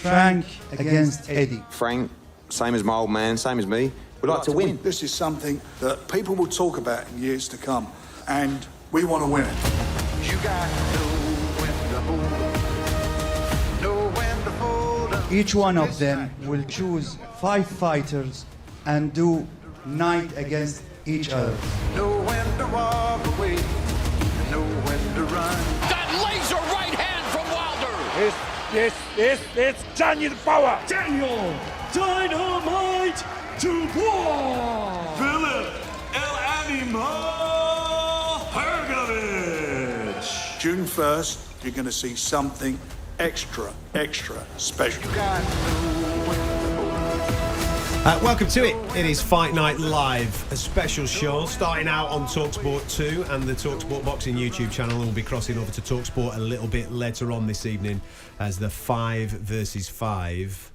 Frank against Eddie. Frank, same as my old man, same as me. We'd like to win. This is something that people will talk about in years to come, and we want to win it. You got to know when to hold 'em, know when to fold 'em. Each one of them will choose 5 fighters and do night against each other. Know when to walk away, know when to run. That laser right hand from Wilder. It's Daniel Bauer. Daniel Dynamite Dubois. Philip El Animal Hergovich. June 1st, you're going to see something extra special. You got to know when to hold 'em. Welcome to it. It is Fight Night Live, a special show starting out on talkSPORT 2 and the talkSPORT Boxing YouTube channel. We'll be crossing over to talkSPORT a little bit later on this evening as the 5 versus 5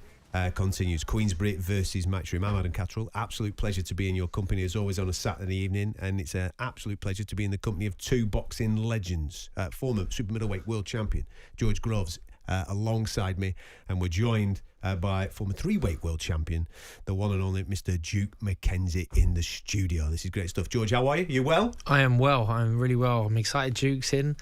continues. Queensberry versus Matchroom. I'm Adam Catterall. Absolute pleasure to be in your company as always on a Saturday evening, and it's an absolute pleasure to be in the company of two boxing legends. Former super middleweight world champion George Groves alongside me, and we're joined by former 3-weight world champion, the one and only Mr. Duke McKenzie in the studio. This is great stuff. George, how are you? You well? I am well. I'm really well. I'm excited Duke's in.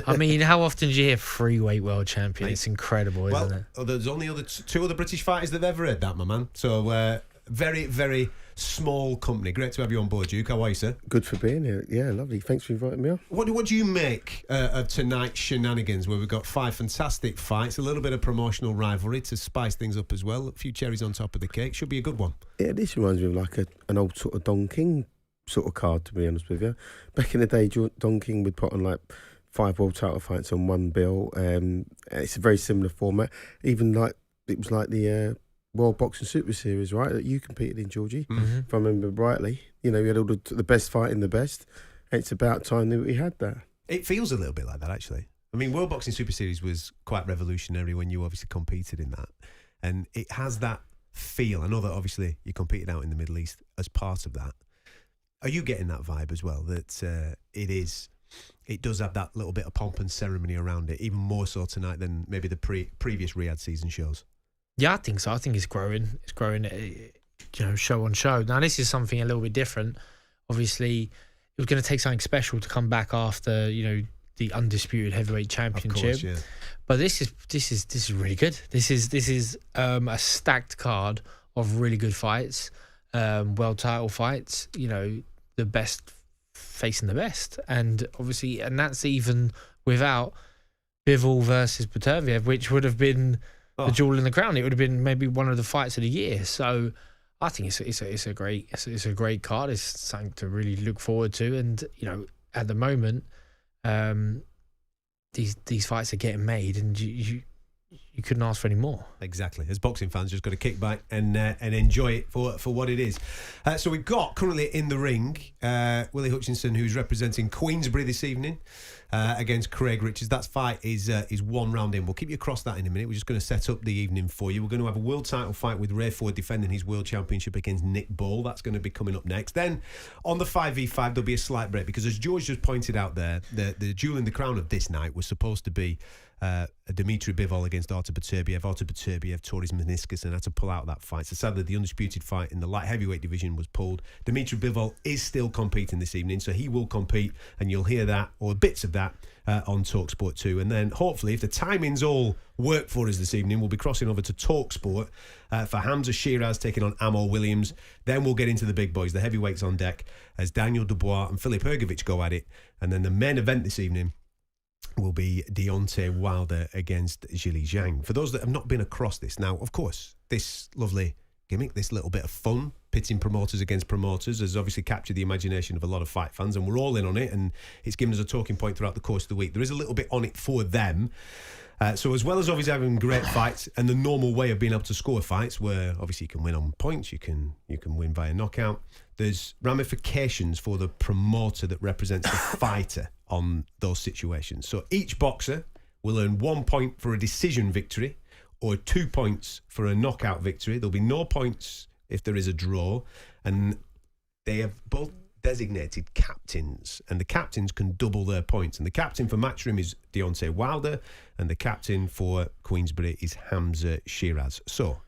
I mean, how often do you hear 3-weight world champion? It's incredible, isn't it? Well, there's only two other British fighters that have ever heard that, my man. So, very, very small company. Great to have you on board, Duke. How are you, sir? Good for being here. Yeah, lovely. Thanks for inviting me on. What do you make of tonight's shenanigans, where we've got 5 fantastic fights, a little bit of promotional rivalry to spice things up as well, a few cherries on top of the cake? Should be a good one. Yeah, this reminds me of like an old sort of Don King sort of card, to be honest with you. Back in the day, Don King would put on like 5 world title fights on one bill. It's a very similar format. Even like it was like the World Boxing Super Series, right? That you competed in, Georgie, if I remember rightly. You know, we had all the best fighting the best. And it's about time that we had that. It feels a little bit like that, actually. I mean, World Boxing Super Series was quite revolutionary when you obviously competed in that, and it has that feel. I know that obviously you competed out in the Middle East as part of that. Are you getting that vibe as well? That it does have that little bit of pomp and ceremony around it, even more so tonight than maybe the previous Riyadh season shows. Yeah, I think so. I think it's growing. It's growing, show on show. Now, this is something a little bit different. Obviously, it was going to take something special to come back after, the undisputed heavyweight championship. Of course, yeah. But this is really good. This is a stacked card of really good fights, world title fights. The best facing the best, and obviously, and that's even without Bivol versus Petreviev, which would have been the jewel in the crown. It would have been maybe one of the fights of the year. So I think it's a great card. It's something to really look forward to. And at the moment, these fights are getting made, and you couldn't ask for any more. Exactly. As boxing fans, just got to kick back and enjoy it for what it is. So we've got currently in the ring Willie Hutchinson, who's representing Queensberry this evening against Craig Richards. That fight is 1 round in. We'll keep you across that in a minute. We're just going to set up the evening for you. We're going to have a world title fight with Ray Ford defending his world championship against Nick Ball. That's going to be coming up next. Then on the 5v5, there'll be a slight break because, as George just pointed out there, the jewel in the crown of this night was supposed to be Dimitri Bivol against Artur Beterbiev. Artur Beterbiev tore his meniscus and had to pull out that fight. So sadly, the undisputed fight in the light heavyweight division was pulled. Dimitri Bivol is still competing this evening, so he will compete, and you'll hear that, or bits of that, on talkSPORT 2. And then hopefully, if the timings all work for us this evening, we'll be crossing over to talkSPORT for Hamza Shiraz taking on Amo Williams. Then we'll get into the big boys, the heavyweights on deck, as Daniel Dubois and Philip Hergovich go at it. And then the main event this evening will be Deontay Wilder against Zhilei Zhang. For those that have not been across this, now, of course, this lovely gimmick, this little bit of fun, pitting promoters against promoters, has obviously captured the imagination of a lot of fight fans, and we're all in on it, and it's given us a talking point throughout the course of the week. There is a little bit on it for them. So as well as obviously having great fights and the normal way of being able to score fights, where obviously you can win on points, you can win via knockout, there's ramifications for the promoter that represents the fighter on those situations. So each boxer will earn 1 point for a decision victory or 2 points for a knockout victory. There'll be no points if there is a draw, and they designated captains, and the captains can double their points. And the captain for Matchroom is Deontay Wilder, and the captain for Queensberry is Hamza Shiraz. So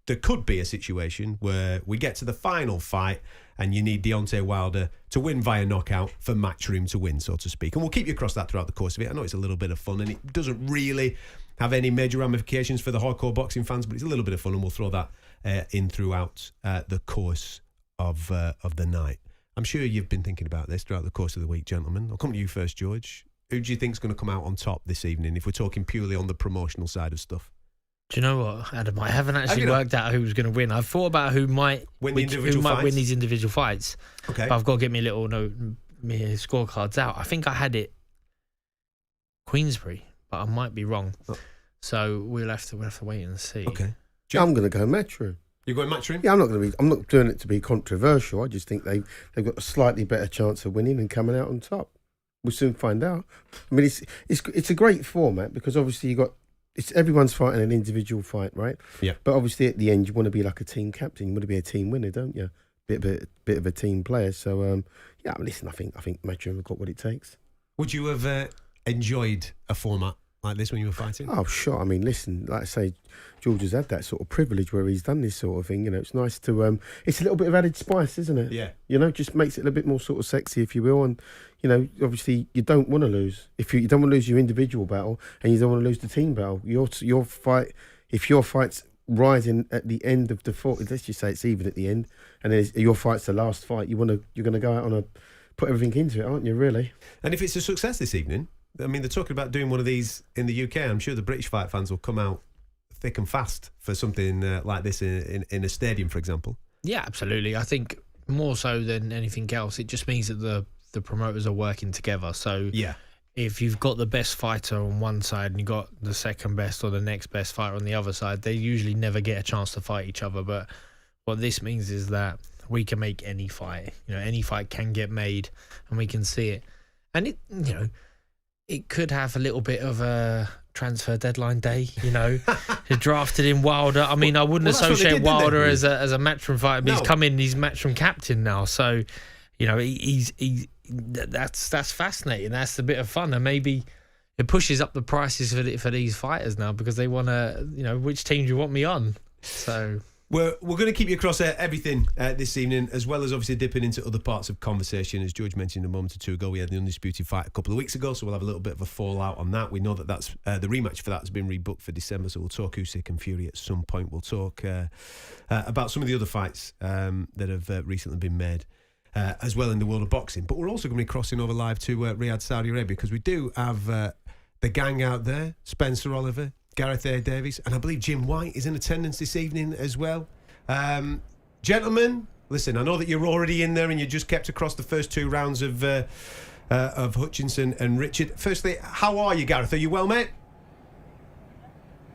there could be a situation where we get to the final fight and you need Deontay Wilder to win via knockout for Matchroom to win, so to speak. And we'll keep you across that throughout the course of it. I know it's a little bit of fun, and it doesn't really have any major ramifications for the hardcore boxing fans, but it's a little bit of fun, and we'll throw that in throughout the course of the night. I'm sure you've been thinking about this throughout the course of the week, gentlemen. I'll come to you first, George. Who do you think's going to come out on top this evening, if we're talking purely on the promotional side of stuff? Do you know what, Adam? I haven't actually worked out who's going to win. I've thought about who might win these individual fights. Okay, but I've got to get me little me scorecards out. I think I had it Queensberry, but I might be wrong. Oh. So we'll have to wait and see. Okay, I'm going to go Matchroom. You're going Matchroom? Yeah, I'm not doing it to be controversial. I just think they've got a slightly better chance of winning and coming out on top. We'll soon find out. I mean, it's a great format because obviously everyone's fighting an individual fight, right? Yeah. But obviously at the end you want to be like a team captain. You want to be a team winner, don't you? Bit of a team player. So yeah, listen, I think Matchroom have got what it takes. Would you have enjoyed a format like this when you were fighting? Oh, sure. I mean, listen, like I say, George has had that sort of privilege where he's done this sort of thing. You know, it's nice to it's a little bit of added spice, isn't it? Yeah. You know, just makes it a little bit more sort of sexy, if you will. And you know, obviously, you don't want to lose. If you don't want to lose your individual battle, and you don't want to lose the team battle, your fight. If your fight's rising at the end of the fight, let's just say it's even at the end, and then your fight's the last fight, you're going to go out on put everything into it, aren't you? Really. And if it's a success this evening, I mean, they're talking about doing one of these in the UK. I'm sure the British fight fans will come out thick and fast for something like this in a stadium, for example. Yeah, absolutely. I think more so than anything else, it just means that the promoters are working together. So yeah, if you've got the best fighter on one side and you've got the second best or the next best fighter on the other side, they usually never get a chance to fight each other. But what this means is that we can make any fight. You know, any fight can get made, and we can see it. And it, you know, it could have a little bit of a transfer deadline day, you know. He drafted in Wilder. I mean, I wouldn't associate Wilder as a Matchroom fighter, but he's come in, he's Matchroom captain now. So, you know, that's fascinating. That's a bit of fun, and maybe it pushes up the prices for these fighters now because they want to, you know, which team do you want me on? So we're going to keep you across everything this evening, as well as obviously dipping into other parts of conversation. As George mentioned a moment or two ago, we had the Undisputed fight a couple of weeks ago, so we'll have a little bit of a fallout on that. We know that's the rematch for that has been rebooked for December, so we'll talk Usyk and Fury at some point. We'll talk about some of the other fights that have recently been made as well in the world of boxing. But we're also going to be crossing over live to Riyadh, Saudi Arabia, because we do have the gang out there, Spencer Oliver, Gareth A. Davies, and I believe Jim White is in attendance this evening as well. Gentlemen, listen, I know that you're already in there and you just kept across the first two rounds of Hutchinson and Richard. Firstly, how are you, Gareth? Are you well, mate?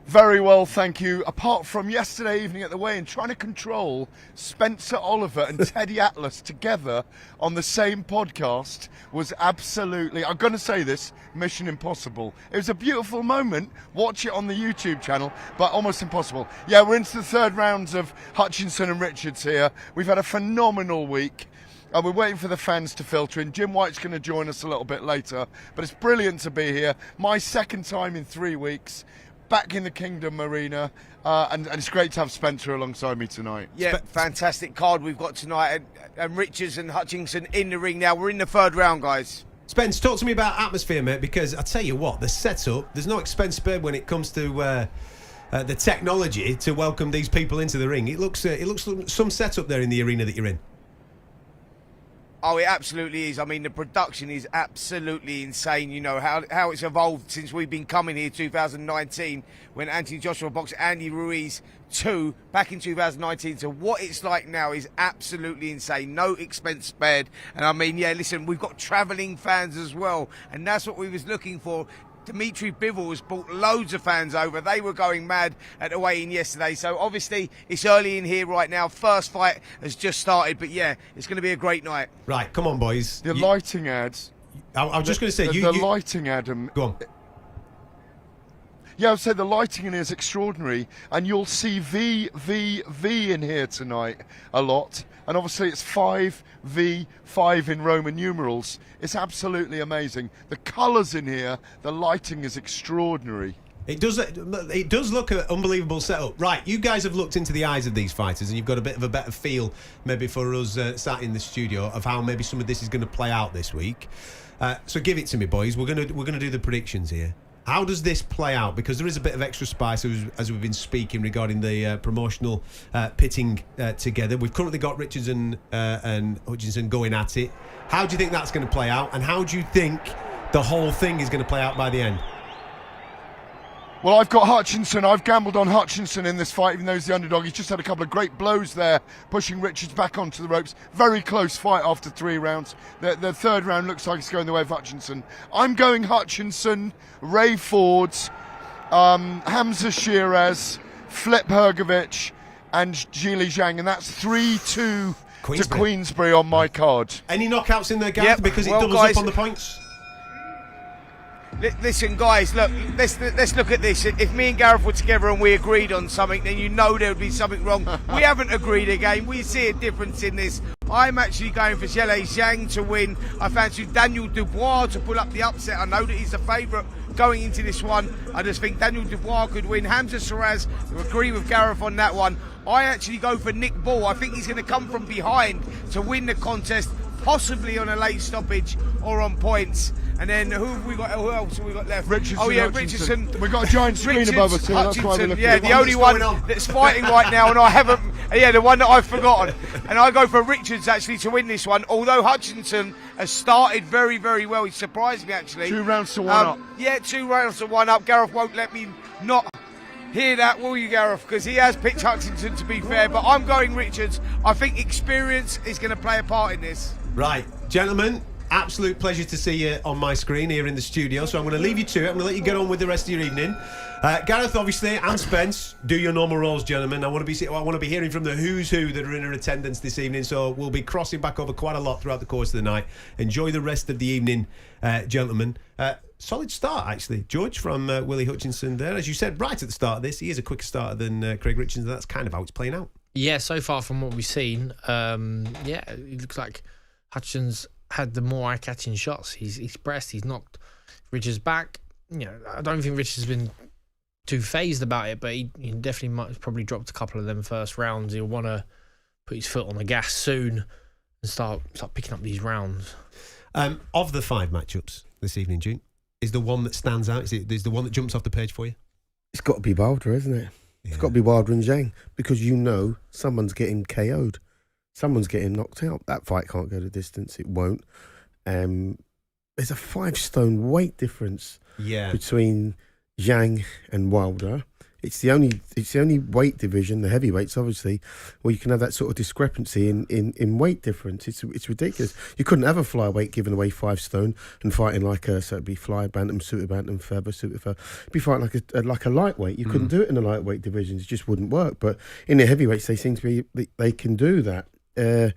Very well, thank you. Apart from yesterday evening at the weigh-in, trying to control Spencer Oliver and Teddy Atlas together on the same podcast was absolutely, I'm going to say this, mission impossible. It was a beautiful moment. Watch it on the YouTube channel, but almost impossible. Yeah, we're into the third rounds of Hutchinson and Richards here. We've had a phenomenal week. We're waiting for the fans to filter in. Jim White's going to join us a little bit later, but it's brilliant to be here. My second time in 3 weeks. Back in the Kingdom Arena, and it's great to have Spencer alongside me tonight. Yeah, fantastic card we've got tonight, and Richards and Hutchinson in the ring now. We're in the third round, guys. Spence, talk to me about atmosphere, mate, because I tell you what, the setup, there's no expense spared when it comes to the technology to welcome these people into the ring. It looks some setup there in the arena that you're in. Oh, it absolutely is. I mean, the production is absolutely insane. You know, how it's evolved since we've been coming here 2019 when Anthony Joshua boxed Andy Ruiz 2 back in 2019. So what it's like now is absolutely insane. No expense spared. And I mean, yeah, listen, we've got travelling fans as well. And that's what we was looking for. Dimitri Bivol has brought loads of fans over. They were going mad at the weigh-in yesterday. So obviously it's early in here right now. First fight has just started, but yeah, it's going to be a great night. Right, come on, boys. The lighting ads. I'm just going to say the lighting, Adam. Go on. Yeah, I would say the lighting in here is extraordinary, and you'll see V in here tonight a lot. And obviously it's 5v5 in Roman numerals. It's absolutely amazing. The colours in here, the lighting is extraordinary. It does look an unbelievable setup. Right, you guys have looked into the eyes of these fighters and you've got a bit of a better feel maybe for us sat in the studio of how maybe some of this is going to play out this week. So give it to me, boys. We're gonna do the predictions here. How does this play out? Because there is a bit of extra spice as we've been speaking regarding the promotional pitting together. We've currently got Richardson and Hutchinson going at it. How do you think that's going to play out? And how do you think the whole thing is going to play out by the end? Well, I've got Hutchinson. I've gambled on Hutchinson in this fight, even though he's the underdog. He's just had a couple of great blows there, pushing Richards back onto the ropes. Very close fight after 3 rounds. The third round looks like it's going the way of Hutchinson. I'm going Hutchinson, Ray Ford, Hamza Shiraz, Flip Hrgovic, and Zhili Zhang, and that's 3-2 to Queensberry on my card. Any knockouts in there, Gareth, because it doubles up on the points? Listen, guys, look, let's look at this. If me and Gareth were together and we agreed on something, then you know there would be something wrong. We haven't agreed again. We see a difference in this. I'm actually going for Zhili Zhang to win. I fancy Daniel Dubois to pull up the upset. I know that he's the favourite going into this one. I just think Daniel Dubois could win. Hamza Shiraz, I agree with Gareth on that one. I actually go for Nick Ball. I think he's going to come from behind to win the contest, possibly on a late stoppage or on points. And then who else have we got left? Richardson. Oh yeah, Richardson. We've got a giant screen above us here. That's why we're looking. Yeah, the only one that's fighting right now, and I haven't. Yeah, the one that I've forgotten. And I go for Richards actually to win this one. Although Hutchinson has started very, very well, he surprised me actually. 2 rounds to 1 up. Yeah, 2 rounds to 1 up. Gareth won't let me not hear that, will you, Gareth? Because he has picked Hutchinson, to be fair. But I'm going Richards. I think experience is going to play a part in this. Right, gentlemen. Absolute pleasure to see you on my screen here in the studio. So I'm going to leave you to it. I'm going to let you get on with the rest of your evening. Gareth, obviously, and Spence, do your normal roles, gentlemen. I want to be hearing from the who's who that are in attendance this evening. So we'll be crossing back over quite a lot throughout the course of the night. Enjoy the rest of the evening, gentlemen. Solid start, actually, George, from Willie Hutchinson there. As you said right at the start of this, he is a quicker starter than Craig Richardson. That's kind of how it's playing out. Yeah, so far from what we've seen, it looks like Hutchinson's had the more eye-catching shots. He's pressed, he's knocked Richards back. You know, I don't think Richards has been too phased about it, but he definitely might probably dropped a couple of them first rounds. He'll want to put his foot on the gas soon and start picking up these rounds. Of the 5 matchups this evening, June, is the one that stands out? Is the one that jumps off the page for you? It's got to be Wilder, isn't it? Yeah. It's got to be Wilder and Zhang, because you know someone's getting KO'd. Someone's getting knocked out. That fight can't go the distance. It won't. There's a 5 stone weight difference between Zhang and Wilder. It's the only weight division, the heavyweights obviously, where you can have that sort of discrepancy in weight difference. It's ridiculous. You couldn't have a flyweight giving away 5 stone and fighting so it'd be fly bantam, super bantam, feather, super feather. It'd be fighting like a lightweight. You couldn't do it in the lightweight divisions. It just wouldn't work. But in the heavyweights, they seem to be they can do that. A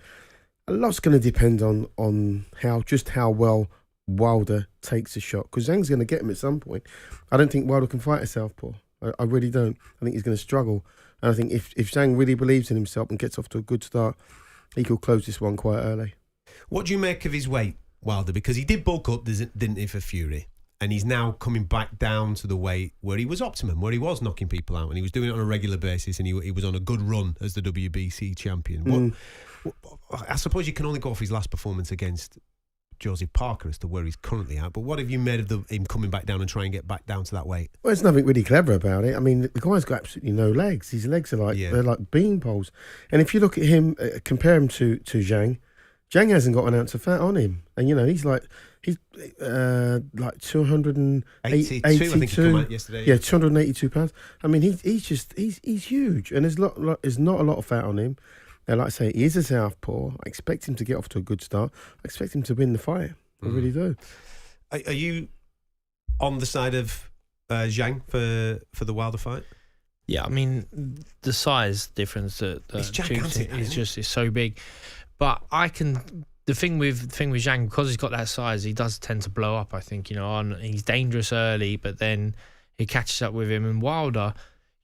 lot's going to depend on how well Wilder takes a shot, because Zhang's going to get him at some point. I don't think Wilder can fight a southpaw. I really don't. I think he's going to struggle. And I think if Zhang really believes in himself and gets off to a good start, he could close this one quite early. What do you make of his weight, Wilder? Because he did bulk up, didn't he, for Fury? And he's now coming back down to the weight where he was optimum, where he was knocking people out, and he was doing it on a regular basis, and he was on a good run as the WBC champion. I suppose you can only go off his last performance against Joseph Parker as to where he's currently at, but what have you made of him coming back down and trying to get back down to that weight? Well, there's nothing really clever about it. I mean, the guy's got absolutely no legs. His legs are they're like bean poles. And if you look at him, compare him to Zhang, Zhang hasn't got an ounce of fat on him, and he's like 282. I think he came out yesterday. Yeah, 282 pounds. I mean, he's huge, and there's not a lot of fat on him. And like I say, he is a southpaw. I expect him to get off to a good start. I expect him to win the fight. I really do. Are you on the side of Zhang for the Wilder fight? Yeah, I mean, the size difference that it's gigantic, it's so big. But the thing with Zhang, because he's got that size, he does tend to blow up, I think, and he's dangerous early, but then he catches up with him. And Wilder,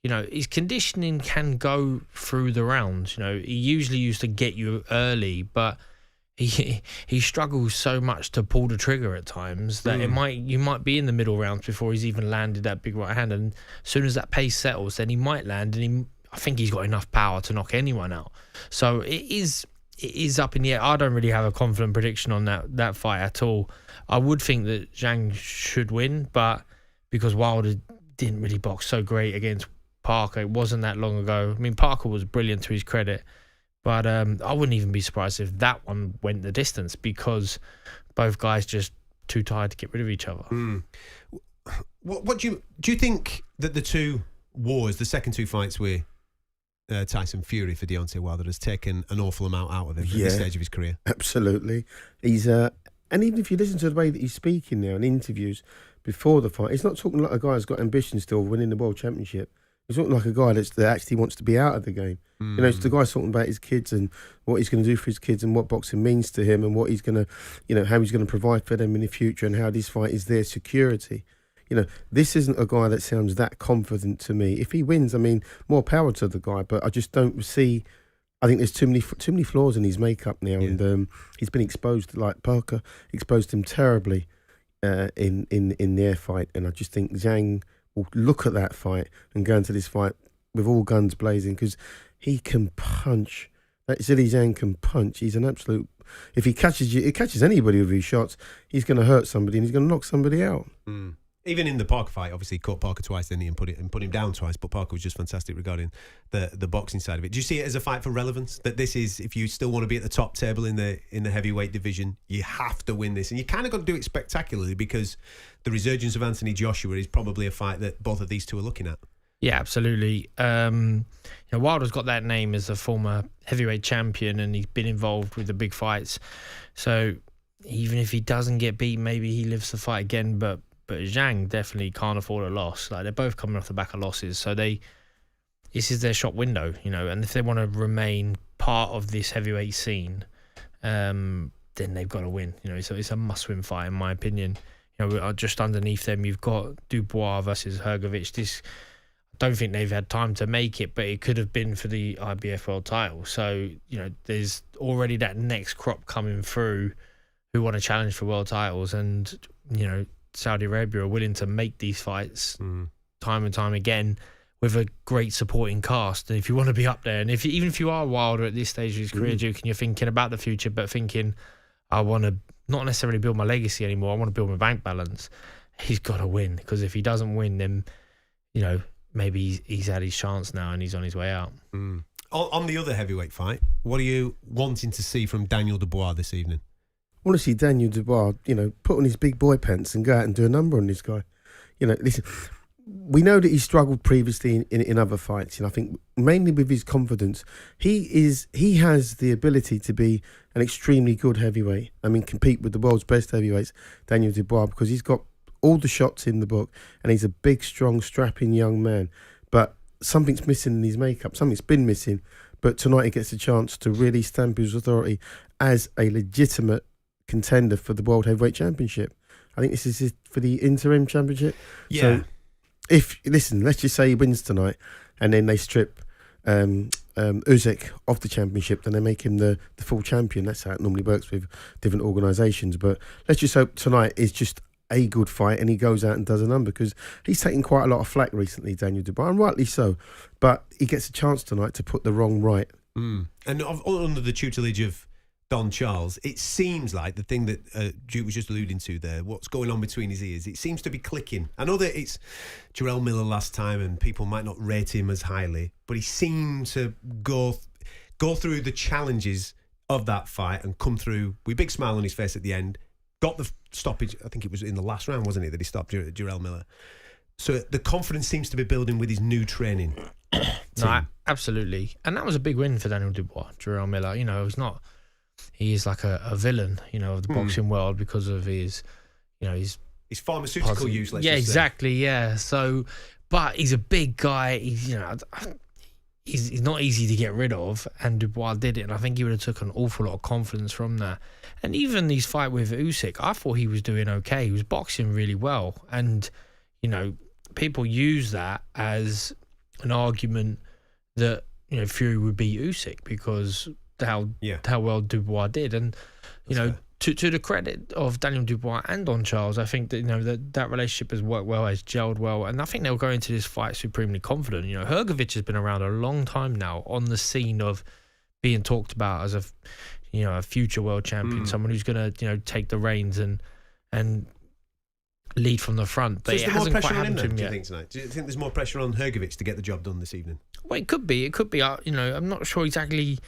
you know, his conditioning can go through the rounds. You know, he usually used to get you early, but he struggles so much to pull the trigger at times that you might be in the middle rounds before he's even landed that big right hand. And as soon as that pace settles, then he might land, and I think he's got enough power to knock anyone out. So it is up in the air. I don't really have a confident prediction on that fight at all. I would think that Zhang should win, but because Wilder didn't really box so great against Parker, it wasn't that long ago. I mean, Parker was brilliant to his credit, but I wouldn't even be surprised if that one went the distance, because both guys just too tired to get rid of each other. What do you think that the two wars, the second two fights with Tyson Fury for Deontay Wilder, has taken an awful amount out of him at this stage of his career? Absolutely. He's and even if you listen to the way that he's speaking now in interviews before the fight, he's not talking like a guy who's got ambition still of winning the world championship. He's talking like a guy that actually wants to be out of the game. You know, it's the guy talking about his kids and what he's going to do for his kids and what boxing means to him and what he's going to, you know, how he's going to provide for them in the future and how this fight is their security. You know, this isn't a guy that sounds that confident to me. If he wins, I mean, more power to the guy, but I just don't see. I think there's too many flaws in his makeup now, and he's been exposed, like Parker exposed him terribly in their fight, and I just think Zhang will look at that fight and go into this fight with all guns blazing, because he can punch. That Zhilei Zhang can punch. He's an absolute. If he catches anybody with his shots, he's going to hurt somebody and he's going to knock somebody out. Even in the Parker fight, obviously he caught Parker twice, didn't he, and put him down twice. But Parker was just fantastic regarding the boxing side of it. Do you see it as a fight for relevance? That this is, if you still want to be at the top table in the heavyweight division, you have to win this, and you kind of got to do it spectacularly, because the resurgence of Anthony Joshua is probably a fight that both of these two are looking at. Yeah, absolutely. You know, Wilder's got that name as a former heavyweight champion, and he's been involved with the big fights. So even if he doesn't get beat, maybe he lives the fight again. But Zhang definitely can't afford a loss. Like, they're both coming off the back of losses, so this is their shop window, you know. And if they want to remain part of this heavyweight scene, then they've got to win. You know, so it's a must-win fight, in my opinion. You know, just underneath them, you've got Dubois versus Hrgovic. I don't think they've had time to make it, but it could have been for the IBF world title. So, you know, there's already that next crop coming through who want to challenge for world titles, and you know, Saudi Arabia are willing to make these fights time and time again with a great supporting cast. And if you want to be up there, and even if you are Wilder at this stage of his career, Duke, and you're thinking about the future, but thinking, I want to not necessarily build my legacy anymore, I want to build my bank balance, he's got to win. Because if he doesn't win, then, you know, maybe he's had his chance now and he's on his way out. On the other heavyweight fight, what are you wanting to see from Daniel Dubois this evening? I want to see Daniel Dubois, you know, put on his big boy pants and go out and do a number on this guy. You know, listen, we know that he struggled previously in other fights, and I think mainly with his confidence. He has the ability to be an extremely good heavyweight. I mean, compete with the world's best heavyweights, Daniel Dubois, because he's got all the shots in the book, and he's a big, strong, strapping young man. But something's missing in his makeup. Something's been missing. But tonight he gets a chance to really stamp his authority as a legitimate contender for the World Heavyweight Championship. I think this is for the interim championship. Yeah. So let's just say he wins tonight, and then they strip Usyk off the championship, then they make him the full champion. That's how it normally works with different organisations. But let's just hope tonight is just a good fight and he goes out and does a number, because he's taken quite a lot of flack recently, Daniel Dubois, and rightly so. But he gets a chance tonight to put the wrong right. And under the tutelage of Don Charles, it seems like the thing that Duke was just alluding to there, what's going on between his ears, it seems to be clicking. I know that it's Jarrell Miller last time and people might not rate him as highly, but he seemed to go through the challenges of that fight and come through with a big smile on his face at the end. Got the stoppage, I think it was in the last round, wasn't it, that he stopped Jarrell Miller. So the confidence seems to be building with his new training. No, absolutely. And that was a big win for Daniel Dubois, Jarrell Miller. You know, he is like a villain, you know, of the boxing world because of his, you know, his pharmaceutical use, let's yeah, just say. exactly, yeah. So, but he's a big guy. He's, you know, he's not easy to get rid of, and Dubois did it, and I think he would have took an awful lot of confidence from that. And even his fight with Usyk, I thought he was doing okay. He was boxing really well, and you know, people use that as an argument that Fury would beat Usyk because how well Dubois did, and to the credit of Daniel Dubois and Don Charles, I think that that relationship has worked well, has gelled well, and I think they'll go into this fight supremely confident. Hrgovic has been around a long time now on the scene of being talked about as a future world champion, someone who's going to take the reins and lead from the front. But so is there more pressure on him then, do you yet. think, tonight? Do you think there's more pressure on Hrgovic to get the job done this evening? Well, it could be. I'm not sure exactly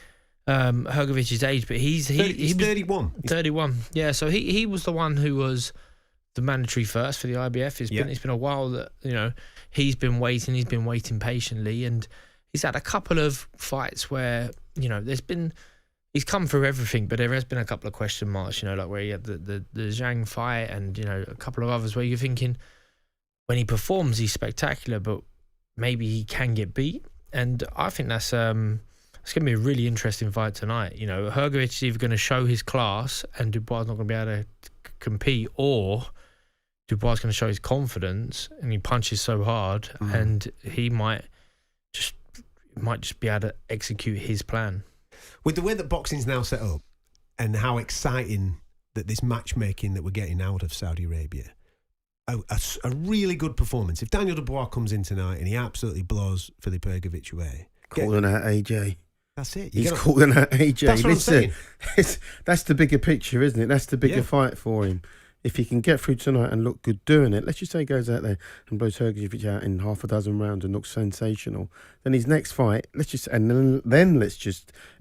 Hrgovic's age, but he's 31. 31. Yeah, so he was the one who was the mandatory first for the IBF. It's been a while that he's been waiting patiently, and he's had a couple of fights where he's come through everything, but there has been a couple of question marks, like where he had the Zhang fight and a couple of others where you're thinking when he performs he's spectacular, but maybe he can get beat. And I think that's it's going to be a really interesting fight tonight. Hrgovic is either going to show his class and Dubois is not going to be able to compete, or Dubois is going to show his confidence and he punches so hard and he might just be able to execute his plan. With the way that boxing's now set up and how exciting that this matchmaking that we're getting out of Saudi Arabia, a really good performance. If Daniel Dubois comes in tonight and he absolutely blows Filip Hrgovic away. Calling out AJ. That's it. He's calling out AJ. That's what I'm saying. That's the bigger picture, isn't it? That's the bigger fight for him. If he can get through tonight and look good doing it, let's just say he goes out there and blows Hrgovic out in half a dozen rounds and looks sensational, then his next fight, let's just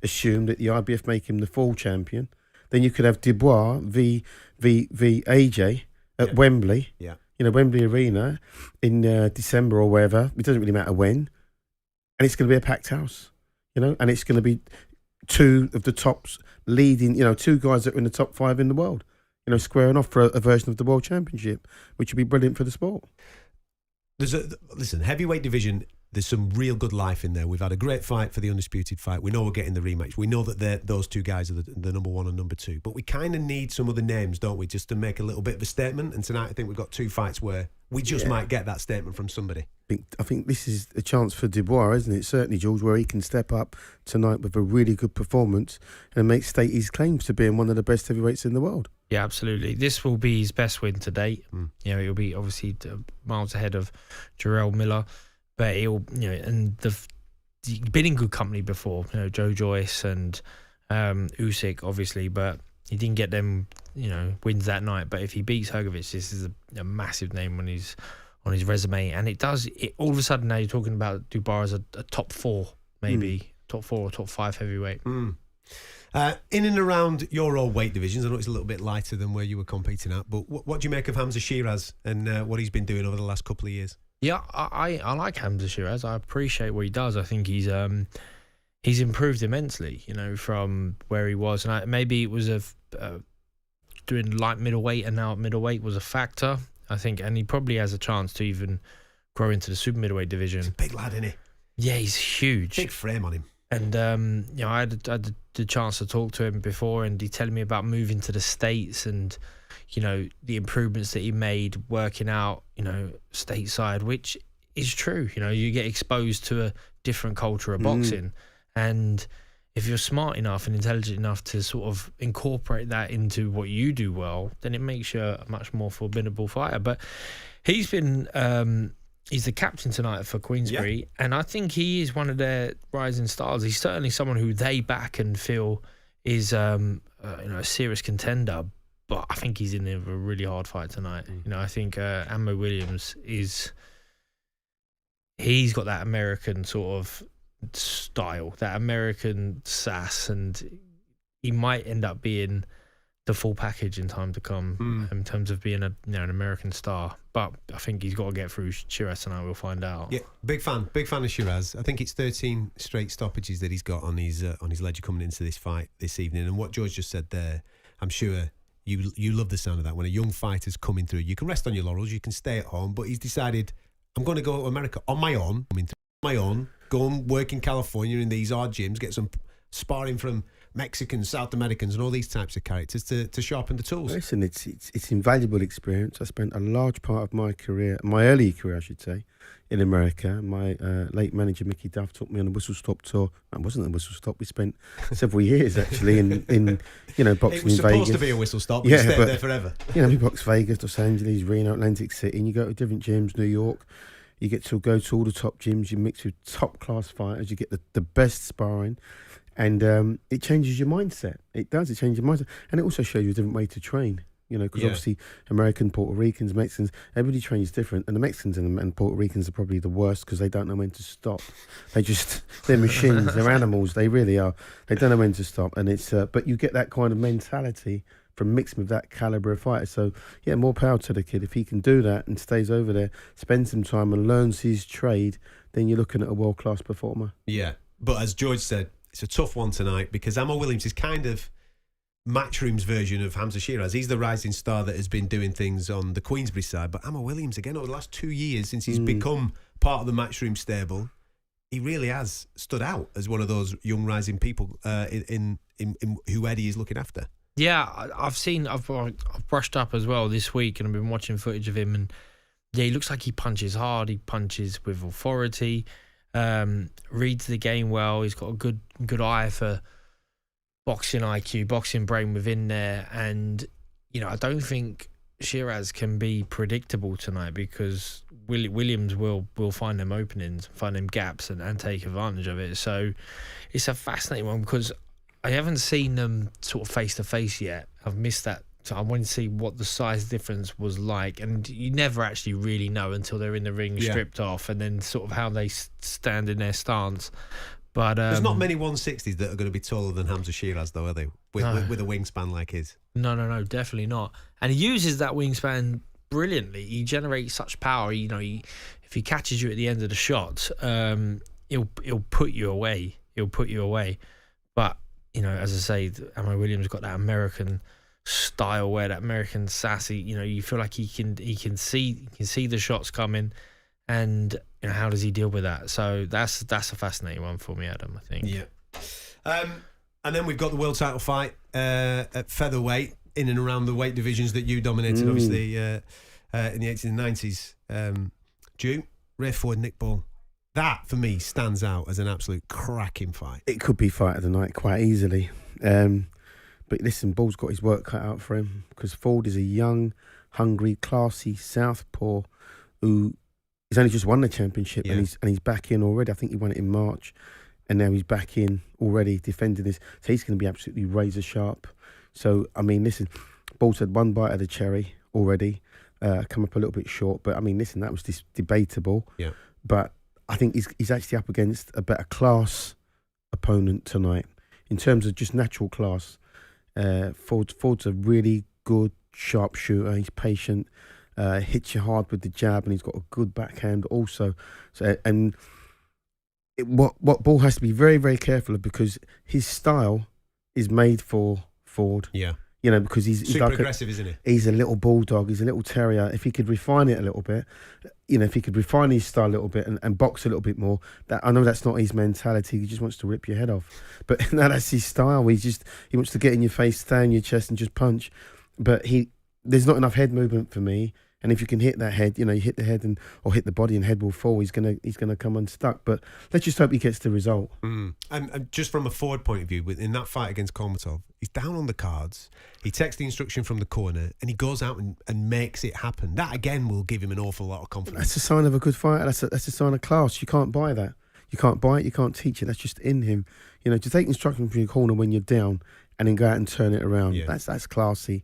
assume that the IBF make him the full champion. Then you could have Dubois v AJ at Wembley. Yeah. Wembley Arena in December or wherever. It doesn't really matter when. And it's going to be a packed house, and it's going to be two of the tops leading, two guys that are in the top 5 in the world. Squaring off for a version of the World Championship, which would be brilliant for the sport. Listen, heavyweight division, there's some real good life in there. We've had a great fight for the undisputed fight. We know we're getting the rematch. We know that those two guys are the number 1 and number 2. But we kind of need some other names, don't we, just to make a little bit of a statement. And tonight I think we've got 2 fights where we just might get that statement from somebody. I think this is a chance for Dubois, isn't it? Certainly, George, where he can step up tonight with a really good performance and state his claims to being one of the best heavyweights in the world. Yeah, absolutely. This will be his best win to date. He'll be obviously miles ahead of Jarrell Miller, but he'll, and he's been in good company before. Joe Joyce and Usyk, obviously, but he didn't get them, wins that night. But if he beats Hrgovic, this is a massive name on his resume, and it does. All of a sudden now you're talking about Dubois as a top 4, maybe top 4 or top 5 heavyweight. In and around your old weight divisions, I know it's a little bit lighter than where you were competing at, but what do you make of Hamza Shiraz and what he's been doing over the last couple of years? Yeah, I like Hamza Shiraz. I appreciate what he does. I think he's improved immensely, from where he was, and maybe it was doing light middleweight and now at middleweight was a factor. I think, and he probably has a chance to even grow into the super middleweight division. He's a big lad, isn't he? Yeah, he's huge. Big frame on him. And I had the chance to talk to him before, and he telling me about moving to the States and the improvements that he made working out stateside, which is true. You get exposed to a different culture of boxing, and if you're smart enough and intelligent enough to sort of incorporate that into what you do well, then it makes you a much more formidable fighter. But he's been he's the captain tonight for Queensberry, and I think he is one of their rising stars. He's certainly someone who they back and feel is a serious contender. But I think he's in a really hard fight tonight. I think Ammo Williams he's got that American sort of style, that American sass, and he might end up being the full package in time to come in terms of being an American star. But I think he's got to get through Shiraz tonight. We'll find out. Yeah, big fan of Shiraz. I think it's 13 straight stoppages that he's got on his ledger coming into this fight this evening. And what George just said there, I'm sure you love the sound of that. When a young fighter's coming through, you can rest on your laurels, you can stay at home, but he's decided, I'm going to go to America on my own, go and work in California in these odd gyms, get some sparring from Mexicans, South Americans, and all these types of characters to sharpen the tools. Listen, it's invaluable experience. I spent a large part of my career, my early career, I should say, in America. My late manager Mickey Duff took me on a whistle stop tour. It wasn't a whistle stop. We spent several years actually in boxing in Vegas. It was supposed to be a whistle stop. But you stayed there forever. We boxed Vegas, Los Angeles, Reno, Atlantic City, and you go to different gyms, New York. You get to go to all the top gyms. You mix with top class fighters. You get the best sparring. And it changes your mindset. It does. It changes your mindset. And it also shows you a different way to train. Because obviously American, Puerto Ricans, Mexicans, everybody trains different. And the Mexicans and Puerto Ricans are probably the worst because they don't know when to stop. They're machines. They're animals. They really are. They don't know when to stop. And it's but you get that kind of mentality from mixing with that calibre of fighter. So, yeah, more power to the kid. If he can do that and stays over there, spends some time and learns his trade, then you're looking at a world-class performer. Yeah. But as George said, it's a tough one tonight because Ammo Williams is kind of Matchroom's version of Hamza Shiraz. He's the rising star that has been doing things on the Queensberry side. But Ammo Williams, again, over the last 2 years since he's become part of the Matchroom stable, he really has stood out as one of those young rising people in who Eddie is looking after. Yeah, I've brushed up as well this week, and I've been watching footage of him, and yeah, he looks like he punches hard. He punches with authority. Reads the game well. He's got a good eye for boxing IQ, boxing brain within there, and I don't think Shiraz can be predictable tonight because Williams will find them openings, find them gaps, and take advantage of it. So it's a fascinating one because I haven't seen them sort of face to face yet. I've missed that. So I wanted to see what the size difference was like, and you never actually really know until they're in the ring stripped off, and then sort of how they stand in their stance. But there's not many 160s that are going to be taller than Hamza Shiraz, though, are they? With a wingspan like his. No, definitely not. And he uses that wingspan brilliantly. He generates such power. If he catches you at the end of the shot, he'll put you away. But as I say, Ammo Williams got that American style where that American sassy, you feel like he can see the shots coming, and how does he deal with that? So that's a fascinating one for me, Adam, I think. Yeah. And then we've got the world title fight at featherweight in and around the weight divisions that you dominated, obviously in the 80s and 90s. Drew, Ray Ford, Nick Ball. That for me stands out as an absolute cracking fight. It could be fight of the night quite easily. But listen, Ball's got his work cut out for him because Ford is a young, hungry, classy southpaw who has only just won the championship and he's back in already. I think he won it in March, and now he's back in already defending this. So he's going to be absolutely razor sharp. So I mean, listen, Ball's had one bite of the cherry already, come up a little bit short. But I mean, listen, that was debatable. Yeah. But I think he's actually up against a better class opponent tonight in terms of just natural class. Ford's a really good sharpshooter. He's patient, hits you hard with the jab, and he's got a good backhand also. So, and what Ball has to be very, very careful of because his style is made for Ford. Yeah. Because he's super like aggressive, isn't he? He's a little bulldog. He's a little terrier. If he could refine it a little bit, if he could refine his style a little bit and box a little bit more, I know that's not his mentality. He just wants to rip your head off. But no, that's his style. He wants to get in your face, stay on your chest, and just punch. But there's not enough head movement for me. And if you can hit that head, you hit the head or hit the body, and head will fall. He's gonna come unstuck. But let's just hope he gets the result. And just from a Ford point of view, in that fight against Kolmatov, he's down on the cards. He takes the instruction from the corner, and he goes out and makes it happen. That again will give him an awful lot of confidence. That's a sign of a good fighter. That's a sign of class. You can't buy that. You can't buy it. You can't teach it. That's just in him. To take instruction from your corner when you're down and then go out and turn it around. Yeah. That's classy.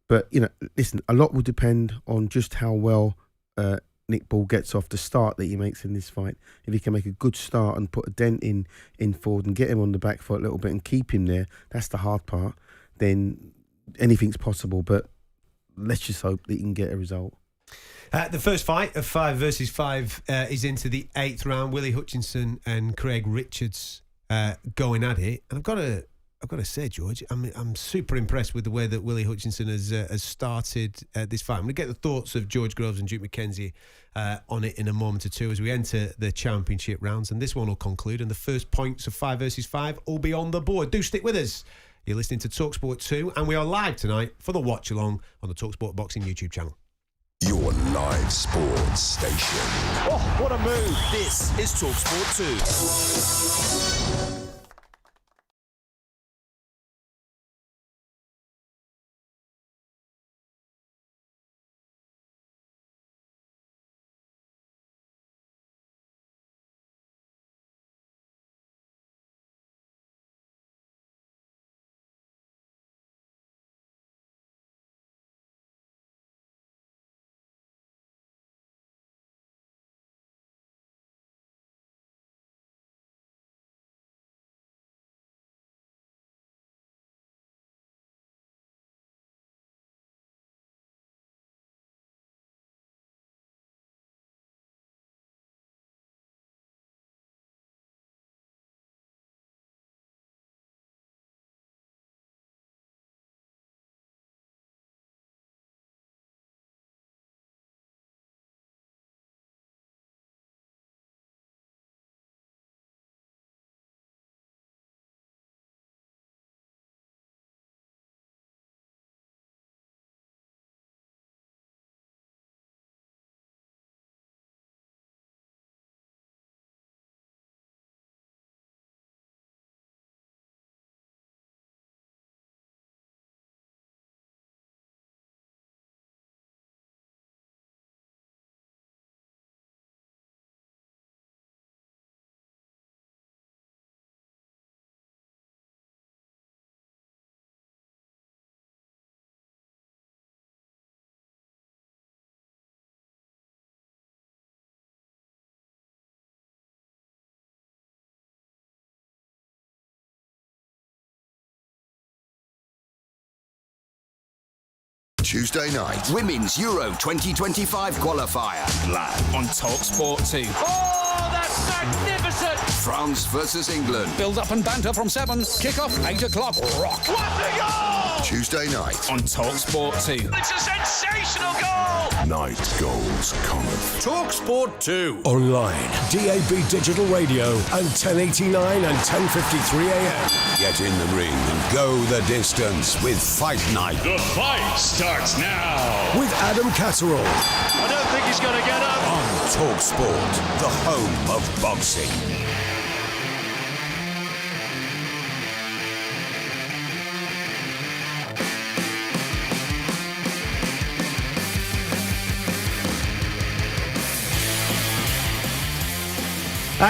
But, listen, a lot will depend on just how well Nick Ball gets off the start that he makes in this fight. If he can make a good start and put a dent in Ford and get him on the back foot a little bit and keep him there, that's the hard part, then anything's possible. But let's just hope that he can get a result. The first fight of 5 versus 5 is into the 8th round. Willie Hutchinson and Craig Richards going at it. And I've got to I've got to say, George, I'm super impressed with the way that Willie Hutchinson has started this fight. I'm going to get the thoughts of George Groves and Duke McKenzie on it in a moment or two as we enter the championship rounds. And this one will conclude, and the first points of 5 versus 5 will be on the board. Do stick with us. You're listening to talkSPORT 2, and we are live tonight for the watch along on the talkSPORT Boxing YouTube channel. Your live sports station. Oh, what a move. This is talkSPORT 2. Tuesday night, Women's Euro 2025 qualifier. Live on talkSPORT 2. Oh, that's magnificent! France versus England. Build up and banter from 7. Kick off 8 o'clock. Rock. What a goal! Tuesday night On talkSPORT 2. It's a sensational goal! Night goals cometh. talkSPORT 2. Online, DAB digital radio, and 1089 and 10:53 a.m. Get in the ring and go the distance with Fight Night. The fight starts now. With Adam Catterall I don't think he's going to get up. On talkSPORT, the home of boxing.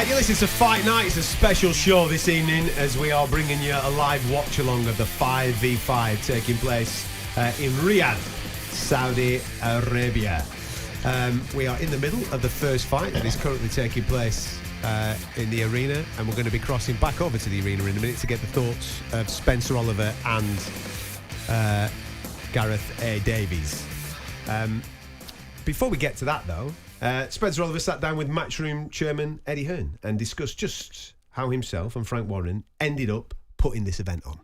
You're listening to Fight Night. It's a special show this evening as we are bringing you a live watch along of the 5v5 taking place in Riyadh, Saudi Arabia. We are in the middle of the first fight that is currently taking place in the arena, and we're going to be crossing back over to the arena in a minute to get the thoughts of Spencer Oliver and Gareth A. Davies. Before we get to that, though, Spencer Oliver sat down with Matchroom chairman Eddie Hearn and discussed just how himself and Frank Warren ended up putting this event on.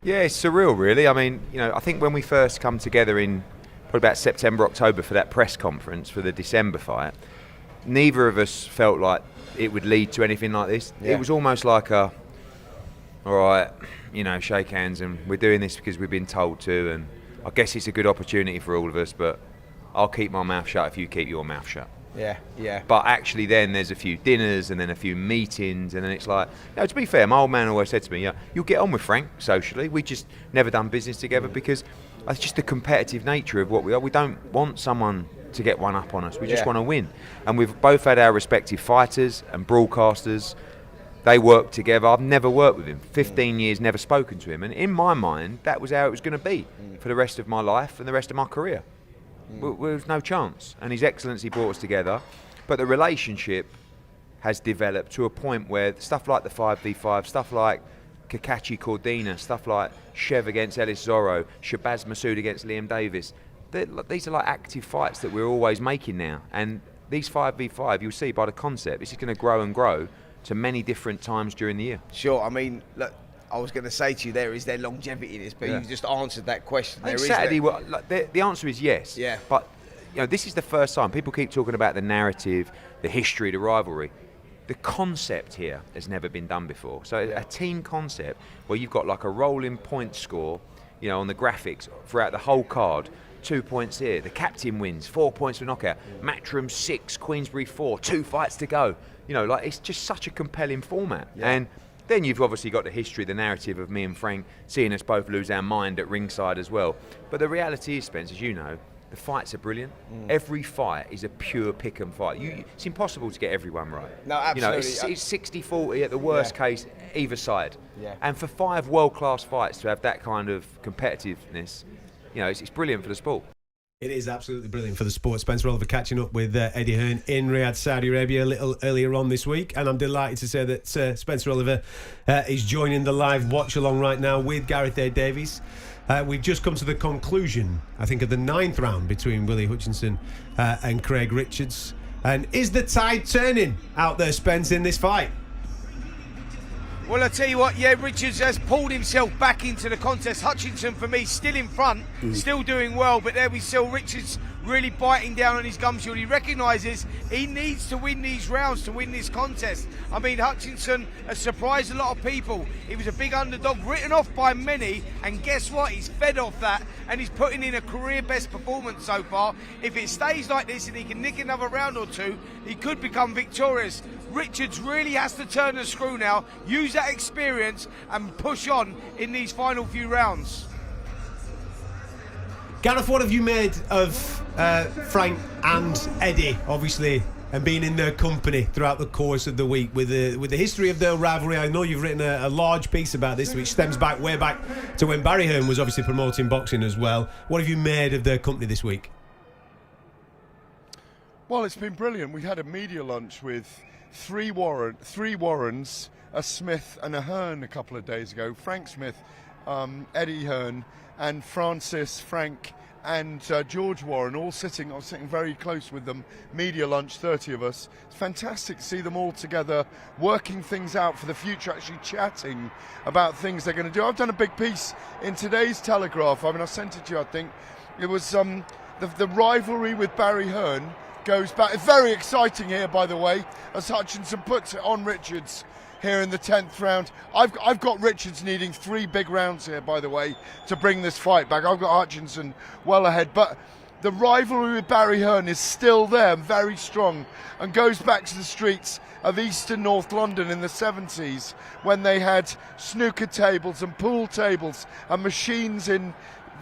Yeah, it's surreal, really. I mean, I think when we first come together in probably about September, October for that press conference for the December fight, neither of us felt like it would lead to anything like this. Yeah. It was almost like all right, shake hands, and we're doing this because we've been told to, and I guess it's a good opportunity for all of us, but I'll keep my mouth shut if you keep your mouth shut. Yeah. But actually then there's a few dinners and then a few meetings, and then it's like, to be fair, my old man always said to me, you'll get on with Frank socially. We just never done business together because it's just the competitive nature of what we are. We don't want someone to get one up on us. We just want to win. And we've both had our respective fighters and broadcasters. They work together. I've never worked with him. 15 years, never spoken to him. And in my mind, that was how it was going to be for the rest of my life and the rest of my career. There was no chance. And His Excellency brought us together. But the relationship has developed to a point where stuff like the 5v5, stuff like Kakachi Cordina, stuff like Chev against Ellis Zorro, Shabazz Massoud against Liam Davis, these are like active fights that we're always making now. And these 5v5, you'll see by the concept, this is going to grow and grow to many different times during the year. Sure, I mean, look, I was going to say to you, there is their longevity in this, but you just answered that question. I think Saturday, the answer is yes. Yeah. But this is the first time people keep talking about the narrative, the history, the rivalry. The concept here has never been done before. So a team concept where you've got like a rolling point score, on the graphics throughout the whole card. 2 points here. The captain wins. 4 points for knockout. Matchroom 6, Queensberry 4. 2 fights to go. It's just such a compelling format. Yeah. And then you've obviously got the history, the narrative of me and Frank seeing us both lose our mind at ringside as well. But the reality is, Spence, as you know, the fights are brilliant. Every fight is a pure pick and fight. It's impossible to get everyone right. No, absolutely. It's 60-40 at the worst case, either side. Yeah. And for 5 world-class fights to have that kind of competitiveness, it's brilliant for the sport. It is absolutely brilliant for the sport. Spencer Oliver catching up with Eddie Hearn in Riyadh, Saudi Arabia, a little earlier on this week. And I'm delighted to say that Spencer Oliver is joining the live watch-along right now with Gareth A. Davies. We've just come to the conclusion, I think, of the 9th round between Willie Hutchinson and Craig Richards. And is the tide turning out there, Spence, in this fight? Well, I tell you what, Richards has pulled himself back into the contest. Hutchinson, for me, still in front, still doing well, but there we see Richards really biting down on his gum shield. He recognises he needs to win these rounds to win this contest. I mean, Hutchinson has surprised a lot of people. He was a big underdog, written off by many, and guess what? He's fed off that, and he's putting in a career best performance so far. If it stays like this and he can nick another round or two, he could become victorious. Richards really has to turn the screw now, use that experience and push on in these final few rounds. Gareth, what have you made of Frank and Eddie, obviously, and being in their company throughout the course of the week with the history of their rivalry? I know you've written a large piece about this, which stems way back to when Barry Hearn was obviously promoting boxing as well. What have you made of their company this week? Well, it's been brilliant. We had a media lunch with three Warrens, a Smith and a Hearn a couple of days ago. Frank Smith, Eddie Hearn, and Francis, Frank, and George Warren, all sitting. I was sitting very close with them. Media lunch, 30 of us. It's fantastic to see them all together, working things out for the future, actually chatting about things they're going to do. I've done a big piece in today's Telegraph. I mean, I sent it to you, I think. It was the rivalry with Barry Hearn goes back. It's very exciting here, by the way, as Hutchinson puts it on Richards here in the 10th round. I've got Richards needing 3 big rounds here, by the way, to bring this fight back. I've got Hutchinson well ahead, but the rivalry with Barry Hearn is still there, very strong, and goes back to the streets of East and North London in the 70s when they had snooker tables and pool tables and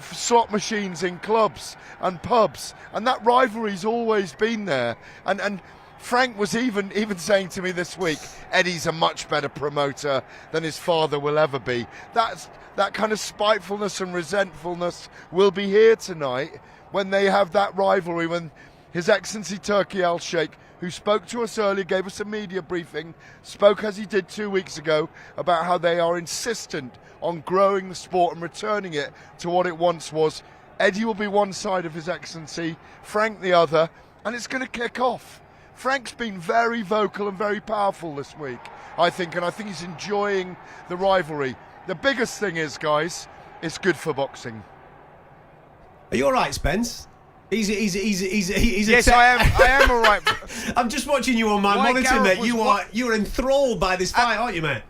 slot machines in clubs and pubs, and that rivalry's always been there. And Frank was even saying to me this week, Eddie's a much better promoter than his father will ever be. That kind of spitefulness and resentfulness will be here tonight when they have that rivalry, when His Excellency Turki Al-Sheikh, who spoke to us earlier, gave us a media briefing, spoke as he did 2 weeks ago about how they are insistent on growing the sport and returning it to what it once was. Eddie will be one side of His Excellency, Frank the other, and it's going to kick off. Frank's been very vocal and very powerful this week, I think, and I think he's enjoying the rivalry. The biggest thing is, guys, it's good for boxing. Are you all right, Spence? He's yes, I am all right. I'm just watching you on my monitor, mate. You're enthralled by this fight, aren't you, mate?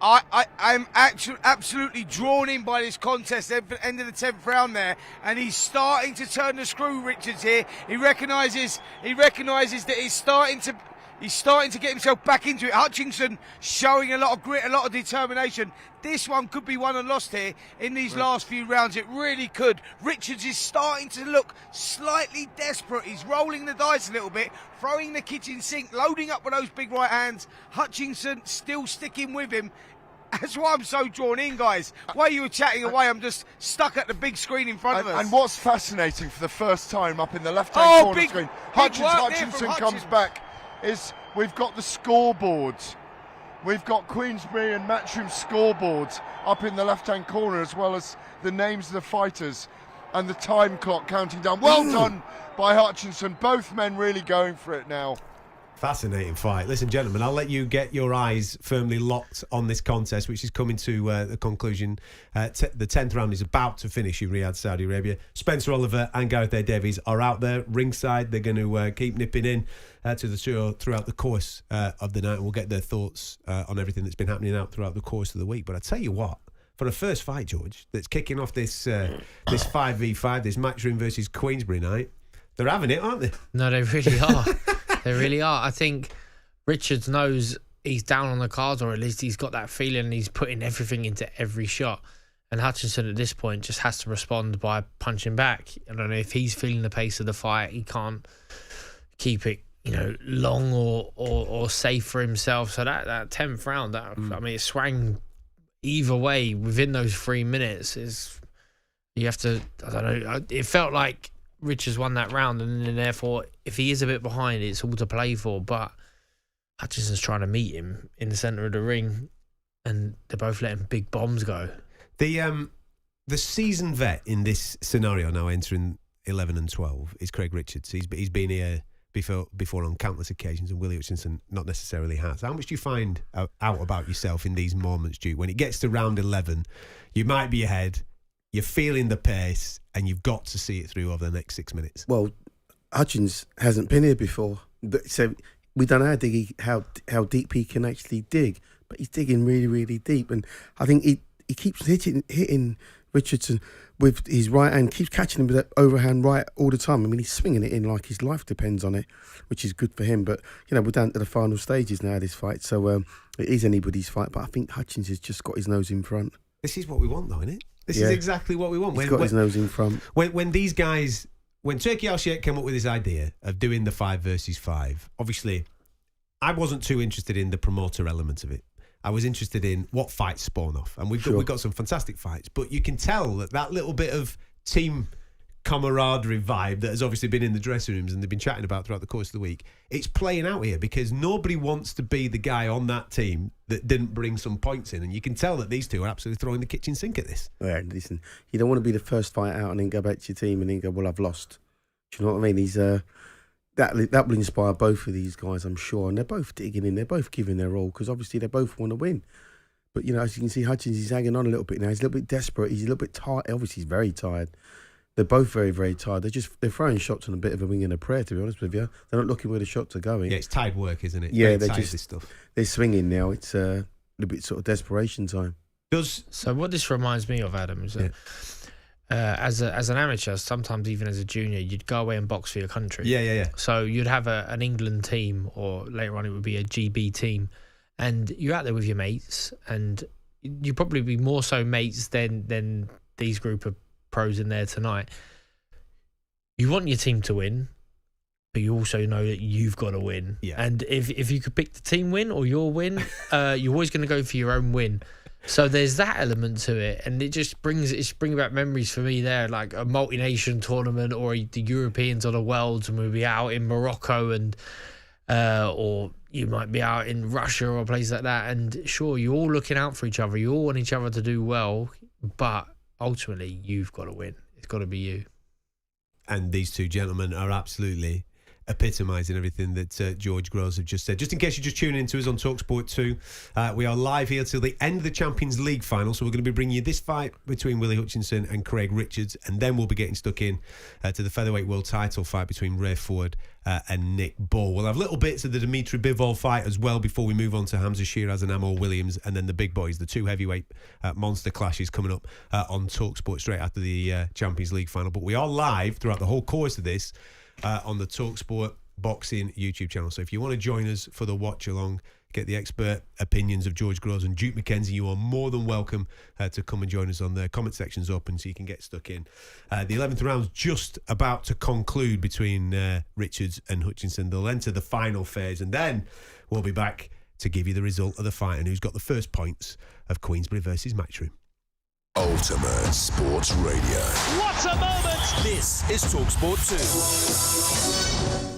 I'm absolutely drawn in by this contest at the end of the 10th round there, and he's starting to turn the screw, Richards, here. He recognises that he's starting to get himself back into it. Hutchinson showing a lot of grit, a lot of determination. This one could be won and lost here in these last few rounds. It really could. Richards is starting to look slightly desperate. He's rolling the dice a little bit, throwing the kitchen sink, loading up with those big right hands. Hutchinson still sticking with him. That's why I'm so drawn in, guys. While you were chatting away, I'm just stuck at the big screen in front of us. And what's fascinating for the first time up in the left-hand corner screen, Hutchinson comes back, is we've got the scoreboards. We've got Queensberry and Matchroom scoreboards up in the left-hand corner, as well as the names of the fighters and the time clock counting down. Well done by Hutchinson. Both men really going for it now. Fascinating fight. Listen, gentlemen, I'll let you get your eyes firmly locked on this contest, which is coming to the conclusion. The 10th round is about to finish in Riyadh, Saudi Arabia. Spencer Oliver and Gareth A. Davies are out there ringside. They're going to keep nipping in to the show throughout the course of the night. We'll get their thoughts on everything that's been happening out throughout the course of the week. But I tell you what, for a first fight, George, that's kicking off this 5v5, this Matchroom versus Queensberry night, they're having it, aren't they? No, they really are. They really are. I think Richards knows he's down on the cards, or at least he's got that feeling, and he's putting everything into every shot. And Hutchinson at this point just has to respond by punching back. I don't know if he's feeling the pace of the fight. He can't keep it, long or safe for himself. So that 10th round, I mean, it swung either way within those 3 minutes. You have to, I don't know, it felt like Richards won that round, and then therefore, if he is a bit behind, it's all to play for. But Hutchinson's trying to meet him in the centre of the ring, and they're both letting big bombs go. The seasoned vet in this scenario, now entering 11 and 12, is Craig Richards. He's been here before on countless occasions, and Willie Hutchinson not necessarily has. How much do you find out about yourself in these moments, Duke? When it gets to round 11, you might be ahead, you're feeling the pace, and you've got to see it through over the next 6 minutes. Well, Hutchins hasn't been here before, so we don't know how deep he can actually dig, but he's digging really, really deep, and I think he keeps hitting Richardson with his right hand, keeps catching him with that overhand right all the time. I mean, he's swinging it in like his life depends on it, which is good for him. But we're down to the final stages now of this fight, so it is anybody's fight. But I think Hutchins has just got his nose in front. This is what we want, though, isn't it? This is exactly what we want. He's got his nose in front. When these guys, when Turkey Al-Sheikh came up with this idea of doing the 5 versus 5, obviously, I wasn't too interested in the promoter element of it. I was interested in what fights spawn off, and we've got some fantastic fights. But you can tell that little bit of team camaraderie vibe that has obviously been in the dressing rooms and they've been chatting about throughout the course of the week. It's playing out here because nobody wants to be the guy on that team that didn't bring some points in, and you can tell that these two are absolutely throwing the kitchen sink at this. Yeah, listen, you don't want to be the first fight out and then go back to your team and then go, well, I've lost. Do you know what I mean? He's that will inspire both of these guys, I'm sure, and they're both digging in, they're both giving their all because obviously they both want to win. But as you can see, Hutchins is hanging on a little bit now. He's a little bit desperate. He's a little bit tired. Obviously, he's very tired. They're both very, very tired. They're throwing shots on a bit of a wing and a prayer, to be honest with you. They're not looking where the shots are going. Yeah, it's tied work, isn't it? Yeah, this stuff. They're swinging now. It's a little bit sort of desperation time. So what this reminds me of, Adam, is that as an amateur, sometimes even as a junior, you'd go away and box for your country. Yeah. So you'd have an England team, or later on it would be a GB team, and you're out there with your mates, and you'd probably be more so mates than these group of pros in there tonight. You want your team to win, but you also know that you've got to win. Yeah. And if you could pick the team win or your win, you're always going to go for your own win. So there's that element to it, and it brings back memories for me there, like a multi-nation tournament or the Europeans or the Worlds, and we'll be out in Morocco and or you might be out in Russia or a place like that. And sure, you're all looking out for each other, you all want each other to do well, but ultimately you've got to win. It's got to be you. And these two gentlemen are absolutely epitomising everything that George Groves have just said. Just in case you're just tuning into us on talkSPORT 2, we are live here till the end of the Champions League final, so we're going to be bringing you this fight between Willie Hutchinson and Craig Richards, and then we'll be getting stuck in to the featherweight world title fight between Ray Ford and Nick Bull. We'll have little bits of the Dimitri Bivol fight as well before we move on to Hamza Shiraz and Amor Williams, and then the big boys, the two heavyweight monster clashes coming up on talkSPORT straight after the Champions League final. But we are live throughout the whole course of this on the talkSPORT Boxing YouTube channel. So if you want to join us for the watch along, get the expert opinions of George Groves and Duke McKenzie, you are more than welcome to come and join us on the comment section's open so you can get stuck in. The 11th round's just about to conclude between Richards and Hutchinson. They'll enter the final phase, and then we'll be back to give you the result of the fight and who's got the first points of Queensberry versus Matchroom. Ultimate Sports Radio. What a moment! This is talkSPORT 2.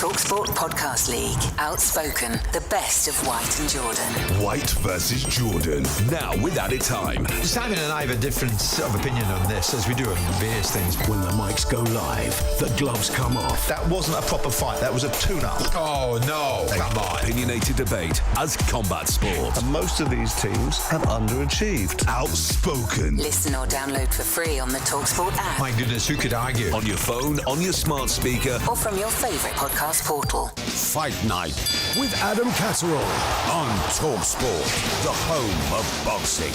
talkSPORT Podcast League. Outspoken, the best of White and Jordan. White versus Jordan. Now with added time. Simon and I have a different sort of opinion on this, as we do on various things. When the mics go live, the gloves come off. That wasn't a proper fight. That was a tune-up. Oh, no. Come on. Opinionated debate as combat sport. And most of these teams have underachieved. Outspoken. Listen or download for free on the talkSPORT app. My goodness, who could argue? On your phone, on your smart speaker. Or from your favourite podcast portal. Fight Night. With Adam Catterall. On talkSPORT, the home of boxing.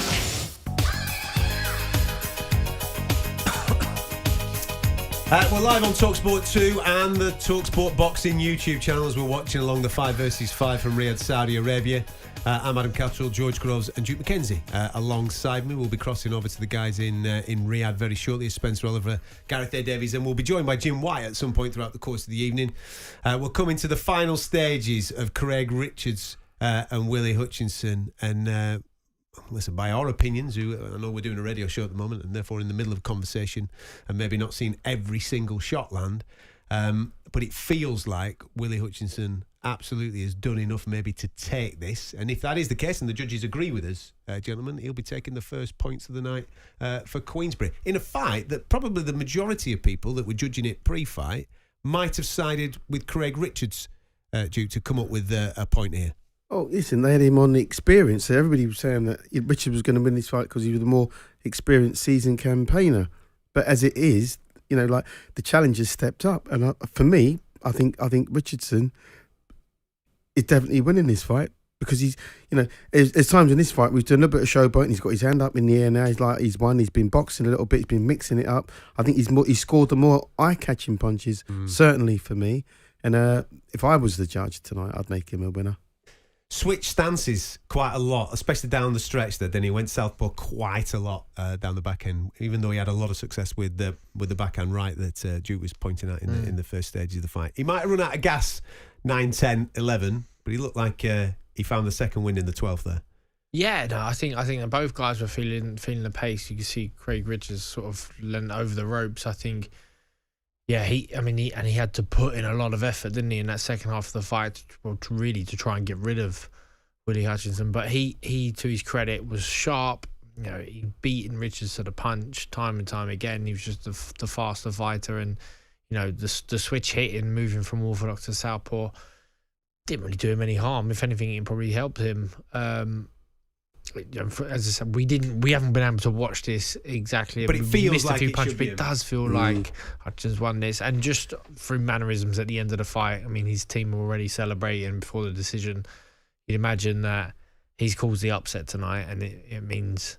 We're live on talkSPORT 2 and the talkSPORT Boxing YouTube channels. We're watching along the 5 versus 5 from Riyadh, Saudi Arabia. I'm Adam Catterall, George Groves and Duke McKenzie alongside me. We'll be crossing over to the guys in Riyadh very shortly. Spencer Oliver, Gareth A. Davies, and we'll be joined by Jim White at some point throughout the course of the evening. We'll come into the final stages of Craig Richards and Willie Hutchinson. And listen, by our opinions, I know we're doing a radio show at the moment and therefore in the middle of a conversation and maybe not seeing every single shot land, but it feels like Willie Hutchinson absolutely has done enough maybe to take this. And if that is the case and the judges agree with us, gentlemen, he'll be taking the first points of the night for Queensberry in a fight that probably the majority of people that were judging it pre-fight might have sided with Craig Richards, Duke, to come up with a point here. Oh, listen, they had him on the experience. So everybody was saying that Richard was going to win this fight because he was the more experienced seasoned campaigner. But as it is, like the challengers stepped up. And for me, I think Richardson is definitely winning this fight because he's, there's times in this fight we've done a bit of showboat and he's got his hand up in the air now. He's won. He's been boxing a little bit. He's been mixing it up. I think he's scored the more eye-catching punches, certainly for me. And if I was the judge tonight, I'd make him a winner. Switched stances quite a lot, especially down the stretch there. Then he went southpaw quite a lot down the back end, even though he had a lot of success with the backhand right that Duke was pointing out in the first stage of the fight. He might have run out of gas 9, 10, 11, but he looked like he found the second win in the 12th there. Yeah, no, I think that both guys were feeling the pace. You can see Craig Richards sort of leant over the ropes. I think. Yeah, he had to put in a lot of effort, didn't he, in that second half of the fight, to try and get rid of Willie Hutchinson. But he, to his credit, was sharp. He beaten Richards to the punch time and time again. He was just the faster fighter, and the switch hitting, moving from orthodox to southpaw, didn't really do him any harm. If anything, it probably helped him. As I said, we haven't been able to watch this exactly, but it feels like it punches, should but be it does feel like Hutchins won this, and just through mannerisms at the end of the fight. I mean, his team were already celebrating before the decision. You'd imagine that he's caused the upset tonight, and it means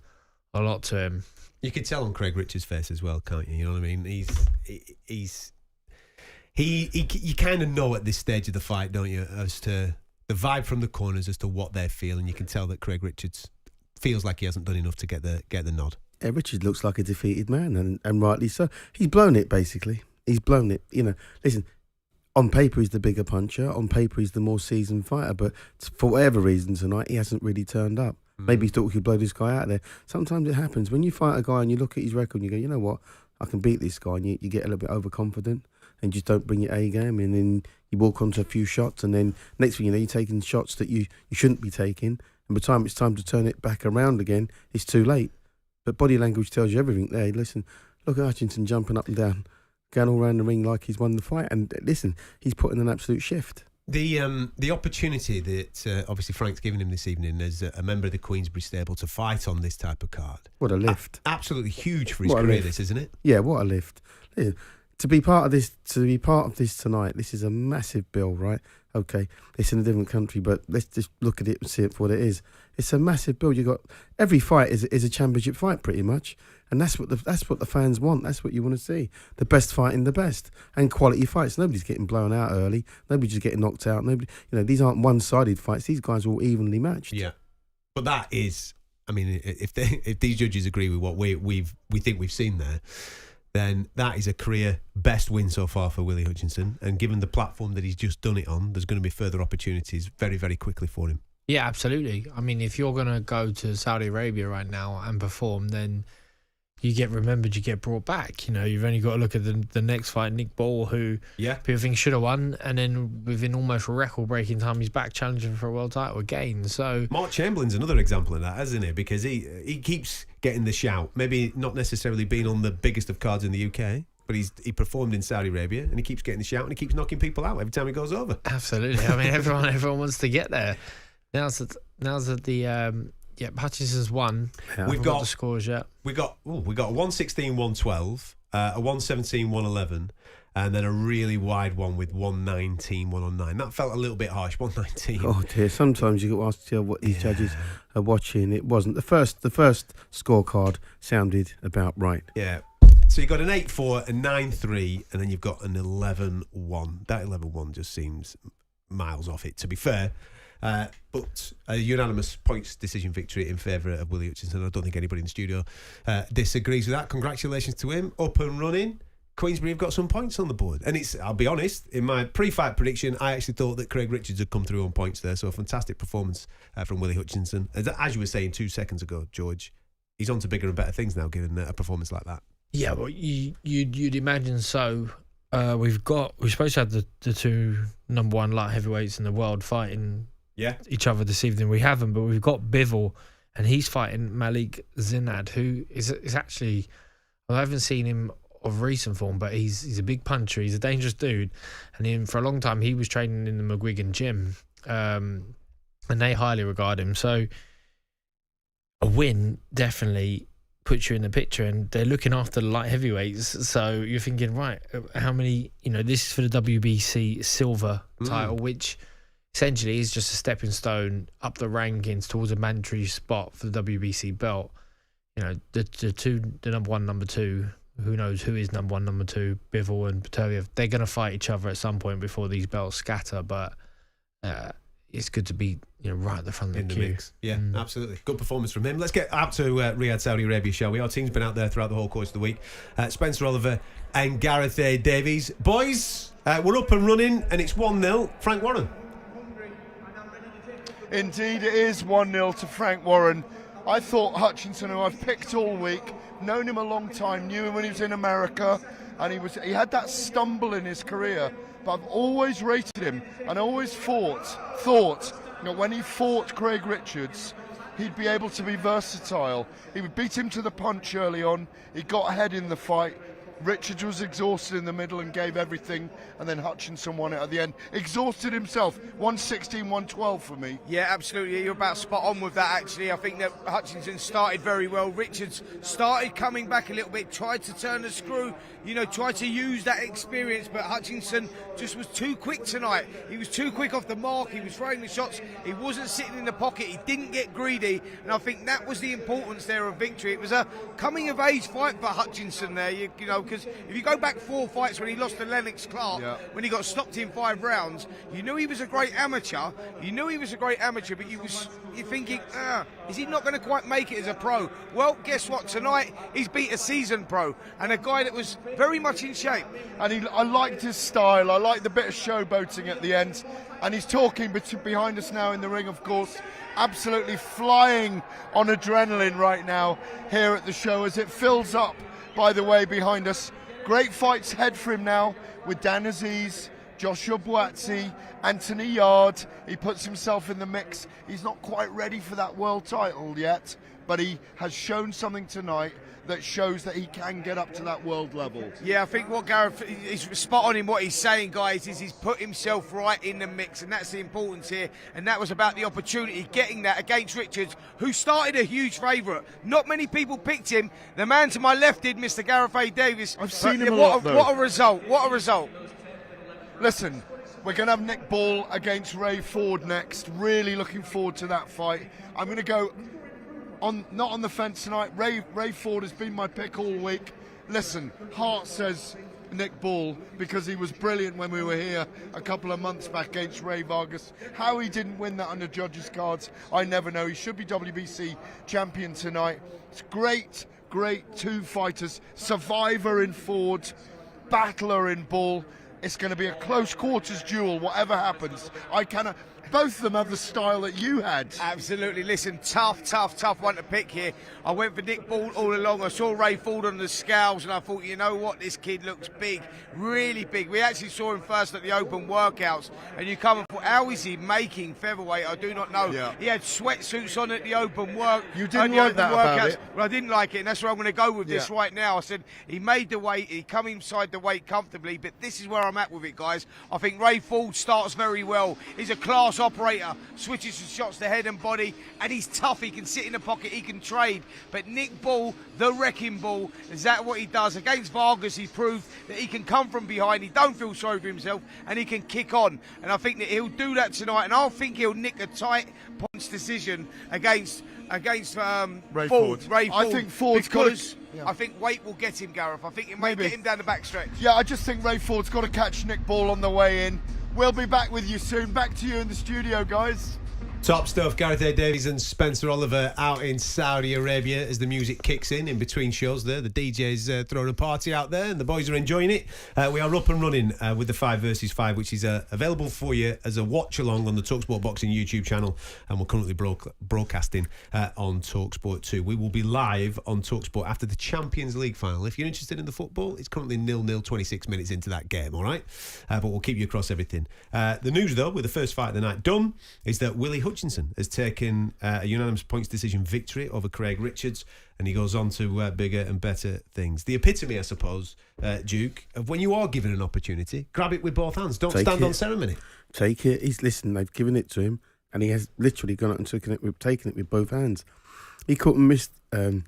a lot to him. You could tell on Craig Richards' face as well, can't you? You know what I mean? You kind of know at this stage of the fight, don't you, as to the vibe from the corners as to what they're feeling. You can tell that Craig Richards feels like he hasn't done enough to get the nod. Yeah, Richard looks like a defeated man, and rightly so. He's blown it, basically. He's blown it. Listen, on paper he's the bigger puncher. On paper he's the more seasoned fighter. But for whatever reason tonight, he hasn't really turned up. Maybe he thought we could blow this guy out there. Sometimes it happens. When you fight a guy and you look at his record and you go, you know what, I can beat this guy, and you get a little bit overconfident and just don't bring your A game, and then you walk onto a few shots, and then next thing you know, you're taking shots that you shouldn't be taking. And by the time it's time to turn it back around again, it's too late. But body language tells you everything there. Listen, look at Hutchinson jumping up and down, going all around the ring like he's won the fight. And listen, he's putting an absolute shift. The opportunity that obviously Frank's given him this evening as a member of the Queensberry stable to fight on this type of card. What a lift. Absolutely huge for his career, this, isn't it? Yeah, what a lift. Listen, to be part of this tonight, this is a massive bill, right? Okay, it's in a different country, but let's just look at it and see it for what it is. It's a massive bill. You got every fight is a championship fight, pretty much, and that's what the fans want. That's what you want to see: the best fighting the best, and quality fights. Nobody's getting blown out early. Nobody's just getting knocked out. Nobody, these aren't one-sided fights. These guys are all evenly matched. Yeah, but that is, I mean, if these judges agree with what we think we've seen there, then that is a career best win so far for Willie Hutchinson. And given the platform that he's just done it on, there's going to be further opportunities very, very quickly for him. Yeah, absolutely. I mean, if you're going to go to Saudi Arabia right now and perform, then you get remembered, you get brought back. You know, you've only got to look at the next fight, Nick Ball, who people think should have won, and then within almost record-breaking time, he's back challenging for a world title again. So Mark Chamberlain's another example of that, isn't he? Because he keeps getting the shout, maybe not necessarily being on the biggest of cards in the UK, but he performed in Saudi Arabia, and he keeps getting the shout, and he keeps knocking people out every time he goes over. Absolutely. I mean, everyone wants to get there. Now's that the Hutchinson's won. Yeah. We've got the scores yet. We got a 116, 112, a 117, 111, and then a really wide one with 119, 109. That felt a little bit harsh. 119. Oh dear! Sometimes you get asked to what these judges are watching. It wasn't the first scorecard sounded about right. Yeah. So you've got an 8-4, a 9-3, and then you've got an 11-1. That 11-1 just seems miles off it, to be fair. But a unanimous points decision victory in favour of Willie Hutchinson. I don't think anybody in the studio disagrees with that. Congratulations to him. Up and running. Queensberry have got some points on the board. And I'll be honest, in my pre-fight prediction, I actually thought that Craig Richards had come through on points there. So a fantastic performance from Willie Hutchinson. As you were saying 2 seconds ago, George, he's on to bigger and better things now, given a performance like that. Yeah, well, you'd imagine so. We're supposed to have the two number one light heavyweights in the world fighting each other this evening. We haven't, but we've got Bivol, and he's fighting Malik Zinad, who is actually, I haven't seen him of recent form, but he's a big puncher. He's a dangerous dude, and for a long time he was training in the McGuigan gym, and they highly regard him. So a win definitely puts you in the picture, and they're looking after the light heavyweights. So you're thinking, right, how many? This is for the WBC silver title, which essentially is just a stepping stone up the rankings towards a mandatory spot for the WBC belt. The number one, number two, who knows who is number one, number two, Bivol and Petriev, they're going to fight each other at some point before these belts scatter, but it's good to be right at the front of the queue. Mix. Yeah, absolutely. Good performance from him. Let's get out to Riyadh, Saudi Arabia, shall we? Our team's been out there throughout the whole course of the week. Spencer Oliver and Gareth A. Davies. Boys, we're up and running, and it's 1-0. Frank Warren. Indeed, it is 1-0 to Frank Warren. I thought Hutchinson, who I've picked all week, known him a long time, knew him when he was in America, and he had that stumble in his career, but I've always rated him, and I always thought when he fought Craig Richards, he'd be able to be versatile. He would beat him to the punch early on, he got ahead in the fight. Richards was exhausted in the middle and gave everything, and then Hutchinson won it at the end. Exhausted himself. 116, 112 for me. Yeah, absolutely. You're about spot on with that, actually. I think that Hutchinson started very well. Richards started coming back a little bit, tried to turn the screw, tried to use that experience, but Hutchinson just was too quick tonight. He was too quick off the mark. He was throwing the shots. He wasn't sitting in the pocket. He didn't get greedy, and I think that was the importance there of victory. It was a coming-of-age fight for Hutchinson there, because if you go back 4 fights when he lost to Lennox Clark, when he got stopped in 5 rounds, you knew he was a great amateur. But you're thinking, is he not going to quite make it as a pro? Well, guess what? Tonight, he's beat a seasoned pro and a guy that was very much in shape. And I liked his style. I liked the bit of showboating at the end. And he's talking behind us now in the ring, of course. Absolutely flying on adrenaline right now here at the show as it fills up, by the way, behind us. Great fights ahead for him now with Dan Aziz, Joshua Buatsi, Anthony Yard. He puts himself in the mix. He's not quite ready for that world title yet, but he has shown something tonight that shows that he can get up to that world level. Yeah, I think what Gareth is spot on in what he's saying, guys, is he's put himself right in the mix, and that's the importance here. And that was about the opportunity, getting that against Richards, who started a huge favourite. Not many people picked him. The man to my left did, Mr. Gareth A. Davies. I've seen him a lot, though. What a result! What a result! Listen, we're going to have Nick Ball against Ray Ford next. Really looking forward to that fight. I'm going to go not on the fence tonight. Ray Ford has been my pick all week. Listen, heart says Nick Ball because he was brilliant when we were here a couple of months back against Ray Vargas. How he didn't win that under judges' cards, I never know. He should be WBC champion tonight. It's great 2 fighters. Survivor in Ford, battler in Ball. It's going to be a close quarters duel, whatever happens. both of them have the style that you had. Absolutely. Listen, tough one to pick here. I went for Nick Ball all along. I saw Ray Ford on the scales, and I thought, you know what, this kid looks big, really big. We actually saw him first at the open workouts, and you come and thought, how is he making featherweight? I do not know. Yeah. He had sweatsuits on at the open work. You didn't like that about it? Well, I didn't like it, and that's where I'm going to go with this right now. I said he made the weight, he come inside the weight comfortably, but this is where I'm at with it, guys. I think Ray Ford starts very well. He's a class operator, switches his shots to head and body, and he's tough. He can sit in the pocket, he can trade. But Nick Ball, the wrecking ball, is that what he does? Against Vargas, he proved that he can come from behind, he don't feel sorry for himself, and he can kick on. And I think that he'll do that tonight, and I think he'll nick a tight points decision against Ray Ford. Ford. Ray Ford. I think Ford's because got I think weight will get him, Gareth. I think it may get him down the backstretch. Yeah, I just think Ray Ford's got to catch Nick Ball on the way in. We'll be back with you soon. Back to you in the studio, guys. Top stuff. Gareth A. Davies and Spencer Oliver out in Saudi Arabia as the music kicks in between shows there. The DJ's throwing a party out there and the boys are enjoying it. We are up and running with the 5 versus 5, which is available for you as a watch along on the talkSPORT Boxing YouTube channel, and we're currently broadcasting on talkSPORT 2. We will be live on talkSPORT after the Champions League final. If you're interested in the football, it's currently 0-0 26 minutes into that game, all right? But we'll keep you across everything. The news, though, with the first fight of the night done, is that Willie Hutchinson has taken a unanimous points decision victory over Craig Richards, and he goes on to bigger and better things. The epitome, I suppose, Duke, of when you are given an opportunity, grab it with both hands. Don't stand on ceremony. Take it. They've given it to him, and he has literally gone out and taken it with both hands. He couldn't miss the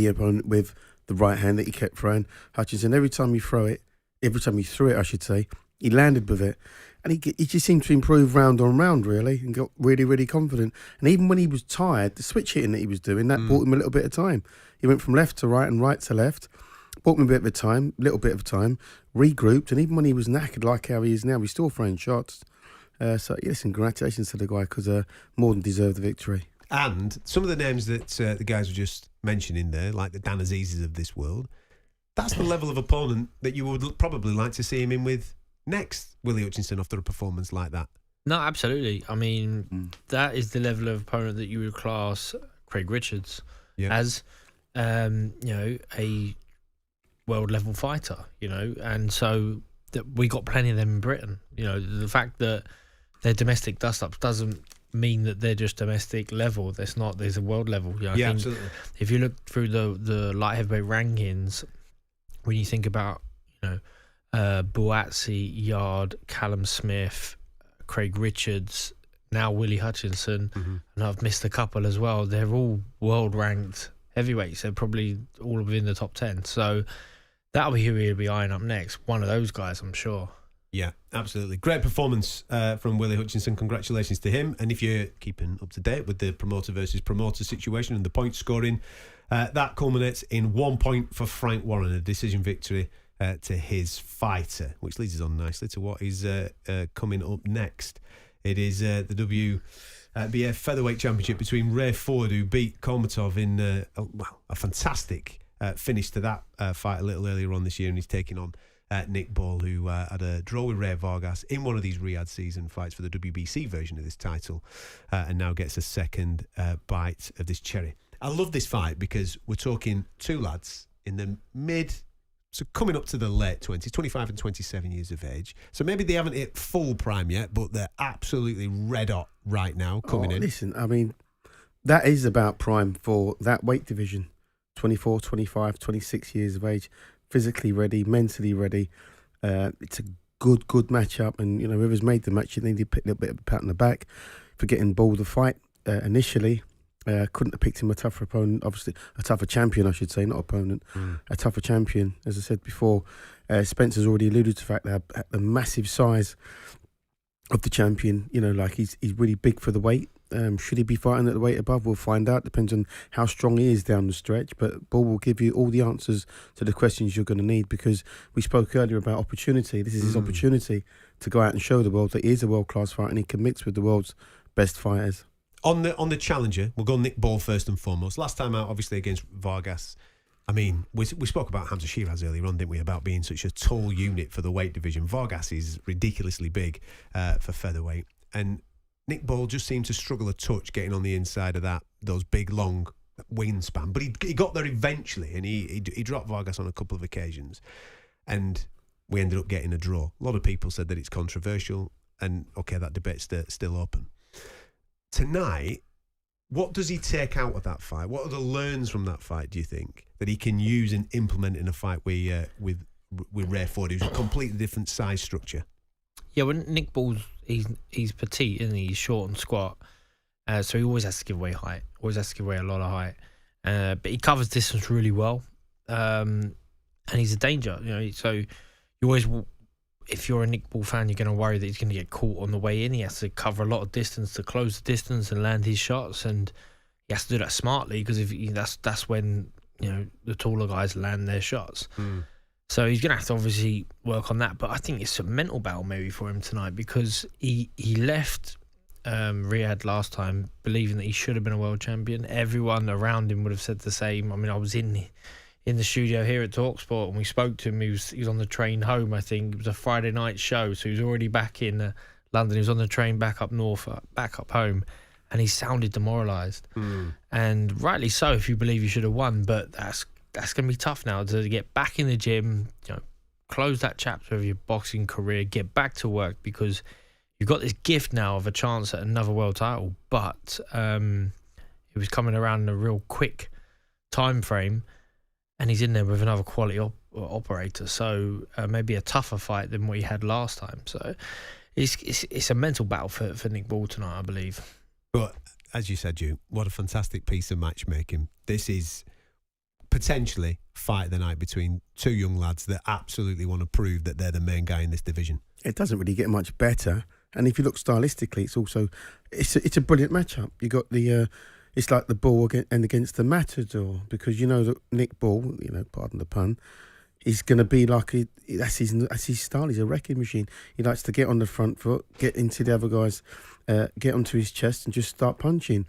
opponent with the right hand that he kept throwing. Hutchinson, every time he threw it, I should say, he landed with it. And he just seemed to improve round on round, really, and got really, really confident. And even when he was tired, the switch hitting that he was doing, that bought him a little bit of time. He went from left to right and right to left, bought him a little bit of time, regrouped, and even when he was knackered like how he is now, he's still throwing shots. So, yes, congratulations to the guy, because more than deserved the victory. And some of the names that the guys were just mentioning there, like the Dan Azizes of this world, that's the level of opponent that you would probably like to see him in with next, Willie Hutchinson, after a performance like that. No, absolutely. I mean, that is the level of opponent that you would class Craig Richards as, a world level fighter, and so we got plenty of them in Britain. The fact that they're domestic dust-ups doesn't mean that they're just domestic level. There's a world level. I think absolutely. If you look through the light heavyweight rankings, when you think about, Buatsi, Yard, Callum Smith, Craig Richards, now Willie Hutchinson, and I've missed a couple as well. They're all world-ranked heavyweights. They're probably all within the top 10. So that'll be who he'll be eyeing up next. One of those guys, I'm sure. Yeah, absolutely. Great performance from Willie Hutchinson. Congratulations to him. And if you're keeping up to date with the promoter versus promoter situation and the point scoring, that culminates in 1 point for Frank Warren, a decision victory to his fighter, which leads us on nicely to what is coming up next. It is the WBF Featherweight Championship between Ray Ford, who beat Komatov in a fantastic finish to that fight a little earlier on this year, and he's taking on Nick Ball, who had a draw with Ray Vargas in one of these Riyadh season fights for the WBC version of this title, and now gets a second bite of this cherry. I love this fight because we're talking two lads in the so coming up to the late 20s, 25 and 27 years of age. So maybe they haven't hit full prime yet, but they're absolutely red hot right now coming in. Listen, I mean, that is about prime for that weight division. 24, 25, 26 years of age, physically ready, mentally ready. It's a good matchup. And, whoever's made the match, you need to pick a little bit of a pat on the back for getting Ball the fight initially. Couldn't have picked him a tougher opponent, obviously a tougher champion, I should say, not opponent, a tougher champion. As I said before, Spencer's already alluded to the fact that the massive size of the champion, he's really big for the weight. Should he be fighting at the weight above? We'll find out. Depends on how strong he is down the stretch. But Ball will give you all the answers to the questions you're going to need, because we spoke earlier about opportunity. This is his opportunity to go out and show the world that he is a world-class fighter and he can mix with the world's best fighters. On the challenger, we'll go Nick Ball first and foremost. Last time out, obviously, against Vargas. I mean, we spoke about Hamza Shiraz earlier on, didn't we, about being such a tall unit for the weight division. Vargas is ridiculously big for featherweight. and Nick Ball just seemed to struggle a touch getting on the inside of those big long wingspan, but he got there eventually, and he dropped Vargas on a couple of occasions, and we ended up getting a draw. A lot of people said that it's controversial, and okay, that debate's still open. Tonight, what does he take out of that fight? What are the learns from that fight, do you think, that he can use and implement in a fight with Ray Ford, who's a completely different size structure? Yeah, when Nick Ball's he's petite, isn't he? He's short and squat, so he always has to give away height. Always has to give away a lot of height, but he covers distance really well, and he's a danger. You know, so you always, if you're a Nick Ball fan, you're going to worry that he's going to get caught on the way in. He has to cover a lot of distance to close the distance and land his shots, and he has to do that smartly, because that's when, you know, the taller guys land their shots. So he's going to have to obviously work on that. But I think it's a mental battle maybe for him tonight, because he left Riyadh last time believing that he should have been a world champion. Everyone around him would have said the same. I mean, I was in the studio here at talkSPORT, and we spoke to him. He was on the train home, I think. It was a Friday night show, so he was already back in London. He was on the train back up north, back up home, and he sounded demoralised. And rightly so, if you believe you should have won. But that's going to be tough now to get back in the gym, you know, close that chapter of your boxing career, get back to work, because you've got this gift now of a chance at another world title. But it was coming around in a real quick time frame, and he's in there with another quality operator. So maybe a tougher fight than what he had last time. So it's a mental battle for Nick Ball tonight, I believe. But as you said, what a fantastic piece of matchmaking. This is potentially fight of the night between two young lads that absolutely want to prove that they're the main guy in this division. It doesn't really get much better. And if you look stylistically, it's also it's a brilliant matchup. You got the it's like the Ball against the Matador, because you know that Nick Ball, you know, pardon the pun, is going to be like that's his style. He's a wrecking machine. He likes to get on the front foot, get into the other guys, get onto his chest, and just start punching.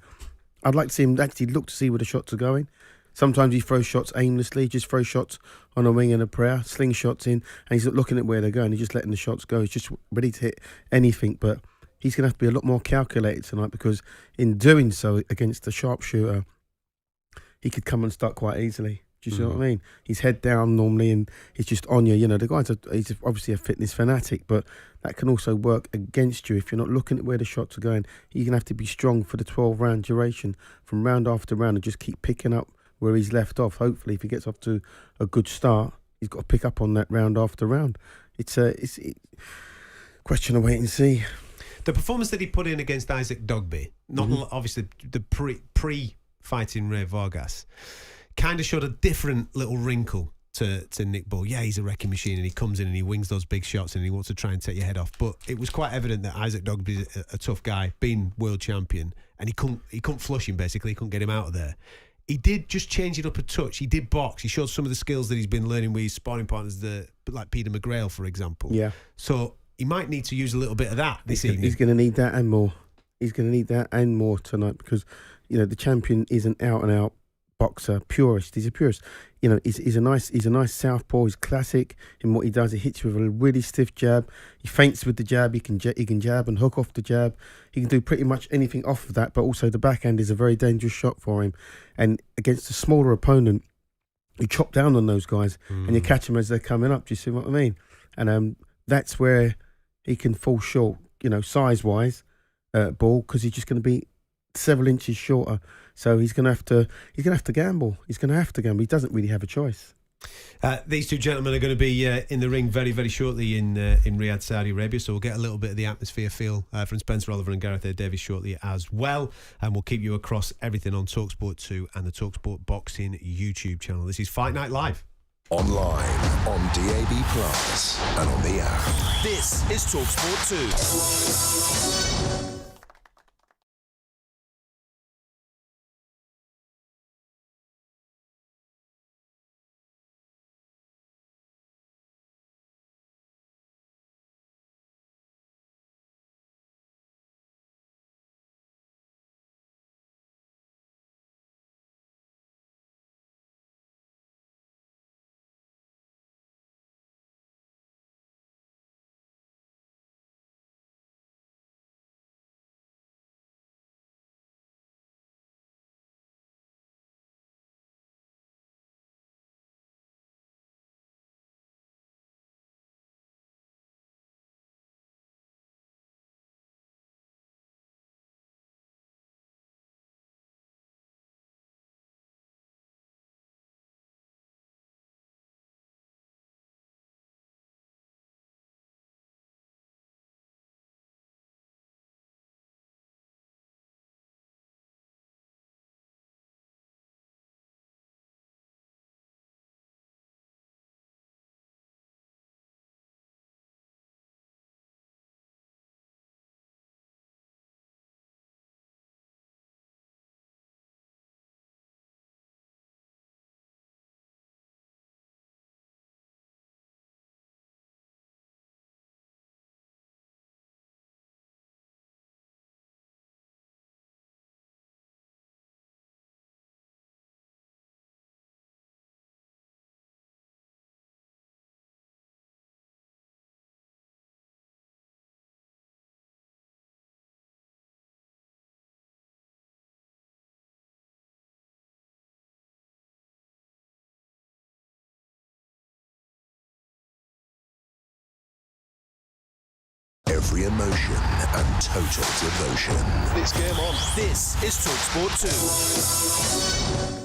I'd like to see him actually look to see where the shots are going. Sometimes he throws shots aimlessly, just throws shots on a wing and a prayer, sling shots in, and he's not looking at where they're going. He's just letting the shots go. He's just ready to hit anything. But he's going to have to be a lot more calculated tonight, because in doing so against the sharpshooter, he could come unstuck quite easily. Do you see what I mean? He's head down normally, and he's just on you. You know, the guy's he's obviously a fitness fanatic, but that can also work against you if you're not looking at where the shots are going. You're going to have to be strong for the 12-round duration, from round after round, and just keep picking up where he's left off. Hopefully, if he gets off to a good start, he's got to pick up on that round after round. It's a question of wait and see. The performance that he put in against Isaac Dogby, not obviously the pre-fighting Ray Vargas, kind of showed a different little wrinkle to Nick Ball. Yeah, he's a wrecking machine, and he comes in and he wings those big shots and he wants to try and take your head off. But it was quite evident that Isaac Dogby's a tough guy, being world champion, and he couldn't flush him, basically. He couldn't get him out of there. He did just change it up a touch. He did box. He showed some of the skills that he's been learning with his sparring partners, like Peter McGrail, for example. Yeah. So he might need to use a little bit of that this evening. He's going to need that and more. He's going to need that and more tonight, because, you know, the champion is an out-and-out boxer, purist. He's a purist. You know, he's a nice southpaw. He's classic in what he does. He hits you with a really stiff jab. He feints with the jab. He can jab and hook off the jab. He can do pretty much anything off of that. But also the backhand is a very dangerous shot for him. And against a smaller opponent, you chop down on those guys and you catch them as they're coming up. Do you see what I mean? And that's where he can fall short. You know, size-wise, Ball, because he's just going to be several inches shorter. So he's going to have to gamble. He's going to have to gamble. He doesn't really have a choice. These two gentlemen are going to be in the ring very, very shortly in Riyadh, Saudi Arabia. So we'll get a little bit of the atmosphere feel from Spencer Oliver and Gareth Davies shortly as well. And we'll keep you across everything on talkSPORT 2 and the talkSPORT Boxing YouTube channel. This is Fight Night Live. Online, on DAB Plus, and on the app. This is talkSPORT 2. every emotion and total devotion. It's game on. This is talkSPORT 2.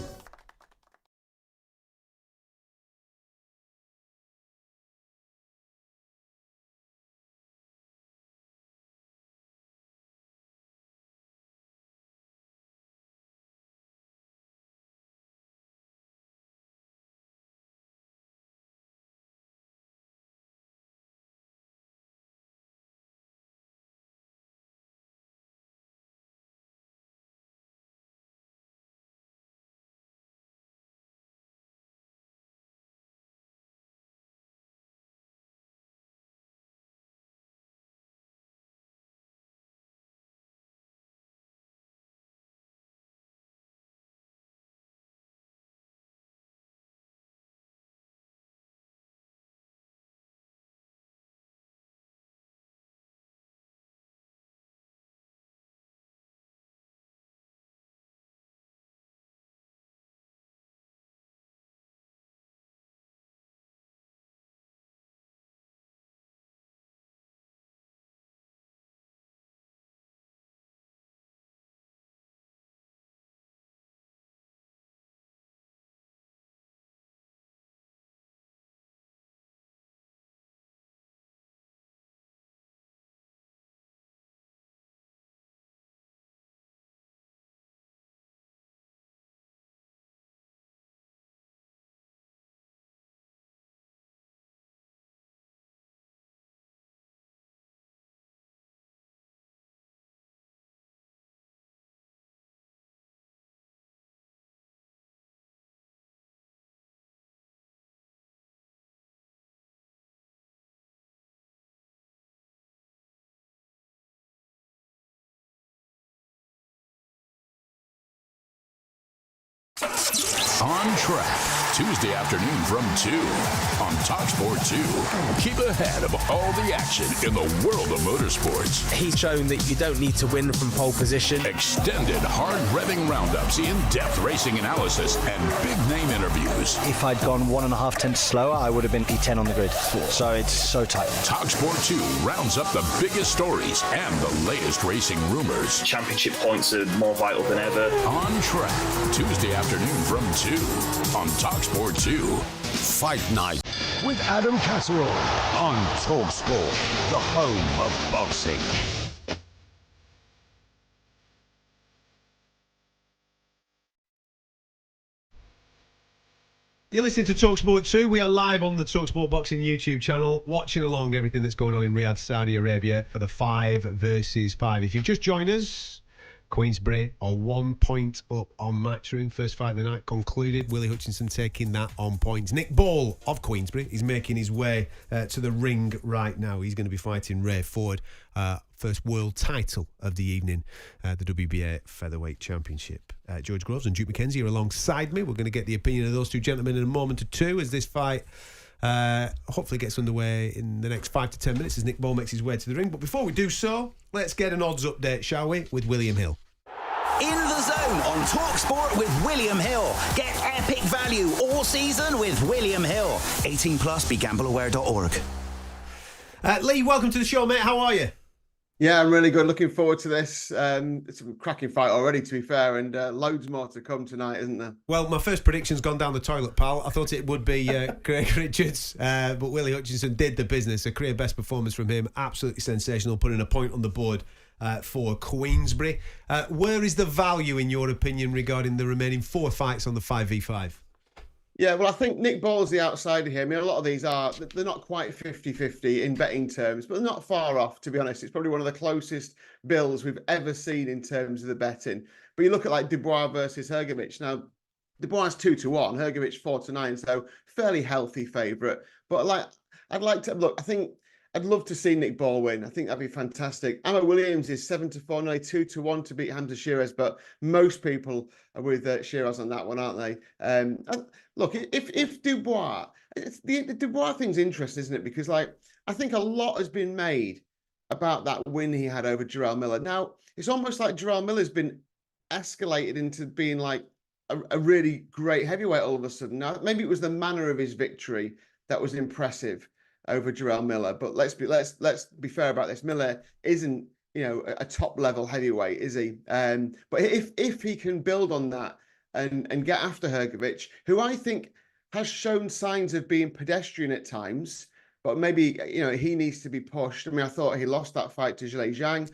On Track, Tuesday afternoon from 2 on talkSPORT 2. Keep ahead of all the action in the world of motorsports. He's shown that you don't need to win from pole position. Extended hard revving roundups, in-depth racing analysis, and big-name interviews. If I'd gone 1.5 tenths slower, I would have been P10 on the grid. So it's so tight. talkSPORT 2 rounds up the biggest stories and the latest racing rumors. Championship points are more vital than ever. On Track, Tuesday afternoon from 2 on talkSPORT 2. Fight Night with Adam Catterall on talkSPORT, the home of boxing. You're listening to talkSPORT 2. We are live on the talkSPORT Boxing YouTube channel, watching along everything that's going on in Riyadh, Saudi Arabia for the 5 versus 5. If you've just joined us, Queensberry are 1 point up on Matchroom. First fight of the night concluded. Willie Hutchinson taking that on points. Nick Ball of Queensberry is making his way to the ring right now. He's going to be fighting Ray Ford. First world title of the evening, the WBA Featherweight Championship. George Groves and Duke McKenzie are alongside me. We're going to get the opinion of those two gentlemen in a moment or two as this fight hopefully gets underway in the next 5 to 10 minutes as Nick Ball makes his way to the ring. But before we do so, let's get an odds update, shall we, with William Hill. In the Zone on talkSPORT with William Hill. Get epic value all season with William Hill. 18 plus, begambleaware.org. Lee, welcome to the show, mate. How are you? Yeah, I'm really good. Looking forward to this. It's a cracking fight already, to be fair, and loads more to come tonight, isn't there? Well, my first prediction's gone down the toilet, pal. I thought it would be Craig Richards, but Willie Hutchinson did the business. A career best performance from him. Absolutely sensational, putting a point on the board for Queensberry. Where is the value, in your opinion, regarding the remaining 4 fights on the 5v5? Yeah, well, I think Nick Ball's the outsider here. I mean, a lot of these they're not quite 50-50 in betting terms, but they're not far off, to be honest. It's probably one of the closest bills we've ever seen in terms of the betting. But you look at like Dubois versus Hrgovic. Now, Dubois is 2-1, Hrgovic 4-9, so fairly healthy favourite. But I'd like to look. I think I'd love to see Nick Ball win. I think that'd be fantastic. Emma Williams is 7-4, nearly 2-1 to beat Hamza Shiraz, but most people are with Shiraz on that one, aren't they? Look, if Dubois, the Dubois thing's interesting, isn't it? Because I think a lot has been made about that win he had over Jarrell Miller. Now it's almost like Jarrell Miller's been escalated into being like a really great heavyweight all of a sudden. Now maybe it was the manner of his victory that was impressive. over Jarrell Miller. But let's be fair about this. Miller isn't, a top level heavyweight, is he? But if he can build on that and get after Hrgovic, who I think has shown signs of being pedestrian at times, but maybe he needs to be pushed. I mean, I thought he lost that fight to Zhilei Zhang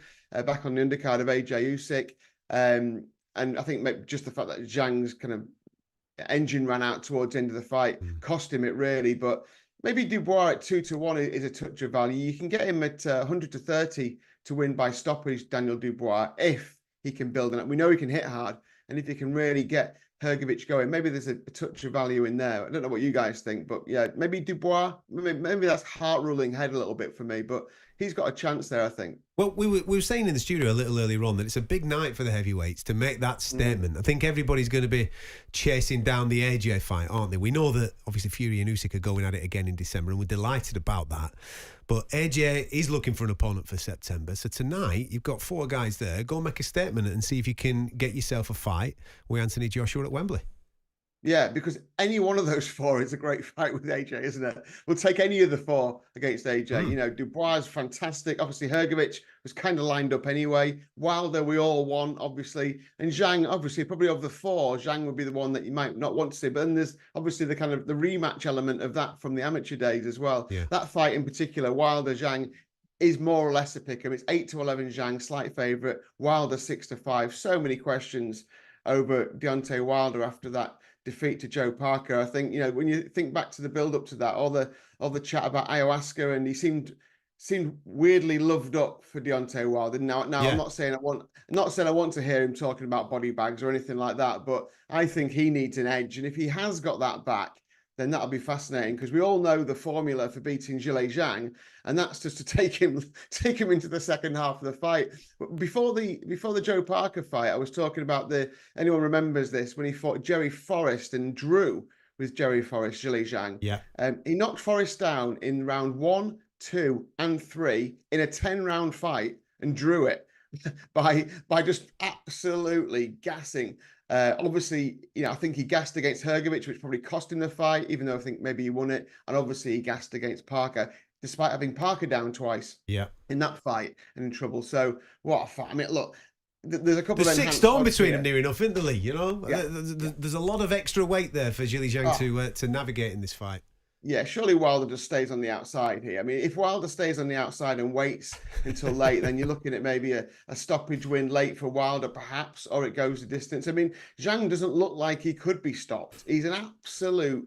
back on the undercard of AJ Usyk, and I think maybe just the fact that Zhang's kind of engine ran out towards the end of the fight cost him it really. But maybe Dubois at 2-1 is a touch of value. You can get him at 100-30 to win by stoppage, Daniel Dubois, if he can build on it. We know he can hit hard, and if he can really get Hrgovic going, maybe there's a touch of value in there. I don't know what you guys think, but yeah, maybe Dubois, maybe that's heart ruling head a little bit for me, but he's got a chance there, I think. Well, we were saying in the studio a little earlier on that it's a big night for the heavyweights to make that statement. I think everybody's going to be chasing down the AJ fight, aren't they? We know that obviously Fury and Usyk are going at it again in December, and we're delighted about that. But AJ is looking for an opponent for September. So tonight, you've got 4 guys there. Go make a statement and see if you can get yourself a fight with Anthony Joshua at Wembley. Yeah, because any one of those 4 is a great fight with AJ, isn't it? We'll take any of the 4 against AJ. Dubois is fantastic. Obviously, Hrgovic was kind of lined up anyway. Wilder, we all want, obviously. And Zhang, obviously, probably of the 4, Zhang would be the one that you might not want to see. But then there's obviously the kind of the rematch element of that from the amateur days as well. Yeah. That fight in particular, Wilder, Zhang, is more or less a pick 'em. It's 8-11 Zhang, slight favourite. Wilder 6-5. So many questions over Deontay Wilder after that defeat to Joe Parker. I think, when you think back to the build up to that, all the chat about ayahuasca, and he seemed weirdly loved up for Deontay Wilder. Now yeah. I'm not saying I want to hear him talking about body bags or anything like that, but I think he needs an edge, and if he has got that back, then that'll be fascinating, because we all know the formula for beating Zhilei Zhang, and that's just to take him into the second half of the fight. Before the Joe Parker fight, I was talking about anyone remembers this, when he fought Jerry Forrest and drew with Jerry Forrest, Zhilei Zhang. Yeah. He knocked Forrest down in round 1, 2, and 3 in a 10-round fight and drew it by just absolutely gassing. Obviously, I think he gassed against Hrgovic, which probably cost him the fight, even though I think maybe he won it. And obviously he gassed against Parker, despite having Parker down twice in that fight and in trouble. So what a fight. I mean, look, there's a couple of 6 stone between them near enough, isn't there, Lee? Yeah. There's a lot of extra weight there for Zhilei Zhang to navigate in this fight. Yeah, surely Wilder just stays on the outside here. I mean, if Wilder stays on the outside and waits until late, then you're looking at maybe a stoppage win late for Wilder, perhaps, or it goes the distance. I mean, Zhang doesn't look like he could be stopped. He's an absolute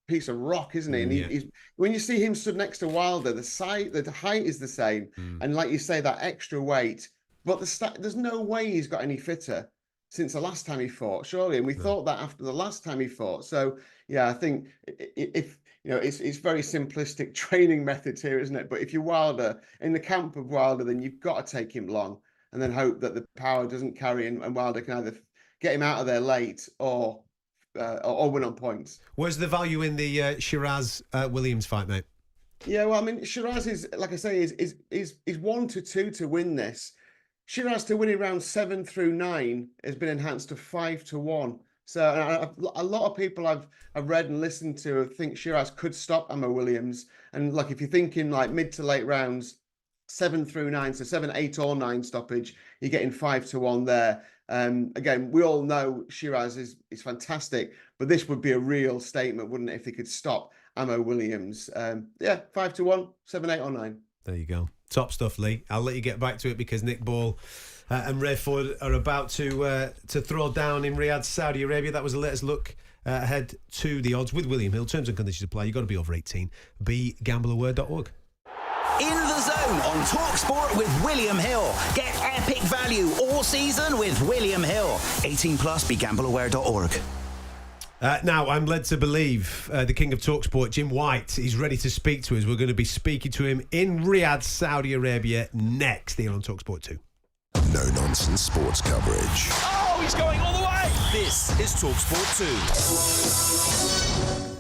piece of rock, isn't he? And he's, when you see him stood next to Wilder, the height is the same, and like you say, that extra weight. But there's no way he's got any fitter since the last time he fought, surely. And we thought that after the last time he fought. So yeah, I think if it's very simplistic training methods here, isn't it? But if you're Wilder, in the camp of Wilder, then you've got to take him long and then hope that the power doesn't carry and Wilder can either get him out of there late or win on points. Where's the value in the Shiraz Williams fight, mate? Yeah, well, I mean, Shiraz is, like I say, is 1-2 to win this. Shiraz to win in round 7 through 9 has been enhanced to 5-1. So a lot of people I've read and listened to think Shiraz could stop Ammo Williams. And look, if you're thinking like mid to late rounds, 7 through 9, so 7, 8, or 9 stoppage, you're getting 5-1 there. Again, we all know Shiraz is fantastic, but this would be a real statement, wouldn't it, if they could stop Ammo Williams? 5-1, 7, 8, or 9. There you go. Top stuff, Lee. I'll let you get back to it because Nick Ball and Ray Ford are about to throw down in Riyadh, Saudi Arabia. That was the latest look ahead to the odds with William Hill. Terms and conditions apply. You've got to be over 18. BeGambleAware.org. In the Zone on talkSPORT with William Hill. Get epic value all season with William Hill. 18 plus, BeGambleAware.org. Now, I'm led to believe the king of talkSPORT, Jim White, is ready to speak to us. We're going to be speaking to him in Riyadh, Saudi Arabia, next here on talkSPORT 2. No-nonsense sports coverage. Oh, he's going all the way! This is talkSPORT 2.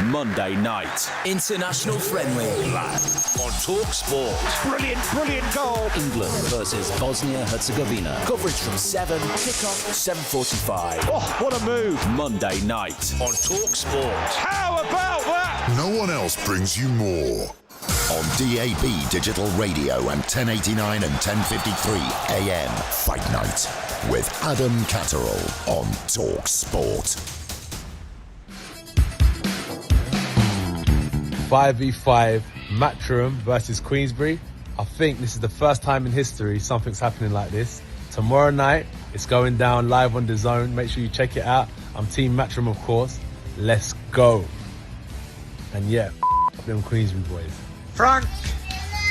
Monday night. International friendly. Live on talkSPORT. Brilliant goal. England versus Bosnia-Herzegovina. Coverage from 7, kick-off 7:45. Oh, what a move. Monday night on talkSPORT. How about that? No one else brings you more. On DAB Digital Radio and 1089 and 1053 AM. Fight Night with Adam Catterall on talkSPORT. 5v5 Matchroom versus Queensberry. I think this is the first time in history something's happening like this. Tomorrow night, it's going down live on The Zone. Make sure you check it out. I'm Team Matchroom, of course. Let's go. And yeah, them Queensberry boys. Frank,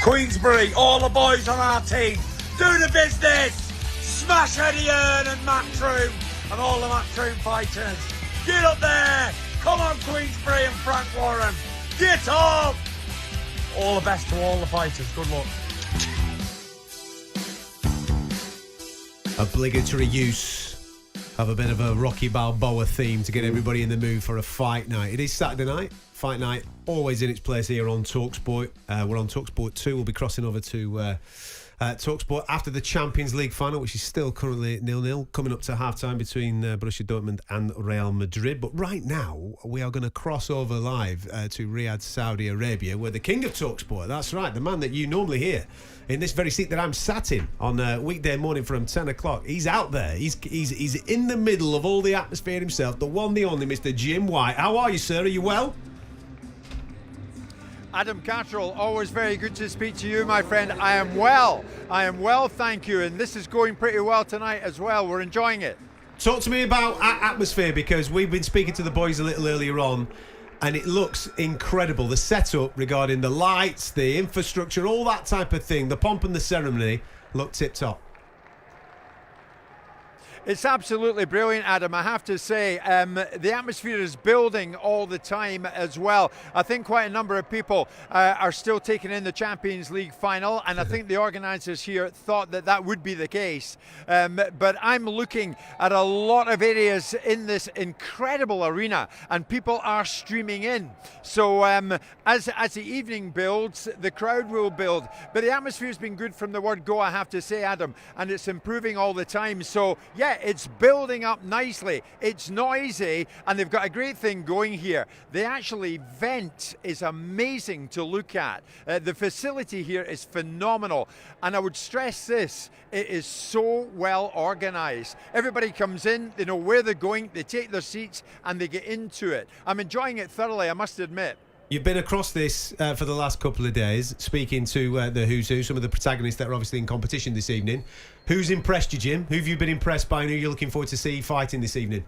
Queensberry, all the boys on our team, do the business! Smash Eddie Earn and Matchroom and all the Matchroom fighters. Get up there! Come on, Queensberry and Frank Warren. Get up! All the best to all the fighters. Good luck. Obligatory use of a bit of a Rocky Balboa theme to get everybody in the mood for a fight night. It is Saturday night. Fight night always in its place here on talkSPORT. We're on talkSPORT 2. We'll be crossing over to talkSPORT after the Champions League final, which is still currently 0-0, coming up to half-time between Borussia Dortmund and Real Madrid. But right now, we are going to cross over live to Riyadh, Saudi Arabia, where the king of talkSPORT, that's right, the man that you normally hear in this very seat that I'm sat in on a weekday morning from 10 o'clock. He's out there. He's in the middle of all the atmosphere himself, the one, the only Mr. Jim White. How are you, sir? Are you well? Adam Catterall, always very good to speak to you, my friend. I am well, thank you, and this is going pretty well tonight as well. We're enjoying it. Talk to me about atmosphere, because we've been speaking to the boys a little earlier on, and it looks incredible. The setup regarding the lights, the infrastructure, all that type of thing, the pomp and the ceremony look tip-top. It's absolutely brilliant, Adam. I have to say, the atmosphere is building all the time as well. I think quite a number of people are still taking in the Champions League final, and I think the organisers here thought that that would be the case. But I'm looking at a lot of areas in this incredible arena, and people are streaming in. So as the evening builds, the crowd will build. But the atmosphere's been good from the word go, I have to say, Adam, and it's improving all the time. So yeah, it's building up nicely. It's noisy, and they've got a great thing going here. The actual event is amazing to look at. The facility here is phenomenal, and I would stress this: it is so well organised. Everybody comes in, they know where they're going, they take their seats, and they get into it. I'm enjoying it thoroughly, I must admit. You've been across this for the last couple of days, speaking to the who's who, some of the protagonists that are obviously in competition this evening. Who's impressed you, Jim? Who have you been impressed by, and who you're looking forward to see fighting this evening?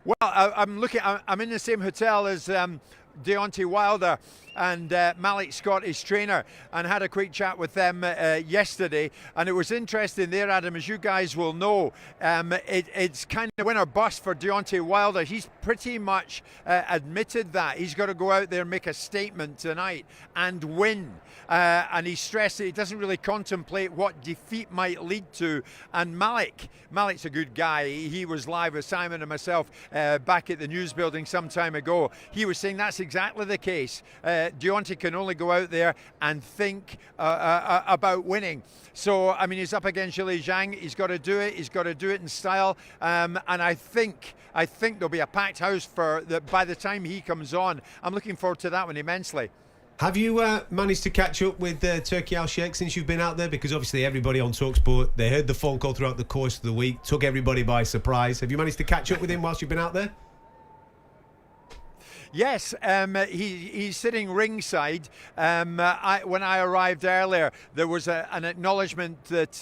Well, I'm in the same hotel as Deontay Wilder and Malik Scott, his trainer, and had a quick chat with them yesterday. And it was interesting there, Adam, as you guys will know, it's kind of win or bust for Deontay Wilder. He's pretty much admitted that. He's got to go out there and make a statement tonight and win. And he stressed that he doesn't really contemplate what defeat might lead to. And Malik's a good guy. He was live with Simon and myself back at the news building some time ago. He was saying that's exactly the case. Deontay can only go out there and think about winning. So, I mean, he's up against Zhilei Zhang. He's got to do it. He's got to do it in style. And I think there'll be a packed house by the time he comes on. I'm looking forward to that one immensely. Have you managed to catch up with Turki Al-Sheikh since you've been out there? Because obviously everybody on talkSPORT, they heard the phone call throughout the course of the week, took everybody by surprise. Have you managed to catch up with him whilst you've been out there? Yes, he's sitting ringside. When I arrived earlier, there was an acknowledgement that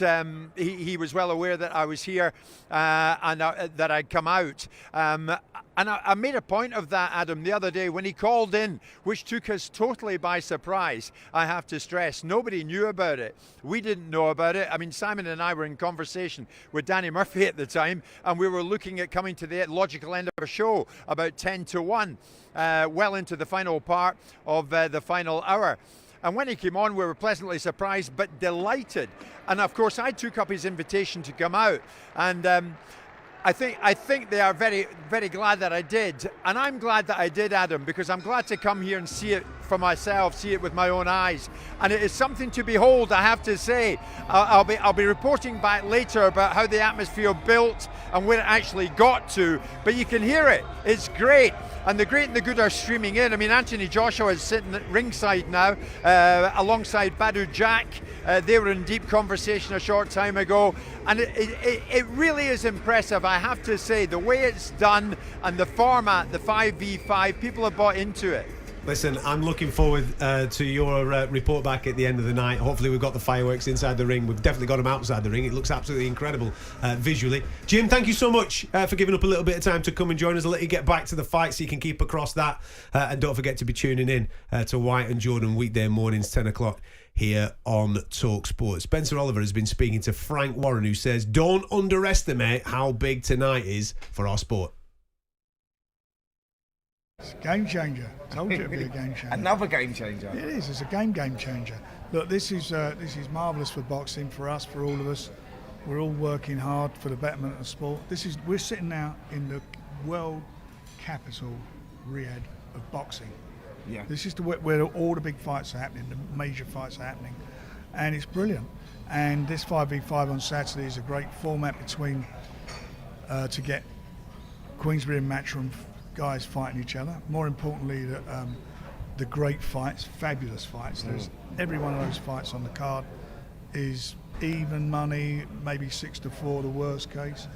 he was well aware that I was here and that I'd come out. And I made a point of that, Adam, the other day when he called in, which took us totally by surprise, I have to stress. Nobody knew about it. We didn't know about it. I mean, Simon and I were in conversation with Danny Murphy at the time, and we were looking at coming to the logical end of a show about 10 to 1, well into the final part of the final hour. And when he came on, we were pleasantly surprised but delighted. And of course, I took up his invitation to come out. And I think they are very, very glad that I did. And I'm glad that I did, Adam, because I'm glad to come here and see it for myself, see it with my own eyes. And it is something to behold, I have to say. I'll be reporting back later about how the atmosphere built and where it actually got to. But you can hear it. It's great. And the great and the good are streaming in. I mean, Anthony Joshua is sitting at ringside now alongside Badu Jack. They were in deep conversation a short time ago. And it really is impressive, I have to say. The way it's done and the format, the 5v5, people have bought into it. Listen, I'm looking forward to your report back at the end of the night. Hopefully we've got the fireworks inside the ring. We've definitely got them outside the ring. It looks absolutely incredible visually. Jim, thank you so much for giving up a little bit of time to come and join us. I'll let you get back to the fight so you can keep across that. And don't forget to be tuning in to White and Jordan weekday mornings, 10 o'clock here on talkSPORT. Spencer Oliver has been speaking to Frank Warren, who says, don't underestimate how big tonight is for our sport. It's a game changer. Told you it'd be a game changer. Another game changer. It is. It's a game changer. Look, this is marvellous for boxing, for us, for all of us. We're all working hard for the betterment of the sport. We're sitting now in the world capital, Riyadh, of boxing. Yeah. This is where all the big fights are happening, the major fights are happening, and it's brilliant. And this 5v5 on Saturday is a great format between to get Queensberry and Matchroom guys fighting each other. More importantly, the great fights, fabulous fights. There's every one of those fights on the card is even money, maybe 6-4, the worst case.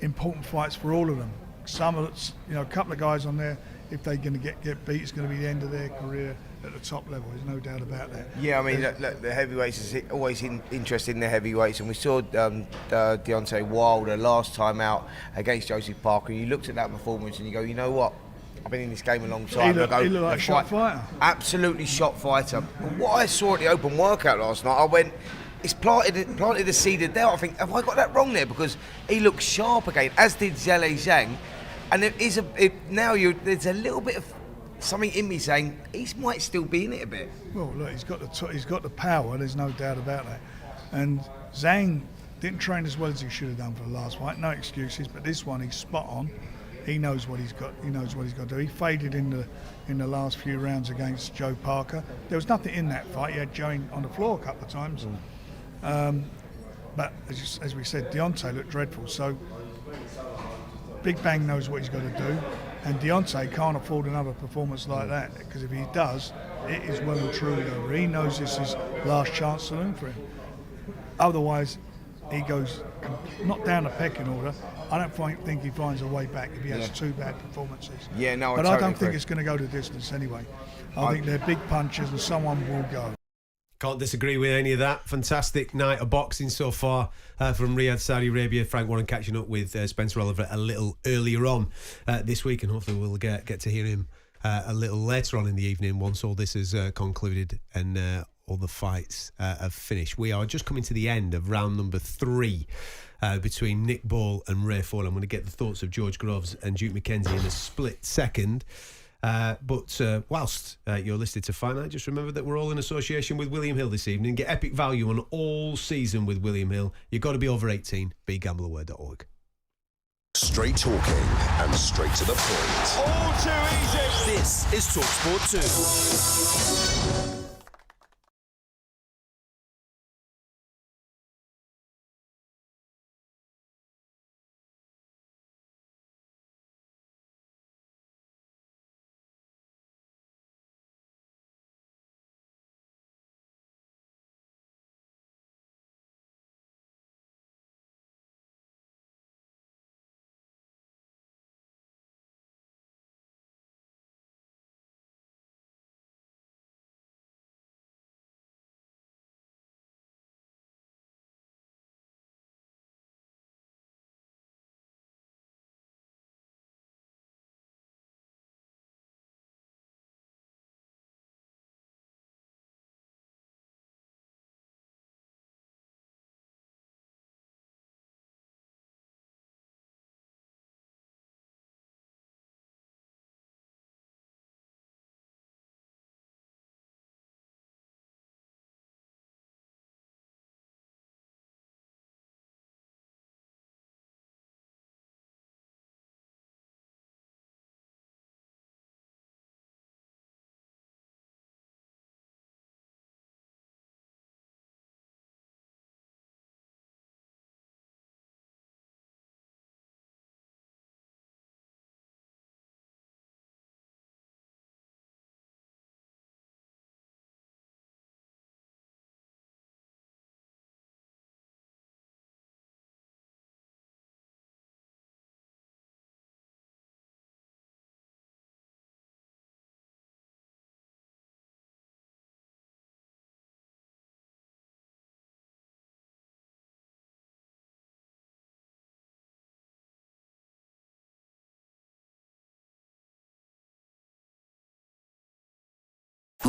Important fights for all of them. Some of it's, a couple of guys on there, if they're going to get beat, it's going to be the end of their career at the top level. There's no doubt about that. Yeah, I mean, look, the heavyweights is always interested in the heavyweights, and we saw Deontay Wilder last time out against Joseph Parker. You looked at that performance and you go, you know what? I've been in this game a long time. He looked like a shot fighter. Absolutely shot fighter. But what I saw at the open workout last night, I went, it's planted the seed of doubt. I think, have I got that wrong there? Because he looked sharp again, as did Zhale Zhang. And there's a little bit of something in me saying he might still be in it a bit. Well, look, he's got the power. There's no doubt about that. And Zhang didn't train as well as he should have done for the last fight. No excuses, but this one he's spot on. He knows what he's got. He knows what he's got to do. He faded in the last few rounds against Joe Parker. There was nothing in that fight. He had Joe on the floor a couple of times. But as we said, Deontay looked dreadful. So Big Bang knows what he's got to do, and Deontay can't afford another performance like that, because if he does, it is well and truly over. He knows this is last chance saloon for him. Otherwise, he goes not down the pecking order. I don't think he finds a way back if he has two bad performances. Yeah, no, but I don't think it's going to go the distance anyway. I think they're big punches and someone will go. Can't disagree with any of that. Fantastic night of boxing so far from Riyadh, Saudi Arabia. Frank Warren catching up with Spencer Oliver a little earlier on this week, and hopefully we'll get to hear him a little later on in the evening once all this is concluded and all the fights have finished. We are just coming to the end of round number 3 between Nick Ball and Ray Fowler. I'm going to get the thoughts of George Groves and Duke McKenzie in a split second. But whilst you're listening to Fight Night, just remember that we're all in association with William Hill this evening. Get epic value on all season with William Hill. You've got to be over 18. BeGambleAware.org. Straight talking and straight to the point. All too easy. This is talkSPORT 2.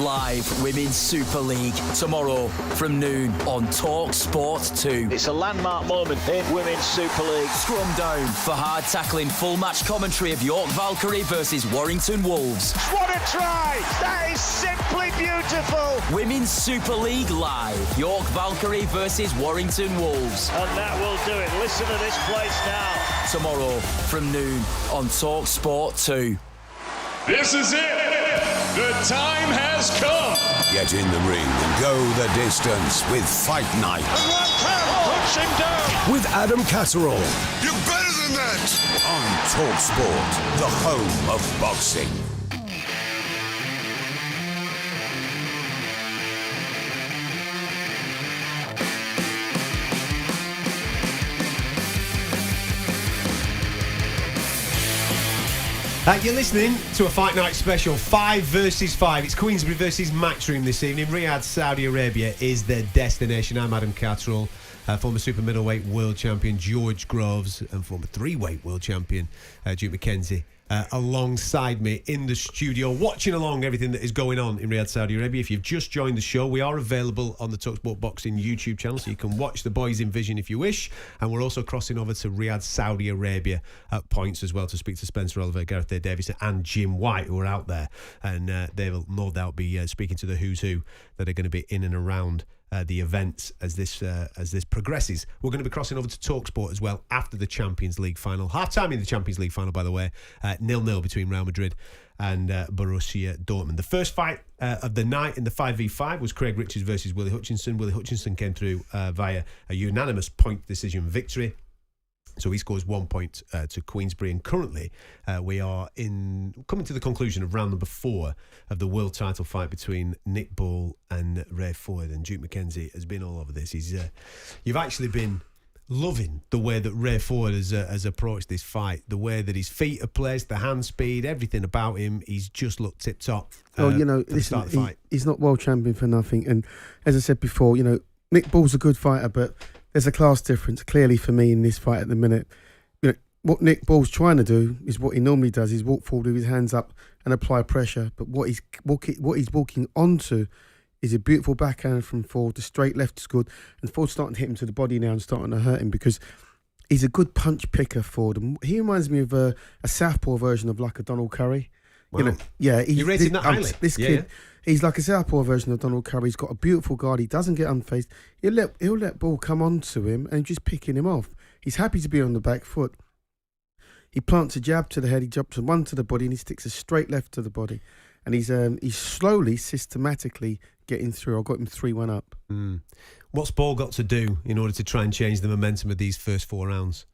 Live Women's Super League tomorrow from noon on talkSPORT 2. It's a landmark moment in Women's Super League. Scrum down for hard tackling full match commentary of York Valkyrie versus Warrington Wolves. What a try! That is simply beautiful. Women's Super League live. York Valkyrie versus Warrington Wolves. And that will do it. Listen to this place now. Tomorrow from noon on talkSPORT 2. This is it. The time has come. Get in the ring and go the distance with Fight Night. And right hand puts him down. With Adam Catterall. You're better than that. On talkSPORT, the home of boxing. You're listening to a Fight Night special, 5 versus 5. It's Queensberry versus Matchroom this evening. Riyadh, Saudi Arabia is their destination. I'm Adam Catterall, former super middleweight world champion George Groves, and former 3-weight world champion Duke McKenzie alongside me in the studio, watching along everything that is going on in Riyadh, Saudi Arabia. If you've just joined the show, we are available on the talkSPORT Boxing YouTube channel, so you can watch the boys in vision if you wish. And we're also crossing over to Riyadh, Saudi Arabia at points as well to speak to Spencer Oliver, Gareth A. Davis and Jim White, who are out there. And they will no doubt be speaking to the who's who that are going to be in and around the events as this progresses. We're going to be crossing over to talkSPORT as well after the Champions League final. Half-time in the Champions League final, by the way, 0-0 between Real Madrid and Borussia Dortmund. The first fight of the night in the 5v5 was Craig Richards versus Willie Hutchinson. Willie Hutchinson came through via a unanimous point decision victory. So he scores 1 point to Queensberry, and currently we are coming to the conclusion of round number 4 of the world title fight between Nick Ball and Ray Ford. And Duke McKenzie has been all over this. You've actually been loving the way that Ray Ford has approached this fight, the way that his feet are placed, the hand speed, everything about him. He's just looked tip top. Listen, he's not world champion for nothing. And as I said before, Nick Ball's a good fighter, but there's a class difference clearly for me in this fight at the minute. What Nick Ball's trying to do is what he normally does: is walk forward with his hands up and apply pressure. But what he's walking onto is a beautiful backhand from Ford. The straight left is good, and Ford's starting to hit him to the body now and starting to hurt him because he's a good punch picker, Ford. And he reminds me of a southpaw version of like a Donald Curry. Wow. You rate him that highly. This kid. He's like a southpaw version of Donald Curry. He's got a beautiful guard. He doesn't get unfazed. He'll let Ball come on to him and just picking him off. He's happy to be on the back foot. He plants a jab to the head. He jumps one to the body, and he sticks a straight left to the body. And he's slowly, systematically getting through. I got him 3-1 up. What's Ball got to do in order to try and change the momentum of these first 4 rounds?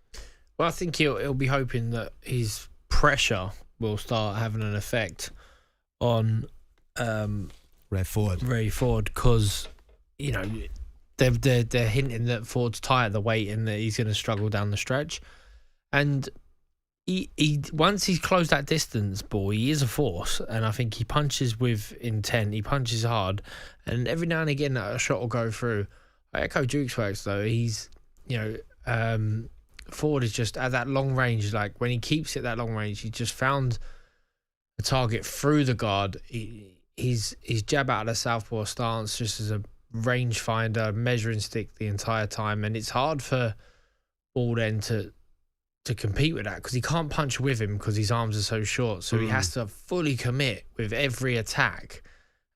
Well, I think he'll be hoping that his pressure will start having an effect on Ray Ford, because they're hinting that Ford's tight at the weight and that he's going to struggle down the stretch. And he once he's closed that distance, Ball, he is a force, and I think he punches with intent. He punches hard, and every now and again a shot will go through. I echo Duke's works though. He's Ford is just at that long range. Like when he keeps it that long range, he just found a target through the guard. His jab out of the southpaw stance just as a rangefinder, measuring stick the entire time, and it's hard for Ball then to compete with that because he can't punch with him because his arms are so short. So he has to fully commit with every attack,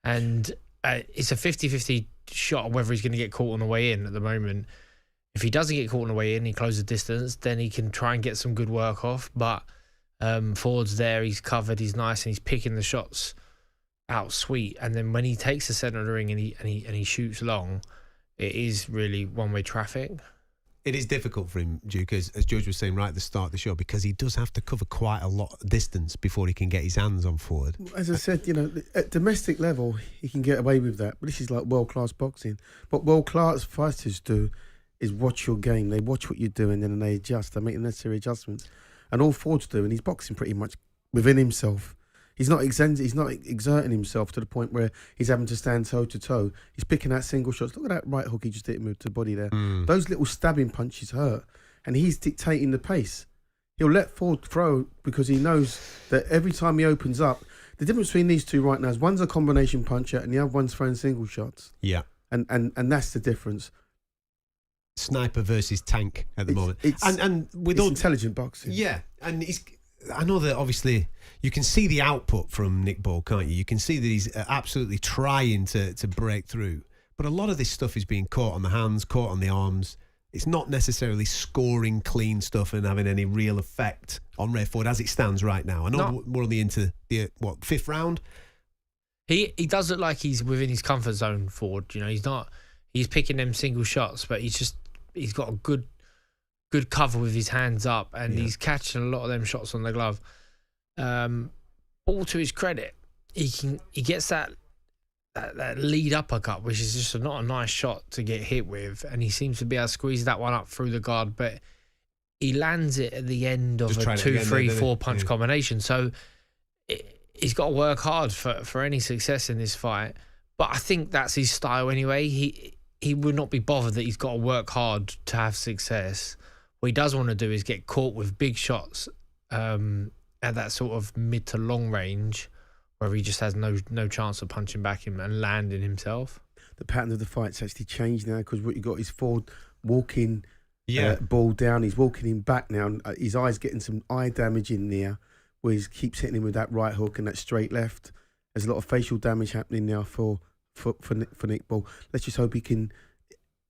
and it's a 50-50 shot on whether he's going to get caught on the way in at the moment. If he doesn't get caught on the way in, he closes the distance, then he can try and get some good work off. But Ford's there, he's covered, he's nice, and he's picking the shots out sweet. And then when he takes the centre of the ring and he shoots long, it is really one-way traffic. It is difficult for him, Duke, as George was saying right at the start of the show, because he does have to cover quite a lot of distance before he can get his hands on Ford. As I said, at domestic level, he can get away with that. But this is like world-class boxing. What world-class fighters do is watch your game. They watch what you're doing and then they adjust. They make the necessary adjustments. And all Ford's doing, he's boxing pretty much within himself. He's not exerting himself to the point where he's having to stand toe-to-toe. He's picking out single shots. Look at that right hook he just hit him with the body there. Those little stabbing punches hurt. And he's dictating the pace. He'll let Ford throw because he knows that every time he opens up, the difference between these two right now is one's a combination puncher and the other one's throwing single shots. Yeah. And that's the difference. Sniper versus tank at the moment. And with it's all intelligent boxing. Yeah, and I know that obviously you can see the output from Nick Ball, can't you? You can see that he's absolutely trying to break through. But a lot of this stuff is being caught on the hands, caught on the arms. It's not necessarily scoring clean stuff and having any real effect on Ray Ford as it stands right now. I know we're only into the, fifth round? He does look like he's within his comfort zone, Ford. He's picking them single shots, but he's got a good cover with his hands up, and he's catching a lot of them shots on the glove. All to his credit, he gets that lead uppercut, which is just not a nice shot to get hit with, and he seems to be able to squeeze that one up through the guard, but he lands it at the end of a 2, 3, 4 punch combination. So he's got to work hard for any success in this fight. But I think that's his style anyway. He would not be bothered that he's got to work hard to have success. What he does want to do is get caught with big shots at that sort of mid to long range, where he just has no chance of punching back him and landing himself. The pattern of the fight's actually changed now, because what you got is Ford walking Ball down. He's walking him back now. And his eye's getting some eye damage in there, where he keeps hitting him with that right hook and that straight left. There's a lot of facial damage happening now for Nick Ball. Let's just hope he can.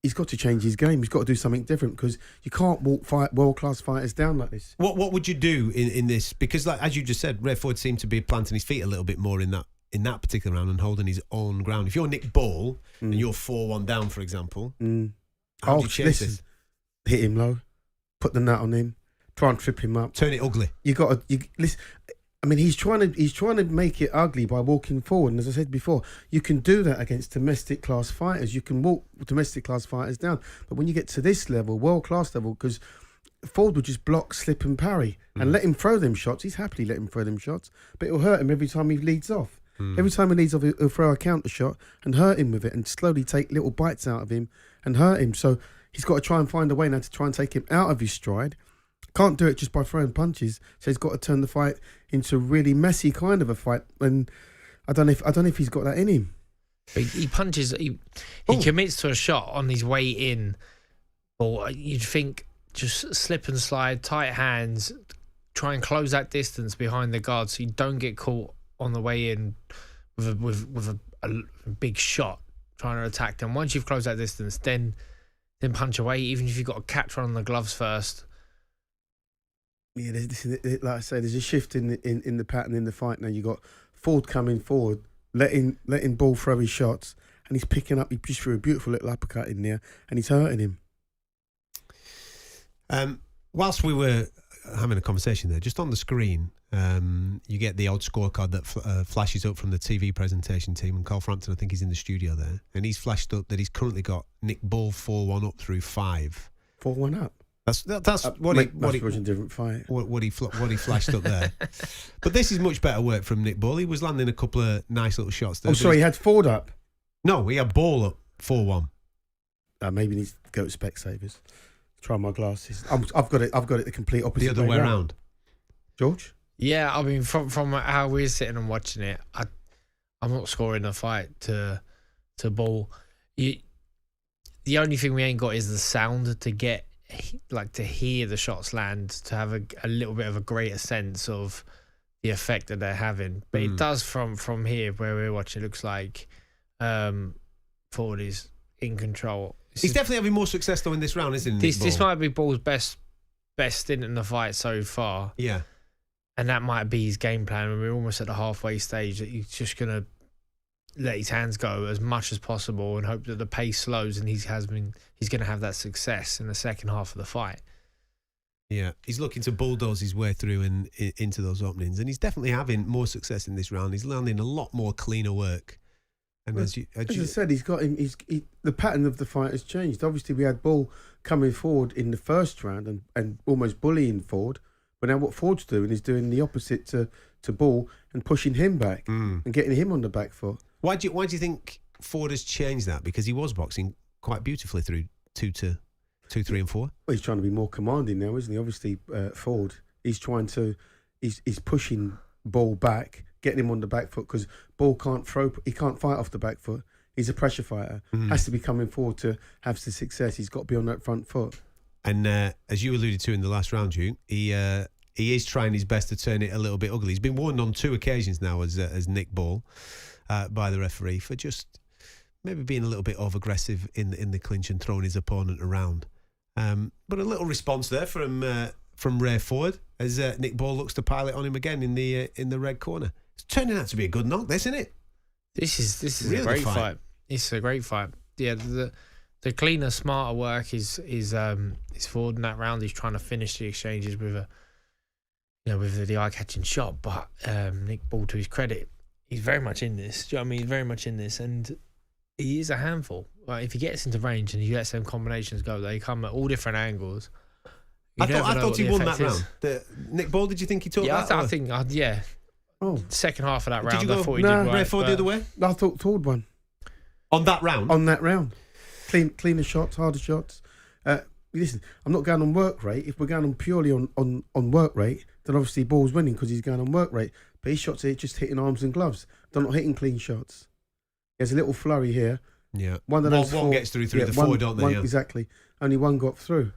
He's got to change his game. He's got to do something different, because you can't fight world-class fighters down like this. What would you do in this? Because, like as you just said, Ray Ford seemed to be planting his feet a little bit more in that particular round and holding his own ground. If you're Nick Ball and you're 4-1 down, for example, how do you chase this? Hit him low, put the nut on him, try and trip him up, turn it ugly. You listen. I mean, he's trying to make it ugly by walking forward. And as I said before, you can do that against domestic class fighters. You can walk domestic class fighters down. But when you get to this level, world class level, because Ford would just block, slip and parry and let him throw them shots. He's happily let him throw them shots, but it'll hurt him every time he leads off. Every time he leads off, he'll throw a counter shot and hurt him with it, and slowly take little bites out of him and hurt him. So he's got to try and find a way now to try and take him out of his stride. Can't do it just by throwing punches, so he's got to turn the fight into a really messy kind of a fight. And I don't know if he's got that in him. He punches. He commits to a shot on his way in, or you'd think just slip and slide, tight hands, try and close that distance behind the guard, so you don't get caught on the way in with a big shot trying to attack them. Once you've closed that distance, then punch away. Even if you've got to catch one on the gloves first. Yeah, like I say, there's a shift in the pattern in the fight now. You got Ford coming forward, letting Ball throw his shots, and he's picking up. He just threw a beautiful little uppercut in there, and he's hurting him. Whilst we were having a conversation there, just on the screen, you get the old scorecard that flashes up from the TV presentation team, and Carl Frampton, I think, he's in the studio there, and he's flashed up that he's currently got Nick Ball 4-1 up through 5. 4-1 up. That's what he different fight. What he flashed up there. But this is much better work from Nick Ball. He was landing a couple of nice little shots there. Oh, sorry, he had Ford up. No, he had Ball up 4-1. Maybe he needs to go to Specsavers. Try my glasses. I've got it the complete opposite. The other way around. George? Yeah, I mean, from how we're sitting and watching it, I'm not scoring a fight to Ball. The only thing we ain't got is the sound to get, like, to hear the shots land, to have a little bit of a greater sense of the effect that they're having. But it does from here where we're watching. It looks like Ford is in control. He's definitely having more success though in this round, isn't he? This might be Ball's best stint in the fight so far. Yeah, and that might be his game plan. When we're almost at the halfway stage, that he's just gonna let his hands go as much as possible and hope that the pace slows, and he's going to have that success in the second half of the fight. Yeah, he's looking to bulldoze his way through and into those openings, and he's definitely having more success in this round. He's landing a lot more cleaner work. And as I said, the pattern of the fight has changed. Obviously, we had Ball coming forward in the first round and almost bullying Ford, but now what Ford's doing is doing the opposite to Ball and pushing him back and getting him on the back foot. Why do you think Ford has changed that? Because he was boxing quite beautifully through 2, 3 and 4. Well, he's trying to be more commanding now, isn't he? Obviously, Ford, he's pushing Ball back, getting him on the back foot because Ball can't throw. He can't fight off the back foot. He's a pressure fighter. Has to be coming forward to have the success. He's got to be on that front foot. And as you alluded to in the last round, Hugh, he is trying his best to turn it a little bit ugly. He's been warned on 2 occasions now as Nick Ball by the referee for just maybe being a little bit over-aggressive in the clinch and throwing his opponent around. But a little response there from Ray Ford as Nick Ball looks to pile it on him again in the red corner. It's turning out to be a good knock, isn't it? This is Really a great fight. It's a great fight. Yeah, the cleaner, smarter work is Ford in that round. He's trying to finish the exchanges with the eye-catching shot. But Nick Ball, to his credit, he's very much in this. Do you know what I mean? He's very much in this, and he is a handful. Like, if he gets into range and he lets them combinations go, they come at all different angles. I thought he won that round. Nick Ball, did you think he took that? I think, yeah. Oh, second half of that round, did you go, I thought he did right. Ray Ford the other way? I thought Ford won. On that round? On that round. Cleaner shots, harder shots. Listen, I'm not going on work rate. If we're going on purely on work rate, then obviously Ball's winning because he's going on work rate. But his shots are just hitting arms and gloves. They're not hitting clean shots. There's a little flurry here. Yeah. One gets through the four, don't they? Exactly. Only one got through,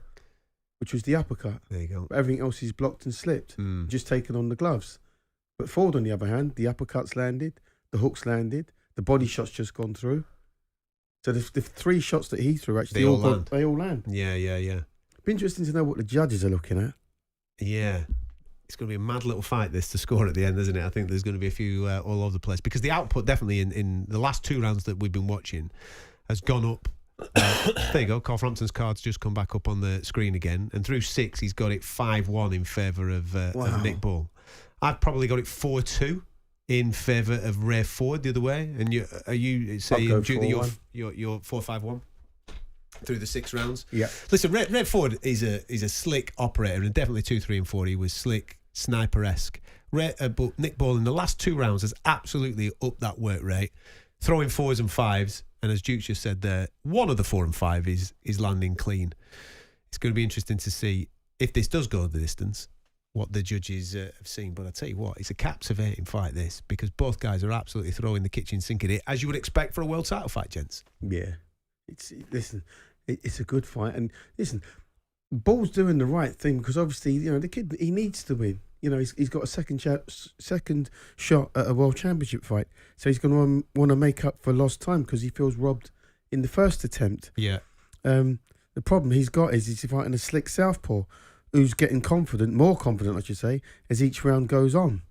which was the uppercut. There you go. But everything else is blocked and slipped. Just taken on the gloves. But Ford, on the other hand, the uppercuts landed, the hooks landed, the body shots just gone through. So the 3 shots that he threw, actually, they all land. Yeah. Be interesting to know what the judges are looking at. Yeah. It's going to be a mad little fight, this, to score at the end, isn't it? I think there's going to be a few all over the place. Because the output, definitely, in the last 2 rounds that we've been watching, has gone up. There you go. Carl Frampton's card's just come back up on the screen again. And through 6, he's got it 5-1 in favour of Nick Ball. I've probably got it 4-2 in favour of Ray Ford the other way. And are you saying, Duke, that you're 4-5-1 through the 6 rounds? Yeah. Listen, Ray Ford is a slick operator, and definitely 2, 3, and 4. He was slick, sniper-esque. But Nick Ball in the last 2 rounds has absolutely upped that work rate, throwing 4s and 5s. And as Duke just said there, one of the 4 and 5 is landing clean. It's going to be interesting to see if this does go the distance, what the judges have seen. But I tell you what, it's a captivating fight, this, because both guys are absolutely throwing the kitchen sink at it, as you would expect for a world title fight, gents. Yeah. It's a good fight. And listen, Ball's doing the right thing because obviously, the kid, he needs to win. He's got a second shot at a world championship fight. So he's going to want to make up for lost time because he feels robbed in the first attempt. Yeah. The problem he's got is he's fighting a slick southpaw who's getting more confident, I should say, as each round goes on.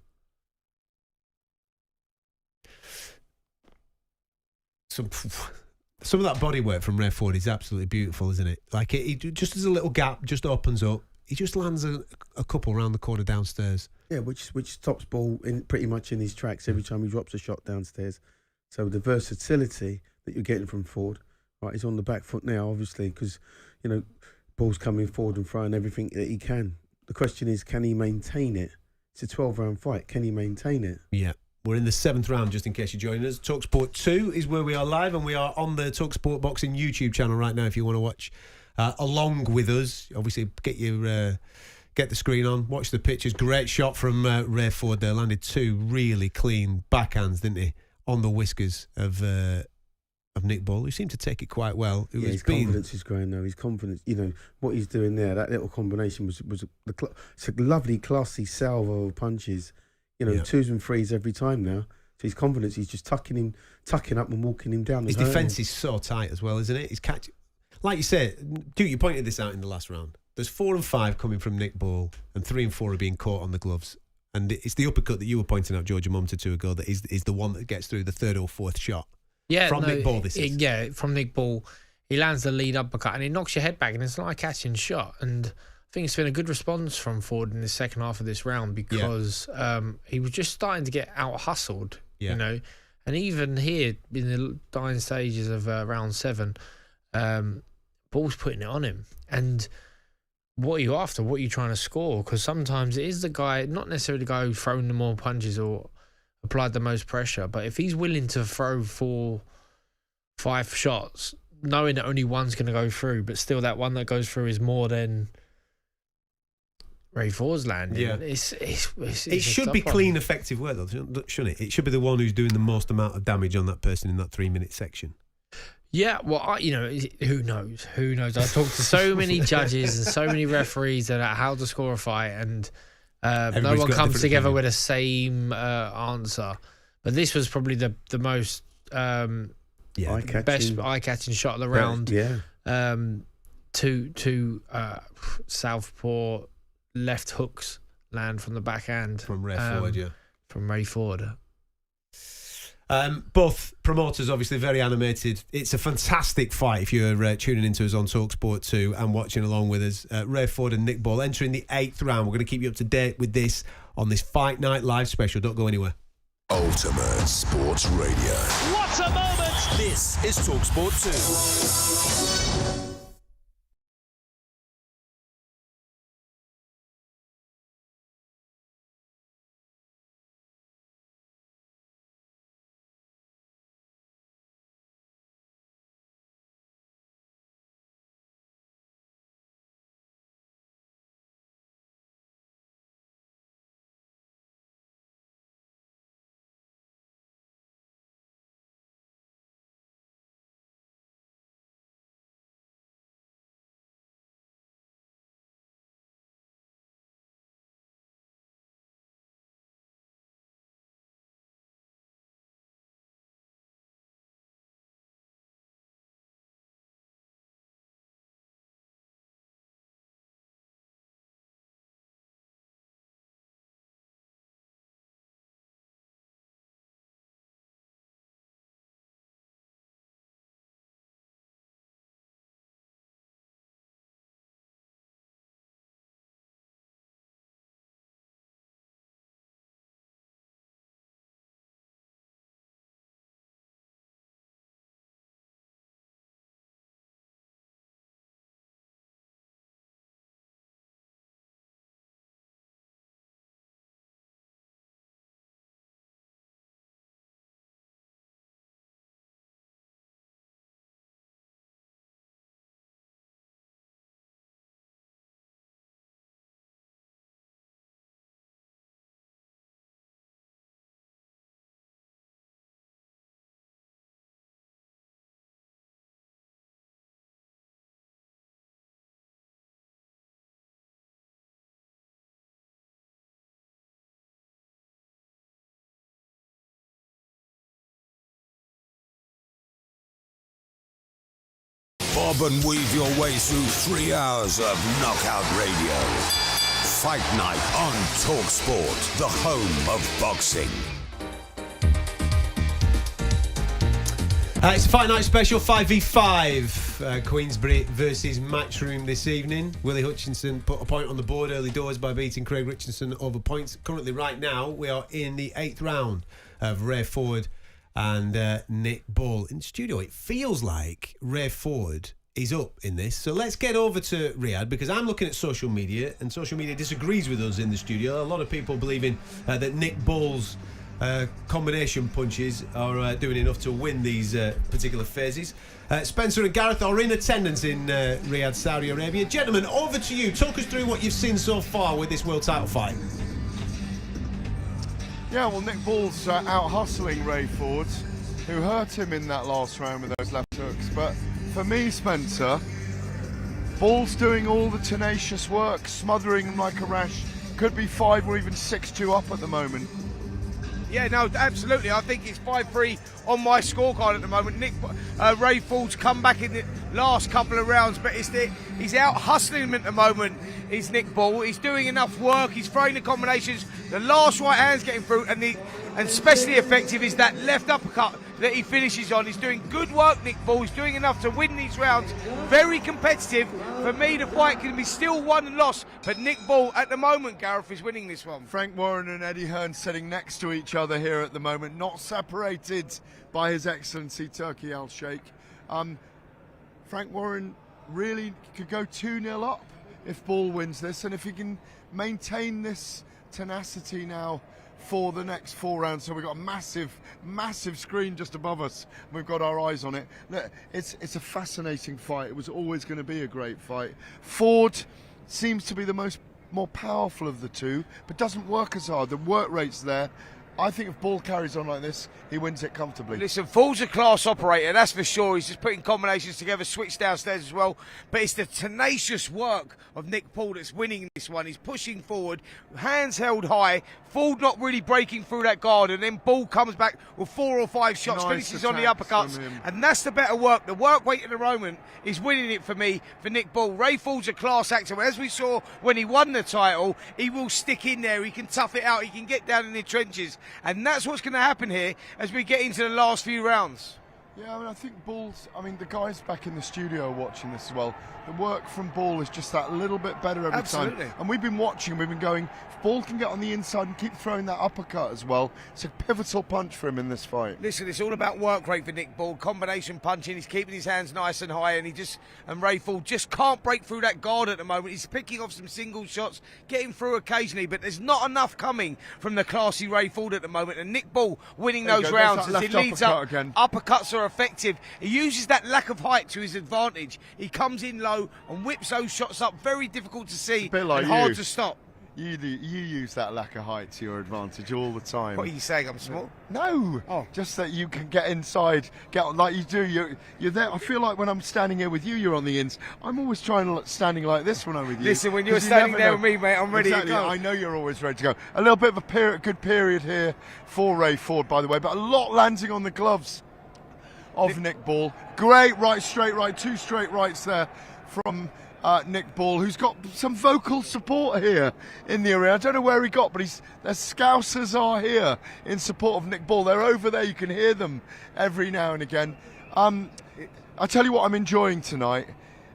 Some of that body work from Ray Ford is absolutely beautiful, isn't it? Like, it just as a little gap just opens up, he just lands a couple round the corner downstairs. Yeah, which stops Ball pretty much in his tracks every time he drops a shot downstairs. So the versatility that you're getting from Ford, right, he's on the back foot now, obviously, because, Ball's coming forward and throwing everything that he can. The question is, can he maintain it? It's a 12-round fight. Can he maintain it? Yeah. We're in the 7th round, just in case you're joining us. talkSPORT 2 is where we are live, and we are on the talkSPORT Boxing YouTube channel right now if you want to watch along with us. Obviously, get the screen on, watch the pictures. Great shot from Ray Ford there. Landed 2 really clean backhands, didn't he, on the whiskers of Nick Ball, who seemed to take it quite well. His confidence is growing now. His confidence, what he's doing there, that little combination was it's a lovely, classy salvo of punches. 2s and 3s every time now. So his confidence, he's just tucking up and walking him down. His defence is so tight as well, isn't it? He's like you said, Duke, you pointed this out in the last round. There's 4 and 5 coming from Nick Ball, and 3 and 4 are being caught on the gloves. And it's the uppercut that you were pointing out, George, a moment or 2 ago, that is the one that gets through the 3rd or 4th shot. Yeah, from Nick Ball, this is. Yeah, from Nick Ball. He lands the lead uppercut and it knocks your head back, and it's like a catching shot. And I think it's been a good response from Ford in the second half of this round because he was just starting to get out-hustled, And even here, in the dying stages of round 7, Ball's putting it on him. And what are you after? What are you trying to score? Because sometimes it is the guy, not necessarily the guy who's thrown the more punches or applied the most pressure, but if he's willing to throw 4, 5 shots, knowing that only one's going to go through, but still that one that goes through is more than Ray Ford's landing. Yeah. It should be clean, effective work, though, shouldn't it? It should be the one who's doing the most amount of damage on that person in that 3-minute section. Yeah, well, who knows? Who knows? I talked to so many judges and so many referees about how to score a fight, and no one comes together with the same answer. But this was probably the most best eye-catching shot of the round. Two southpaw left hooks land from the backhand from Ray Ford. From Ray Ford. Both promoters obviously very animated. It's a fantastic fight if you're tuning into us on talkSPORT 2 and watching along with us. Ray Ford and Nick Ball entering the 8th round. We're going to keep you up to date with this on this Fight Night Live special. Don't go anywhere. Ultimate Sports Radio. What a moment! This is talkSPORT 2. Bob and weave your way through 3 hours of knockout radio. Fight Night on talkSPORT, the home of boxing. It's a Fight Night special, 5v5. Queensberry versus Matchroom this evening. Willie Hutchinson put a point on the board early doors by beating Craig Richardson over points. Currently, right now, we are in the 8th round of Ray Ford and Nick Ball. In the studio, it feels like Ray Ford is up in this. So let's get over to Riyadh, because I'm looking at social media, and social media disagrees with us in the studio. A lot of people believing that Nick Ball's combination punches are doing enough to win these particular phases. Spencer and Gareth are in attendance in Riyadh, Saudi Arabia. Gentlemen, over to you. Talk us through what you've seen so far with this world title fight. Yeah, well, Nick Ball's out hustling Ray Ford, who hurt him in that last round with those left hooks. But for me, Spencer, Ball's doing all the tenacious work, smothering him like a rash. Could be 5 or even 6-2 up at the moment. Yeah, no, absolutely. I think it's 5-3 on my scorecard at the moment. Ray Ford's come back in the last couple of rounds, but he's out hustling him at the moment. Is Nick Ball. He's doing enough work. He's throwing the combinations. The last right hand's getting through, and especially effective is that left uppercut that he finishes on. He's doing good work, Nick Ball. He's doing enough to win these rounds. Very competitive. For me, the fight can be still won and lost, but Nick Ball, at the moment, Gareth, is winning this one. Frank Warren and Eddie Hearn sitting next to each other here at the moment, not separated by His Excellency Turki Al-Sheikh. Frank Warren really could go 2-0 up if Ball wins this, and if he can maintain this tenacity now for the next 4 rounds. So we've got a massive screen just above us. We've got our eyes on it. It's a fascinating fight. It was always going to be a great fight. Ford seems to be the most more powerful of the two, but doesn't work as hard. The work rate's there. I think if Ball carries on like this, he wins it comfortably. Listen, Ford's a class operator, that's for sure. He's just putting combinations together, switch downstairs as well. But it's the tenacious work of Nick Paul that's winning this one. He's pushing forward, hands held high, Ford not really breaking through that guard, and then Ball comes back with 4 or 5 shots, finishes on the uppercuts, and that's the better work. The work rate at the moment is winning it for me, for Nick Ball. Ray Ford's a class actor. As we saw when he won the title, he will stick in there, he can tough it out, he can get down in the trenches. And that's what's going to happen here as we get into the last few rounds. Yeah, I mean, I think Ball's, I mean, the guys back in the studio are watching this as well. The work from Ball is just that little bit better every time. And we've been watching, we've been going, if Ball can get on the inside and keep throwing that uppercut as well, it's a pivotal punch for him in this fight. Listen, it's all about work rate for Nick Ball, combination punching, he's keeping his hands nice and high, and Ray Ford just can't break through that guard at the moment. He's picking off some single shots, getting through occasionally, but there's not enough coming from the classy Ray Ford at the moment, and Nick Ball winning those rounds as he leads up. Again. Uppercuts are effective. He uses that lack of height to his advantage. He comes in low and whips those shots up. Very difficult to see, a bit like and hard to stop. You use that lack of height to your advantage all the time. What are you saying? I'm small? No. Just that you can get inside, get like you do. You're there. I feel like when I'm standing here with you, you're on the ins. I'm always standing like this when I'm with you. Listen, when you're standing there with me, mate, I'm ready to go. I know you're always ready to go. A little bit of a good period here for Ray Ford, by the way, but a lot landing on the gloves of Nick Ball. Great right, straight right, 2 straight rights there from Nick Ball, who's got some vocal support here in the arena. I don't know where he got, but their Scousers are here in support of Nick Ball. They're over there, you can hear them every now and again. I tell you what I'm enjoying tonight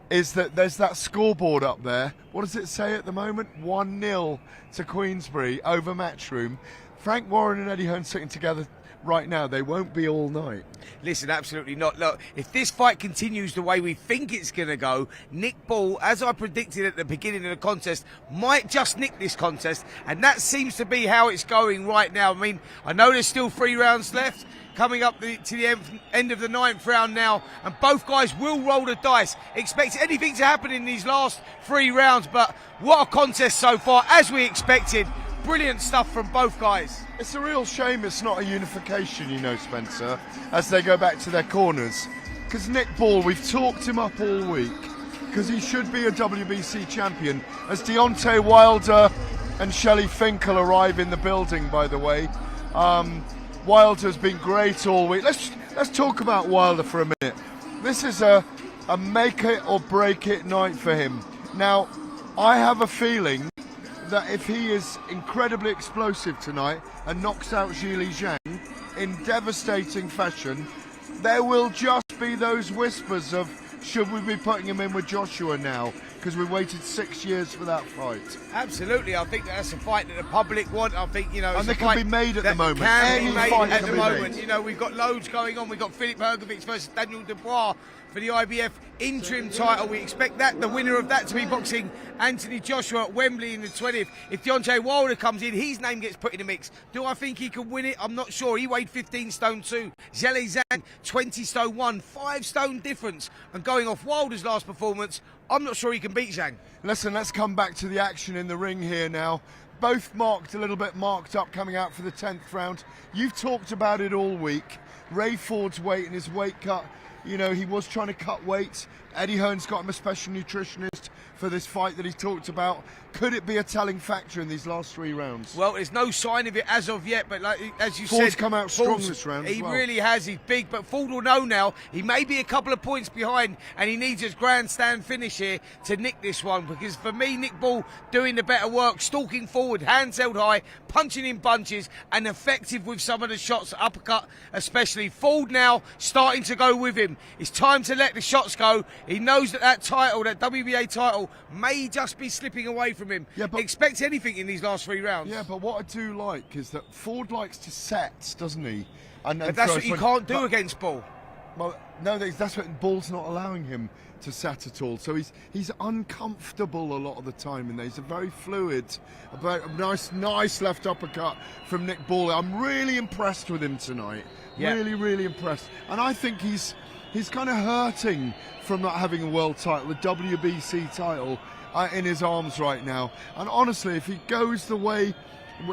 is that there's that scoreboard up there. What does it say at the moment? 1-0 to Queensberry over Matchroom. Frank Warren and Eddie Hearn sitting together right now. They won't be all night. Listen, absolutely not. Look, if this fight continues the way we think it's going to go, Nick Ball, as I predicted at the beginning of the contest, might just nick this contest, and that seems to be how it's going right now. I mean, I know there's still 3 rounds left, coming up to the end of the 9th round now, and both guys will roll the dice. Expect anything to happen in these last 3 rounds, but what a contest so far, as we expected. Brilliant stuff from both guys. It's a real shame it's not a unification, you know, Spencer, as they go back to their corners. Because Nick Ball, we've talked him up all week, because he should be a WBC champion. As Deontay Wilder and Shelley Finkel arrive in the building, by the way. Wilder's been great all week. Let's talk about Wilder for a minute. This is a make it or break it night for him. Now, I have a feeling that if he is incredibly explosive tonight and knocks out Zhili Zhang in devastating fashion, there will just be those whispers of, should we be putting him in with Joshua now? Because we waited 6 years for that fight. Absolutely, I think that's a fight that the public want. I think, you know, and they can be made at the moment. Can be made at the moment. You know, we've got loads going on. We've got Filip Hrgovic versus Daniel Dubois for the IBF interim title. We expect the winner of that to be boxing Anthony Joshua at Wembley in the 20th. If Deontay Wilder comes in, his name gets put in the mix. Do I think he can win it? I'm not sure. He weighed 15 stone 2. Zhili Zhang, 20 stone 1. 5 stone difference. And going off Wilder's last performance, I'm not sure he can beat Zhang. Listen, let's come back to the action in the ring here now. Both marked a little bit marked up coming out for the 10th round. You've talked about it all week. Ray Ford's weight and his weight cut. You know, he was trying to cut weight. Eddie Hearn's got him a special nutritionist for this fight that he talked about. Could it be a telling factor in these last 3 rounds? Well, there's no sign of it as of yet, but like, as you Ford's said, come out strong this round. He really has. He's big, but Ford will know now. He may be a couple of points behind, and he needs his grandstand finish here to nick this one. Because for me, Nick Ball doing the better work, stalking forward, hands held high, punching in bunches, and effective with some of the shots, uppercut especially. Ford now starting to go with him. It's time to let the shots go. He knows that title, that WBA title, may just be slipping away from him. Yeah, but expect anything in these last 3 rounds. Yeah, but what I do like is that Ford likes to set, doesn't he? But that's what you can't do against Ball. Well, no, that's what Ball's not allowing him to set at all. So he's uncomfortable a lot of the time in there. He's a very fluid, nice left uppercut from Nick Ball. I'm really impressed with him tonight. Yeah. Really impressed. And I think he's kind of hurting from not having a world title, the WBC title. in his arms right now. And honestly, if he goes the way,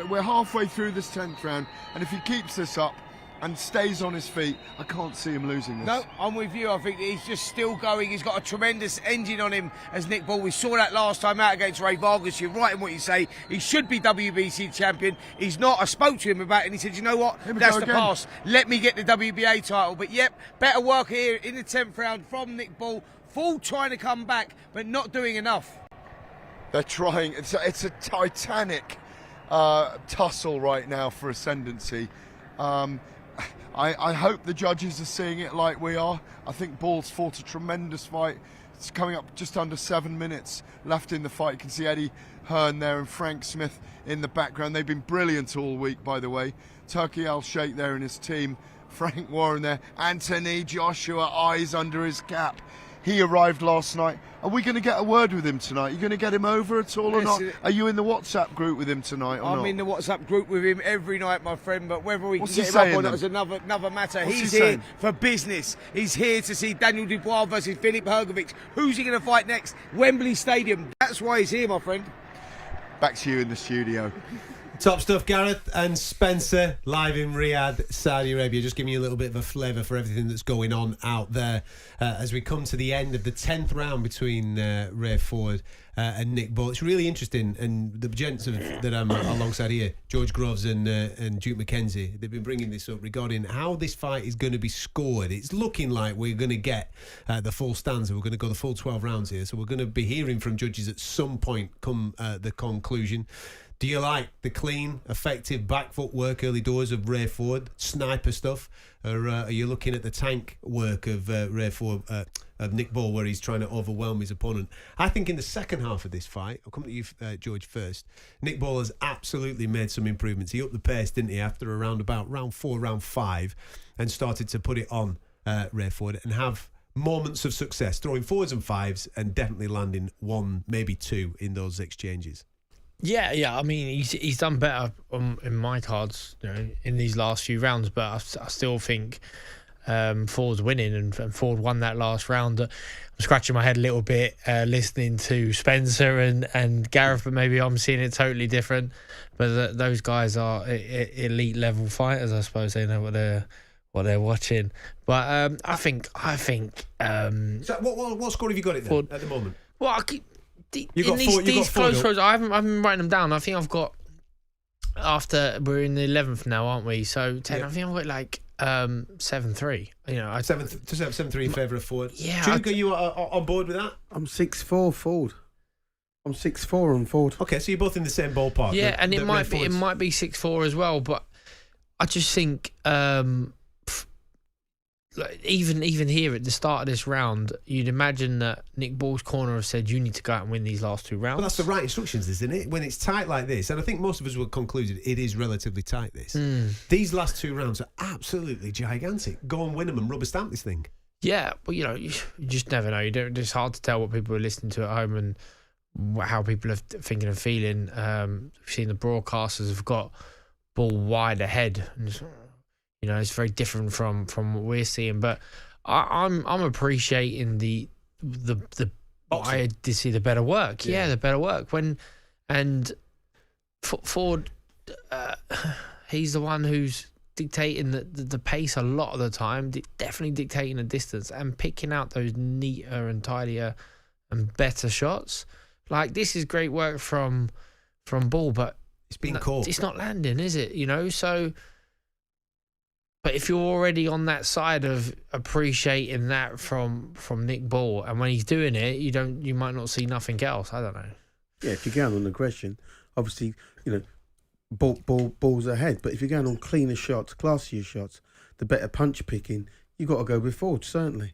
we're halfway through this 10th round, and if he keeps this up and stays on his feet, I can't see him losing this. No, I'm with you. I think he's just still going. He's got a tremendous engine on him as Nick Ball. We saw that last time out against Ray Vargas. You're right in what you say. He should be WBC champion. He's not. I spoke to him about it and he said, you know what? That's the past. Let me get the WBA title. But yep, better work here in the 10th round from Nick Ball. Full trying to come back, but not doing enough. They're trying. It's a titanic tussle right now for ascendancy. I hope the judges are seeing it like we are. I think Ball's fought a tremendous fight. It's coming up just under 7 minutes left in the fight. You can see Eddie Hearn there and Frank Smith in the background. They've been brilliant all week, by the way. Turkey Al-Sheikh there and his team. Frank Warren there. Anthony Joshua, eyes under his cap. He arrived last night. Are we going to get a word with him tonight? Are you going to get him over at all or not? Are you in the WhatsApp group with him tonight or not? I'm in the WhatsApp group with him every night, my friend, but whether we can get him up or not is another matter. He's here for business. He's here to see Daniel Dubois versus Filip Hrgovic. Who's he going to fight next? Wembley Stadium. That's why he's here, my friend. Back to you in the studio. Top stuff, Gareth and Spencer, live in Riyadh, Saudi Arabia. Just giving you a little bit of a flavour for everything that's going on out there as we come to the end of the 10th round between Ray Ford and Nick Ball. It's really interesting, and the gents that I'm alongside here, George Groves and Duke McKenzie, they've been bringing this up regarding how this fight is going to be scored. It's looking like we're going to get the full stanza. We're going to go the full 12 rounds here, so we're going to be hearing from judges at some point come the conclusion. Do you like the clean, effective back foot work early doors of Ray Ford, sniper stuff, or are you looking at the tank work of Ray Ford, of Nick Ball, where he's trying to overwhelm his opponent? I think in the second half of this fight, I'll come to you, George, first. Nick Ball has absolutely made some improvements. He upped the pace, didn't he, after around about round 4, round 5, and started to put it on Ray Ford and have moments of success, throwing 4s and 5s and definitely landing 1, maybe 2 in those exchanges. Yeah. I mean, he's done better in my cards, in these last few rounds. But I still think Ford's winning, and Ford won that last round. I'm scratching my head a little bit listening to Spencer and Gareth, but maybe I'm seeing it totally different. But those guys are elite level fighters. I suppose they know what they're watching. But I think. So what score have you got it then at the moment? Well, these close throws, I haven't been writing them down. I think I've got, after we're in the 11th now, aren't we? So 10. Yeah. I think I've got like 7-3. 7-3 in favour of Ford. Yeah. Duke, are you on board with that? I'm 6-4 Ford. I'm 6-4 on Ford. Okay, so you're both in the same ballpark. Yeah, and it might be 6-4 as well. But I just think even here at the start of this round, you'd imagine that Nick Ball's corner have said you need to go out and win these last 2 rounds. Well, that's the right instructions, isn't it? When it's tight like this, and I think most of us would conclude it is relatively tight. These last 2 rounds are absolutely gigantic. Go and win them and rubber stamp this thing. Yeah, but you just never know. It's hard to tell what people are listening to at home and how people are thinking and feeling. We've seen the broadcasters have got Ball wide ahead, and it's very different from what we're seeing. But I'm appreciating the I did see the better work. Yeah, the better work and Ford. He's the one who's dictating the pace a lot of the time. Definitely dictating the distance and picking out those neater and tidier and better shots. Like, this is great work from Ball, but it's been caught. It's not landing, is it? So. But if you're already on that side of appreciating that from Nick Ball, and when he's doing it, you might not see nothing else. I don't know. Yeah, if you're going on aggression, obviously, Ball's ahead. But if you're going on cleaner shots, classier shots, the better punch picking, you've got to go with Ford, certainly.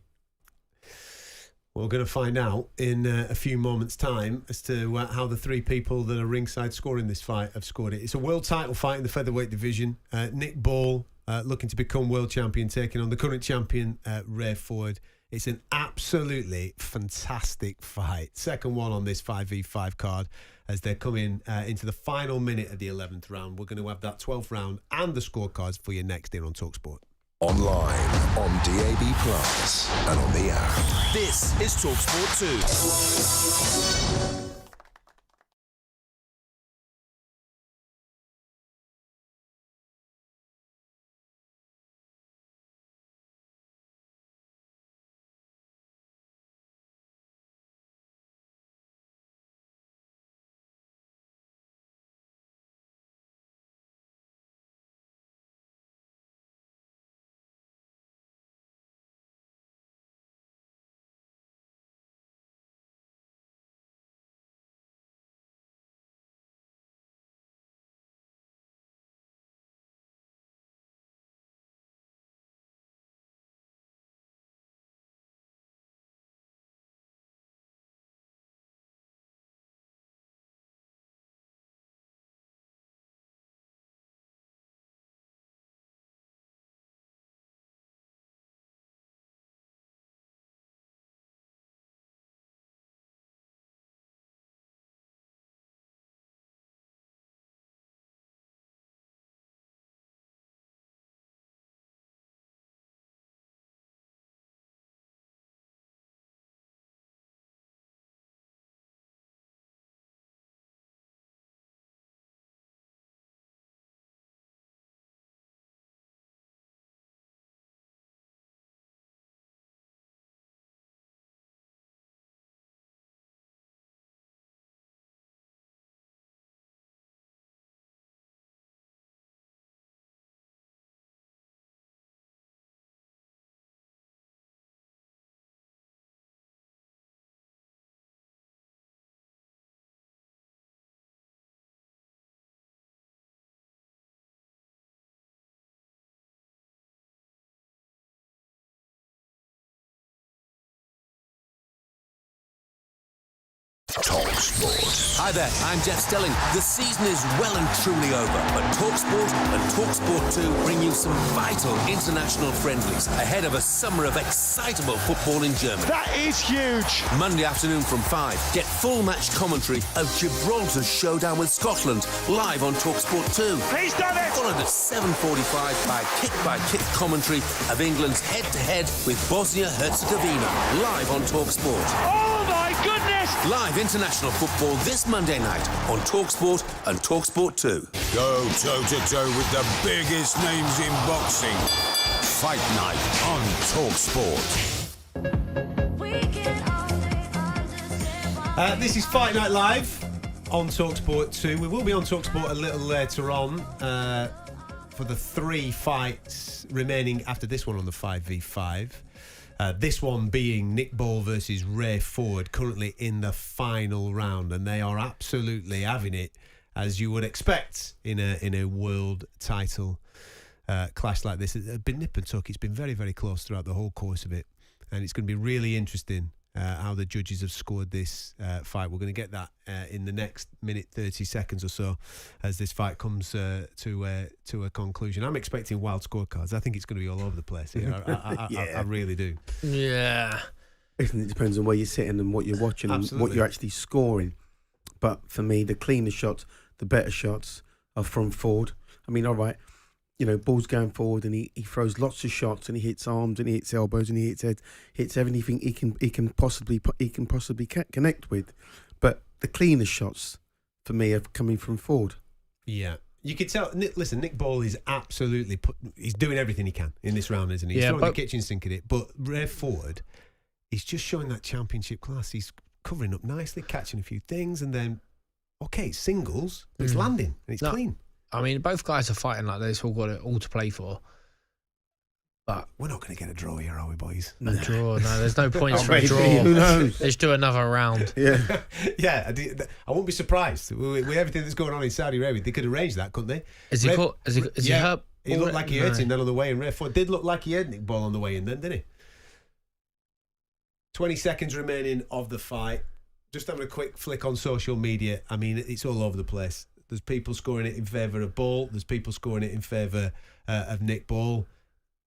We're going to find out in a few moments' time as to how the 3 people that are ringside scoring this fight have scored it. It's a world title fight in the featherweight division. Nick Ball looking to become world champion, taking on the current champion, Ray Ford. It's an absolutely fantastic fight. Second one on this 5v5 card as they're coming into the final minute of the 11th round. We're going to have that 12th round and the scorecards for you next here on talkSPORT. Online, on DAB+, and on the app. This is talkSPORT 2. talkSPORT. Hi there, I'm Jeff Stelling. The season is well and truly over, but talkSPORT and talkSPORT 2 bring you some vital international friendlies ahead of a summer of excitable football in Germany. That is huge. Monday afternoon from 5, get full match commentary of Gibraltar's showdown with Scotland live on talkSPORT 2. He's done it! Followed at 7:45 by kick commentary of England's head-to-head with Bosnia-Herzegovina live on talkSPORT. Oh my goodness! Live international football this Monday night on talkSPORT and talkSPORT 2. Go toe-to-toe with the biggest names in boxing. Fight Night on talkSPORT. This is Fight Night Live on talkSPORT 2. We will be on talkSPORT a little later on for the 3 fights remaining after this one on the 5v5. This one being Nick Ball versus Ray Ford, currently in the final round, and they are absolutely having it, as you would expect in a world title clash like this. It's been nip and tuck. It's been very, very close throughout the whole course of it, and it's going to be really interesting how the judges have scored this fight. We're going to get that in the next minute 30 seconds or so as this fight comes to a conclusion. I'm expecting wild scorecards. I think it's going to be all over the place here. I really do. Yeah. It depends on where you're sitting and what you're watching and what you're actually scoring. But for me, the cleaner shots, the better shots are from Ford. I mean, all right, you know, Ball's going forward and he throws lots of shots and he hits arms and he hits elbows and he hits heads, hits everything he can possibly connect with. But the cleaner shots for me are coming from Ford. Yeah. You could tell. Listen, Nick Ball is absolutely he's doing everything he can in this round, isn't he? He's throwing the kitchen sink at it. But Ray Ford, he's just showing that championship class. He's covering up nicely, catching a few things, and then it's singles, but it's landing and it's clean. I mean, both guys are fighting like this. All got it all to play for. But we're not going to get a draw here, are we, boys? A draw? No, there's no points for a draw. Who knows? Let's do another round. Yeah, yeah. I won't be surprised with everything that's going on in Saudi Arabia. They could arrange that, couldn't they? Is he hurt? He looked like he hurt him then on the way in. Ray Ford did look like he had Nick Ball on the way in then, didn't he? 20 seconds remaining of the fight. Just having a quick flick on social media. I mean, it's all over the place. There's people scoring it in favour of Ball. There's people scoring it in favour of Nick Ball.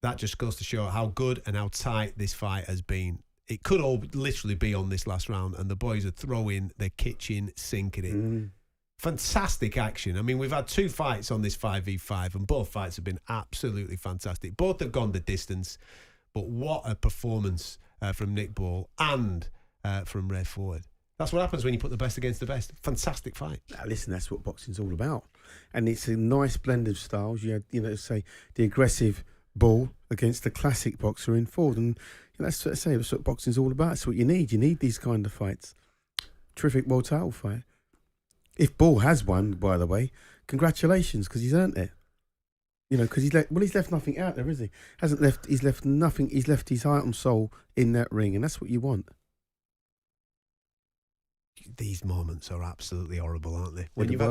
That just goes to show how good and how tight this fight has been. It could all literally be on this last round, and the boys are throwing their kitchen sink at it. Fantastic action. I mean, we've had 2 fights on this 5v5, and both fights have been absolutely fantastic. Both have gone the distance, but what a performance from Nick Ball and from Ray Ford. That's what happens when you put the best against the best. Fantastic fight. Now, listen, that's what boxing's all about. And it's a nice blend of styles. You had, say, the aggressive Ball against the classic boxer in Ford. And that's what I say, that's what boxing's all about. That's what you need. You need these kind of fights. Terrific world title fight. If Ball has won, by the way, congratulations, because he's earned it. You know, because he's left nothing out there, is he? He's left nothing. He's left his heart and soul in that ring, and that's what you want. These moments are absolutely horrible, aren't they? When you've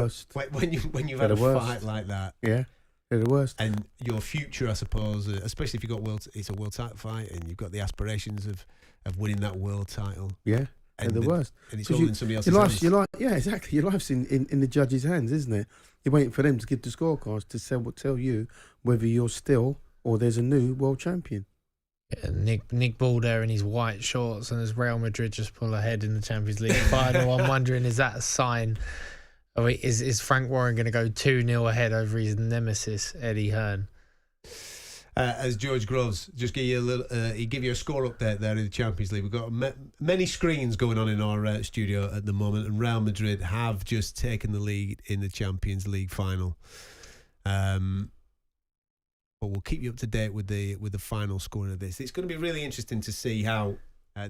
had a fight like that, yeah, they're the worst. And your future, I suppose, especially if you've got it's a world title fight, and you've got the aspirations of winning that world title. Yeah, they're the worst. And it's all in somebody else's hands. Yeah, exactly. Your life's in the judge's hands, isn't it? You're waiting for them to give the scorecards to tell you whether you're still or there's a new world champion. Yeah, Nick Ball there in his white shorts, and as Real Madrid just pull ahead in the Champions League final, I'm wondering, is that a sign? Is Frank Warren going to go 2-0 ahead over his nemesis Eddie Hearn? As George Groves just give you a little, he give you a score update there in the Champions League. We've got many screens going on in our studio at the moment, and Real Madrid have just taken the lead in the Champions League final. But we'll keep you up to date with the final scoring of this. It's going to be really interesting to see how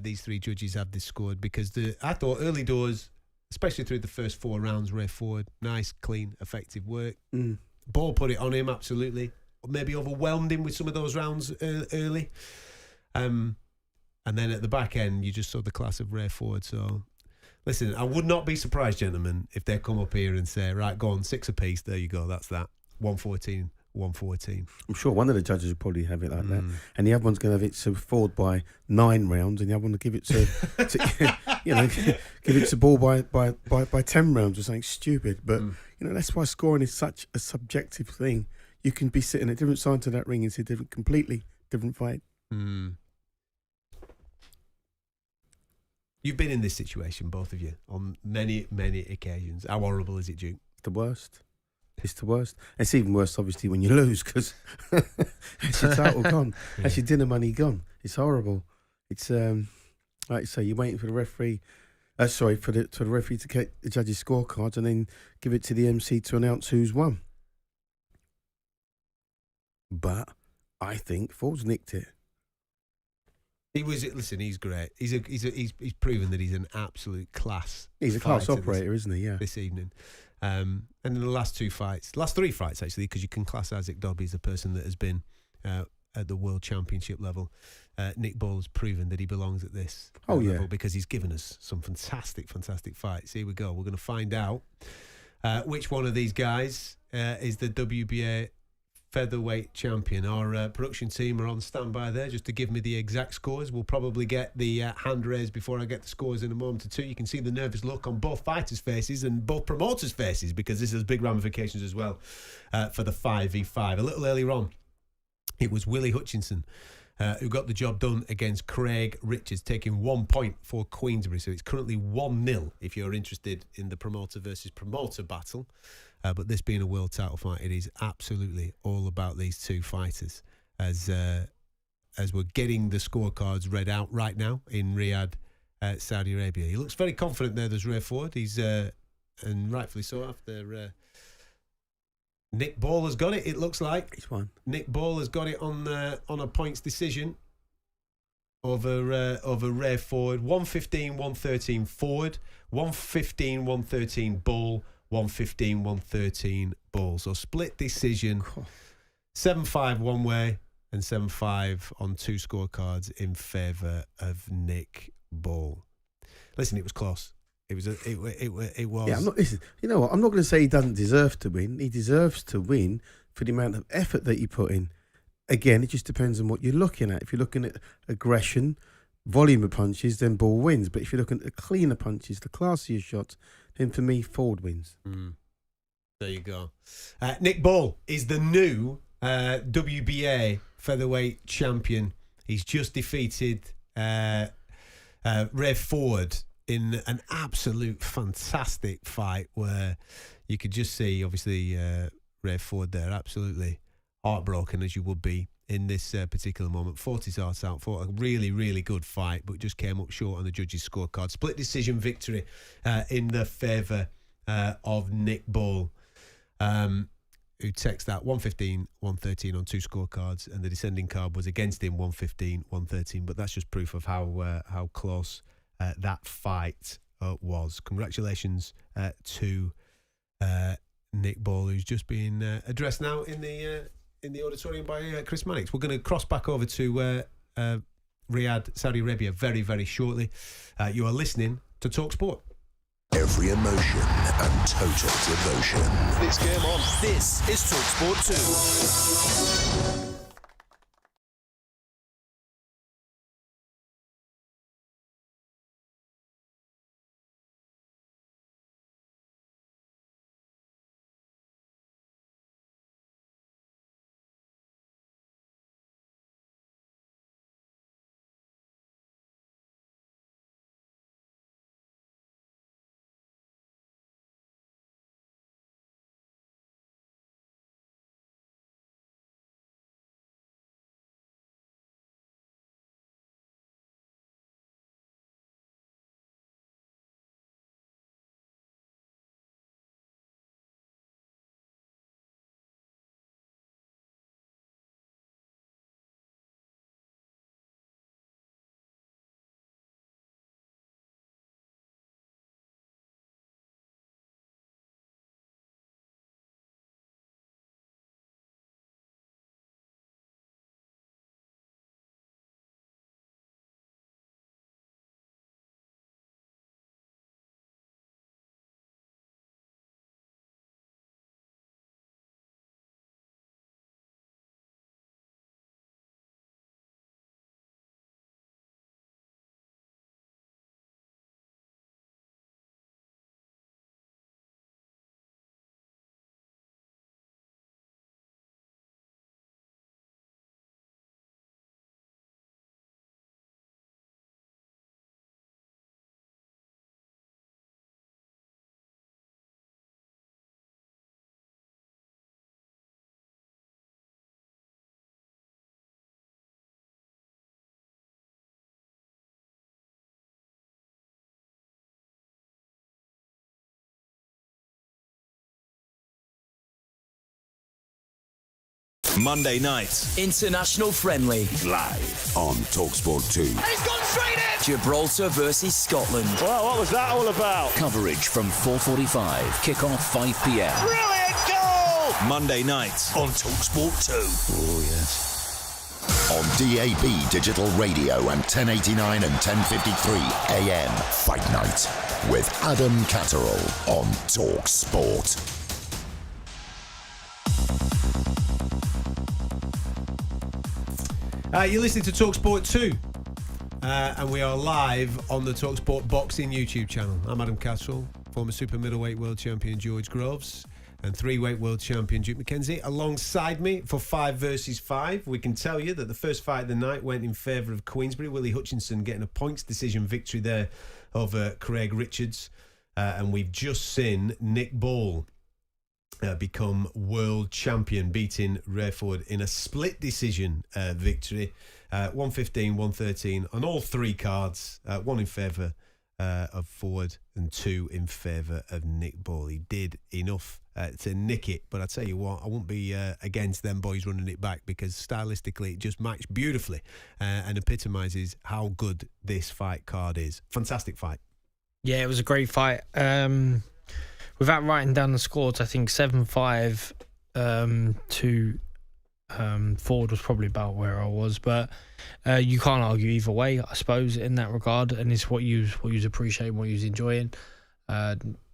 these 3 judges have this scored, because I thought early doors, especially through the first 4 rounds, Ray Ford, nice, clean, effective work. Ball put it on him, absolutely. Maybe overwhelmed him with some of those rounds early. And then at the back end, you just saw the class of Ray Ford. So, listen, I would not be surprised, gentlemen, if they come up here and say, right, go on, 6 apiece, there you go, that's that. 114. 114. I'm sure one of the judges will probably have it like that, and the other one's going to have it to Ford by 9 rounds, and the other one will give it to, give it to Ball by 10 rounds or something stupid. But that's why scoring is such a subjective thing. You can be sitting at different sides of that ring and see completely different fight. You've been in this situation, both of you, on many, many occasions. How horrible is it, Duke? It's the worst. It's the worst. It's even worse, obviously, when you lose, because it's your title gone. That's your dinner money gone. It's horrible. It's like you say, you're waiting for the referee. For the referee to get the judges' scorecards and then give it to the MC to announce who's won. But I think Ford's nicked it. He's great. He's proven that he's an absolute class. He's a class operator, isn't he? Yeah. This evening. And in the last 3 fights actually, because you can class Isaac Dobbie as a person that has been at the World Championship level. Nick Ball has proven that he belongs at this level because he's given us some fantastic, fantastic fights. Here we go. We're going to find out which one of these guys is the WBA featherweight champion. Our production team are on standby there just to give me the exact scores. We'll probably get the hand raised before I get the scores in a moment or two. You can see the nervous look on both fighters' faces and both promoters' faces, because this has big ramifications as well for the 5v5. A little earlier on, it was Willie Hutchinson who got the job done against Craig Richards, taking 1 point for Queensberry. So it's currently 1-0 if you're interested in the promoter versus promoter battle. But this being a world title fight, it is absolutely all about these two fighters. As we're getting the scorecards read out right now in Riyadh, Saudi Arabia. He looks very confident there. There's Ray Ford. He's and rightfully so after Nick Ball has got it. It looks like he's won. Nick Ball has got it on a points decision over Ray Ford. 115-113 Ford. 115-113 Ball. 115-113 Ball. So split decision. 7-5 one way and 7-5 on two scorecards in favour of Nick Ball. Listen, it was close. It was. Yeah, listen, you know what? I'm not going to say he doesn't deserve to win. He deserves to win for the amount of effort that he put in. Again, it just depends on what you're looking at. If you're looking at aggression, volume of punches, then Ball wins. But if you're looking at the cleaner punches, the classier shots, then for me, Ford wins. There you go. Nick Ball is the new WBA featherweight champion. He's just defeated Ray Ford in an absolute fantastic fight where you could just see, obviously, Ray Ford there absolutely heartbroken, as you would be in this particular moment. Fought his heart out, fought a really, really good fight, but just came up short on the judges' scorecard. Split decision victory in the favour of Nick Ball, who takes that 115-113 on two scorecards, and the descending card was against him, 115-113. But that's just proof of how close that fight was. Congratulations to Nick Ball, who's just been addressed now in the auditorium by Chris Mannix. We're going to cross back over to Riyadh, Saudi Arabia, very, very shortly. You are listening to talkSPORT. Every emotion and total devotion. It's game on. This is talkSPORT 2. Monday night. International friendly. Live on talkSPORT 2. He's gone straight in! Gibraltar versus Scotland. Well, what was that all about? Coverage from 4:45. Kick-off 5 p.m. Brilliant goal! Monday night on talkSPORT 2. Oh, yes. On DAB Digital Radio and 1089 and 1053 AM. Fight Night with Adam Catterall on talkSPORT. You're listening to talkSPORT 2, and we are live on the talkSPORT Boxing YouTube channel. I'm Adam Catterall, former super middleweight world champion George Groves, and 3-weight world champion Duke McKenzie. Alongside me for 5 versus 5, we can tell you that the first fight of the night went in favour of Queensberry. Willie Hutchinson getting a points decision victory there over Craig Richards, and we've just seen Nick Ball become world champion, beating Rayford in a split decision victory, 115, 113 on all 3 cards, 1 in favour of Ford and 2 in favour of Nick Ball. He did enough to nick it, but I tell you what, I won't be against them boys running it back, because stylistically it just matched beautifully and epitomises how good this fight card is. Fantastic fight. Yeah, it was a great fight. Without writing down the scores, I think 7-5 to Ford was probably about where I was, but you can't argue either way, I suppose, in that regard, and it's what you appreciate, what you enjoying.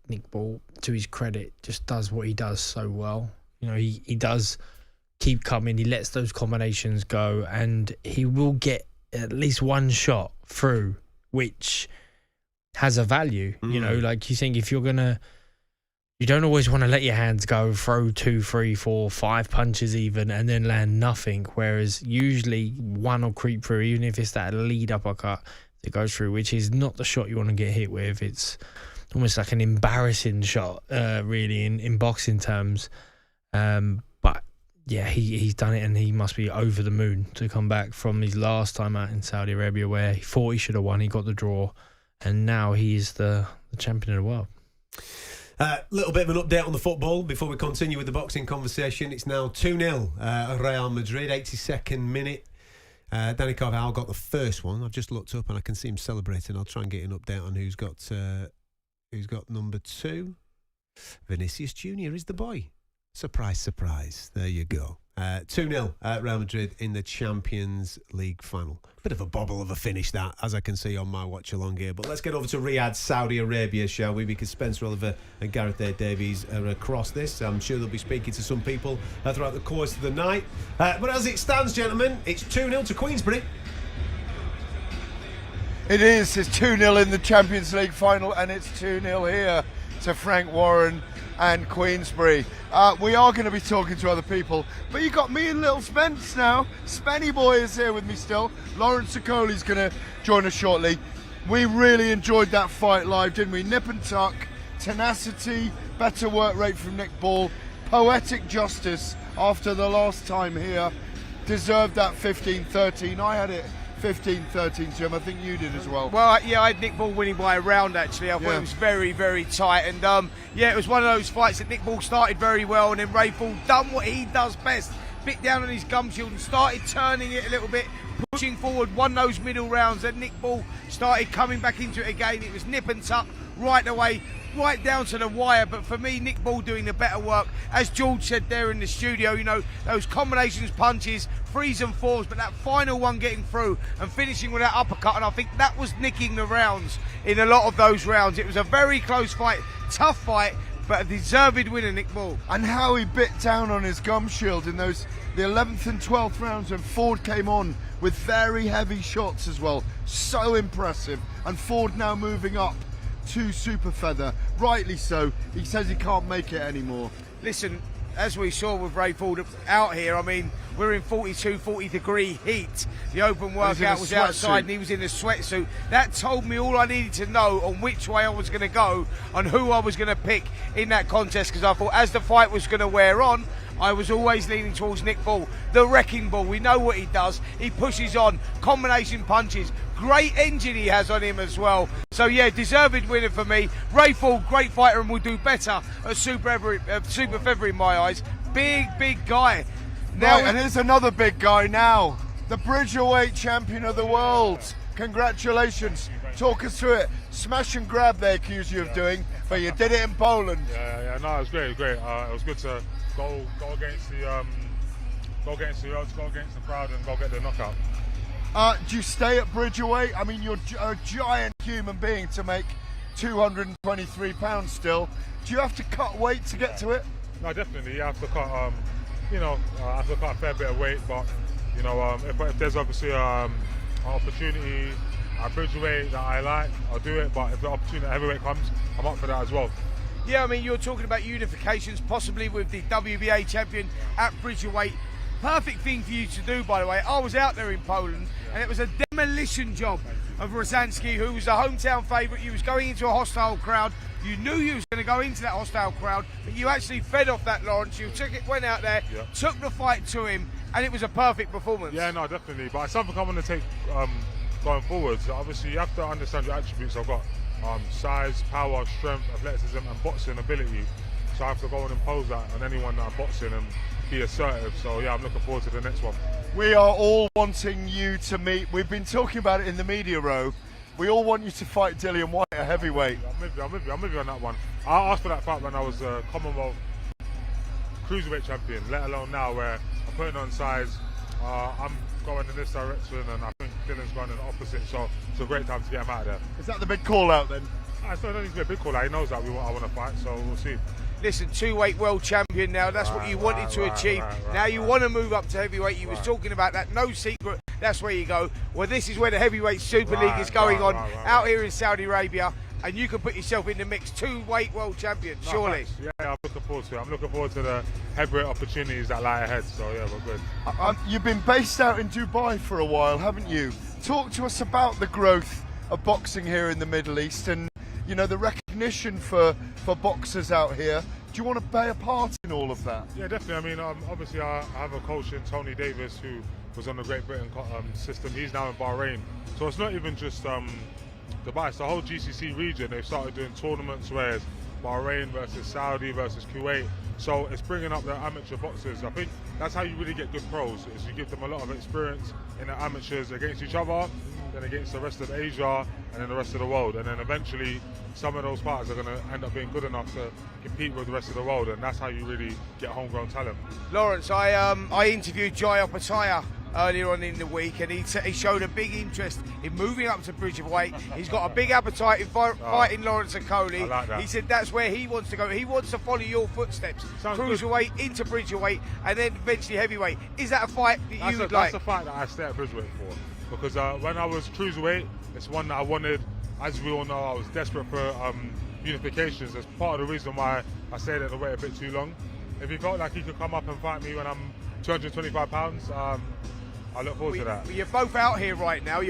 Nick Ball, to his credit, just does what he does so well. You know, he does keep coming. He lets those combinations go, and he will get at least one shot through, which has a value. You know, like you think if you're gonna. You don't always want to let your hands go, throw 2, 3, 4, 5 punches even, and then land nothing. Whereas usually one will creep through, even if it's that lead uppercut that goes through, which is not the shot you want to get hit with. It's almost like an embarrassing shot, really, in boxing terms. But yeah, he's done it, and he must be over the moon to come back from his last time out in Saudi Arabia, where he thought he should have won. He got the draw, and now he is the champion of the world. Little bit of an update on the football before we continue with the boxing conversation. It's now 2-0 Real Madrid, 82nd minute. Danny Carvajal got the first one. I've just looked up and I can see him celebrating. I'll try and get an update on who's got number 2. Vinicius Junior is the boy. Surprise, surprise. There you go. 2-0 Real Madrid in the Champions League final. Bit of a bobble of a finish that, as I can see on my watch along here. But let's get over to Riyadh, Saudi Arabia, shall we? Because Spencer Oliver and Gareth A. Davies are across this. I'm sure they'll be speaking to some people throughout the course of the night. But as it stands, gentlemen, it's 2-0 to Queensberry. It is. It's 2-0 in the Champions League final, and it's 2-0 here to Frank Warren and Queensberry. We are going to be talking to other people, but you got me and little Spence now. Spenny boy is here with me still. Lawrence Sokoli's going to join us shortly. We really enjoyed that fight live, didn't we? Nip and tuck, tenacity, better work rate from Nick Ball, poetic justice after the last time here. Deserved that 15-13. I had it 15-13 to him. I think you did as well. Well, yeah, I had Nick Ball winning by a round, actually. I thought it was very, very tight. And, yeah, it was one of those fights that Nick Ball started very well, and then Rayford done what he does best. Bit down on his gum shield and started turning it a little bit, pushing forward, won those middle rounds. Then Nick Ball started coming back into it again. It was nip and tuck right away, right down to the wire. But for me, Nick Ball doing the better work. As George said there in the studio, you know, those combinations, punches, 3s and 4s, but that final one getting through and finishing with that uppercut, and I think that was nicking the rounds in a lot of those rounds. It was a very close fight, tough fight, but a deserved winner, Nick Ball. And how he bit down on his gum shield in those the 11th and 12th rounds when Ford came on with very heavy shots as well. So impressive. And Ford now moving up to super feather, rightly so. He says he can't make it anymore. Listen, as we saw with Rayford out here, I mean, we're in 42, 40 degree heat. The open workout was outside and he was in a sweatsuit. That told me all I needed to know on which way I was going to go, on who I was going to pick in that contest, because I thought as the fight was going to wear on, I was always leaning towards Nick Ball, the wrecking ball. We know what he does. He pushes on, combination punches, great engine he has on him as well. So yeah, deserved winner for me. Rayford, great fighter and will do better at Super Feather in my eyes. Big guy. Right, and here's another big guy now. The Bridgerweight champion of the world. Congratulations. Talk us through it. Smash and grab they accuse you of doing, but you did it in Poland. Yeah, no, it was great, it was good to go against the odds, go against the crowd and go get the knockout. Do you stay at Bridgerweight? I mean, you're a giant human being to make 223 pounds still. Do you have to cut weight to get to it? No, definitely. You have to cut, I have to cut a fair bit of weight, but, if there's obviously an opportunity at Bridgerweight that I like, I'll do it, but if the opportunity at heavyweight comes, I'm up for that as well. Yeah, I mean, you're talking about unifications, possibly with the WBA champion at Bridgerweight. Perfect thing for you to do, by the way. I was out there in Poland, and it was a demolition job of Rosansky, who was the hometown favourite. You was going into a hostile crowd. You knew you was going to go into that hostile crowd, but you actually fed off that, Lawrence. You went out there, took the fight to him, and it was a perfect performance. Yeah, no, definitely. But it's something I want to take going forward. So obviously, you have to understand the attributes I've got. Size, power, strength, athleticism, and boxing ability. So I have to go and impose that on anyone that I'm boxing and be assertive. So yeah, I'm looking forward to the next one. We are all wanting you to meet. We've been talking about it in the media row. We all want you to fight Dillian Whyte at heavyweight. I'm with you on that one. I asked for that fight when I was Commonwealth Cruiserweight champion, let alone now where I'm putting on size. I'm going in this direction, and I think Dylan's going in the opposite, so it's a great time to get him out of there. Is that the big call out then? I still don't need to be a big call out. He knows that I want to fight, so we'll see. Listen, two-weight world champion now. That's what you wanted to achieve. Now you want to move up to heavyweight. You was talking about that. No secret. That's where you go. Well, this is where the heavyweight Super League is going on out here in Saudi Arabia, and you can put yourself in the mix. Two-weight world champion, surely. Yeah, I'm looking forward to it. I'm looking forward to the heavyweight opportunities that lie ahead. So yeah, we're good. You've been based out in Dubai for a while, haven't you? Talk to us about the growth of boxing here in the Middle East and the recognition for boxers out here. Do you want to play a part in all of that? Yeah, definitely. I mean, obviously I have a coach in Tony Davis who was on the Great Britain system. He's now in Bahrain. So it's not even just Dubai, it's the whole GCC region. They've started doing tournaments where it's Bahrain versus Saudi versus Kuwait. So it's bringing up the amateur boxers. I think that's how you really get good pros, is you give them a lot of experience in the amateurs against each other, then against the rest of Asia, and then the rest of the world. And then eventually some of those fighters are going to end up being good enough to compete with the rest of the world, and that's how you really get homegrown talent. Lawrence, I interviewed Jai Opataya earlier on in the week, and he showed a big interest in moving up to Bridgerweight. He's got a big appetite in fighting Lawrence Okoli. I like that. He said that's where he wants to go. He wants to follow your footsteps. Cruiserweight into Bridgerweight and then eventually heavyweight. Is that a fight that you would like? That's a fight that I stay at Bridgerweight for, because when I was Cruiserweight, it's one that I wanted. As we all know, I was desperate for unifications. That's part of the reason why I stayed at the weight a bit too long. If he felt like he could come up and fight me when I'm 225 pounds, I look forward to that. You're both out here right now.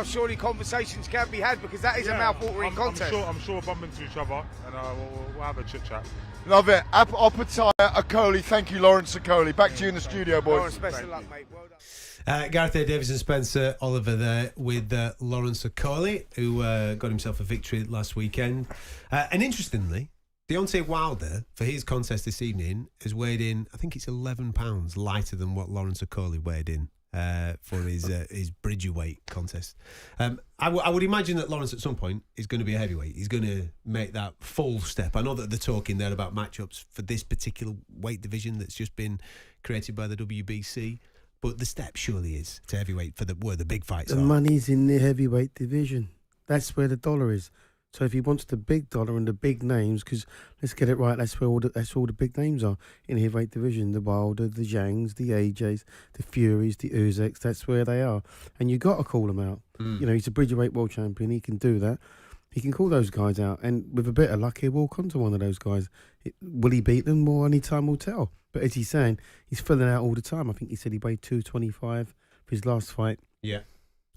Surely conversations can be had, because that is a mouth-watering contest. I'm sure we'll bump into each other, and we'll have a chit-chat. Love it. Opataya, Okoli. Thank you, Lawrence Okoli. Back to you in the studio, boys. Lawrence, best of luck, mate. Well done. Gareth A. Davis and Spencer Oliver there with Lawrence Okoli, who got himself a victory last weekend. And interestingly, Deontay Wilder, for his contest this evening, has weighed in, I think it's 11 pounds lighter than what Lawrence Okoli weighed in for his Bridgerweight contest. I would imagine that Lawrence at some point is going to be a heavyweight. He's going to make that full step. I know that they're talking there about matchups for this particular weight division that's just been created by the WBC. But the step surely is to heavyweight for where the big fights are. The money's in the heavyweight division. That's where the dollar is. So if he wants the big dollar and the big names, because let's get it right, that's where all the big names are in the heavyweight division. The Wilder, the Zhangs, the AJs, the Furies, the Uzaks. That's where they are, and you got to call them out. He's a Bridgerweight world champion. He can do that. He can call those guys out, and with a bit of luck, he'll walk onto one of those guys. Will he beat them? Well, only time will tell. But as he's saying, he's filling out all the time. I think he said he weighed 225 for his last fight. Yeah.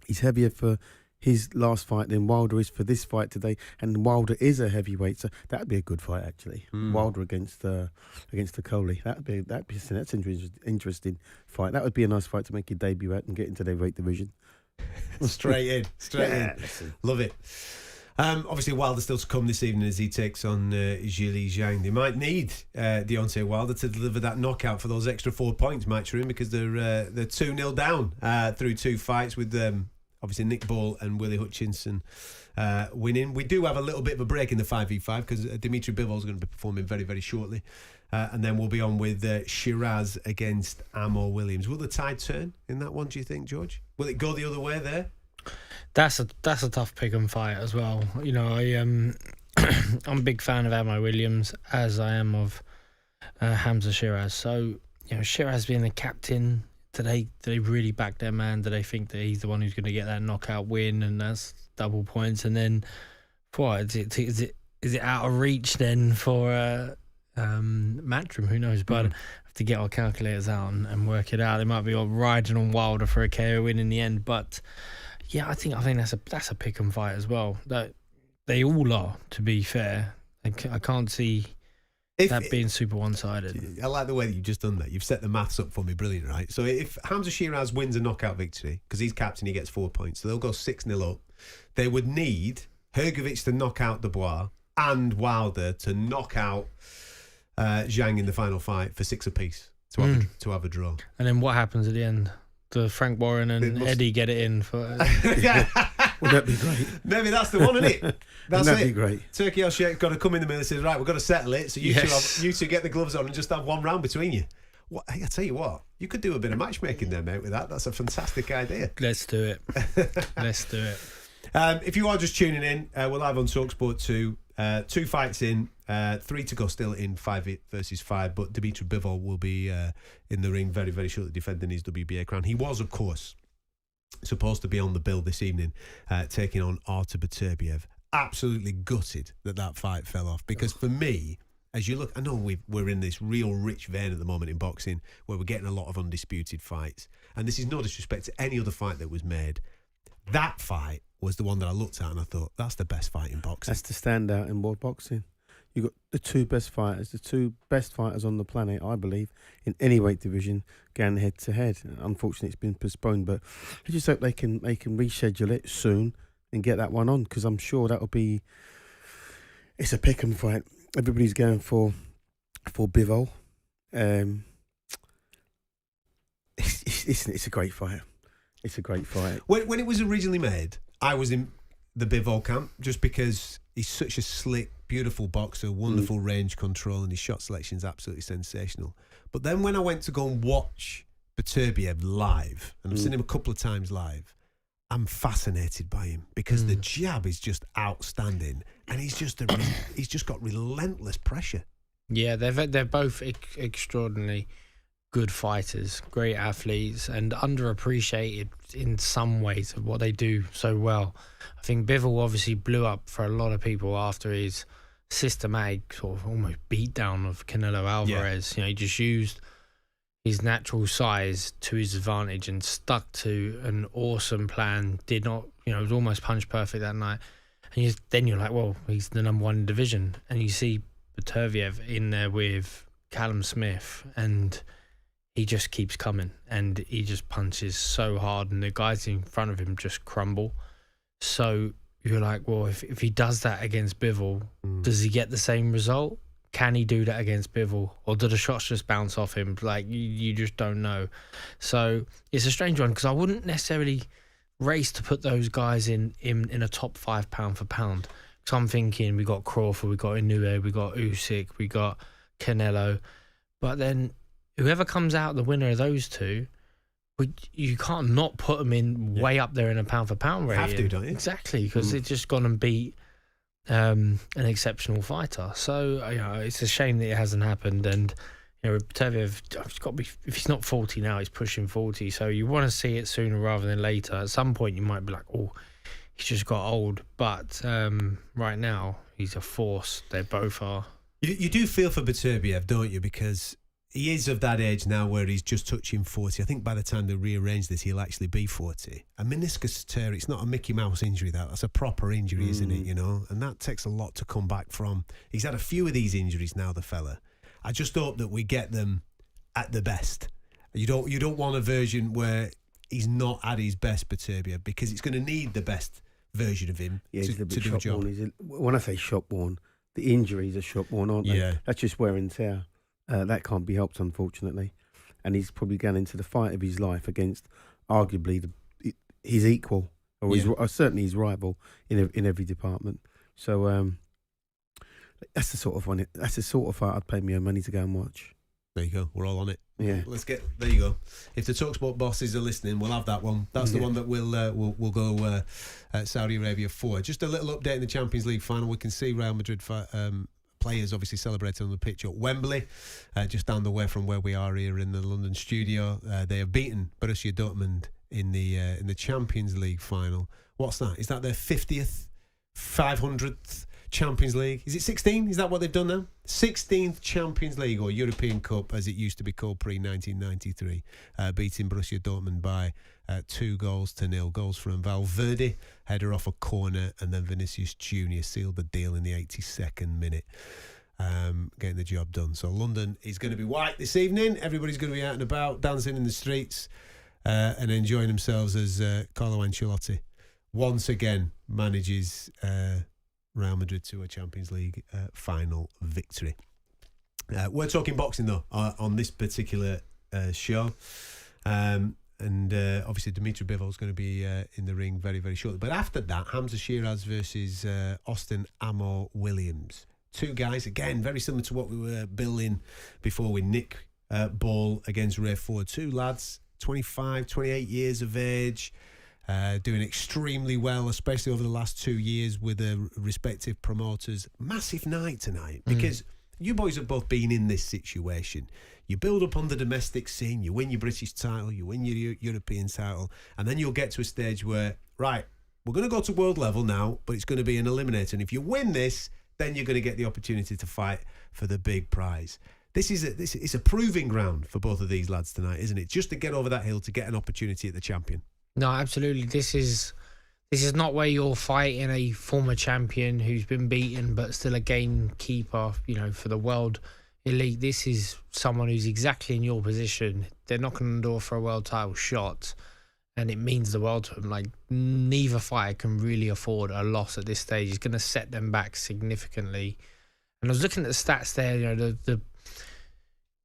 He's heavier for his last fight than Wilder is for this fight today, and Wilder is a heavyweight, so that'd be a good fight actually. Wilder against Okoli. That's an interesting fight. That would be a nice fight to make your debut at and get into the weight division. Straight in. Love it. Obviously, Wilder still to come this evening as he takes on Zhili Zhang. They might need Deontay Wilder to deliver that knockout for those extra 4 points, Matchroom, because they're 2-0 down through 2 fights with obviously Nick Ball and Willie Hutchinson winning. We do have a little bit of a break in the 5v5 because Dimitri Bivol's going to be performing very, very shortly. And then we'll be on with Shiraz against Amor Williams. Will the tide turn in that one, do you think, George? Will it go the other way there? That's a tough pick and fight as well. You know, I'm a big fan of Amor Williams, as I am of Hamza Shiraz. So, you know, Shiraz being the captain, do they really back their man? Do they think that he's the one who's going to get that knockout win and that's double points? And then, what is it out of reach then for Matchroom? Who knows? But have to get our calculators out and work it out. They might be all riding on Wilder for a KO win in the end, but. Yeah, I think that's a pick and fight as well. That they all are, to be fair. I can't see that being super one-sided. I like the way that you've just done that. You've set the maths up for me, brilliant, right? So if Hamza Shiraz wins a knockout victory, because he's captain, he gets 4 points, so they'll go 6-0 up. They would need Hrgovic to knock out Dubois and Wilder to knock out Zhang in the final fight for 6 apiece to have a draw. And then what happens at the end? Do Frank Warren and Eddie get it in for? Yeah, well, that'd be great. Maybe that's the one, isn't it? That'd be great. Turkey El Sheikh got to come in the middle and say, right, we've got to settle it. So you two get the gloves on and just have one round between you. What? I tell you what, you could do a bit of matchmaking there, mate. With that, that's a fantastic idea. Let's do it. Let's do it. If you are just tuning in, we're live on talkSPORT 2. 2 fights in, 3 to go still in 5v5, but Dimitri Bivol will be in the ring very, very shortly defending his WBA crown. He was, of course, supposed to be on the bill this evening, taking on Artur Beterbiev. Absolutely gutted that fight fell off, because for me, as you look, I know we're in this real rich vein at the moment in boxing where we're getting a lot of undisputed fights, and this is no disrespect to any other fight that was made. That fight was the one that I looked at and I thought, that's the best fight in boxing. That's the standout in world boxing. You got the two best fighters on the planet, I believe, in any weight division, going head to head. Unfortunately, it's been postponed, but I just hope they can reschedule it soon and get that one on, because I'm sure that'll be. It's a pick 'em fight. Everybody's going for Bivol. It's a great fight. It's a great fight. When it was originally made, I was in the Bivol camp just because he's such a slick, beautiful boxer, wonderful range control, and his shot selection is absolutely sensational. But then when I went to go and watch Beterbiev live, and I've seen him a couple of times live, I'm fascinated by him because the jab is just outstanding, and he's just got relentless pressure. Yeah, they're both extraordinarily good fighters, great athletes, and underappreciated in some ways of what they do so well. I think Bivol obviously blew up for a lot of people after his systematic sort of almost beatdown of Canelo Alvarez. Yeah. You know, he just used his natural size to his advantage and stuck to an awesome plan. Did not, it was almost punch perfect that night. And then you're like, well, he's the number one in the division. And you see Beterbiev in there with Callum Smith, and he just keeps coming, and he just punches so hard, and the guys in front of him just crumble. So you're like, well, if he does that against Bivol, does he get the same result? Can he do that against Bivol? Or do the shots just bounce off him? Like, you just don't know. So it's a strange one, because I wouldn't necessarily race to put those guys in a top 5 pound for pound. So I'm thinking we got Crawford, we got Inoue, we got Usyk, we got Canelo. But then whoever comes out the winner of those two, you can't not put them in way up there in a pound for pound rating. Have to, don't you? Exactly, because they've just gone and beat an exceptional fighter. So it's a shame that it hasn't happened. And Beterbiev, it's got to be, if he's not 40 now, he's pushing 40. So you want to see it sooner rather than later. At some point, you might be like, oh, he's just got old. But right now, he's a force. They both are. You do feel for Beterbiev, don't you? Because he is of that age now where he's just touching 40. I think by the time they rearrange this, he'll actually be 40. A meniscus tear, it's not a Mickey Mouse injury, that's a proper injury, isn't it? And that takes a lot to come back from. He's had a few of these injuries now, the fella. I just hope that we get them at the best. You don't want a version where he's not at his best, Beterbiev, because it's going to need the best version of him Yeah, he's a to bit do a job. shop-worn. When I say shop-worn, the injuries are shop-worn, aren't they? Yeah. That's just wear and tear. That can't be helped, unfortunately. And he's probably gone into the fight of his life against arguably his equal, or certainly his rival in every department. So that's the sort of one. That's the sort of fight I'd pay me own money to go and watch. There you go. We're all on it. Yeah. There you go. If the TalkSport bosses are listening, we'll have that one. That's the one that we'll go Saudi Arabia for. Just a little update in the Champions League final. We can see Real Madrid players obviously celebrating on the pitch at Wembley, just down the way from where we are here in the London studio. They have beaten Borussia Dortmund in the Champions League final. What's that? Is that their 50th, 500th Champions League? Is it 16? Is that what they've done now? 16th Champions League, or European Cup as it used to be called pre-1993, beating Borussia Dortmund by 2-0. Goals from Valverde, header off a corner, and then Vinicius Junior sealed the deal in the 82nd minute, getting the job done. So London is going to be white this evening. Everybody's going to be out and about, dancing in the streets and enjoying themselves as Carlo Ancelotti once again manages Real Madrid to a Champions League final victory. We're talking boxing though on this particular show, and obviously Dimitri Bivol is going to be in the ring very, very shortly. But after that, Hamza Shiraz versus Austin Amo Williams. Two guys again very similar to what we were building before with Nick Ball against Ray Ford. Two lads, 25, 28 years of age. Doing extremely well, especially over the last 2 years with their respective promoters. Massive night tonight because you boys have both been in this situation. You build up on the domestic scene, you win your British title, you win your European title, and then you'll get to a stage where, right, we're going to go to world level now, but it's going to be an eliminator. And if you win this, then you're going to get the opportunity to fight for the big prize. This is a proving ground for both of these lads tonight, isn't it? Just to get over that hill, to get an opportunity at the champion. No, absolutely. This is not where you're fighting a former champion who's been beaten but still a gamekeeper, for the world elite. This is someone who's exactly in your position. They're knocking on the door for a world title shot, and it means the world to them. Like, neither fighter can really afford a loss at this stage. It's going to set them back significantly. And I was looking at the stats there.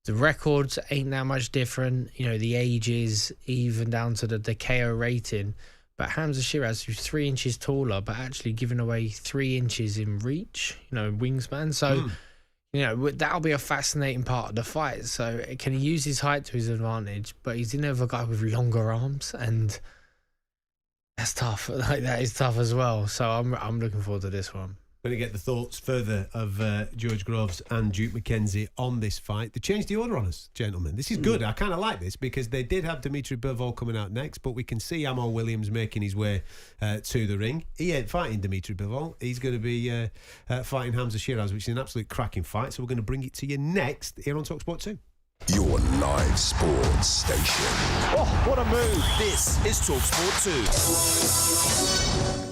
The records ain't that much different. The ages, even down to the KO rating. But Hamza Shiraz, who's 3 inches taller, but actually giving away 3 inches in reach, wingspan. So, that'll be a fascinating part of the fight. So, can he use his height to his advantage? But he's another guy with longer arms, and that's tough. That is tough as well. So, I'm looking forward to this one. Going to get the thoughts further of George Groves and Duke McKenzie on this fight. They changed the order on us, gentlemen. This is good. I kind of like this because they did have Dimitri Bivol coming out next, but we can see Amo Williams making his way to the ring. He ain't fighting Dimitri Bivol. He's going to be fighting Hamza Shiraz, which is an absolute cracking fight. So we're going to bring it to you next here on talkSPORT 2. Your live sports station. Oh, what a move. This is talkSPORT 2.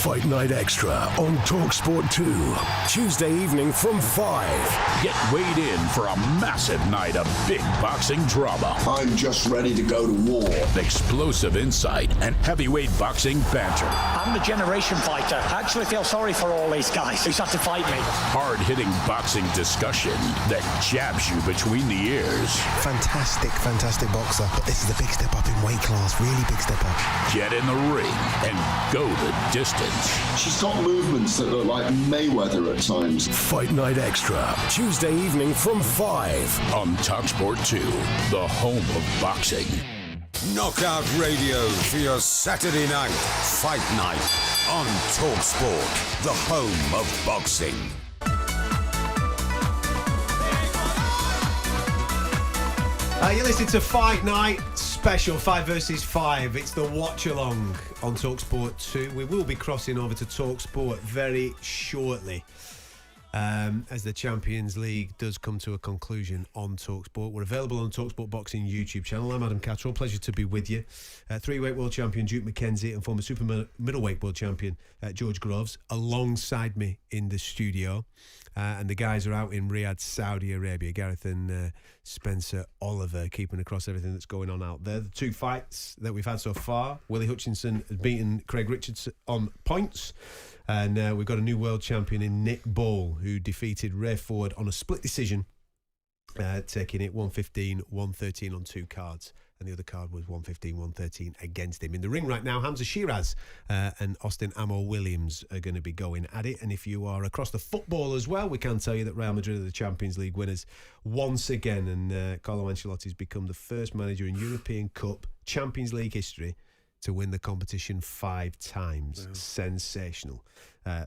Fight Night Extra on talkSPORT 2. Tuesday evening from 5. Get weighed in for a massive night of big boxing drama. I'm just ready to go to war. Explosive insight and heavyweight boxing banter. I'm the generation fighter. I actually feel sorry for all these guys who's had to fight me. Hard-hitting boxing discussion that jabs you between the ears. Fantastic boxer. But this is a big step up in weight class. Really big step up. Get in the ring and go the distance. She's got movements that look like Mayweather at times. Fight Night Extra, Tuesday evening from 5. On talkSPORT 2, the home of boxing. Knockout Radio for your Saturday night fight night on talkSPORT, the home of boxing. You're listening to Fight Night Special 5 versus 5. It's the watch along on talkSPORT 2. We will be crossing over to talkSPORT very shortly as the Champions League does come to a conclusion on talkSPORT. We're available on talkSPORT Boxing YouTube channel. I'm Adam Catterall. Pleasure to be with you. Three-weight world champion Duke McKenzie and former super middleweight world champion George Groves alongside me in the studio. And the guys are out in Riyadh, Saudi Arabia. Gareth and Spencer Oliver keeping across everything that's going on out there. The two fights that we've had so far. Willie Hutchinson has beaten Craig Richards on points. And we've got a new world champion in Nick Ball, who defeated Ray Ford on a split decision, taking it 115, 113 on two cards. And the other card was 115, 113 against him. In the ring right now, Hamza Shiraz and Austin Amo Williams are going to be going at it. And if you are across the football as well, we can tell you that Real Madrid are the Champions League winners once again. And Carlo Ancelotti's become the first manager in European Cup Champions League history to win the competition 5 times. Wow. Sensational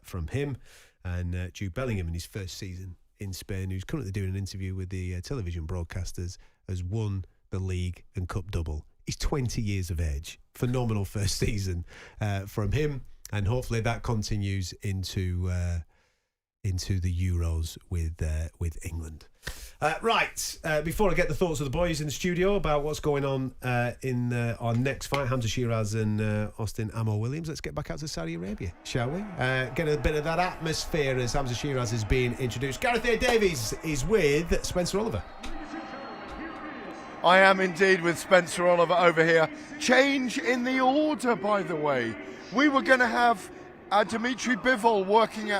from him. And Jude Bellingham in his first season in Spain, who's currently doing an interview with the television broadcasters, has won the league and cup double. He's 20 years of age. Phenomenal first season from him, and hopefully that continues into the Euros with England. Before I get the thoughts of the boys in the studio about what's going on in our next fight, Hamza Shiraz and Austin Amo Williams, let's get back out to Saudi Arabia, shall we? Get a bit of that atmosphere as Hamza Shiraz is being introduced. Gareth A. Davies is with Spencer Oliver. I am indeed with Spencer Oliver over here. Change in the order, by the way. We were going to have Dimitri Bivol walking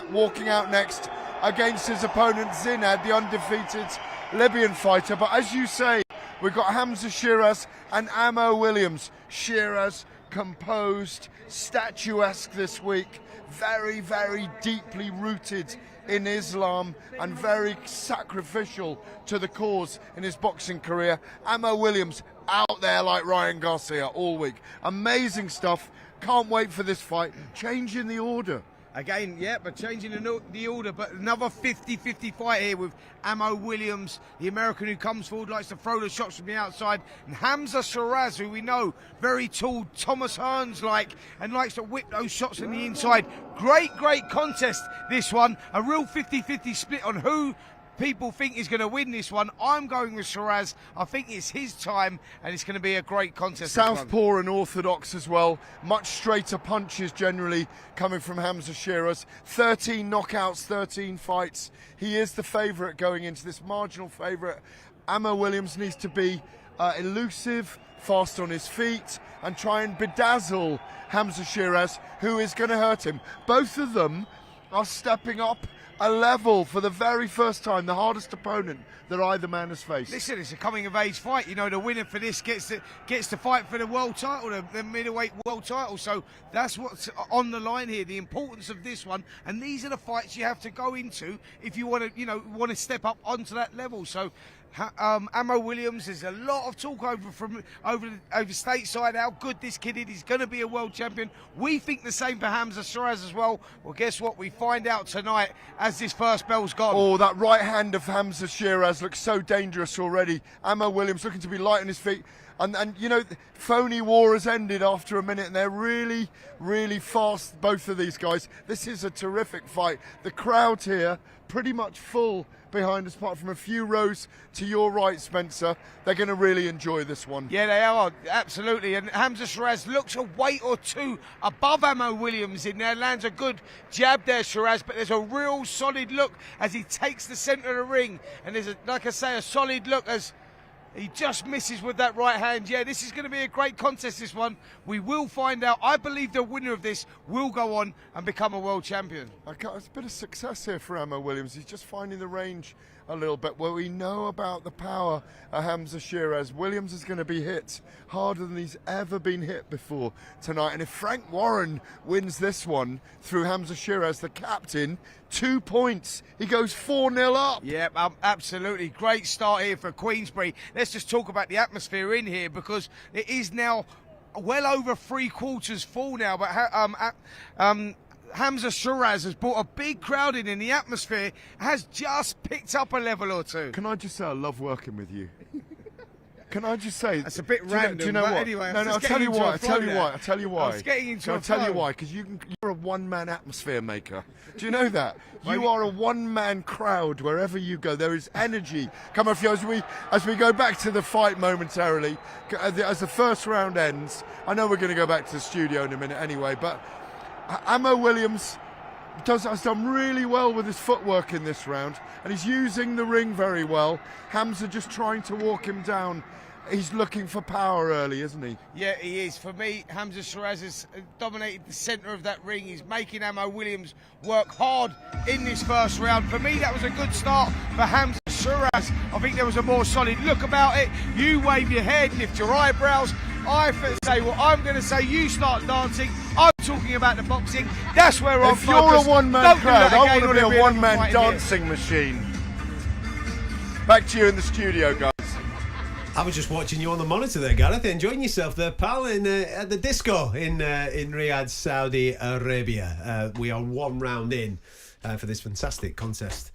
out next against his opponent Zinad, the undefeated Libyan fighter. But as you say, we've got Hamza Shiraz and Amo Williams. Shiraz, composed, statuesque this week. Very, very deeply rooted in Islam and very sacrificial to the cause in his boxing career. Amo Williams out there like Ryan Garcia all week. Amazing stuff. Can't wait for this fight. Change in the order. Again, yeah, but changing the order, but another 50-50 fight here with Amo Williams, the American who comes forward, likes to throw the shots from the outside, and Hamza Shiraz, who we know, very tall, Thomas Hearns-like, and likes to whip those shots from the inside. Great contest, this one. A real 50-50 split on who people think is going to win this one. I'm going with Shiraz. I think it's his time, and it's going to be a great contest. Southpaw and orthodox as well. Much straighter punches generally coming from Hamza Shiraz. 13 knockouts, 13 fights. He is the favourite going into this, marginal favourite. Amo Williams needs to be elusive, fast on his feet, and try and bedazzle Hamza Shiraz, who is going to hurt him. Both of them are stepping up a level for the very first time, the hardest opponent that either man has faced. Listen, it's a coming-of-age fight. You know, the winner for this gets to fight for the world title, the middleweight world title. So that's what's on the line here, the importance of this one. And these are the fights you have to go into if you want to step up onto that level. So Amo Williams, there's a lot of talk over stateside how good this kid is. He's going to be a world champion. We think the same for Hamza Shiraz as well. Well, guess what? We find out tonight as this first bell's gone. Oh, that right hand of Hamza Shiraz looks so dangerous already. Amo Williams looking to be light on his feet. And you know, phony war has ended after a minute, and they're really, really fast, both of these guys. This is a terrific fight. The crowd here pretty much full behind us, apart from a few rows to your right, Spencer. They're going to really enjoy this one. Yeah, they are, absolutely. And Hamza Shiraz looks a weight or two above Amo Williams in there. Lands a good jab there, Shiraz, but there's a real solid look as he takes the centre of the ring. And there's, like I say, a solid look as he just misses with that right hand. Yeah, this is going to be a great contest, this one. We will find out. I believe the winner of this will go on and become a world champion. It's a bit of success here for Amo Williams. He's just finding the range a little bit. Well, we know about the power of Hamza Shiraz. Williams is going to be hit harder than he's ever been hit before tonight. And if Frank Warren wins this one through Hamza Shiraz, the captain, 2 points. He goes 4-0 up. Yeah, absolutely. Great start here for Queensberry. Let's just talk about the atmosphere in here, because it is now well over 3/4 full now. But Hamza Shiraz has brought a big crowd in the atmosphere has just picked up a level or two. Can I just say I love working with you? Can I just say that's a bit random? Do you know what? Anyway, no, I'll tell you why. I'll tell you why. I was getting into I'll tell you why, because you're a one-man atmosphere maker. Do you know that? You are a one-man crowd wherever you go. There is energy. Come on, as we go back to the fight momentarily, as the first round ends. I know we're going to go back to the studio in a minute anyway, but Amo Williams has done really well with his footwork in this round, and he's using the ring very well. Hamza just trying to walk him down. He's looking for power early, isn't he? Yeah, he is. For me, Hamza Shiraz has dominated the centre of that ring. He's making Amo Williams work hard in this first round. For me, that was a good start for Hamza Shiraz. I think there was a more solid look about it. You wave your head, lift your eyebrows. I say what I'm going to say. You start dancing. I'm talking about the boxing. That's where I'm focused. If you're a one-man crowd, I want to be a one-man dancing machine. Back to you in the studio, guys. I was just watching you on the monitor there, Gareth, enjoying yourself there, pal, at the disco in Riyadh, Saudi Arabia. We are one round in for this fantastic contest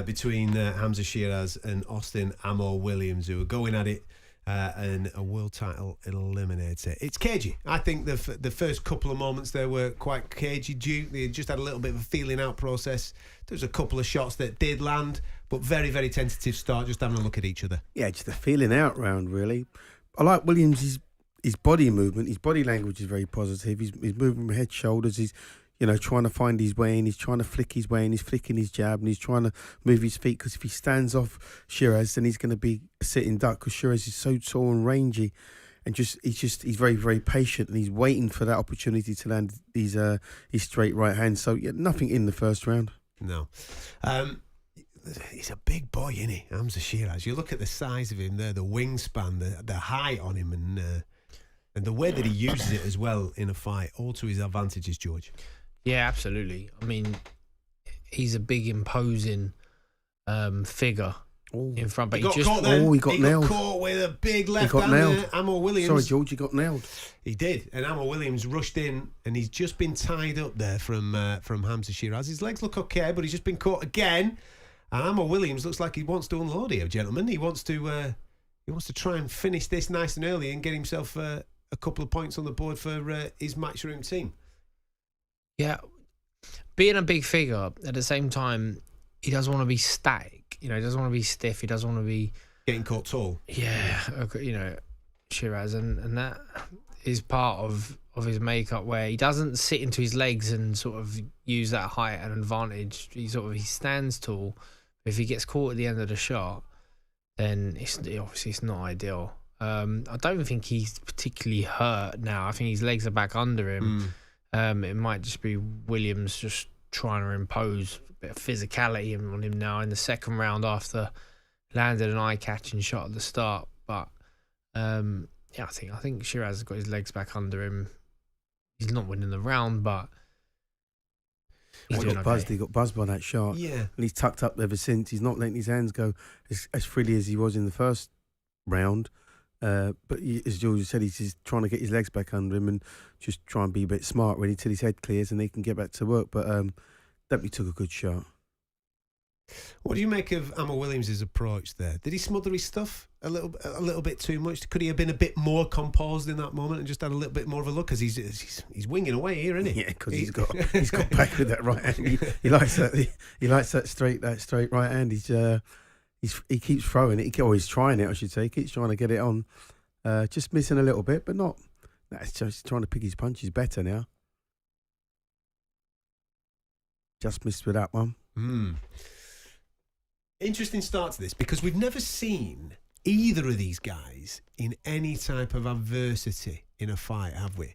between Hamza Shiraz and Austin Amo Williams, who are going at it and a world title eliminator. It's cagey. I think the first couple of moments there were quite cagey. They just had a little bit of a feeling out process. There was a couple of shots that did land, but very, very tentative start, just having a look at each other. Yeah, just a feeling out round, really. I like Williams' his body movement. His body language is very positive. He's moving head, shoulders. He's, trying to find his way in. He's trying to flick his way in. He's flicking his jab, and he's trying to move his feet, because if he stands off Shiraz, then he's going to be a sitting duck, because Shiraz is so tall and rangy. And he's very, very patient, and he's waiting for that opportunity to land his straight right hand. So, yeah, nothing in the first round. No. He's a big boy, isn't he? Hamza Shiraz. You look at the size of him there, the wingspan, the height on him, and the way that he uses it as well in a fight, all to his advantages, George. Yeah, absolutely. I mean, he's a big, imposing figure in front, but he got caught with a big left hand there. Amo Williams. Sorry, George, he got nailed. He did, and Amo Williams rushed in, and he's just been tied up there from Hamza Shiraz. His legs look okay, but he's just been caught again. And Amo Williams looks like he wants to unload here, gentlemen. He wants to try and finish this nice and early and get himself a couple of points on the board for his Matchroom team. Yeah, being a big figure at the same time, he doesn't want to be static. He doesn't want to be stiff. He doesn't want to be getting caught tall. Yeah, Shiraz, and that is part of his makeup, where he doesn't sit into his legs and sort of use that height and advantage. He stands tall. If he gets caught at the end of the shot, then it's not ideal. I don't think he's particularly hurt now. I think his legs are back under him. It might just be Williams just trying to impose a bit of physicality on him now in the second round after landed an eye-catching shot at the start. But I think Shiraz has got his legs back under him. He's not winning the round, but He got buzzed by that shot. Yeah. And he's tucked up ever since. He's not letting his hands go as freely as he was in the first round. But as George said, he's just trying to get his legs back under him and just try and be a bit smart, really, till his head clears and he can get back to work. But definitely took a good shot. What do you make of Ammo Williams' approach there? Did he smother his stuff a little bit too much? Could he have been a bit more composed in that moment and just had a little bit more of a look? Because he's winging away here, isn't he? Yeah, because he's got back with that right hand. He likes that. He likes that straight right hand. He keeps throwing it. He's trying it, I should say. He keeps trying to get it on. Just missing a little bit, but not. That's just trying to pick his punches better now. Just missed with that one. Interesting start to this, because we've never seen either of these guys in any type of adversity in a fight, have we?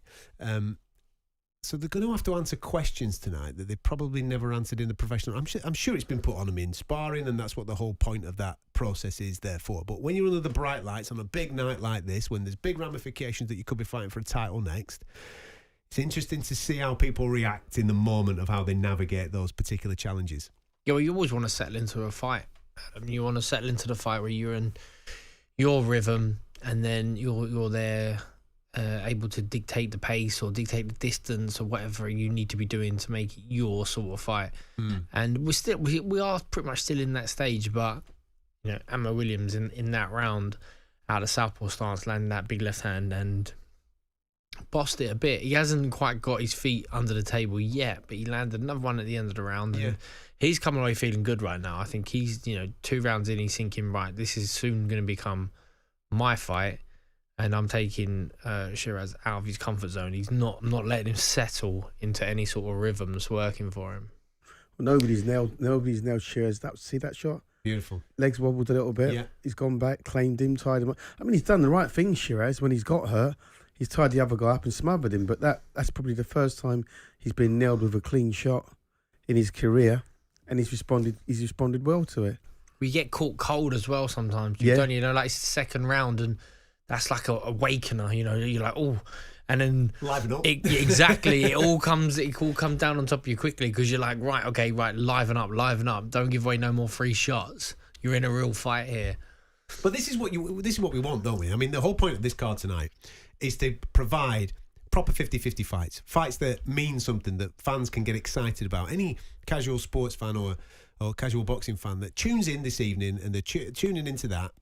So they're going to have to answer questions tonight that they probably never answered in the professional. I'm sure it's been put on them in sparring, and that's what the whole point of that process is there for. But when you're under the bright lights on a big night like this, when there's big ramifications that you could be fighting for a title next, it's interesting to see how people react in the moment of how they navigate those particular challenges. Yeah, well, you always want to settle into a fight. You want to settle into the fight where you're in your rhythm, and then you're there, able to dictate the pace or dictate the distance or whatever you need to be doing to make it your sort of fight. And we are pretty much still in that stage, but you know, Ammo Williams in that round out of southpaw stance, landing that big left hand and bossed it a bit. He hasn't quite got his feet under the table yet, but he landed another one at the end of the round. Yeah. And he's coming away feeling good right now. I think he's, 2 rounds in, he's thinking, right, this is soon going to become my fight, and I'm taking Shiraz out of his comfort zone. He's not letting him settle into any sort of rhythms working for him. Well, nobody's nailed Shiraz. See that shot? Beautiful. Legs wobbled a little bit. Yeah. He's gone back, claimed him, tied him up. I mean, he's done the right thing, Shiraz, when he's got hurt. He's tied the other guy up and smothered him, but that's probably the first time he's been nailed with a clean shot in his career, and he's responded well to it. We get caught cold as well sometimes, Yeah. don't you? Like it's the second round, and that's like a awakener. You're like, oh, and then liven up. Exactly, it all comes down on top of you quickly, because you're like, right, liven up. Don't give away no more free shots. You're in a real fight here. But this is what we want, don't we? I mean, the whole point of this card tonight is to provide proper 50-50 fights that mean something that fans can get excited about. Any casual sports fan or casual boxing fan that tunes in this evening and they're tuning into that,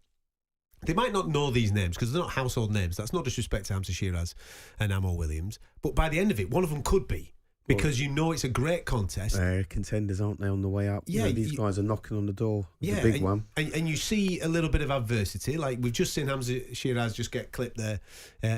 they might not know these names because they're not household names. That's not disrespect to Hamza Shiraz and Ammo Williams, but by the end of it, one of them could be, because it's a great contest. Contenders, aren't they, on the way up? Yeah, these guys are knocking on the door. Yeah, the big one. And you see a little bit of adversity. Like we've just seen Hamza Shiraz just get clipped there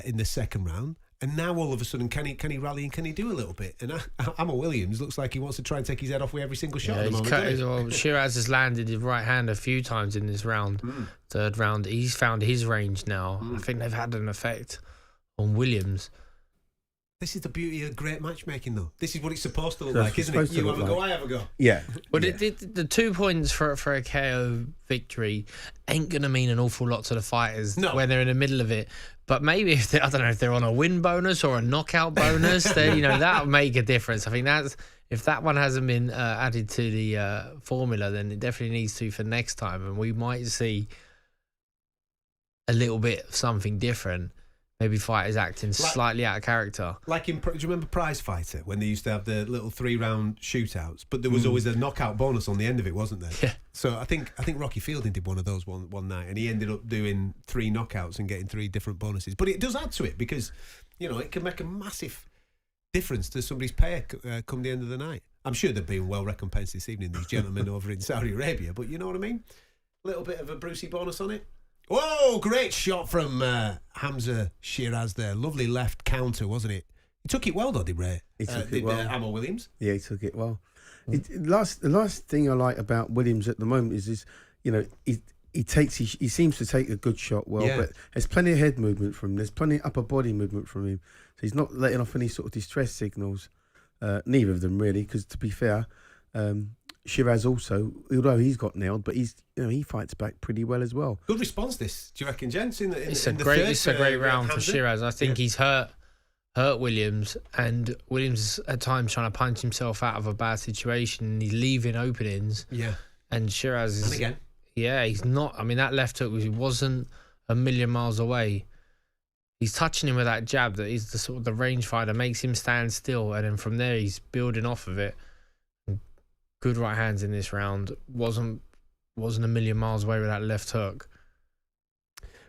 in the second round. And now all of a sudden, can he rally and can he do a little bit? And Ammo Williams looks like he wants to try and take his head off with every single shot at the moment. Shiraz has landed his right hand a few times in this round. Third round, he's found his range now. I think they've had an effect on Williams. This is the beauty of great matchmaking, though. This is what it's supposed to look like, isn't it? You have a go, I have a go. Yeah. But the 2 points for a KO victory ain't going to mean an awful lot to the fighters when they're in the middle of it. But maybe if they're on a win bonus or a knockout bonus, then that'll make a difference. I think if that one hasn't been added to the formula, then it definitely needs to for next time, and we might see a little bit of something different. Maybe fighters acting slightly out of character. Like do you remember Prize Fighter, when they used to have the little 3-round shootouts, but there was always a knockout bonus on the end of it, wasn't there? Yeah. So I think Rocky Fielding did one of those one night, and he ended up doing 3 knockouts and getting 3 different bonuses. But it does add to it, because it can make a massive difference to somebody's pay come the end of the night. I'm sure they're being well recompensed this evening, these gentlemen over in Saudi Arabia, but you know what I mean? A little bit of a Brucey bonus on it. Whoa, great shot from Hamza Shiraz there. Lovely left counter, wasn't it? He took it well, though, did Ray? He took it well. Ammo Williams? Yeah, he took it well. The last thing I like about Williams at the moment is he seems to take a good shot well, but there's plenty of head movement from him. There's plenty of upper body movement from him. So he's not letting off any sort of distress signals. Neither of them, really, because to be fair, Shiraz also, although he's got nailed, but he fights back pretty well as well. Good response, this. Do you reckon, gents? It's a great round for Shiraz. I think he's hurt Williams, and Williams at times trying to punch himself out of a bad situation, and he's leaving openings. Yeah. And Shiraz is... And again. Yeah, he's not... I mean, that left hook wasn't a million miles away. He's touching him with that jab that is the sort of the rangefinder, makes him stand still, and then from there he's building off of it. good right hands in this round. Wasn't a million miles away with that left hook.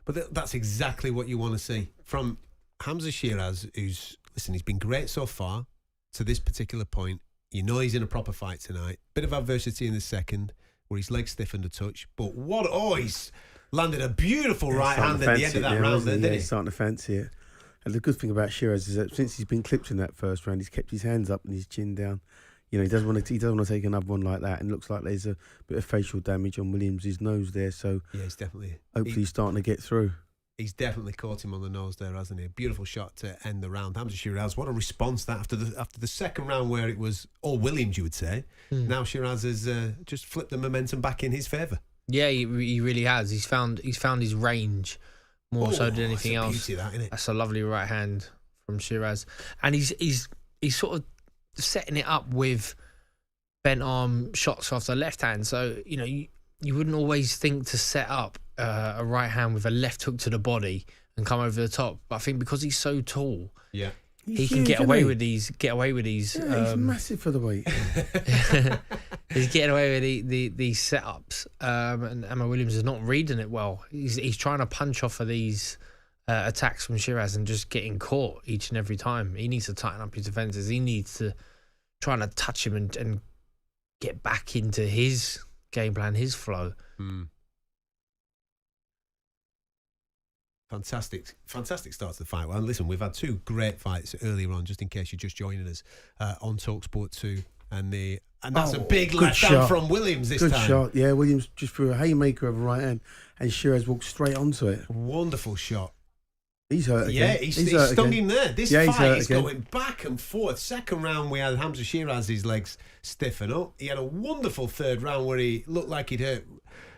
But that's exactly what you want to see from Hamza Shiraz, who's, listen, he's been great so far to this particular point. You know he's in a proper fight tonight. Bit of adversity in the second, where his legs stiffened a touch. But he's landed a beautiful right hand at the end of that round, didn't he? He's starting to fancy it. And the good thing about Shiraz is that since he's been clipped in that first round, he's kept his hands up and his chin down. You know, he doesn't want to take another one like that. And it looks like there's a bit of facial damage on Williams' nose there. So yeah, he's definitely. Hopefully, he's starting to get through. He's definitely caught him on the nose there, hasn't he? Beautiful shot to end the round. Hamza Shiraz, what a response that after the second round where it was all Williams, you would say. Now Shiraz has just flipped the momentum back in his favour. Yeah, he really has. He's found his range more so than anything else. Beauty, that, isn't it? That's a lovely right hand from Shiraz, and he's sort of setting it up with bent arm shots off the left hand. So you know you wouldn't always think to set up a right hand with a left hook to the body and come over the top. But I think because he's so tall, yeah, he can get away with these. Yeah, he's massive for the weight. He's getting away with these setups, and Emma Williams is not reading it well. He's trying to punch off of these attacks from Shiraz and just getting caught each and every time. He needs to tighten up his defences. He needs to try to touch him and get back into his game plan, his flow. Fantastic start to the fight. Well, listen, we've had two great fights earlier on, just in case you're just joining us on talkSPORT 2. And that's a big letdown from Williams this time. Good shot, yeah. Williams just threw a haymaker of a right hand and Shiraz walked straight onto it. Wonderful shot. He's hurt again. Yeah, he's stung him there. This fight is going back and forth. Second round, we had Hamza Shiraz's legs stiffen up. He had a wonderful third round where he looked like he'd hurt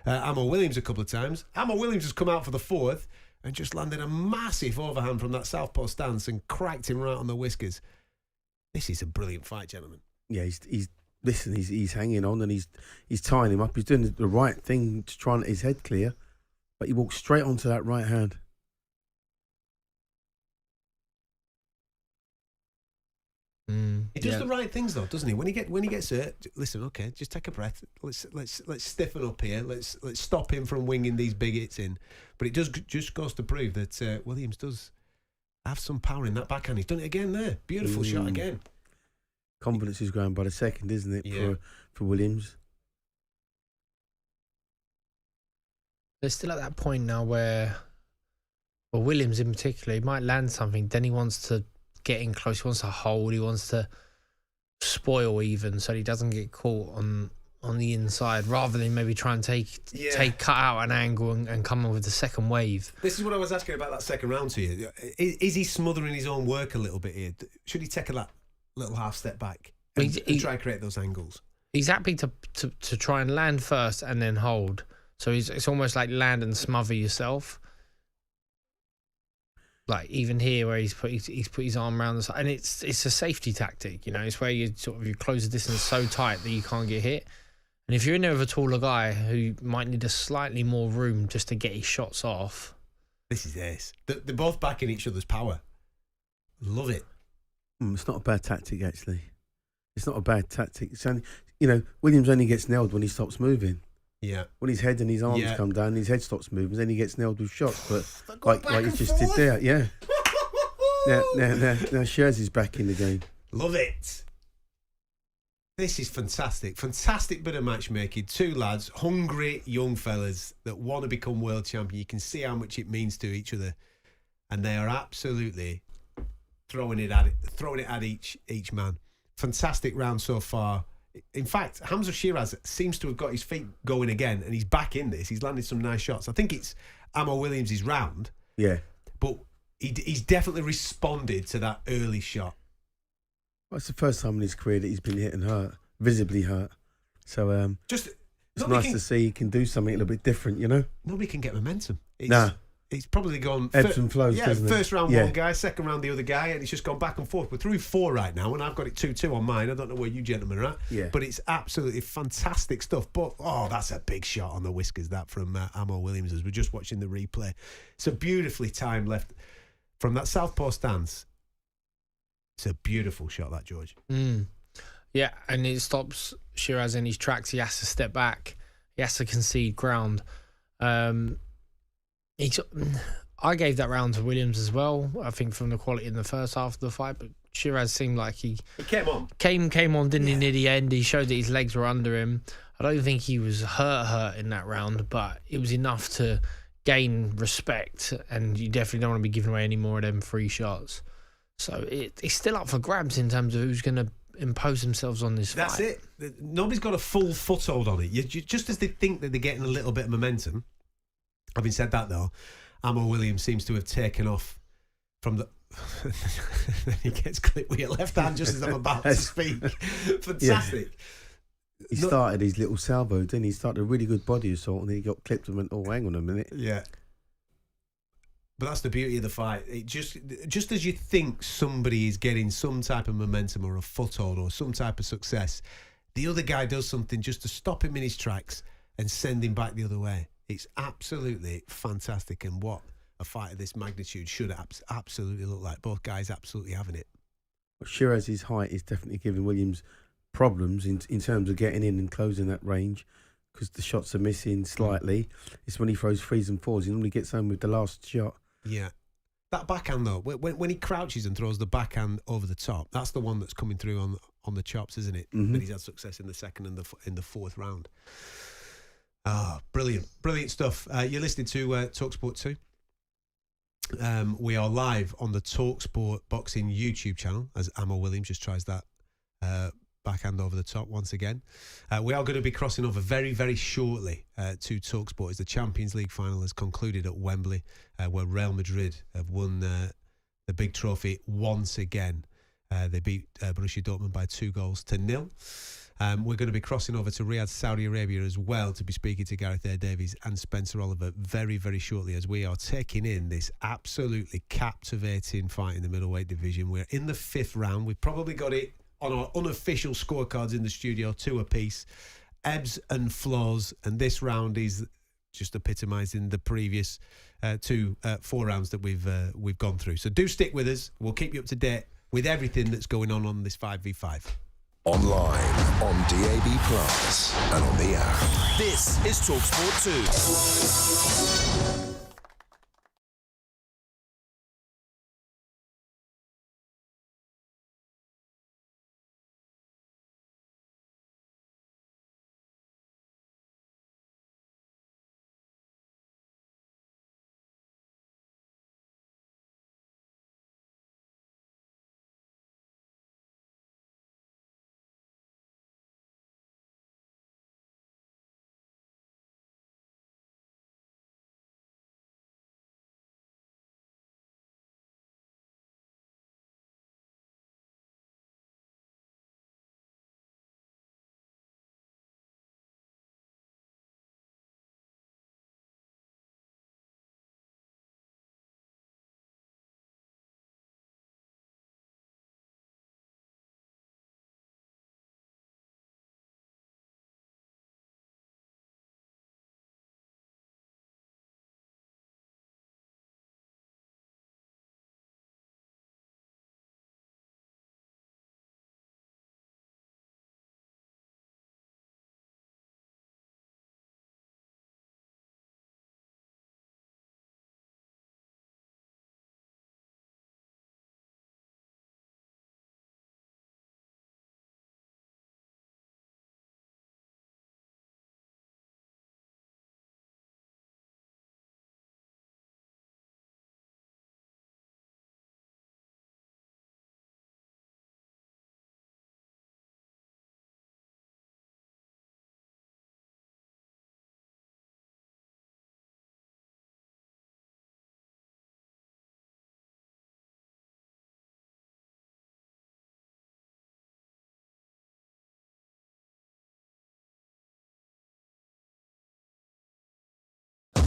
Ammo Williams a couple of times. Ammo Williams has come out for the fourth and just landed a massive overhand from that southpaw stance and cracked him right on the whiskers. This is a brilliant fight, gentlemen. Yeah, he's hanging on and he's tying him up. He's doing the right thing to try and get his head clear, but he walks straight onto that right hand. He does the right things though, doesn't he? When he gets hurt, listen, okay, just take a breath. Let's stiffen up here. Let's stop him from winging these big hits in. But it just goes to prove that Williams does have some power in that backhand. He's done it again there. Beautiful shot again. Confidence is growing by the second, isn't it? For Williams. They're still at that point now where, well, Williams in particular, he might land something, then he wants to get in close, he wants to hold, he wants to spoil even so he doesn't get caught on the inside, rather than maybe try and cut out an angle and come on with the second wave. This is what I was asking about that second round to you. Is he smothering his own work a little bit here? Should he take that little half step back and try and create those angles? He's happy to try and land first and then hold. So it's almost like land and smother yourself. Like even here where he's put his arm around the side, and it's a safety tactic, you know. It's where you close the distance so tight that you can't get hit. And if you're in there with a taller guy who might need a slightly more room just to get his shots off, this is ace. They're both backing each other's power. Love it. It's not a bad tactic, actually. It's not a bad tactic. It's only, Williams only gets nailed when he stops moving. Yeah. When his head and his arms come down, his head stops moving, then he gets nailed with shots. But like he just did there, yeah. Now Shiraz is back in the game. Love it. This is fantastic. Fantastic bit of matchmaking. Two lads, hungry young fellas that want to become world champion. You can see how much it means to each other. And they are absolutely throwing it at each man. Fantastic round so far. In fact, Hamza Shiraz seems to have got his feet going again, and he's back in this. He's landed some nice shots. I think it's Ammo Williams' round. Yeah. But he's definitely responded to that early shot. Well, it's the first time in his career that he's been hit and hurt, visibly hurt. So it's nice to see he can do something a little bit different, you know? Nobody can get momentum. It's probably gone ebbs and flows, doesn't it? First round one guy, second round the other guy, and it's just gone back and forth. We're through 4 right now, and I've got it 2-2 on mine. I don't know where you gentlemen are at, but it's absolutely fantastic stuff. But that's a big shot on the whiskers, that from Ammo Williams, as we're just watching the replay. It's a beautifully timed left from that southpaw stance. It's a beautiful shot, that, George. Yeah, and it stops Shiraz in his tracks. He has to step back. He has to concede ground. I gave that round to Williams as well. I think from the quality in the first half of the fight, but Shiraz seemed like he came on. Came on, didn't he, near the end? He showed that his legs were under him. I don't think he was hurt in that round, but it was enough to gain respect, and you definitely don't want to be giving away any more of them free shots. So it's still up for grabs in terms of who's going to impose themselves on this fight. That's it. Nobody's got a full foothold on it. Just as they think that they're getting a little bit of momentum. Having said that, though, Ammo Williams seems to have taken off from the... He gets clipped with your left hand just as I'm about to speak. Fantastic. Yeah. He started his little salvo, didn't he? He started a really good body assault, and then he got clipped and went, oh, hang on a minute. Yeah. But that's the beauty of the fight. It just as you think somebody is getting some type of momentum or a foothold or some type of success, the other guy does something just to stop him in his tracks and send him back the other way. It's absolutely fantastic, and what a fight of this magnitude should absolutely look like. Both guys absolutely having it. Well, Shiraz's height is definitely giving Williams problems in terms of getting in and closing that range, because the shots are missing slightly. It's when he throws threes and fours, he normally gets home with the last shot. Yeah. That backhand, though, when he crouches and throws the backhand over the top, that's the one that's coming through on the chops, isn't it? Mm-hmm. That he's had success in the second and in the fourth round. Ah, brilliant. Brilliant stuff. You're listening to talkSPORT 2. We are live on the talkSPORT Boxing YouTube channel as Ammo Williams just tries that backhand over the top once again. We are going to be crossing over very, very shortly to talkSPORT as the Champions League final has concluded at Wembley, where Real Madrid have won the big trophy once again. They beat Borussia Dortmund by 2-0. We're going to be crossing over to Riyadh, Saudi Arabia as well to be speaking to Gareth A. Davies and Spencer Oliver very, very shortly as we are taking in this absolutely captivating fight in the middleweight division. We're in the 5th round. We've probably got it on our unofficial scorecards in the studio, 2 apiece, ebbs and flows, and this round is just epitomising the previous 4 rounds that we've gone through. So do stick with us. We'll keep you up to date with everything that's going on this 5v5. Online, on DAB+, and on the app. This is talkSPORT 2.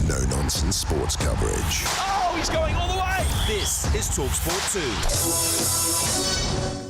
No-nonsense sports coverage. Oh, he's going all the way! This is talkSPORT 2.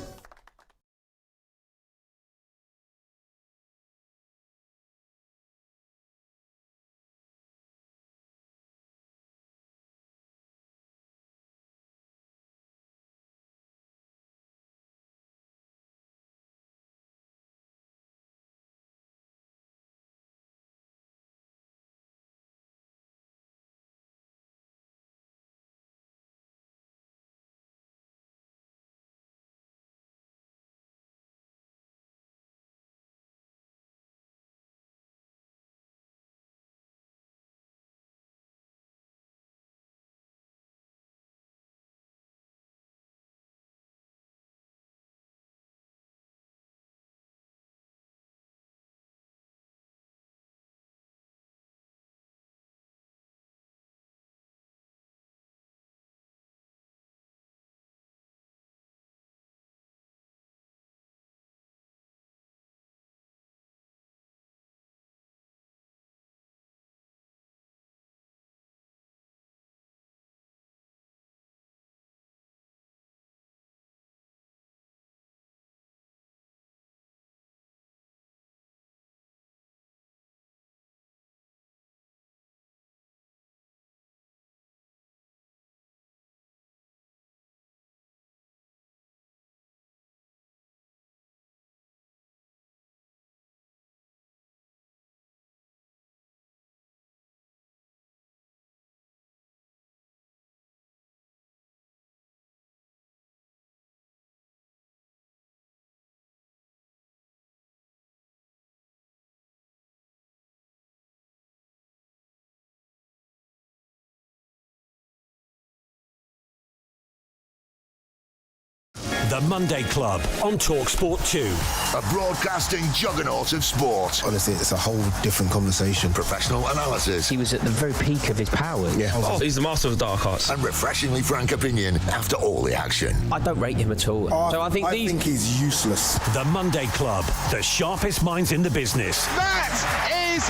The Monday Club on talkSPORT 2. A broadcasting juggernaut of sport. Honestly, it's a whole different conversation. Professional analysis. He was at the very peak of his powers. Yeah. Oh, he's the master of the dark arts. And refreshingly frank opinion after all the action. I don't rate him at all. So I think he's useless. The Monday Club, the sharpest minds in the business. That is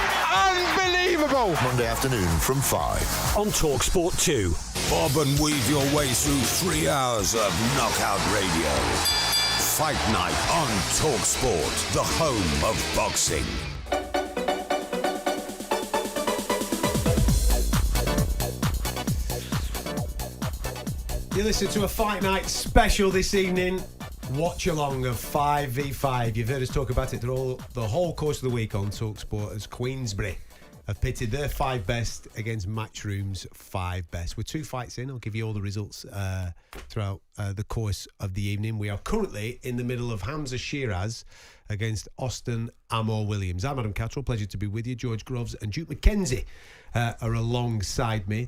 unbelievable. Monday afternoon from 5. On talkSPORT 2. Bob and weave your way through 3 hours of knockout radio. Fight Night on talkSPORT, the home of boxing. You listen to a Fight Night special this evening. Watch along of 5v5. You've heard us talk about it through the whole course of the week on talkSPORT as Queensberry have pitted their 5 best against Matchroom's 5 best. We're 2 fights in. I'll give you all the results throughout the course of the evening. We are currently in the middle of Hamza Shiraz against Austin Amor Williams. I'm Adam Catterall. Pleasure to be with you. George Groves and Duke McKenzie are alongside me.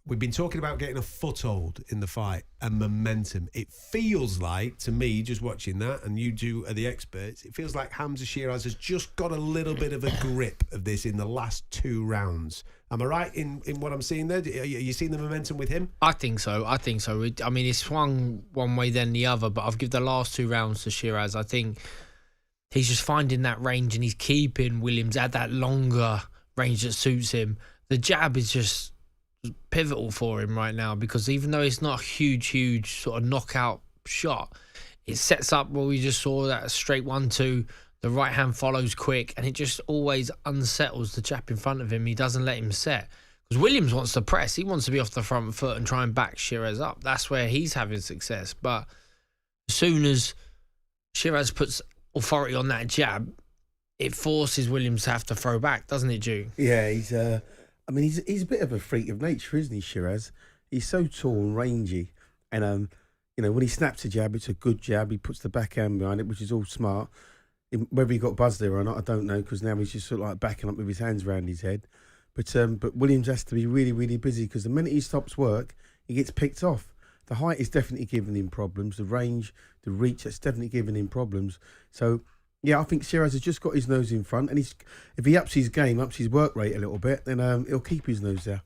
We've been talking about getting a foothold in the fight and momentum. It feels like, to me, just watching that, and you two are the experts, it feels like Hamza Shiraz has just got a little bit of a grip of this in the last 2 rounds. Am I right in what I'm seeing there? Are you seeing the momentum with him? I think so. I mean, it swung one way then the other, but I've given the last 2 rounds to Shiraz. I think he's just finding that range and he's keeping Williams at that longer range that suits him. The jab is just pivotal for him right now, because even though it's not a huge sort of knockout shot, it sets up what we just saw, that straight 1-2, the right hand follows quick, and it just always unsettles the chap in front of him. He doesn't let him set, because Williams wants to press. He wants to be off the front foot and try and back Shiraz up. That's where he's having success. But as soon as Shiraz puts authority on that jab, it forces Williams to have to throw back, doesn't it, Duke? Yeah, he's a bit of a freak of nature, isn't he, Shiraz? He's so tall and rangy, and when he snaps a jab, it's a good jab. He puts the backhand behind it, which is all smart. Whether he got buzzed there or not, I don't know, because now he's just sort of like backing up with his hands around his head. But Williams has to be really, really busy, because the minute he stops work, he gets picked off. The height is definitely giving him problems. The range, the reach, that's definitely giving him problems. So, yeah, I think Shiraz has just got his nose in front, and if he ups his game, ups his work rate a little bit, then he'll keep his nose there.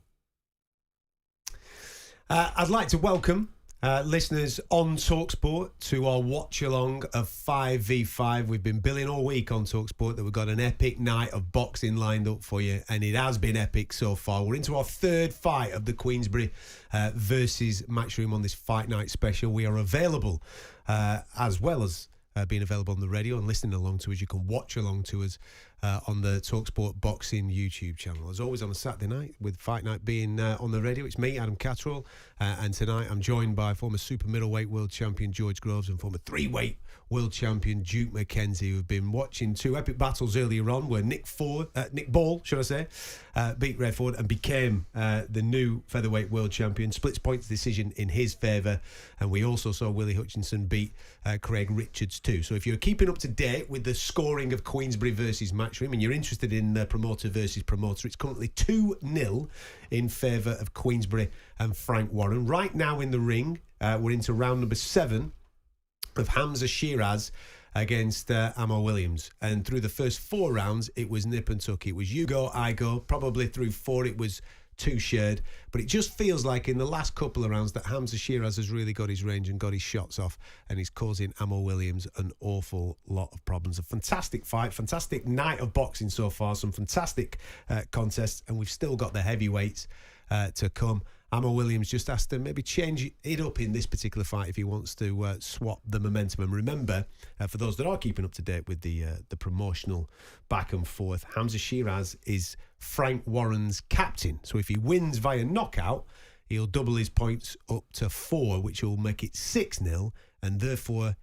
I'd like to welcome listeners on talkSPORT to our watch along of 5v5. We've been billing all week on talkSPORT that we've got an epic night of boxing lined up for you, and it has been epic so far. We're into our 3rd fight of the Queensberry versus Matchroom on this Fight Night special. We are available as well as being available on the radio and listening along to us. You can watch along to us on the talkSPORT Boxing YouTube channel. As always on a Saturday night, with Fight Night being on the radio, it's me, Adam Catterall, and tonight I'm joined by former super middleweight world champion George Groves and former 3-weight world champion Duke McKenzie, who've been watching 2 epic battles earlier on where Nick Ball, beat Red Ford and became the new featherweight world champion. Splits points decision in his favour, and we also saw Willie Hutchinson beat Craig Richards too. So if you're keeping up to date with the scoring of Queensberry versus Matchroom and you're interested in promoter versus promoter, it's currently 2-0 in favour of Queensberry and Frank Warren. Right now in the ring, we're into round number 7 of Hamza Shiraz against Amor Williams, and through the first 4 rounds it was nip and tuck. It was you go, I go. Probably through 4 it was 2 shared, but it just feels like in the last couple of rounds that Hamza Shiraz has really got his range and got his shots off, and he's causing Amor Williams an awful lot of problems. A fantastic fight, fantastic night of boxing so far, some fantastic contests, and we've still got the heavyweights to come. Amor Williams just has to maybe change it up in this particular fight if he wants to swap the momentum. And remember, for those that are keeping up to date with the promotional back and forth, Hamza Shiraz is Frank Warren's captain. So if he wins via knockout, he'll double his points up to 4, which will make it 6-0, and therefore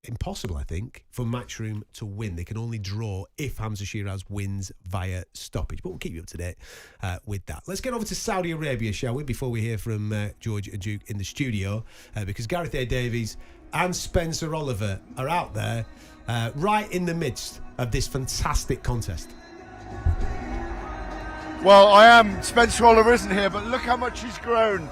impossible, I think, for Matchroom to win. They can only draw if Hamza Shiraz wins via stoppage. But we'll keep you up to date with that. Let's get over to Saudi Arabia, shall we, before we hear from George and Duke in the studio, because Gareth A. Davies and Spencer Oliver are out there right in the midst of this fantastic contest. Well, I am. Spencer Oliver isn't here, but look how much he's grown.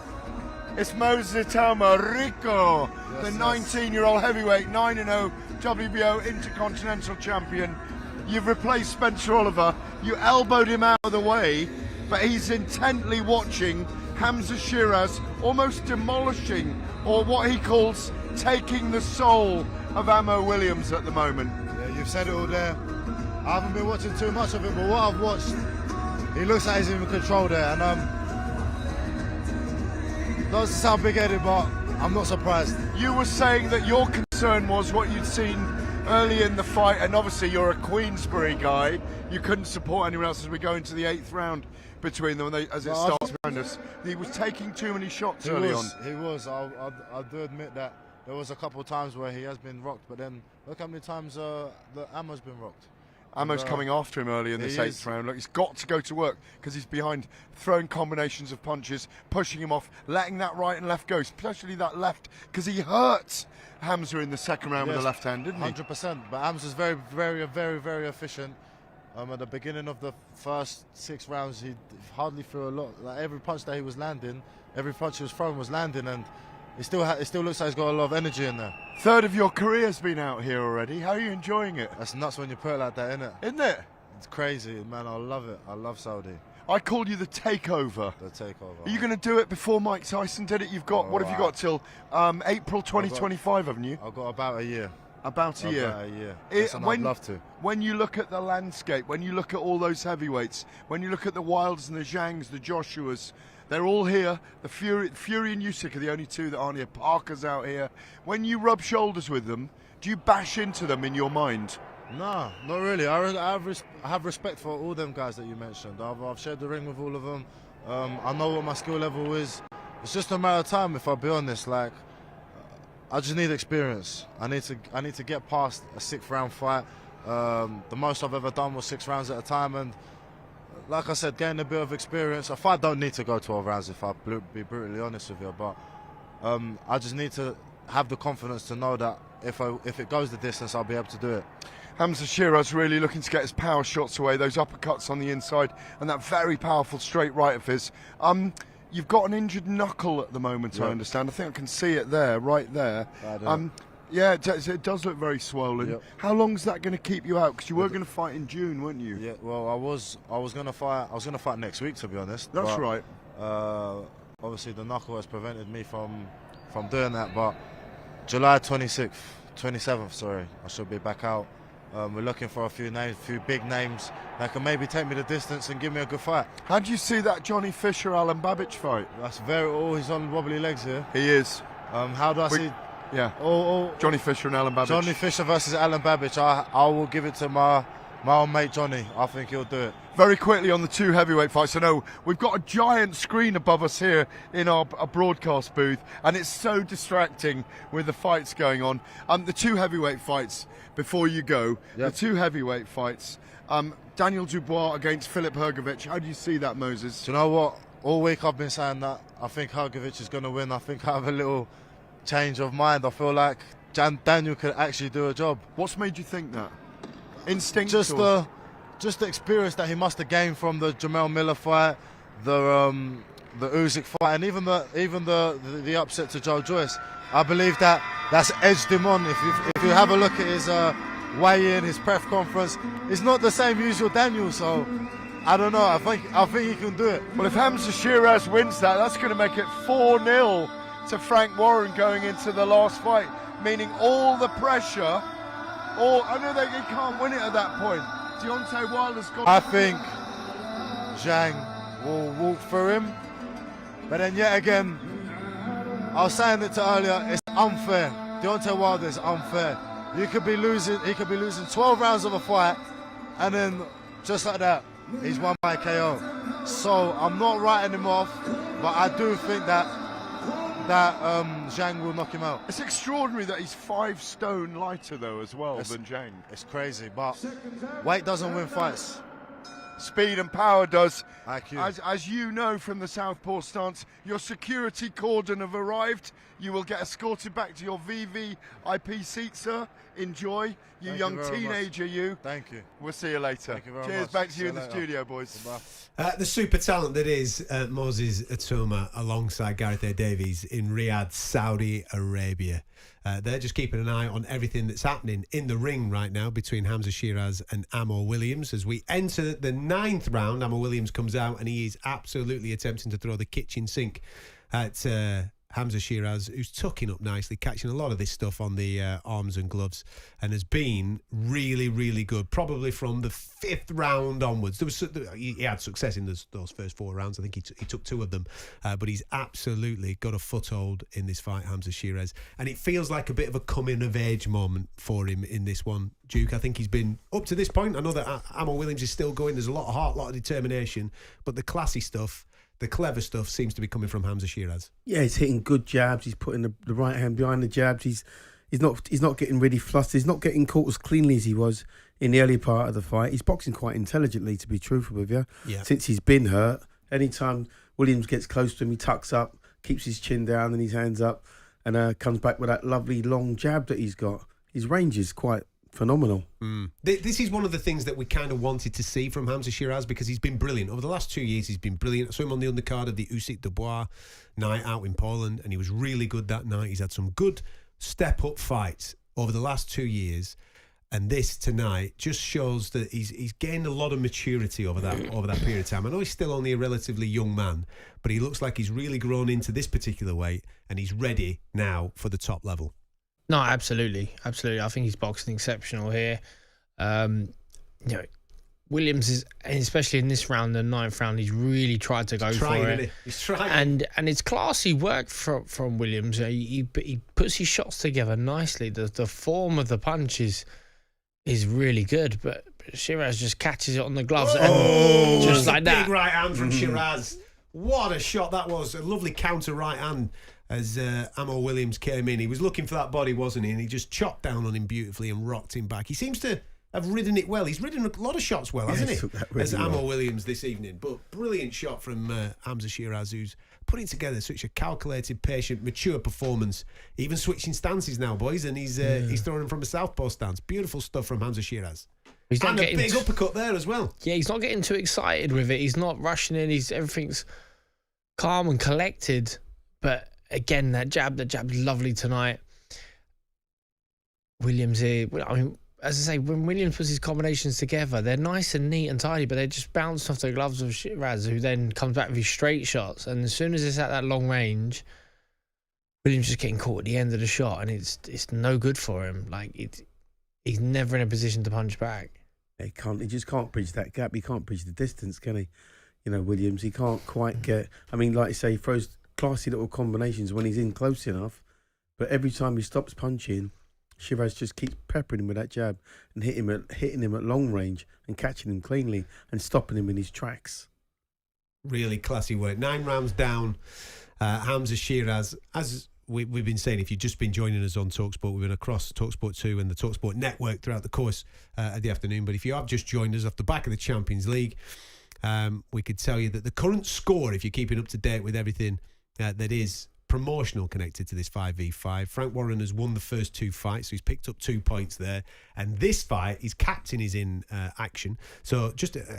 It's Moses Itama Rico, the 19-year-old heavyweight, 9-0 WBO Intercontinental Champion. You've replaced Spencer Oliver. You elbowed him out of the way, but he's intently watching Hamza Shiraz almost demolishing, or what he calls taking the soul of Amo Williams at the moment. Yeah, you've said it all there. I haven't been watching too much of it, but what I've watched, he looks like he's in control there, and doesn't sound big-headed, but I'm not surprised. You were saying that your concern was what you'd seen early in the fight, and obviously you're a Queensberry guy. You couldn't support anyone else as we go into the 8th round between them as it starts around us. He was taking too many shots early on. He was. I do admit that there was a couple of times where he has been rocked, but then look how many times the Amo's been rocked. Amo's coming after him early in this 8th round. Look, he's got to go to work because he's behind, throwing combinations of punches, pushing him off, letting that right and left go, especially that left, because he hurt Hamza in the 2nd round with the left hand, didn't he? 100%. But Hamza's very, very, very, very efficient. At the beginning of the first 6 rounds, he hardly threw a lot. Like every punch that he was landing, every punch he was throwing was landing, and it still looks like he's got a lot of energy in there. 1/3 of your career's been out here already. How are you enjoying it? That's nuts when you put it like that, isn't it? Isn't it? It's crazy, man. I love it. I love Saudi. I call you the takeover. The takeover. Are you going to do it before Mike Tyson did it? You've got, what have you got till April 2025, haven't you? I've got about a year. About a year? About a year. I'd love to. When you look at the landscape, when you look at all those heavyweights, when you look at the Wilds and the Zhangs, the Joshuas, they're all here. The Fury and Usyk are the only 2 that aren't here. Parker's out here. When you rub shoulders with them, do you bash into them in your mind? No, not really. I have respect for all them guys that you mentioned. I've shared the ring with all of them. I know what my skill level is. It's just a matter of time, if I'll be honest. Like, I just need experience. I need to get past a 6th round fight. The most I've ever done was 6 rounds at a time, and like I said, gain a bit of experience. A fight don't need to go 12 rounds, if I'll be brutally honest with you, but I just need to have the confidence to know that if it goes the distance, I'll be able to do it. Hamza Shiraz really looking to get his power shots away, those uppercuts on the inside, and that very powerful straight right of his. You've got an injured knuckle at the moment, I understand. I think I can see it there, right there. Yeah, it does look very swollen. Yep. How long is that going to keep you out? Because you were going to fight in June, weren't you? Yeah, well, I was going to fight. I was going to fight next week, to be honest. That's right. Obviously, the knuckle has prevented me from doing that. But July 27th, sorry, I should be back out. We're looking for a few big names that can maybe take me the distance and give me a good fight. How do you see that Johnny Fisher-Alan Babic fight? That's he's on wobbly legs here. He is. How do I see? Yeah. Johnny Fisher and Alan Babic. Johnny Fisher versus Alan Babic. I will give it to my old mate Johnny. I think he'll do it. Very quickly on the 2 heavyweight fights. I know we've got a giant screen above us here in our broadcast booth, and it's so distracting with the fights going on. The 2 heavyweight fights, before you go, the 2 heavyweight fights. Daniel Dubois against Filip Hrgovic. How do you see that, Moses? Do you know what? All week I've been saying that I think Hrgovic is going to win. I think I have a little change of mind. I feel like Daniel could actually do a job. What's made you think that? Instinct? Just the experience that he must have gained from the Jamel Miller fight, the Usyk fight, and even the upset to Joe Joyce. I believe that's edged him on. If you have a look at his weigh-in, his press conference, it's not the same usual Daniel. So I don't know. I think he can do it. Well, if Hamza Shiraz wins that's going to make it 4-0 to Frank Warren going into the last fight, meaning all the pressure. I know that he can't win it at that point. Deontay Wilder's got. I think Zhang will walk through him, but then yet again, I was saying it earlier. It's unfair. Deontay Wilder is unfair. He could be losing 12 rounds of a fight, and then just like that, he's won by KO. So I'm not writing him off, but I do think that Zhang will knock him out. It's extraordinary that he's 5 stone lighter though as well than Zhang. It's crazy, but weight doesn't win fights. speed and power does. IQ. As you know from the Southpaw stance, your security cordon have arrived. You will get escorted back to your VVIP seat, sir. Enjoy. You Thank young you very teenager, much. you. Thank you. We'll see you later. Thank you very Cheers, much. back to See you you in the later. studio, boys. The super talent that is Moses Atoma alongside Gareth A. Davies in Riyadh, Saudi Arabia. They're just keeping an eye on everything that's happening in the ring right now between Hamza Shiraz and Amo Williams. As we enter the 9th round, Amo Williams comes out and he is absolutely attempting to throw the kitchen sink at Hamza Shiraz, who's tucking up nicely, catching a lot of this stuff on the arms and gloves, and has been really, really good. Probably from the 5th round onwards. He had success in those first 4 rounds. I think he took 2 of them, but he's absolutely got a foothold in this fight, Hamza Shiraz, and it feels like a bit of a coming of age moment for him in this one, Duke. I think he's been up to this point. I know that Amo Williams is still going. There's a lot of heart, a lot of determination, but the classy stuff, the clever stuff seems to be coming from Hamza Shiraz. Yeah, he's hitting good jabs. He's putting the right hand behind the jabs. He's not getting really flustered. He's not getting caught as cleanly as he was in the early part of the fight. He's boxing quite intelligently, to be truthful with you. Yeah. Since he's been hurt, anytime Williams gets close to him, he tucks up, keeps his chin down and his hands up, and comes back with that lovely long jab that he's got. His range is quite phenomenal. This is one of the things that we kind of wanted to see from Hamza Shiraz, because he's been brilliant over the last 2 years. He's been brilliant. I saw him on the undercard of the Usyk Dubois night out in Poland, and he was really good that night. He's had some good step up fights over the last 2 years, and this tonight just shows that he's gained a lot of maturity over that period of time. I know he's still only a relatively young man, but he looks like he's really grown into this particular weight, and he's ready now for the top level. No, absolutely. I think he's boxing exceptional here. Williams is, especially in this round, the 9th round, he's really tried to go for it. He's trying, and it's classy work from Williams. He puts his shots together nicely. The form of the punch is really good, but Shiraz just catches it on the gloves and just like that. Big right hand from Shiraz. What a shot that was! A lovely counter right hand as Amo Williams came in. He was looking for that body, wasn't he? And he just chopped down on him beautifully and rocked him back. He seems to have ridden it well. He's ridden a lot of shots well, hasn't he? As Amo Williams this evening. But brilliant shot from Hamza Shiraz, who's putting together such a calculated, patient, mature performance. Even switching stances now, boys, and he's throwing him from a southpaw stance. Beautiful stuff from Hamza Shiraz. He's not and a big uppercut there as well. Yeah, he's not getting too excited with it. He's not rushing in. Everything's calm and collected. But again, that jab's lovely tonight. Williams here, I mean, as I say, when Williams puts his combinations together, they're nice and neat and tidy, but they're just bounced off the gloves of Shiraz, who then comes back with his straight shots. And as soon as it's at that long range, Williams just getting caught at the end of the shot, and it's no good for him. He's never in a position to punch back. He just can't bridge that gap. He can't bridge the distance, can he? Williams, he can't quite get. I mean, like you say, he throws classy little combinations when he's in close enough, but every time he stops punching, Shiraz just keeps peppering him with that jab and hitting him at long range and catching him cleanly and stopping him in his tracks. Really classy work. 9 rounds down. Hamza Shiraz, as we've been saying, if you've just been joining us on TalkSport, we've been across TalkSport 2 and the TalkSport network throughout the course of the afternoon. But if you have just joined us off the back of the Champions League, we could tell you that the current score, if you're keeping up to date with everything that is promotional connected to this 5v5, Frank Warren has won the first 2 fights, so he's picked up 2 points there. And this fight, his captain is in action. So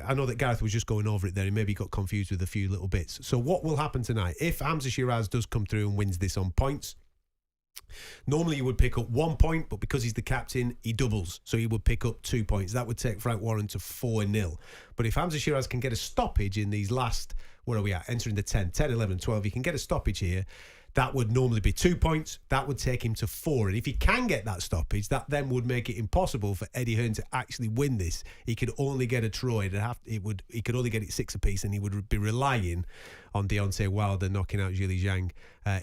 I know that Gareth was just going over it there, and maybe he got confused with a few little bits. So what will happen tonight? If Hamza Shiraz does come through and wins this on points, normally you would pick up 1 point, but because he's the captain, he doubles. So he would pick up 2 points. That would take Frank Warren to 4-0. But if Hamza Shiraz can get a stoppage in these last, where are we at? Entering the 10, 11, 12. He can get a stoppage here. That would normally be 2 points. That would take him to 4. And if he can get that stoppage, that then would make it impossible for Eddie Hearn to actually win this. He could only get a draw. He could only get it 6 apiece, and he would be relying on Deontay Wilder knocking out Zhilei Zhang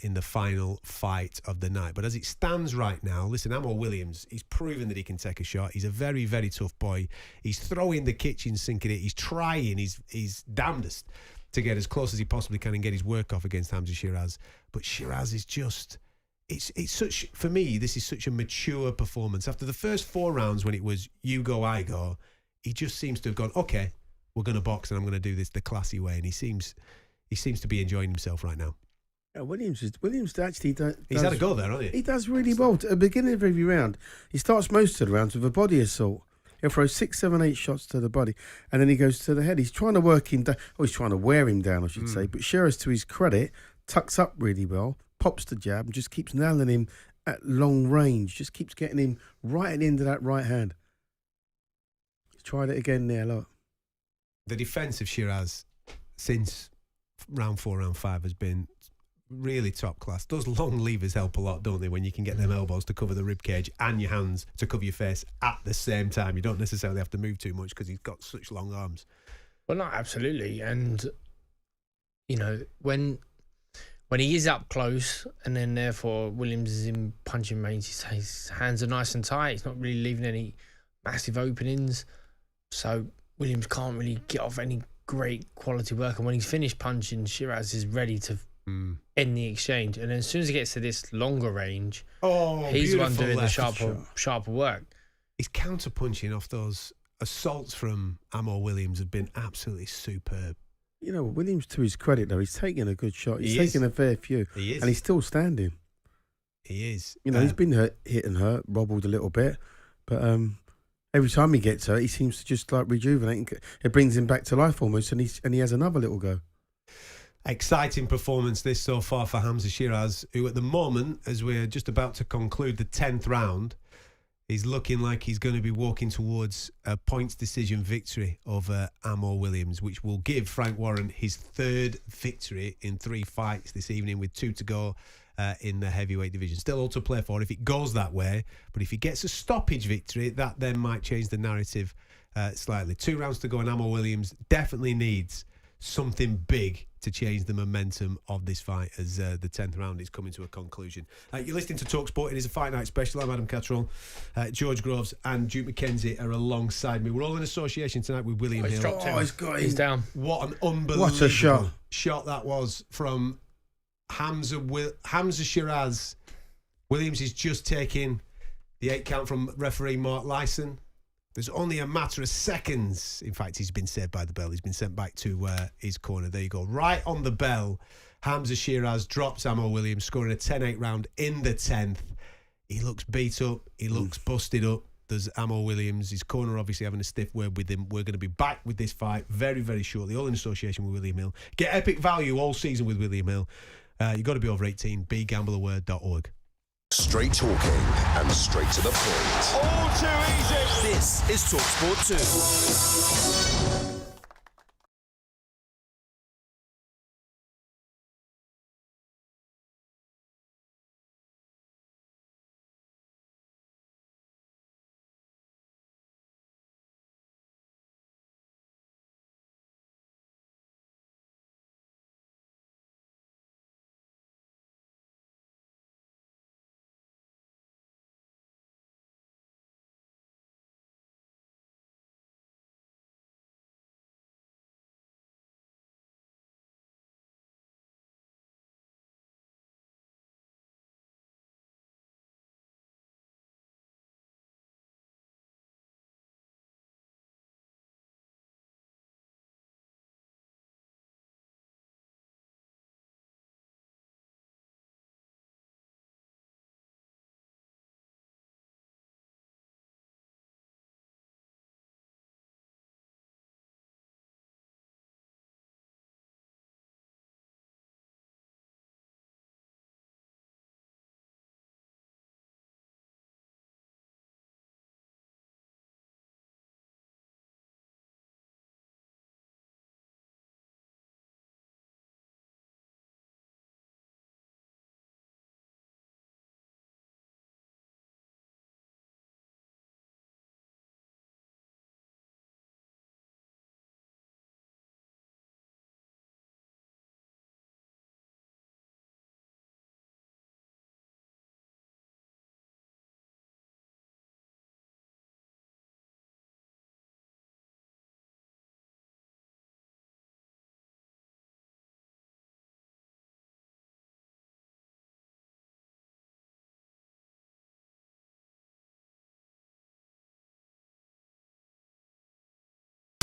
in the final fight of the night. But as it stands right now, listen, Amo Williams, he's proven that he can take a shot. He's a very, very tough boy. He's throwing the kitchen sink at it. He's trying. He's damnedest to get as close as he possibly can and get his work off against Hamza Shiraz. But Shiraz is just, it's such, for me, this is such a mature performance. After the first 4 rounds, when it was you go, I go, he just seems to have gone, okay, we're going to box and I'm going to do this the classy way. And he seems to be enjoying himself right now. Yeah, Williams actually He's had a go there, hasn't he? He does really well. At the beginning of every round, he starts most of the rounds with a body assault. He'll throw 6, 7, 8 shots to the body, and then he goes to the head. He's trying to work him down. Oh, he's trying to wear him down, I should say. But Shiraz, to his credit, tucks up really well, pops the jab, and just keeps nailing him at long range. Just keeps getting him right at the end of that right hand. He's tried it again there, look. The defence of Shiraz since round 4, round 5 has been really top class. Those long levers help a lot, don't they, when you can get them elbows to cover the rib cage and your hands to cover your face at the same time. You don't necessarily have to move too much because he's got such long arms. Well, no, absolutely. And, you know, when he is up close and then therefore Williams is in punching range, his hands are nice and tight. He's not really leaving any massive openings. So Williams can't really get off any great quality work. And when he's finished punching, Shiraz is ready to end the exchange. And then as soon as he gets to this longer range, he's the one doing the sharper work. His counter punching off those assaults from Amor Williams have been absolutely superb. You know, Williams, to his credit, though, he's taking a good shot. He's taking a fair few. He is. And he's still standing. He is. You know, he's been hit and hurt, wobbled a little bit. But every time he gets hurt, he seems to just like rejuvenate. It brings him back to life almost, and he has another little go. Exciting performance this so far for Hamza Shiraz, who at the moment, as we're just about to conclude the 10th round, is looking like he's going to be walking towards a points decision victory over Amor Williams, which will give Frank Warren his 3rd victory in 3 fights this evening with 2 to go in the heavyweight division. Still all to play for if it goes that way, but if he gets a stoppage victory, that then might change the narrative slightly. 2 rounds to go, and Amor Williams definitely needs something big to change the momentum of this fight as the 10th round is coming to a conclusion. You're listening to talkSPORT. It is a fight night special. I'm Adam Catterall. George Groves and Duke McKenzie are alongside me. We're all in association tonight with William Hill. He's down. What an unbelievable shot that was from Hamza Shiraz. Williams is just taking the 8 count from referee Mark Lyson. There's only a matter of seconds. In fact, he's been saved by the bell. He's been sent back to his corner. There you go. Right on the bell, Hamza Shiraz drops Amor Williams, scoring a 10-8 round in the 10th. He looks beat up. He looks busted up. There's Amor Williams. His corner obviously having a stiff word with him. We're going to be back with this fight very, very shortly, all in association with William Hill. Get epic value all season with William Hill. You've got to be over 18. BeGambleAware.org. Straight talking and straight to the point. All too easy. This is talkSPORT 2.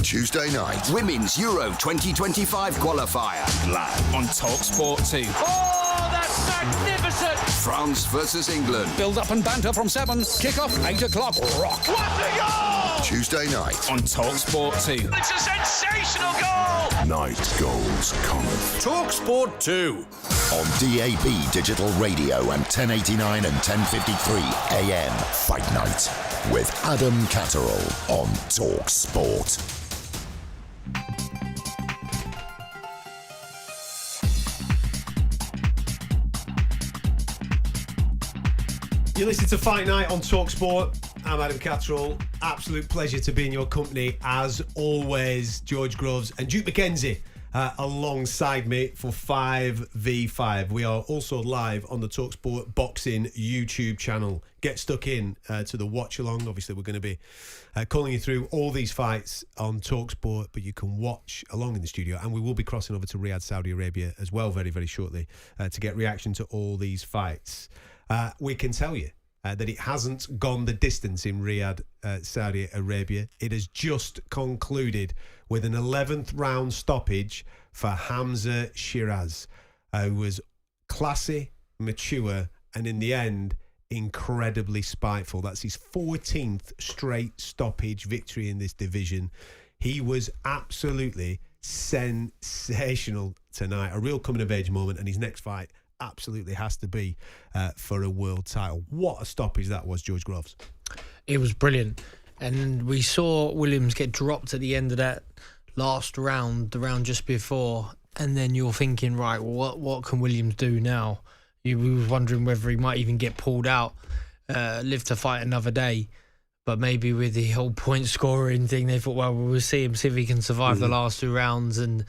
Tuesday night, Women's Euro 2025 qualifier. Live on talkSPORT 2. Oh, that's magnificent! France versus England. Build up and banter from 7. Kick off 8 o'clock. Rock. What a goal! Tuesday night on talkSPORT 2. It's a sensational goal! Night goals cometh. talkSPORT 2. On DAB Digital Radio and 1089 and 1053 AM. Fight Night with Adam Catterall on talkSPORT. You listen to Fight Night on talkSPORT. I'm Adam Catterall. Absolute pleasure to be in your company as always. George Groves and Duke McKenzie alongside me for 5v5. We are also live on the talkSPORT Boxing YouTube channel. Get stuck in to the watch along. Obviously, we're going to be calling you through all these fights on talkSPORT, but you can watch along in the studio, and we will be crossing over to Riyadh, Saudi Arabia as well very, very shortly to get reaction to all these fights. We can tell you that it hasn't gone the distance in Riyadh, Saudi Arabia. It has just concluded with an 11th round stoppage for Hamza Shiraz, who was classy, mature, and in the end, incredibly spiteful. That's his 14th straight stoppage victory in this division. He was absolutely sensational tonight. A real coming-of-age moment, and his next fight absolutely has to be for a world title. What a stoppage that was, George Groves. It was brilliant. And we saw Williams get dropped at the end of that last round, the round just before. And then you're thinking, right, well, what can Williams do now? We was wondering whether he might even get pulled out, live to fight another day. But maybe with the whole point scoring thing, they thought, well, we'll see him, see if he can survive the last 2 rounds and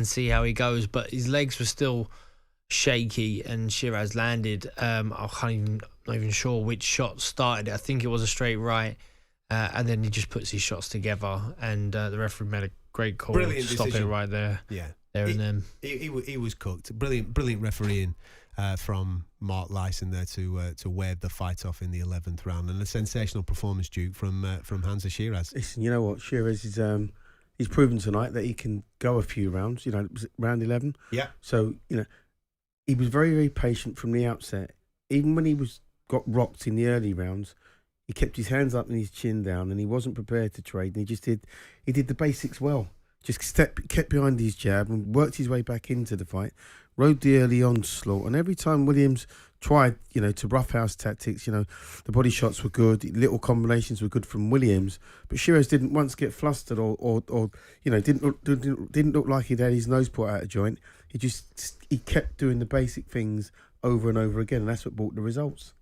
see how he goes. But his legs were still shaky, and Shiraz landed. Not even sure which shot started it. I think it was a straight right, and then he just puts his shots together, and the referee made a great call. Brilliant stop decision. it right there. Yeah, there and then. He was cooked. Brilliant refereeing from Mark Lyson there to wave the fight off in the 11th round, and a sensational performance, Duke, from Hamza Shiraz. Listen, you know what, Shiraz is he's proven tonight that he can go a few rounds. You know, round 11. Yeah. So he was very, very patient from the outset. Even when he got rocked in the early rounds, he kept his hands up and his chin down, and he wasn't prepared to trade. And he did the basics well. Just kept behind his jab and worked his way back into the fight. Rode the early onslaught, and every time Williams tried, to roughhouse tactics, the body shots were good, little combinations were good from Williams, but Shiraz didn't once get flustered or didn't look like he'd had his nose put out of joint. He kept doing the basic things over and over again, and that's what brought the results.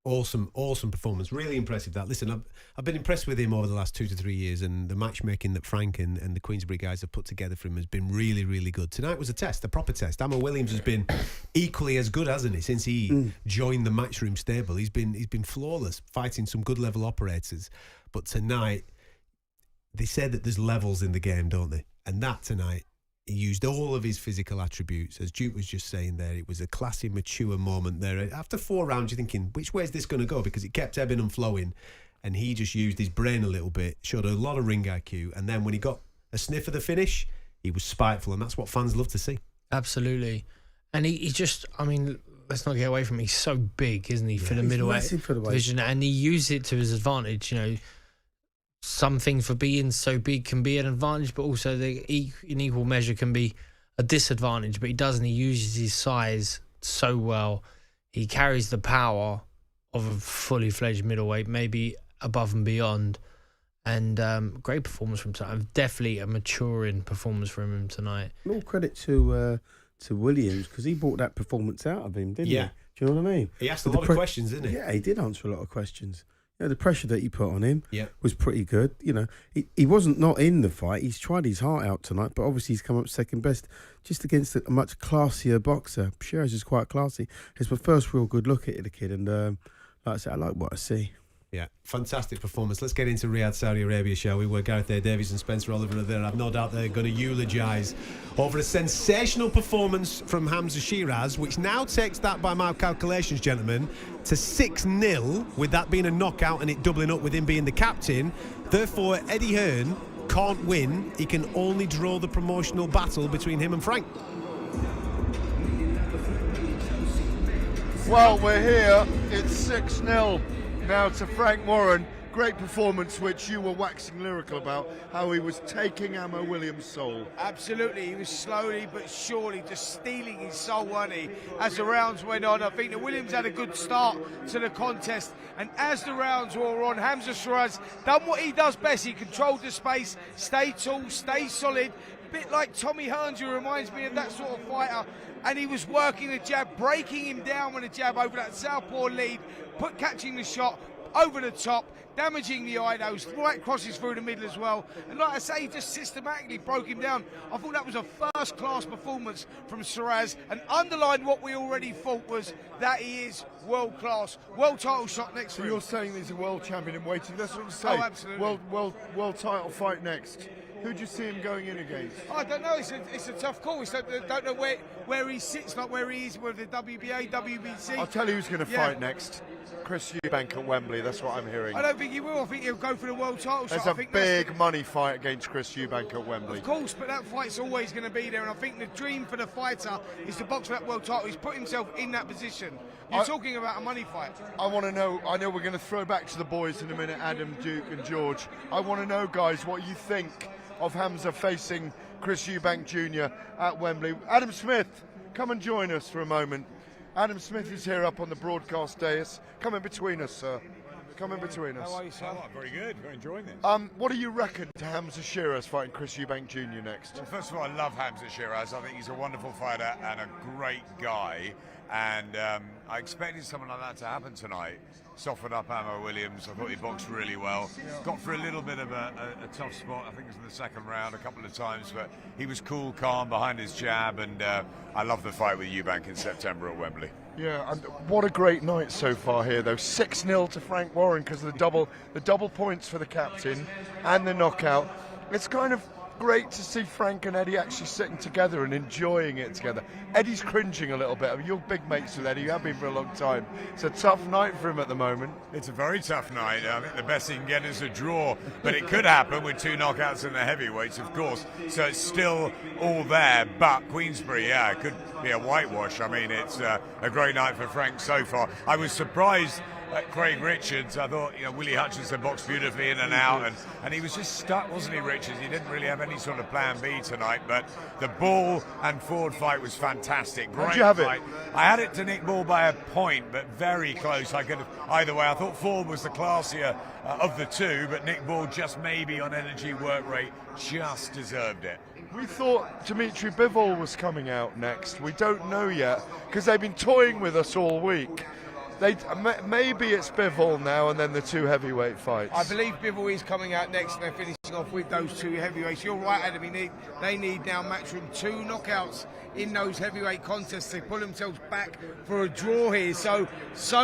Awesome performance. Really impressive that. Listen, I've been impressed with him over the last 2 to 3 years, and the matchmaking that Frank and the Queensberry guys have put together for him has been really, really good. Tonight was a test, a proper test. Ammo Williams has been equally as good, hasn't he, since he joined the Matchroom stable. He's been flawless, fighting some good level operators. But tonight, they said that there's levels in the game, don't they? And that tonight, he used all of his physical attributes. As Duke was just saying there, it was a classy, mature moment there. After 4 rounds, you're thinking, which way is this going to go? Because it kept ebbing and flowing, and he just used his brain a little bit, showed a lot of ring IQ, and then when he got a sniff of the finish, he was spiteful, and that's what fans love to see. Absolutely. And he just, let's not get away from it. He's so big, isn't he, for the middleweight division, and he used it to his advantage, Something for being so big can be an advantage, but also in equal measure can be a disadvantage. But he doesn't. He uses his size so well. He carries the power of a fully fledged middleweight, maybe above and beyond. And great performance from tonight. Definitely a maturing performance from him tonight. More credit to Williams, because he brought that performance out of him, didn't he? Do you know what I mean? He asked a lot of questions, didn't he? Yeah, he did answer a lot of questions. The pressure that he put on him was pretty good. He wasn't not in the fight. He's tried his heart out tonight, but obviously he's come up second best just against a much classier boxer. Shiraz is quite classy. It's my first real good look at the kid, and like I said, I like what I see. Yeah, fantastic performance. Let's get into Riyadh, Saudi Arabia, shall we? Where Gareth A. Davies and Spencer Oliver are there. I've no doubt they're going to eulogise over a sensational performance from Hamza Shiraz, which now takes that, by my calculations, gentlemen, to 6-0, with that being a knockout and it doubling up with him being the captain. Therefore, Eddie Hearn can't win, he can only draw the promotional battle between him and Frank. Well, we're here. It's 6-0 now to Frank Warren. Great performance, which you were waxing lyrical about, how he was taking Ammo Williams' soul. Absolutely, he was slowly but surely just stealing his soul, wasn't he? As the rounds went on, I think that Williams had a good start to the contest, and as the rounds wore on, Hamza Shiraz done what he does best. He controlled the space, stayed tall, stayed solid, a bit like Tommy Hearns, who reminds me of that sort of fighter. And he was working the jab, breaking him down with a jab over that southpaw lead, catching the shot over the top, damaging the eye, those right crosses through the middle as well. And like I say, he just systematically broke him down. I thought that was a first-class performance from Shiraz, and underlined what we already thought was that he is world-class. World title shot next. So you're saying he's a world champion in waiting? That's what I'm saying. Oh, absolutely. World title fight next. Who do you see him going in against? I don't know. It's a tough call. I don't know where he sits, like where he is with the WBA, WBC. I'll tell you who's going to fight next. Chris Eubank at Wembley. That's what I'm hearing. I don't think he will. I think he'll go for the world title There's shot. a big money fight against Chris Eubank at Wembley. Of course, but that fight's always going to be there, and I think the dream for the fighter is to box for that world title. He's put himself in that position. You're talking about a money fight. I want to know, I know we're going to throw back to the boys in a minute, Adam, Duke and George. I want to know, guys, what you think of Hamza facing Chris Eubank Jr. at Wembley. Adam Smith, come and join us for a moment. Adam Smith is here up on the broadcast dais. Come in between us, sir. Come in between us. How are you, sir? Oh, very good. Very enjoying this. What do you reckon to Hamza Shiraz fighting Chris Eubank Jr. next? Well, first of all, I love Hamza Shiraz. I think he's a wonderful fighter and a great guy. And I expected something like that to happen tonight. Softened up Ammo Williams. I thought he boxed really well. Got for a little bit of a tough spot. I think it was in the second round a couple of times, but he was cool, calm behind his jab, and I love the fight with Eubank in September at Wembley. Yeah, and what a great night so far here, though. 6-0 to Frank Warren because of the double points for the captain and the knockout. It's kind of great to see Frank and Eddie actually sitting together and enjoying it together. Eddie's cringing a little bit. I mean, you're big mates with Eddie. You have been for a long time. It's a tough night for him at the moment. It's a very tough night. I think the best he can get is a draw, but it could happen with 2 knockouts in the heavyweights, of course. So it's still all there. But Queensberry, yeah, it could be a whitewash. I mean, it's a great night for Frank so far. I was surprised at Craig Richards. I thought, Willie Hutchinson boxed beautifully in and out, and he was just stuck, wasn't he, Richards? He didn't really have any sort of plan B tonight, but the Ball and Ford fight was fantastic. Great How'd you have fight. it? I had it to Nick Ball by a point, but very close. I could have either way. I thought Ford was the classier of the two, but Nick Ball just maybe on energy, work rate, just deserved it. We thought Dimitri Bivol was coming out next. We don't know yet because they've been toying with us all week. Maybe it's Bivol now and then the 2 heavyweight fights. I believe Bivol is coming out next, and they're finishing off with those 2 heavyweights. You're right, Adam. They need now Matchroom 2 knockouts in those heavyweight contests. They pull themselves back for a draw here. So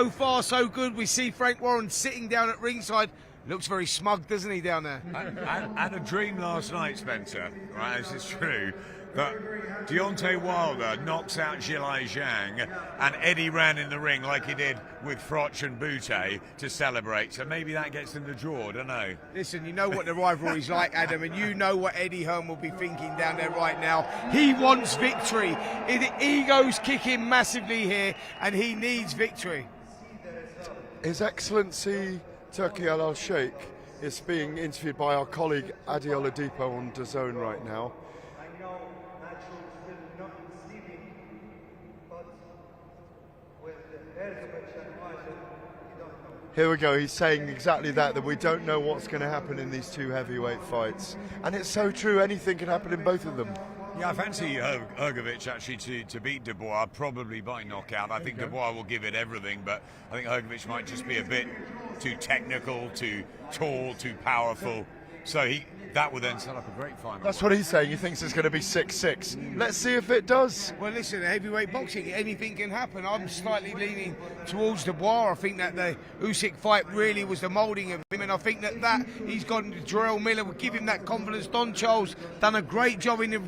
far, so good. We see Frank Warren sitting down at ringside. Looks very smug, doesn't he, down there? I had a dream last night, Spencer, right, this is true, that Deontay Wilder knocks out Zhilai Zhang and Eddie ran in the ring like he did with Froch and Boutte to celebrate. So maybe that gets in the draw, I don't know. Listen, you know what the rivalry's like, Adam, and you know what Eddie Hearn will be thinking down there right now. He wants victory. The ego's kicking massively here, and he needs victory. His Excellency Turki Al Sheikh is being interviewed by our colleague Adi Oladipo on DAZN right now. Here we go, he's saying exactly that we don't know what's going to happen in these 2 heavyweight fights. And it's so true, anything can happen in both of them. Yeah, I fancy Hrgovic actually to beat Dubois, probably by knockout. I think Dubois will give it everything, but I think Hrgovic might just be a bit too technical, too tall, too powerful. So that would then set up a great final. That's what he's saying. He thinks it's going to be 6-6. Let's see if it does. Well, listen, heavyweight boxing, anything can happen. I'm slightly leaning towards Dubois. I think that the Usyk fight really was the moulding of him, and I think that he's gone to Jarrell Miller will give him that confidence. Don Charles done a great job in the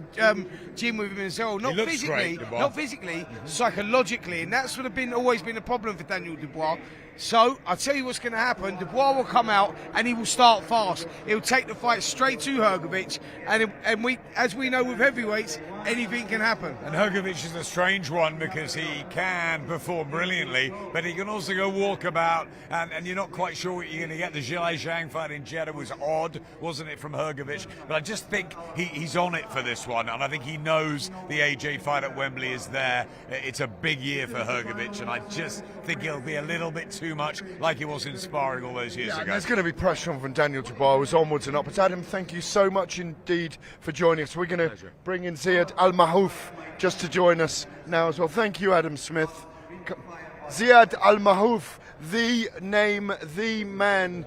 gym with him as well. Not physically, psychologically, and that's sort of always been a problem for Daniel Dubois. So I'll tell you what's going to happen. Dubois will come out and he will start fast. He'll take take the fight straight to Hrgovic, and we, as we know with heavyweights, anything can happen. And Hrgovic is a strange one because he can perform brilliantly, but he can also go walkabout, and you're not quite sure what you're going to get. The Zhilei Zhang fight in Jeddah was odd, wasn't it, from Hrgovic? But I just think he's on it for this one, and I think he knows the AJ fight at Wembley is there. It's a big year for Hrgovic, and I just think he'll be a little bit too much like he was in sparring all those years ago. There's going to be pressure on from Daniel Jabbar, who's onwards and upwards. Adam, thank you so much indeed for joining us. We're going to bring in Ziad Al-Mahouf just to join us now as well. Thank you, Adam Smith. Ziad Al-Mahouf, the name, the man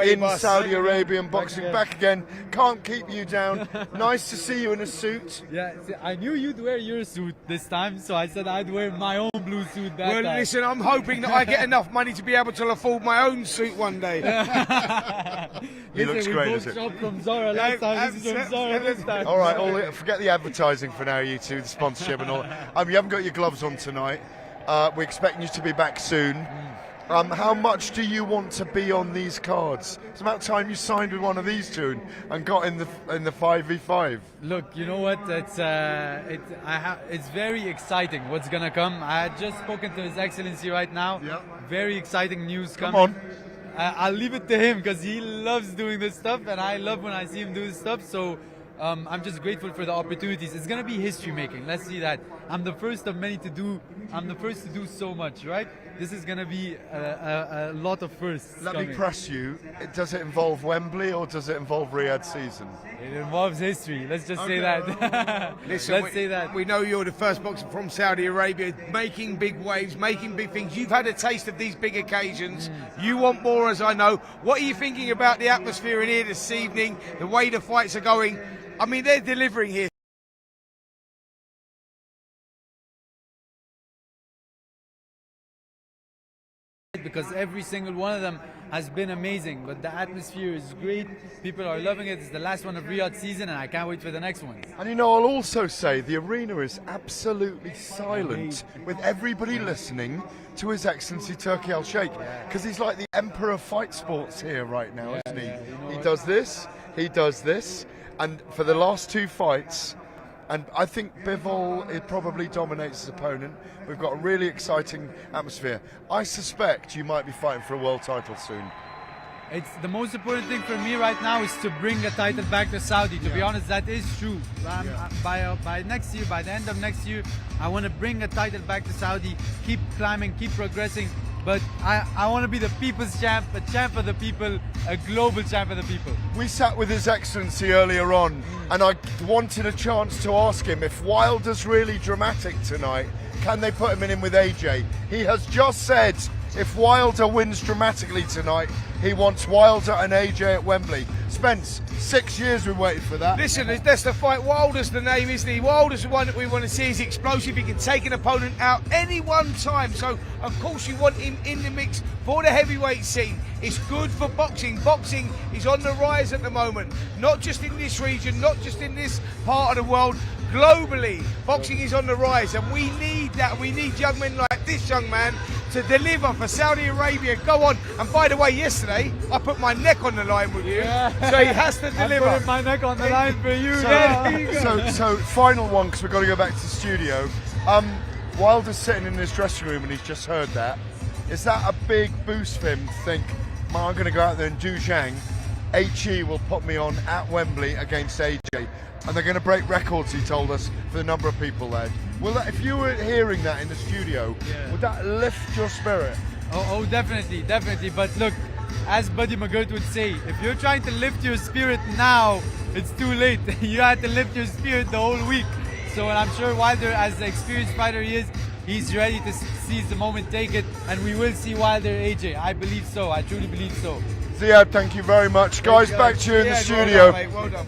in Saudi Arabian boxing. Back again. Can't keep you down. Nice to see you in a suit. Yeah, I knew you'd wear your suit this time, so I said I'd wear my own blue suit that time. Well, listen, I'm hoping that I get enough money to be able to afford my own suit one day. He looks great, doesn't it? From Zara last time, this is from Zara this time. All right, forget the advertising for now, you two, the sponsorship and all that. You haven't got your gloves on tonight. We're expecting you to be back soon. How much do you want to be on these cards? It's about time you signed with one of these two and got in the 5v5. Look, you know what? It's very exciting what's gonna come. I had just spoken to His Excellency right now. Yeah. Very exciting news coming. Come on. I'll leave it to him because he loves doing this stuff, and I love when I see him do this stuff. So I'm just grateful for the opportunities. It's gonna be history making. Let's see that. I'm the first of many to do. I'm the first to do so much, right? This is gonna be a lot of firsts. Let me press you. Does it involve Wembley or does it involve Riyadh season? It involves history. Let's just say that. Listen, Let's say that. We know you're the first boxer from Saudi Arabia, making big waves, making big things. You've had a taste of these big occasions. You want more, as I know. What are you thinking about the atmosphere in here this evening? The way the fights are going? I mean, they're delivering here. Because every single one of them has been amazing, but the atmosphere is great. People are loving it. It's the last one of Riyadh season, and I can't wait for the next one. And you know, I'll also say the arena is absolutely silent with everybody listening to His Excellency Turki Al Sheikh, because he's like the emperor of fight sports here right now, isn't he? He does this, and for the last two fights, and I think Bivol, it probably dominates his opponent. We've got a really exciting atmosphere. I suspect you might be fighting for a world title soon. It's the most important thing for me right now is to bring the title back to Saudi. To be honest, that is true. By next year, by the end of next year, I want to bring a title back to Saudi, keep climbing, keep progressing. But I want to be the people's champ, a champ of the people, a global champ of the people. We sat with His Excellency earlier on, and I wanted a chance to ask him if Wilder's really dramatic tonight, can they put him in with AJ? He has just said if Wilder wins dramatically tonight, he wants Wilder and AJ at Wembley. Spence, 6 years we waited for that. Listen, that's the fight. Wilder's the name, isn't he? Wilder's the one that we want to see. He's explosive. He can take an opponent out any one time. So, of course, you want him in the mix for the heavyweight scene. It's good for boxing. Boxing is on the rise at the moment. Not just in this region, not just in this part of the world. Globally, boxing is on the rise, and we need that. We need young men like this young man to deliver for Saudi Arabia. Go on. And by the way, yesterday, I put my neck on the line with you. So he has to deliver. I put my neck on the line for you. So final one, because we've got to go back to the studio. Wilder's sitting in his dressing room and he's just heard that. Is that a big boost for him to think, man, I'm going to go out there and do Zhang. HE will put me on at Wembley against AJ. And they're going to break records, he told us, for the number of people there. Well, if you were hearing that in the studio, would that lift your spirit? Oh, definitely. But look, as Buddy McGirt would say, if you're trying to lift your spirit now, it's too late. You had to lift your spirit the whole week. So I'm sure Wilder, as the experienced fighter he is, he's ready to seize the moment, take it, and we will see Wilder AJ. I believe so. I truly believe so. Ziad, thank you very much. Guys, back to you in the studio. Well done.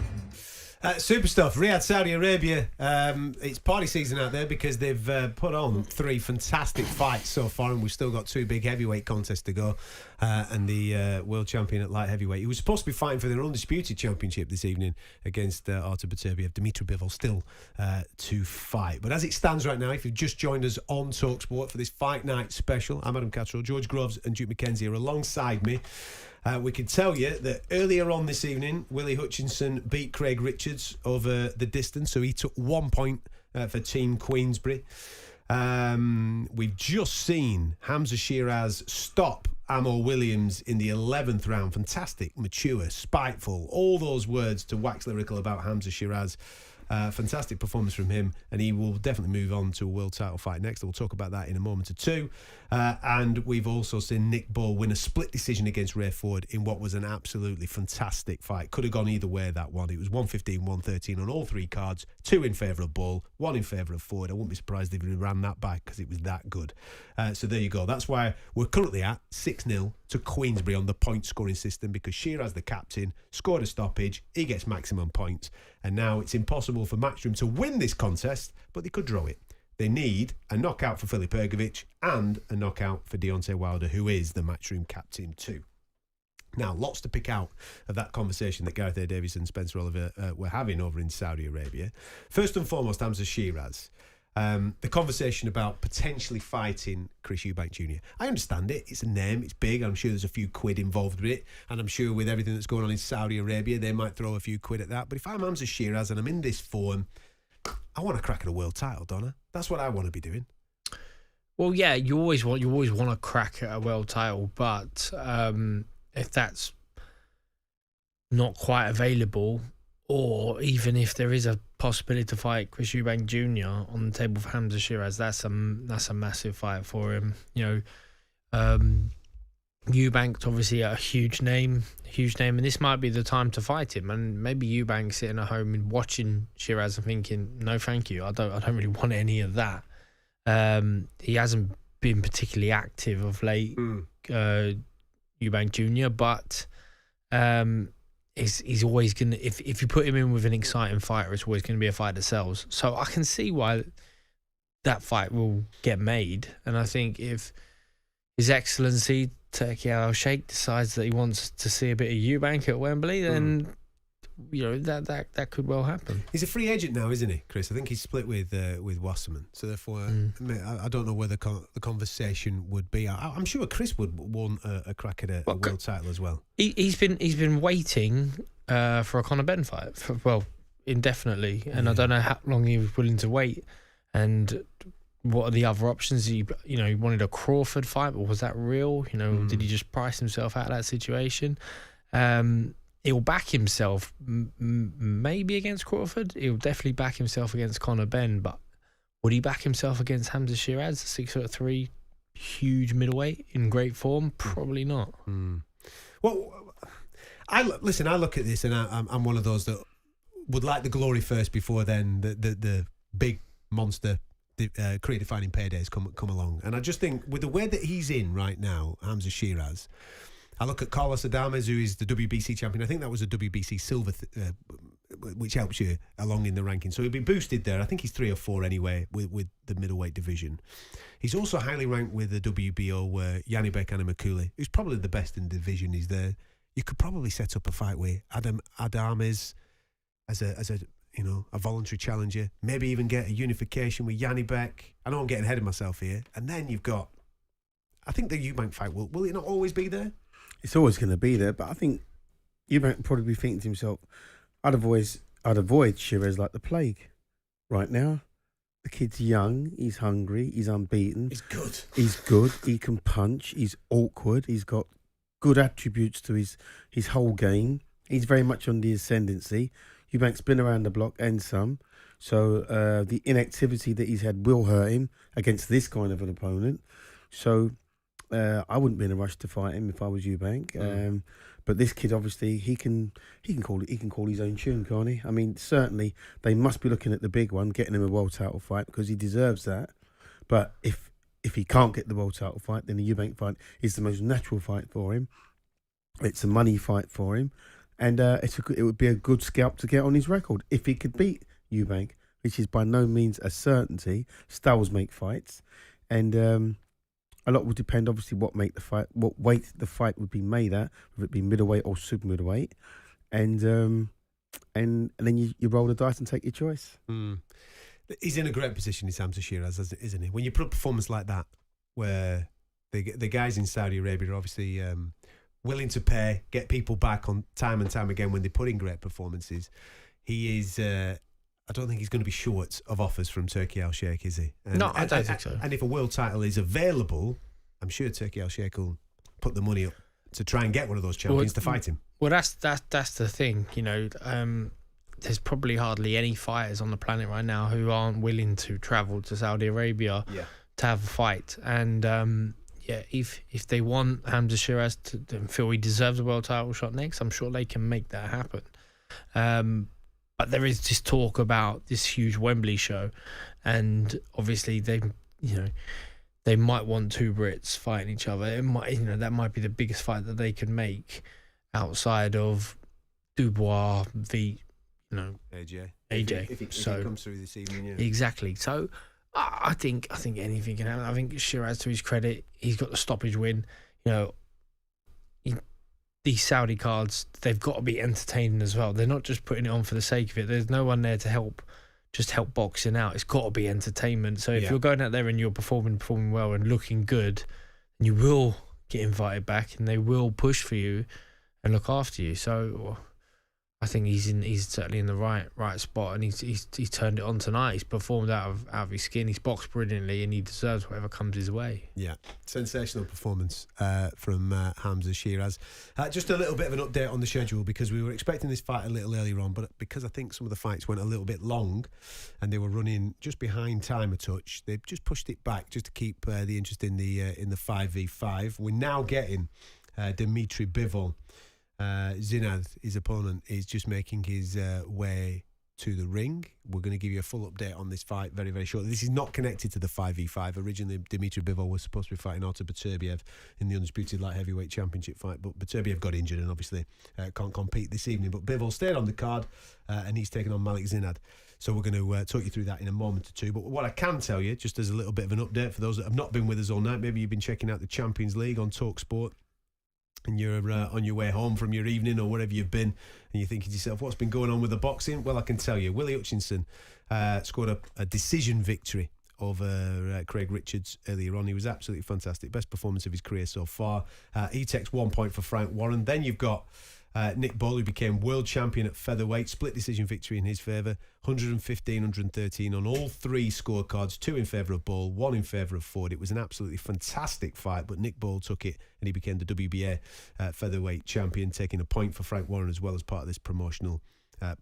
Super stuff. Riyadh, Saudi Arabia. It's party season out there because they've put on 3 fantastic fights so far, and we've still got 2 big heavyweight contests to go. And the world champion at light heavyweight, he was supposed to be fighting for their undisputed championship this evening against Artur Beterbiev. Dmitry Bivol still to fight. But as it stands right now, if you've just joined us on talkSPORT for this Fight Night special, I'm Adam Catterall. George Groves and Duke McKenzie are alongside me. We can tell you that earlier on this evening, Willie Hutchinson beat Craig Richards over the distance, so he took 1 point for Team Queensberry. We've just seen Hamza Shiraz stop Amo Williams in the 11th round. Fantastic, mature, spiteful, all those words to wax lyrical about Hamza Shiraz. Fantastic performance from him, and he will definitely move on to a world title fight next. We'll talk about that in a moment or two. And we've also seen Nick Bull win a split decision against Ray Ford in what was an absolutely fantastic fight. Could have gone either way, that one. It was 115, 113 on all three cards, 2 in favour of Bull, 1 in favour of Ford. I wouldn't be surprised if he ran that back because it was that good. So there you go. That's why we're currently at 6-0 to Queensberry on the point scoring system, because Shiraz, the captain, scored a stoppage. He gets maximum points. And now it's impossible for Matchroom to win this contest, but they could draw it. They need a knockout for Filip Ergovic and a knockout for Deontay Wilder, who is the Matchroom captain too. Now, lots to pick out of that conversation that Gareth A. Davies and Spencer Oliver were having over in Saudi Arabia. First and foremost, Hamza Shiraz. The conversation about potentially fighting Chris Eubank Jr. I understand it. It's a name. It's big. I'm sure there's a few quid involved with it. And I'm sure with everything that's going on in Saudi Arabia, they might throw a few quid at that. But if I'm Hamza Shiraz and I'm in this form, I want to crack at a world title, don't I? That's what I want to be doing. Well, yeah, you always want to crack at a world title, but if that's not quite available, or even if there is a possibility to fight Chris Eubank Jr. on the table for Hamza Shiraz, that's a massive fight for him. You know, Eubank's obviously a huge name, and this might be the time to fight him. And maybe Eubank's sitting at home and watching Shiraz and thinking, "No, thank you. I don't really want any of that." He hasn't been particularly active of late, Eubank Jr., but he's always gonna. If you put him in with an exciting fighter, it's always going to be a fight that sells. So I can see why that fight will get made, and I think if His Excellency Turki Al-Sheikh decides that he wants to see a bit of Eubank at Wembley, then you know that could well happen. He's a free agent now, isn't he, Chris? I think he's split with Wasserman, so therefore I don't know where the conversation would be. I'm sure Chris would want a crack at a world title as well. He's been waiting for a Conor Benn fight indefinitely, and I don't know how long he was willing to wait. And what are the other options? He wanted a Crawford fight, but was that real? Did he just price himself out of that situation? He'll back himself maybe against Crawford. He'll definitely back himself against Conor Benn, but would he back himself against Hamza Shiraz, 6'3", huge middleweight in great form? Probably not. Well, I look at this and I'm one of those that would like the glory first before then the big monster career-defining paydays come along. And I just think with the way that he's in right now, Hamza Shiraz, I look at Carlos Adames, who is the WBC champion. I think that was a WBC silver, which helps you along in the rankings. So he'll be boosted there. I think he's 3 or 4 anyway with the middleweight division. He's also highly ranked with the WBO, where Janibek Anamakuli, who's probably the best in the division, is there. You could probably set up a fight with Adames as a voluntary challenger. Maybe even get a unification with Janibek. I know I'm getting ahead of myself here. And then you've got, I think the Eubank fight, will it not always be there? It's always going to be there, but I think Eubank would probably be thinking to himself, I'd avoid Shiraz like the plague right now. The kid's young, he's hungry, he's unbeaten. He's good, he can punch, he's awkward, he's got good attributes to his whole game. He's very much on the ascendancy. Eubank's been around the block and some, so the inactivity that he's had will hurt him against this kind of an opponent. So I wouldn't be in a rush to fight him if I was Eubank. But this kid, obviously, he can call his own tune, can't he? I mean, certainly they must be looking at the big one, getting him a world title fight, because he deserves that. But if he can't get the world title fight, then the Eubank fight is the most natural fight for him. It's a money fight for him, and it would be a good scalp to get on his record if he could beat Eubank, which is by no means a certainty. Styles make fights, and a lot would depend, obviously, what weight the fight would be made at, whether it be middleweight or super middleweight, and then you roll the dice and take your choice. He's in a great position, is Hamza Shiraz, isn't he? When you put a performance like that, where the guys in Saudi Arabia are obviously willing to pay, get people back on time and time again when they put in great performances. He is. I don't think he's going to be short of offers from Turki Al Sheikh, is he? No, I don't think so. And if a world title is available, I'm sure Turki Al Sheikh will put the money up to try and get one of those champions to fight him. Well, that's the thing, you know. There's probably hardly any fighters on the planet right now who aren't willing to travel to Saudi Arabia to have a fight. And if they want Hamza Shiraz to feel he deserves a world title shot next, I'm sure they can make that happen. But there is this talk about this huge Wembley show, and obviously they might want two Brits fighting each other. It might, that might be the biggest fight that they can make outside of Dubois v. AJ. If he comes through this evening, yeah. Exactly. So I think anything can happen. I think Shiraz, to his credit, he's got the stoppage win. These Saudi cards, they've got to be entertaining as well. They're not just putting it on for the sake of it. There's no one there to help boxing out. It's got to be entertainment. So if you're going out there and you're performing well and looking good, you will get invited back and they will push for you and look after you. So I think he's certainly in the right spot, and he's turned it on tonight. He's performed out of his skin. He's boxed brilliantly, and he deserves whatever comes his way. Yeah, sensational performance from Hamza Shiraz. Just a little bit of an update on the schedule, because we were expecting this fight a little earlier on, but because I think some of the fights went a little bit long and they were running just behind time a touch, they've just pushed it back just to keep the interest in the 5v5. We're now getting Dimitri Bivol. Zinad, his opponent, is just making his way to the ring. We're going to give you a full update on this fight very, very shortly. This is not connected to the 5v5. Originally, Dimitri Bivol was supposed to be fighting Artur Beterbiev in the Undisputed Light Heavyweight Championship fight, but Beterbiev got injured and obviously can't compete this evening. But Bivol stayed on the card and he's taken on Malik Zinad. So we're going to talk you through that in a moment or two. But what I can tell you, just as a little bit of an update for those that have not been with us all night, maybe you've been checking out the Champions League on talkSPORT, and you're on your way home from your evening or wherever you've been, and you're thinking to yourself, what's been going on with the boxing? Well, I can tell you, Willie Hutchinson scored a decision victory over Craig Richards earlier on. He was absolutely fantastic. Best performance of his career so far. He takes 1 point for Frank Warren. Then you've got Nick Ball, who became world champion at featherweight. Split decision victory in his favour. 115, 113 on all three scorecards. 2 in favour of Ball, 1 in favour of Ford. It was an absolutely fantastic fight, but Nick Ball took it and he became the WBA featherweight champion, taking a point for Frank Warren as well as part of this promotional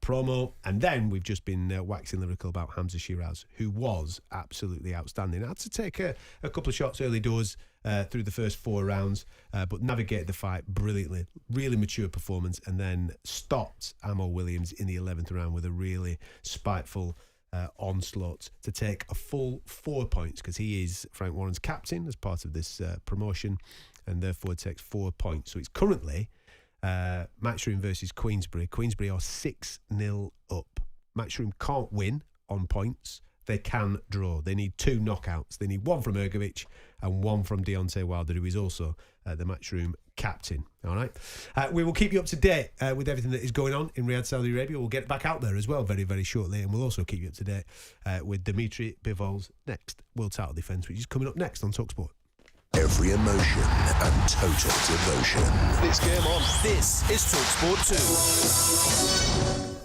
promo. And then we've just been waxing lyrical about Hamza Shiraz, who was absolutely outstanding. Had to take a couple of shots early doors through the first 4 rounds, but navigated the fight brilliantly. Really mature performance, and then stopped Amo Williams in the 11th round with a really spiteful onslaught to take a full 4 points, because he is Frank Warren's captain as part of this promotion, and therefore takes 4 points. So it's currently Matchroom versus Queensberry. Queensberry are 6-0 up. Matchroom can't win on points. They can draw. They need 2 knockouts. They need 1 from Ergovic and 1 from Deontay Wilder, who is also the Matchroom captain. All right. We will keep you up to date with everything that is going on in Riyadh, Saudi Arabia. We'll get back out there as well very, very shortly, and we'll also keep you up to date with Dimitri Bivol's next world title defence, which is coming up next on talkSPORT. Every emotion and total devotion. It's game on. This is talkSPORT 2.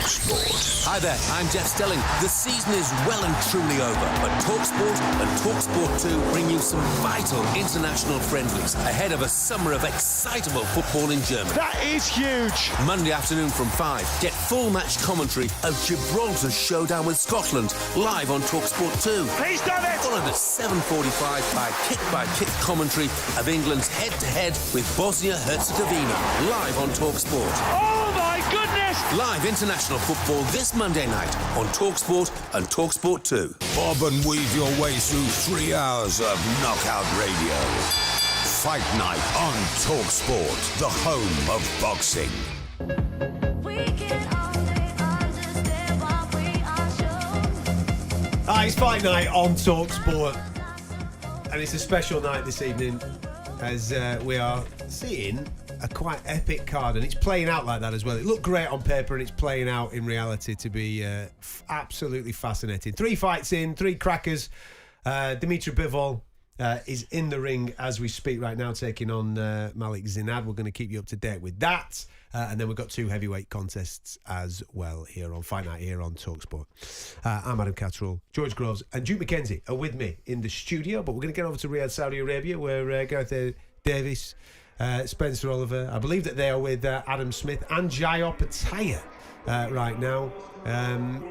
talkSPORT. Hi there, I'm Jeff Stelling. The season is well and truly over, but talkSPORT and talkSPORT 2 bring you some vital international friendlies ahead of a summer of excitable football in Germany. That is huge. Monday afternoon from 5, get full match commentary of Gibraltar's showdown with Scotland live on talkSPORT 2. He's done it. Followed at 7:45 by kick commentary of England's head-to-head with Bosnia-Herzegovina live on talkSPORT. Oh my goodness! Live international football this Monday night on talkSPORT and talkSPORT 2. Bob and weave your way through 3 hours of knockout radio. Fight Night on talkSPORT, the home of boxing. It's Fight Night on talkSPORT, and it's a special night this evening as we are seeing a quite epic card, and it's playing out like that as well. It looked great on paper, and it's playing out in reality to be absolutely fascinating. 3 fights in, 3 crackers. Dimitri Bivol is in the ring as we speak right now, taking on Malik Zinad. We're going to keep you up to date with that. And then we've got 2 heavyweight contests as well here on Fight Night here on talkSPORT. I'm Adam Catterall. George Groves and Duke McKenzie are with me in the studio, but we're going to get over to Riyadh, Saudi Arabia, where Gareth Davis, Spencer Oliver, I believe that they are with Adam Smith and Jayo Pataya right now.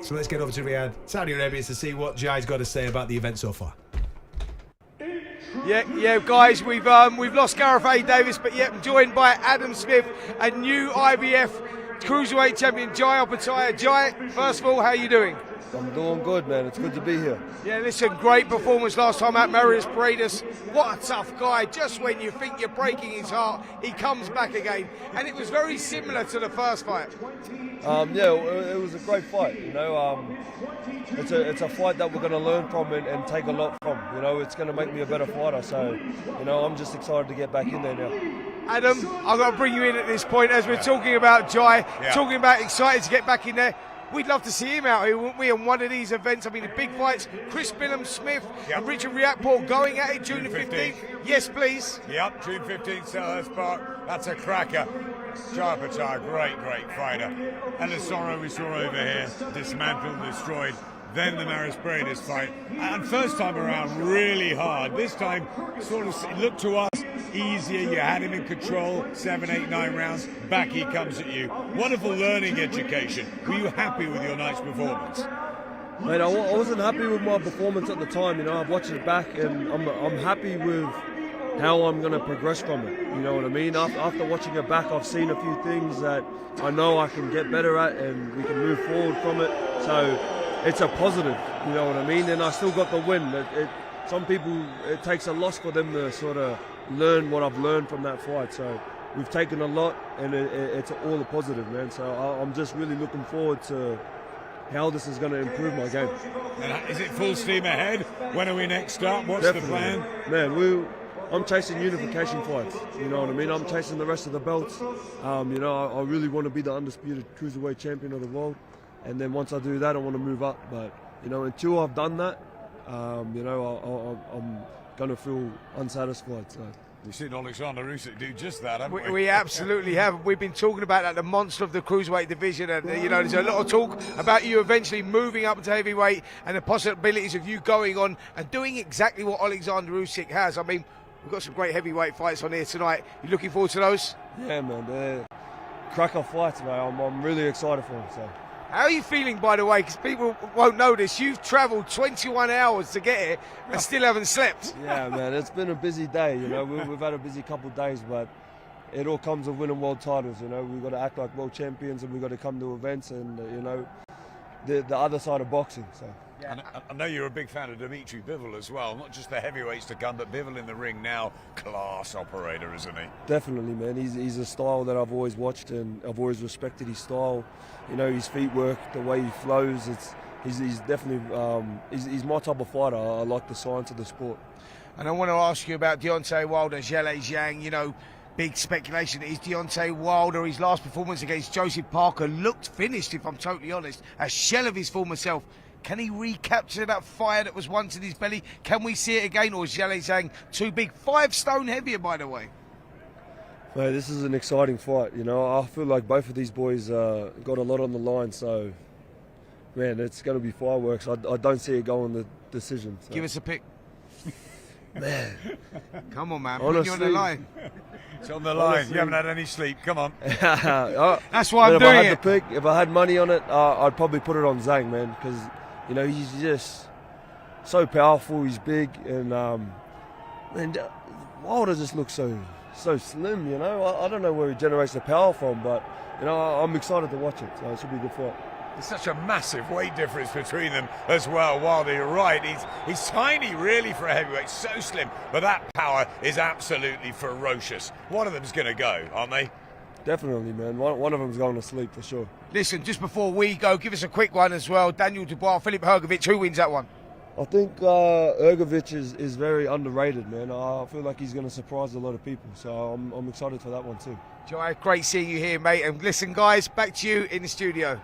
So let's get over to Riyadh, Saudi Arabia, to see what Jai's got to say about the event so far. Yeah, guys, we've lost Gareth A. Davis, but I'm joined by Adam Smith, a new IBF cruiserweight champion, Jayo Pataya. Jai, first of all, how are you doing? I'm doing good, man. It's good to be here. Yeah, listen, great performance last time at Marius Paredes. What a tough guy. Just when you think you're breaking his heart, he comes back again. And it was very similar to the first fight. It was a great fight. It's a fight that we're going to learn from and take a lot from. It's going to make me a better fighter. So, I'm just excited to get back in there now. Adam, I've got to bring you in at this point as we're talking about Jai, talking about excited to get back in there. We'd love to see him out here, wouldn't we, on one of these events? I mean, the big fights, Chris Billham-Smith and Richard Riakporhe going at it June the 15th. Yes, please. Yep, June 15th, Selhurst Park. That's a cracker. Jayo Pataya, great fighter. And the Sorrow we saw over here, dismantled, destroyed. Then the Marius Paredes fight. And first time around, really hard. This time, sort of, it looked to us easier. You had him in control, 7, 8, 9 rounds. Back he comes at you. Wonderful learning education. Were you happy with your night's performance? Mate, I wasn't happy with my performance at the time. I've watched it back, and I'm happy with how I'm going to progress from it. You know what I mean? After watching it back, I've seen a few things that I know I can get better at, and we can move forward from it. So it's a positive, you know what I mean? And I still got the win. Some people, it takes a loss for them to sort of learn what I've learned from that fight. So we've taken a lot, and it's all a positive, man. So I'm just really looking forward to how this is going to improve my game. And is it full steam ahead? When are we next up? What's the plan? Man, I'm chasing unification fights, you know what I mean? I'm chasing the rest of the belts. I really want to be the undisputed cruiserweight champion of the world. And then once I do that, I want to move up. But, until I've done that, I'm going to feel unsatisfied. So. We've seen Alexander Usyk do just that, haven't we? We absolutely have. We've been talking about that, the monster of the cruiserweight division, and there's a lot of talk about you eventually moving up to heavyweight and the possibilities of you going on and doing exactly what Alexander Usyk has. I mean, we've got some great heavyweight fights on here tonight. You looking forward to those? Yeah, man. They're cracker fights, man. I'm really excited for them. So. How are you feeling, by the way? Because people won't know this. You've travelled 21 hours to get here and still haven't slept. Yeah, man. It's been a busy day. We've had a busy couple of days, but it all comes with winning world titles. We've got to act like world champions, and we've got to come to events and the other side of boxing. So. And I know you're a big fan of Dimitri Bivol as well. Not just the heavyweights to come, but Bivol in the ring now, class operator, isn't he? Definitely, man. He's a style that I've always watched, and I've always respected his style. His feet work, the way he flows. He's definitely he's my type of fighter. I like the science of the sport. And I want to ask you about Deontay Wilder, Zhilei Zhang. Big speculation. Is Deontay Wilder, his last performance against Joseph Parker, looked finished, if I'm totally honest, a shell of his former self. Can he recapture that fire that was once in his belly? Can we see it again, or is Zhilei Zhang too big? 5 stone heavier, by the way. Mate, this is an exciting fight. You know, I feel like both of these boys got a lot on the line. So, man, it's going to be fireworks. I don't see it going the decision. So. Give us a pick. Man. Come on, man. Honestly, put you on the line. It's on the line. You haven't had any sleep. Come on. That's why I'm if doing I had it. to pick, if I had money on it, I'd probably put it on Zhang, man, because you know he's just so powerful. He's big, and Wilder just looks so slim. You know, I don't know where he generates the power from, but you know I'm excited to watch it. So it should be a good fight. There's such a massive weight difference between them as well. Wilder, you're right. He's tiny, really, for a heavyweight. So slim, but that power is absolutely ferocious. One of them's going to go, aren't they? Definitely, man. One of them's going to sleep for sure. Listen, just before we go, give us a quick one as well. Daniel Dubois, Filip Hrgovic, who wins that one? I think Hrgovic is very underrated, man. I feel like he's going to surprise a lot of people, so I'm excited for that one too. Jai, great seeing you here, mate. And listen, guys, back to you in the studio.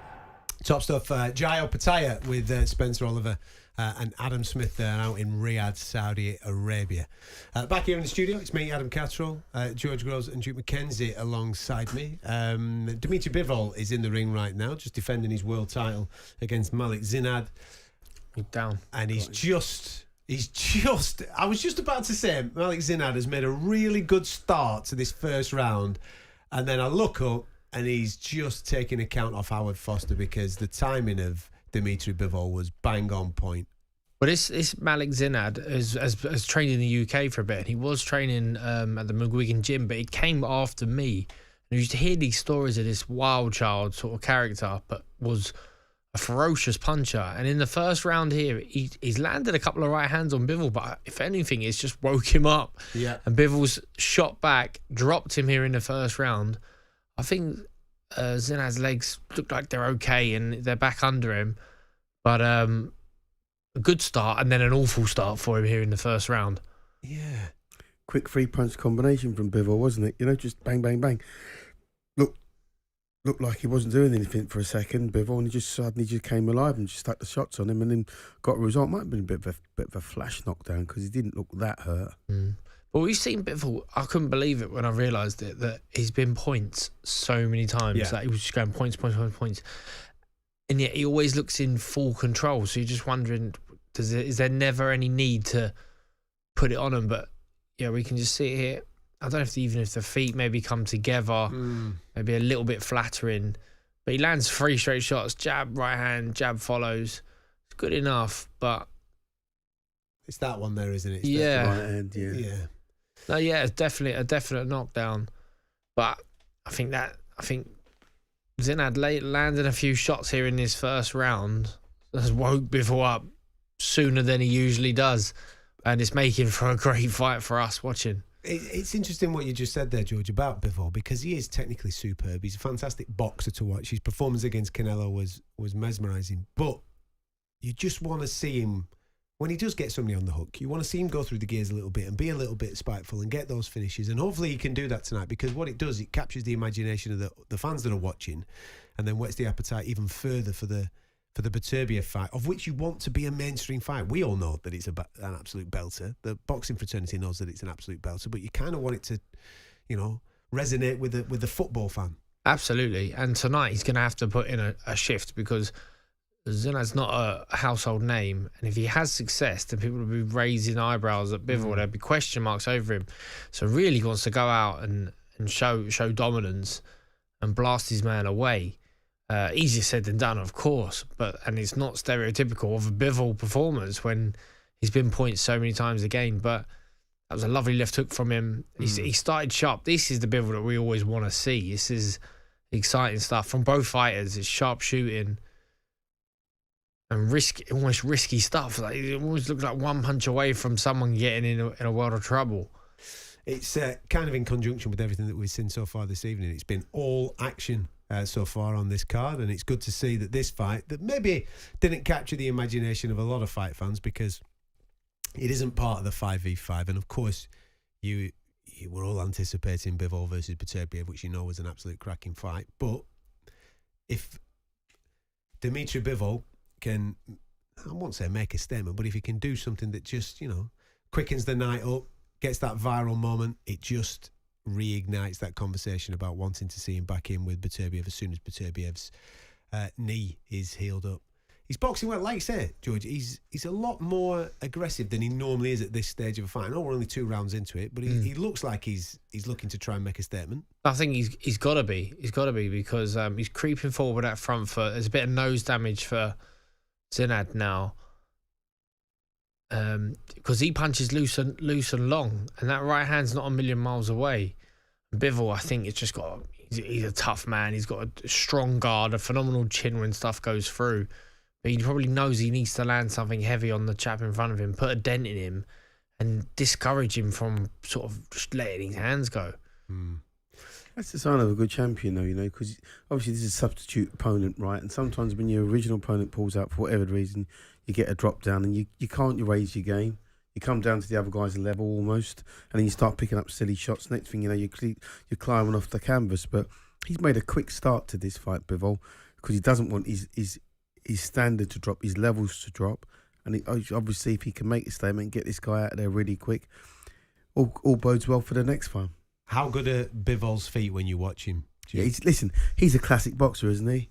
Top stuff. Jai Opataya with Spencer Oliver and Adam Smith there out in Riyadh, Saudi Arabia. Back here in the studio, it's me, Adam Catterall, George Groves and Duke McKenzie alongside me. Dimitri Bivol is in the ring right now, just defending his world title against Malik Zinad. He's down. And he's just... I was just about to say, Malik Zinad has made a really good start to this first round. And then I look up, and he's just taking account of Howard Foster because the timing of Dimitri Bivol was bang on point. But this Malik Zinad has trained in the UK for a bit. He was training at the McGuigan gym, but he came after me. And you used to hear these stories of this wild child sort of character, but was a ferocious puncher. And in the first round here, he's landed a couple of right hands on Bivol, but if anything, it's just woke him up. Yeah. And Bivol's shot back, dropped him here in the first round. I think Zinad's legs look like they're okay and they're back under him. But a good start and then an awful start for him here in the first round. Yeah. Quick three-punch combination from Bivol, wasn't it? You know, just bang, bang, bang. Looked like he wasn't doing anything for a second, Bivol, and he just suddenly just came alive and just stuck the shots on him and then got a result. Might have been a bit of a flash knockdown because he didn't look that hurt. Mm. But we've seen Bivol, I couldn't believe it when I realised it, that he's been points so many times. Yeah. Like he was just going points. And yet he always looks in full control. So you're just wondering, is there never any need to put it on him? But yeah, we can just see it here. I don't know if the feet maybe come together, maybe a little bit flattering. But he lands 3 straight shots, jab, right hand, jab follows. It's good enough, but... It's that one there, isn't it? It's yeah. Right hand, yeah. No, yeah, it's definitely a definite knockdown. But I think Zinad landed a few shots here in this first round. Has woke Bivol up sooner than he usually does. And it's making for a great fight for us watching. It's interesting what you just said there, George, about Bivol, because he is technically superb. He's a fantastic boxer to watch. His performance against Canelo was mesmerising. But you just want to see him, when he does get somebody on the hook, you want to see him go through the gears a little bit and be a little bit spiteful and get those finishes. And hopefully he can do that tonight, because what it does, it captures the imagination of the fans that are watching and then whets the appetite even further for the Beterbiev fight, of which you want to be a mainstream fight. We all know that it's an absolute belter. The boxing fraternity knows that it's an absolute belter, but you kind of want it to, resonate with the football fan. Absolutely. And tonight he's going to have to put in a shift, because Zinad's not a household name. And if he has success, then people will be raising eyebrows at Bivol. There'll be question marks over him. So really he wants to go out and show dominance and blast his man away. Easier said than done, of course, and it's not stereotypical of a Bivol performance when he's been points so many times again. But that was a lovely left hook from him. He started sharp. This is the Bivol that we always want to see. This is exciting stuff from both fighters. It's sharp shooting and almost risky stuff. Like, it always looks like one punch away from someone getting in a world of trouble. It's kind of in conjunction with everything that we've seen so far this evening. It's been all action so far on this card, and it's good to see that this fight, that maybe didn't capture the imagination of a lot of fight fans because it isn't part of the 5v5, and of course you were all anticipating Bivol versus Beterbiev, which you know was an absolute cracking fight. But if Dimitri Bivol can, I won't say make a statement, but if he can do something that just quickens the night up, gets that viral moment, it just reignites that conversation about wanting to see him back in with Beterbiev as soon as Beterbiev's knee is healed up. He's boxing well, like you say, George. He's a lot more aggressive than he normally is at this stage of a fight. I know we're only 2 rounds into it, but he looks like he's looking to try and make a statement. I think he's got to be. He's got to be because he's creeping forward with that front foot. There's a bit of nose damage for Zinad now because he punches loose and long, and that right hand's not a million miles away. Bivol, I think, it's just got. He's a tough man. He's got a strong guard, a phenomenal chin when stuff goes through. But he probably knows he needs to land something heavy on the chap in front of him, put a dent in him, and discourage him from sort of just letting his hands go. That's the sign of a good champion, though, because obviously this is a substitute opponent, right? And sometimes when your original opponent pulls out for whatever reason, you get a drop down and you can't raise your game. You come down to the other guy's level almost, and then you start picking up silly shots. Next thing you know, you're climbing off the canvas. But he's made a quick start to this fight, Bivol, because he doesn't want his standard to drop, his levels to drop, and obviously if he can make a statement and get this guy out of there really quick, all bodes well for the next fight. How good are Bivol's feet when you watch him? Yeah, he's a classic boxer, isn't he?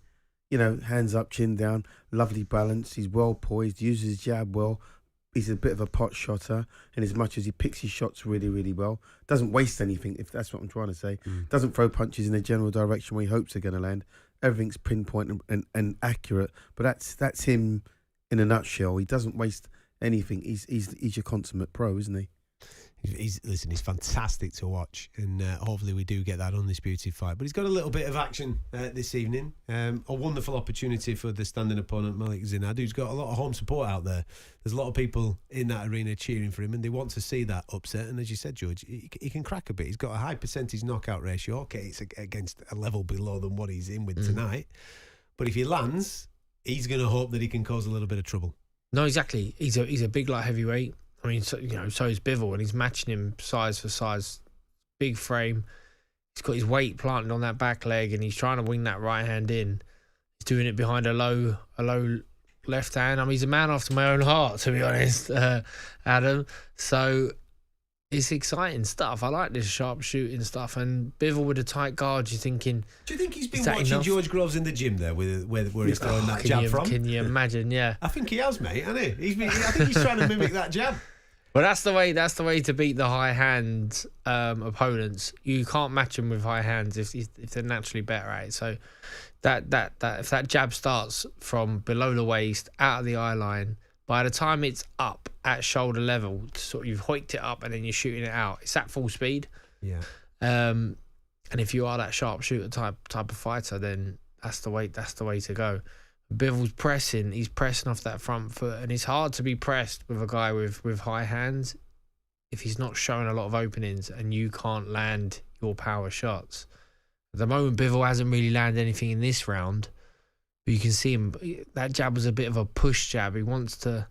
Hands up, chin down, lovely balance. He's well poised, uses his jab well. He's a bit of a pot shotter, and as much as he picks his shots really, really well, doesn't waste anything, if that's what I'm trying to say. Doesn't throw punches in a general direction where he hopes they're going to land. Everything's pinpoint and accurate, but that's him in a nutshell. He doesn't waste anything. He's your consummate pro, isn't he? He's fantastic to watch, and hopefully we do get that undisputed fight. But he's got a little bit of action this evening. A wonderful opportunity for the standing opponent, Malik Zinad, who's got a lot of home support out there. There's a lot of people in that arena cheering for him, and they want to see that upset. And as you said, George, he can crack a bit. He's got a high percentage knockout ratio. Okay, it's against a level below than what he's in with tonight. But if he lands, he's going to hope that he can cause a little bit of trouble. No, exactly. He's a big light heavyweight. I mean, so is Bivol, and he's matching him size for size. Big frame. He's got his weight planted on that back leg, and he's trying to wing that right hand in. He's doing it behind a low left hand. I mean, he's a man after my own heart, to be honest, Adam. So it's exciting stuff. I like this sharpshooting stuff. And Bivol with a tight guard, you're thinking... Do you think he's been watching George Groves in the gym there where he's throwing that jab from? Can you imagine, yeah. I think he has, mate, hasn't he? I think he's trying to mimic that jab. Well, that's the way to beat the high hand opponents. You can't match them with high hands if they're naturally better at it. So that if that jab starts from below the waist, out of the eye line, by the time it's up at shoulder level, sort of you've hoiked it up and then you're shooting it out. It's at full speed. Yeah. And if you are that sharpshooter type of fighter, then that's the way to go. Bivol's pressing. He's pressing off that front foot, and it's hard to be pressed with a guy with high hands if he's not showing a lot of openings and you can't land your power shots. At the moment, Bivol hasn't really landed anything in this round. But you can see him, that jab was a bit of a push jab. He wants to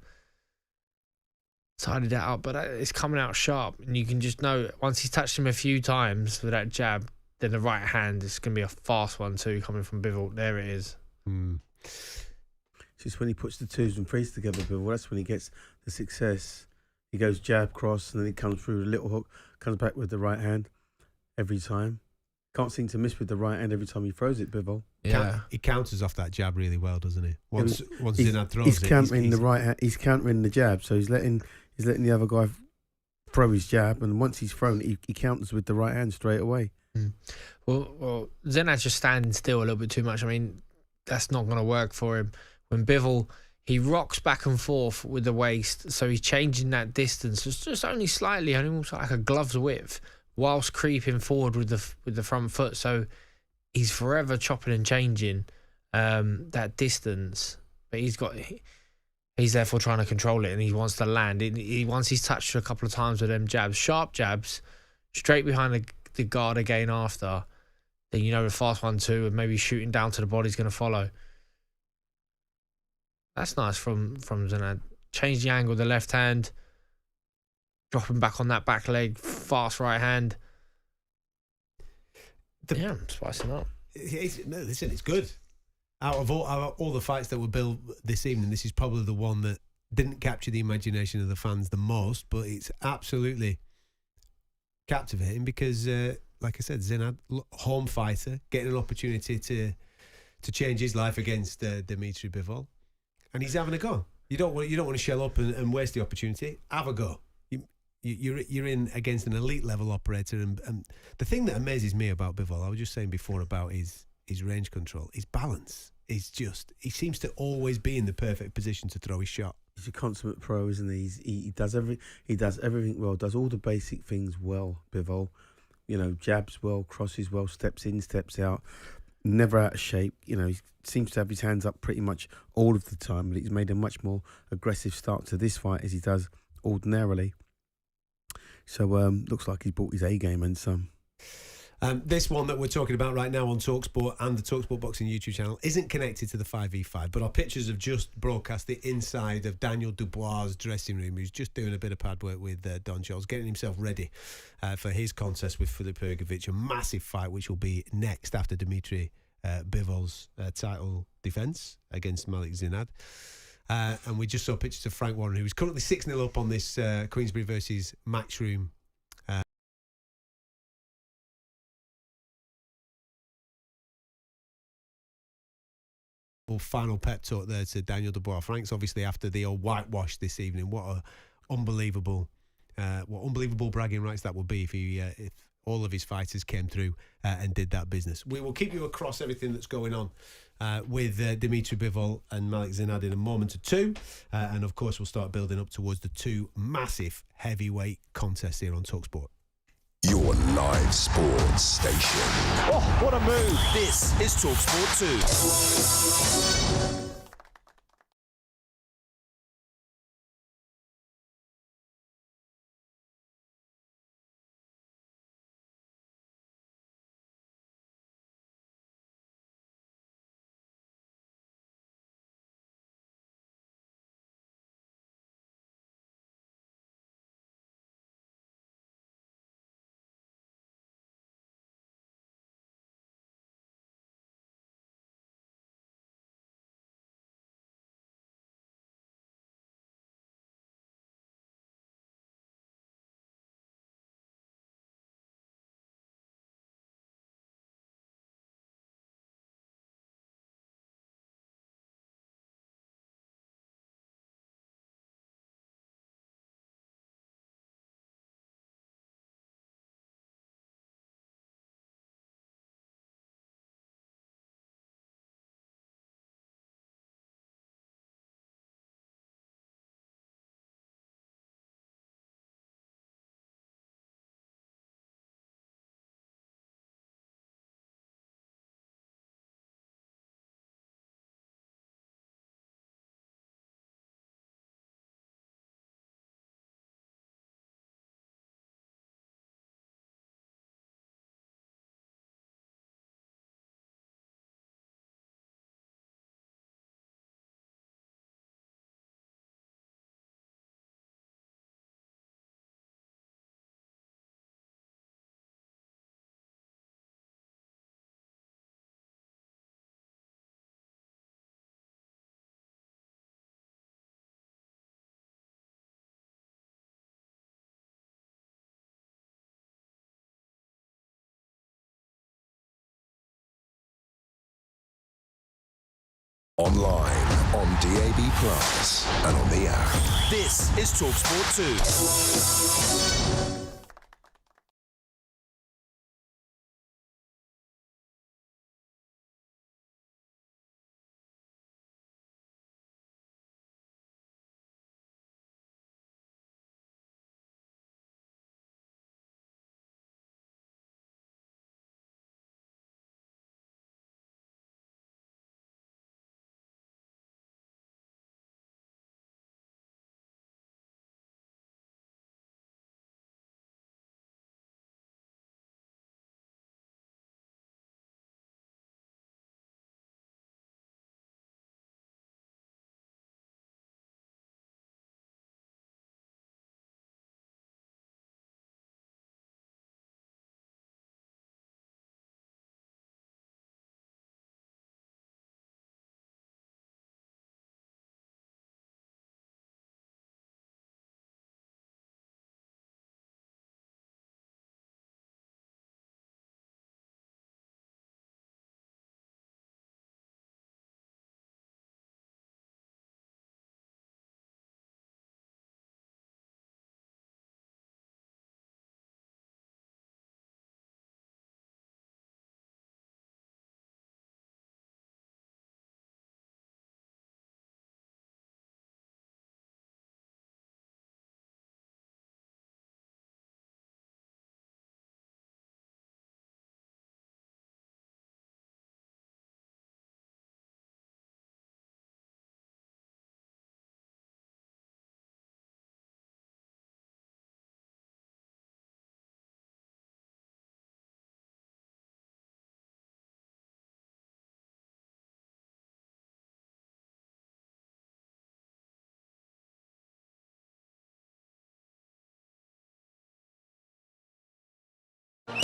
tidy that up, but it's coming out sharp. And you can just know, once he's touched him a few times with that jab, then the right hand is going to be a fast one too, coming from Bivol. There it is. It's just when he puts the twos and threes together, Bivol, that's when he gets the success. He goes jab, cross, and then he comes through the little hook, comes back with the right hand every time. Can't seem to miss with the right hand every time he throws it, Bivol. Yeah, he counters off that jab really well, doesn't he? Once Zinad throws he's countering the right hand. He's countering the jab, so he's letting the other guy throw his jab, and once he's thrown, he counters with the right hand straight away. Well, Zinad's just standing still a little bit too much. I mean, that's not going to work for him. When Bivol, he rocks back and forth with the waist, so he's changing that distance. It's just only slightly, almost like a glove's width, whilst creeping forward with the front foot. So he's forever chopping and changing that distance. But he's therefore trying to control it, and he wants to land. Once he's touched a couple of times with them jabs, sharp jabs, straight behind the guard again after, then you know the fast 1-2 and maybe shooting down to the body's going to follow. That's nice from Zinad. Change the angle of the left hand, dropping back on that back leg, fast right hand. I'm spicing up. Listen, it's good. Out of all the fights that were built this evening, this is probably the one that didn't capture the imagination of the fans the most, but it's absolutely captivating because like I said, Zinad, home fighter, getting an opportunity to change his life against Dimitri Bivol, and he's having a go. You don't want to shell up and waste the opportunity. Have a go. You're in against an elite level operator, and the thing that amazes me about Bivol, I was just saying before about his range control, his balance. He seems to always be in the perfect position to throw his shot. He's a consummate pro, isn't he? He does everything well, does all the basic things well, Bivol. You know, jabs well, crosses well, steps in, steps out, never out of shape. You know, he seems to have his hands up pretty much all of the time, but he's made a much more aggressive start to this fight as he does ordinarily. So looks like he's brought his A game and some. This one that we're talking about right now on talkSPORT and the talkSPORT Boxing YouTube channel isn't connected to the 5v5, but our pictures have just broadcast the inside of Daniel Dubois' dressing room, who's just doing a bit of pad work with Don Charles, getting himself ready for his contest with Filip Hrgovic, a massive fight which will be next after Dimitri Bivol's title defence against Malik Zinad. And we just saw pictures of Frank Warren, who's currently 6-0 up on this Queensberry versus Matchroom final pep talk there to Daniel Dubois. Frank's obviously after the old whitewash this evening. What unbelievable bragging rights that would be if all of his fighters came through and did that business. We will keep you across everything that's going on with Dimitri Bivol and Malik Zinad in a moment or two, and of course we'll start building up towards the two massive heavyweight contests here on talkSPORT. Your live sports station. Oh, what a move. This is talkSPORT 2. Online, on DAB+, and on the app. This is talkSPORT 2.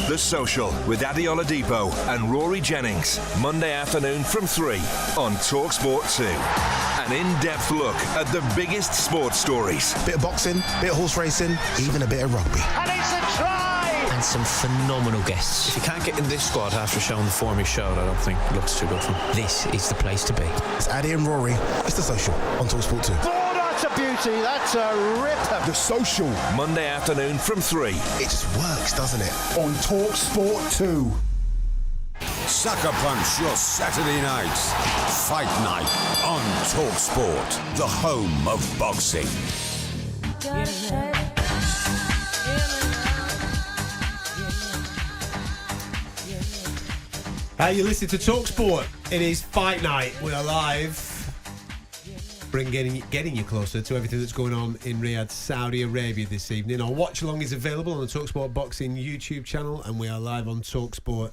The Social with Adi Oladipo and Rory Jennings. Monday afternoon from 3 on talkSPORT 2. An in-depth look at the biggest sports stories. Bit of boxing, bit of horse racing, even a bit of rugby. And it's a try! And some phenomenal guests. If you can't get in this squad after showing the form he showed, I don't think it looks too good for him. This is the place to be. It's Addy and Rory. It's The Social on talkSPORT 2. Oh, that's a beauty. That's a ripper. The Social. Monday afternoon from 3. It just works, doesn't it? On talkSPORT 2. Sucker Punch your Saturday nights. Fight night on talkSPORT, the home of boxing. You listen to talkSPORT. It is fight night. We are live. Getting you closer to everything that's going on in Riyadh, Saudi Arabia this evening. Our watch along is available on the talkSPORT Boxing YouTube channel, and we are live on talkSPORT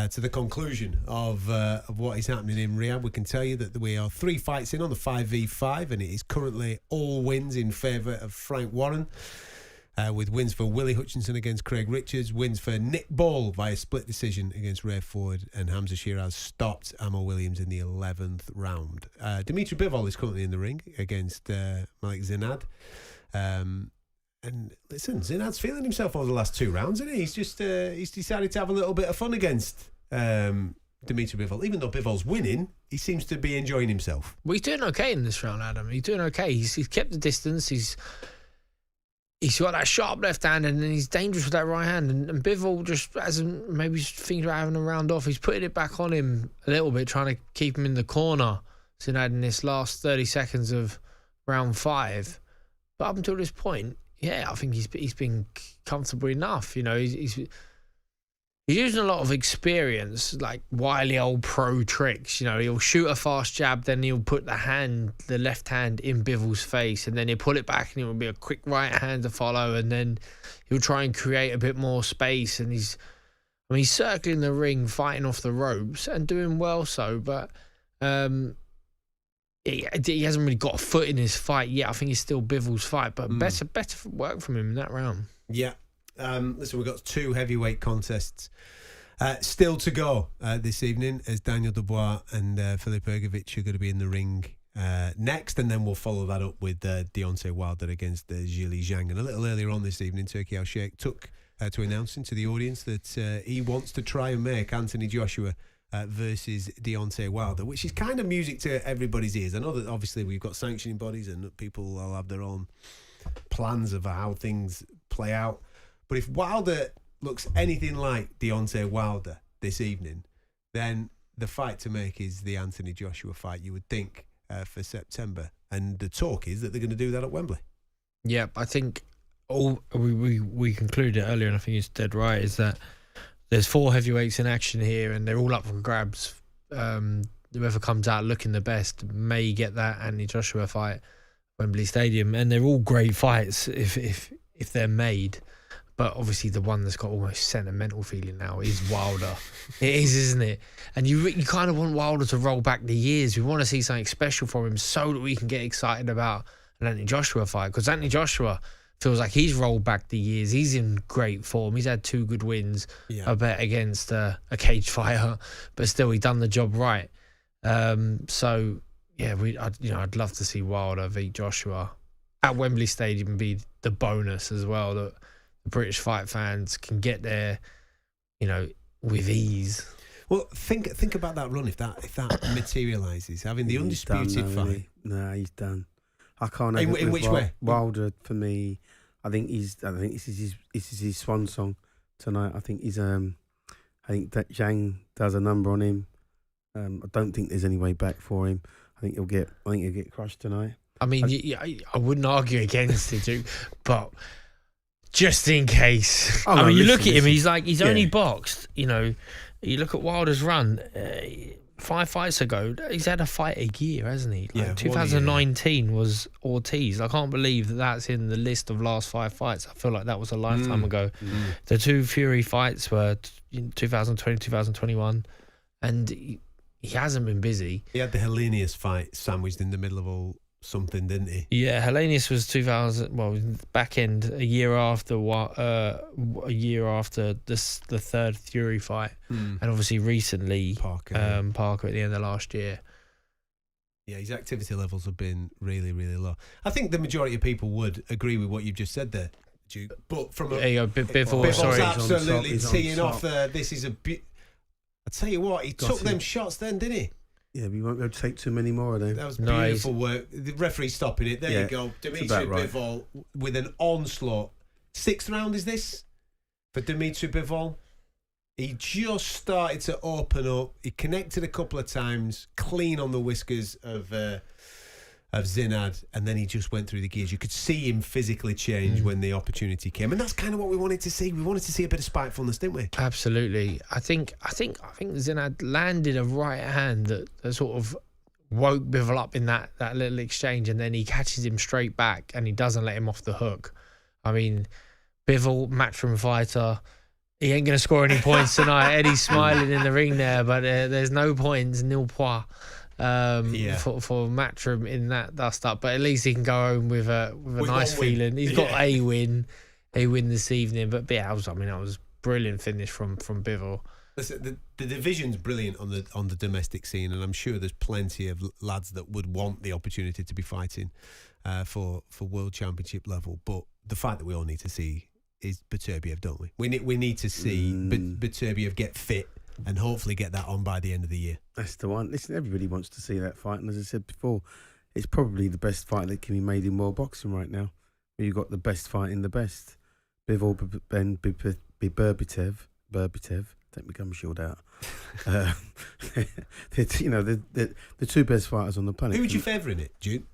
to the conclusion of what is happening in Riyadh. We can tell you that we are 3 fights in on the 5v5, and it is currently all wins in favour of Frank Warren. With wins for Willie Hutchinson against Craig Richards, wins for Nick Ball via split decision against Ray Ford, and Hamza Shiraz stopped Ammo Williams in the 11th round. Dimitri Bivol is currently in the ring against Malik Zinad. And listen, Zinad's feeling himself over the last 2 rounds, isn't he? He's just he's decided to have a little bit of fun against Dimitri Bivol. Even though Bivol's winning, he seems to be enjoying himself. Well, he's doing okay in this round, Adam. He's doing okay. He's kept the distance. He's got that sharp left hand, and then he's dangerous with that right hand. And Bivol just hasn't, maybe he's thinking about having a round off. He's putting it back on him a little bit, trying to keep him in the corner. Zinad in this last 30 seconds of round 5. But up until this point, yeah, I think he's been comfortable enough. You know, he's using a lot of experience, like wily old pro tricks. You know, he'll shoot a fast jab, then he'll put the left hand in Bivol's face, and then he'll pull it back, and it will be a quick right hand to follow, and then he'll try and create a bit more space. And he's circling the ring, fighting off the ropes, and doing well so. But he hasn't really got a foot in his fight yet. I think it's still Bivol's fight, but better work from him in that round. Yeah. Listen, we've got 2 heavyweight contests still to go this evening, as Daniel Dubois and Filip Ergovic are going to be in the ring next, and then we'll follow that up with Deontay Wilder against Zhili Zhang. And a little earlier on this evening, Turki Al-Sheikh took to announcing to the audience that he wants to try and make Anthony Joshua versus Deontay Wilder, which is kind of music to everybody's ears. I know that obviously we've got sanctioning bodies and people will have their own plans of how things play out. But if Wilder looks anything like Deontay Wilder this evening, then the fight to make is the Anthony Joshua fight, you would think, for September. And the talk is that they're going to do that at Wembley. Yeah, I think we concluded it earlier, and I think it's dead right, is that there's 4 heavyweights in action here, and they're all up for grabs. Whoever comes out looking the best may get that Anthony Joshua fight at Wembley Stadium, and they're all great fights if they're made. But obviously the one that's got almost sentimental feeling now is Wilder. It is, isn't it? And you kind of want Wilder to roll back the years. We want to see something special from him so that we can get excited about an Anthony Joshua fight. Because Anthony Joshua feels like he's rolled back the years. He's in great form. He's had 2 good wins. Yeah. I bet against a cage fighter, but still he done the job right. So yeah, I'd love to see Wilder v Joshua at Wembley Stadium, be the bonus as well that the British fight fans can get there, with ease. Well, think about that run if that materialises, having the undisputed fight. No, he's done. I can't. In which way? Wilder, for me, I think this is his swan song tonight. I think I think that Zhang does a number on him. I don't think there's any way back for him. I think he'll get crushed tonight. I mean, I wouldn't argue against it, but just in case. Oh, you look at him, he's only boxed. You look at Wilder's run. 5 fights ago, he's had a fight a year, hasn't he? 2019 was Ortiz. I can't believe that's in the list of last 5 fights. I feel like that was a lifetime ago. The 2 Fury fights were in 2020, 2021, and he hasn't been busy. He had the Hellenius fight sandwiched in the middle of all something, didn't he? Yeah, Hellenius was 2000. Well, back end a year after the third Fury fight, and obviously recently Parker at the end of last year. Yeah, his activity levels have been really, really low. I think the majority of people would agree with what you've just said there, Duke. But from Bivol, absolutely teeing off there. This is a bit. I tell you what, he took them shots then, didn't he? Yeah, we won't be able to take too many more of them. That was beautiful work. The referee stopping it. There you go. Dimitri Bivol with an onslaught. 6th round is this for Dimitri Bivol. He just started to open up. He connected a couple of times, clean on the whiskers of Zinad, and then he just went through the gears. You could see him physically change when the opportunity came, and that's kind of what we wanted to see. We wanted to see a bit of spitefulness, didn't we? Absolutely. I think Zinad landed a right hand that sort of woke Bivol up in that little exchange, and then he catches him straight back, and he doesn't let him off the hook. I mean, Bivol, matchroom fighter. He ain't going to score any points tonight. Eddie's smiling in the ring there, but there's no points, nil points for Matchroom in that dust up. But at least he can go home with a nice feeling. He's got a win this evening. But yeah, that was brilliant finish from Bivol. Listen, the division's brilliant on the domestic scene, and I'm sure there's plenty of lads that would want the opportunity to be fighting for world championship level. But the fight that we all need to see is Beterbiev, don't we? We need to see Beterbiev get fit and hopefully get that on by the end of the year. That's the one. Listen, everybody wants to see that fight, and as I said before, it's probably the best fight that can be made in world boxing right now. Where you've got the best fight in the best. Bivol and Berbitev, take my gum shield out. The two best fighters on the planet. Who would you favour in it, Jude?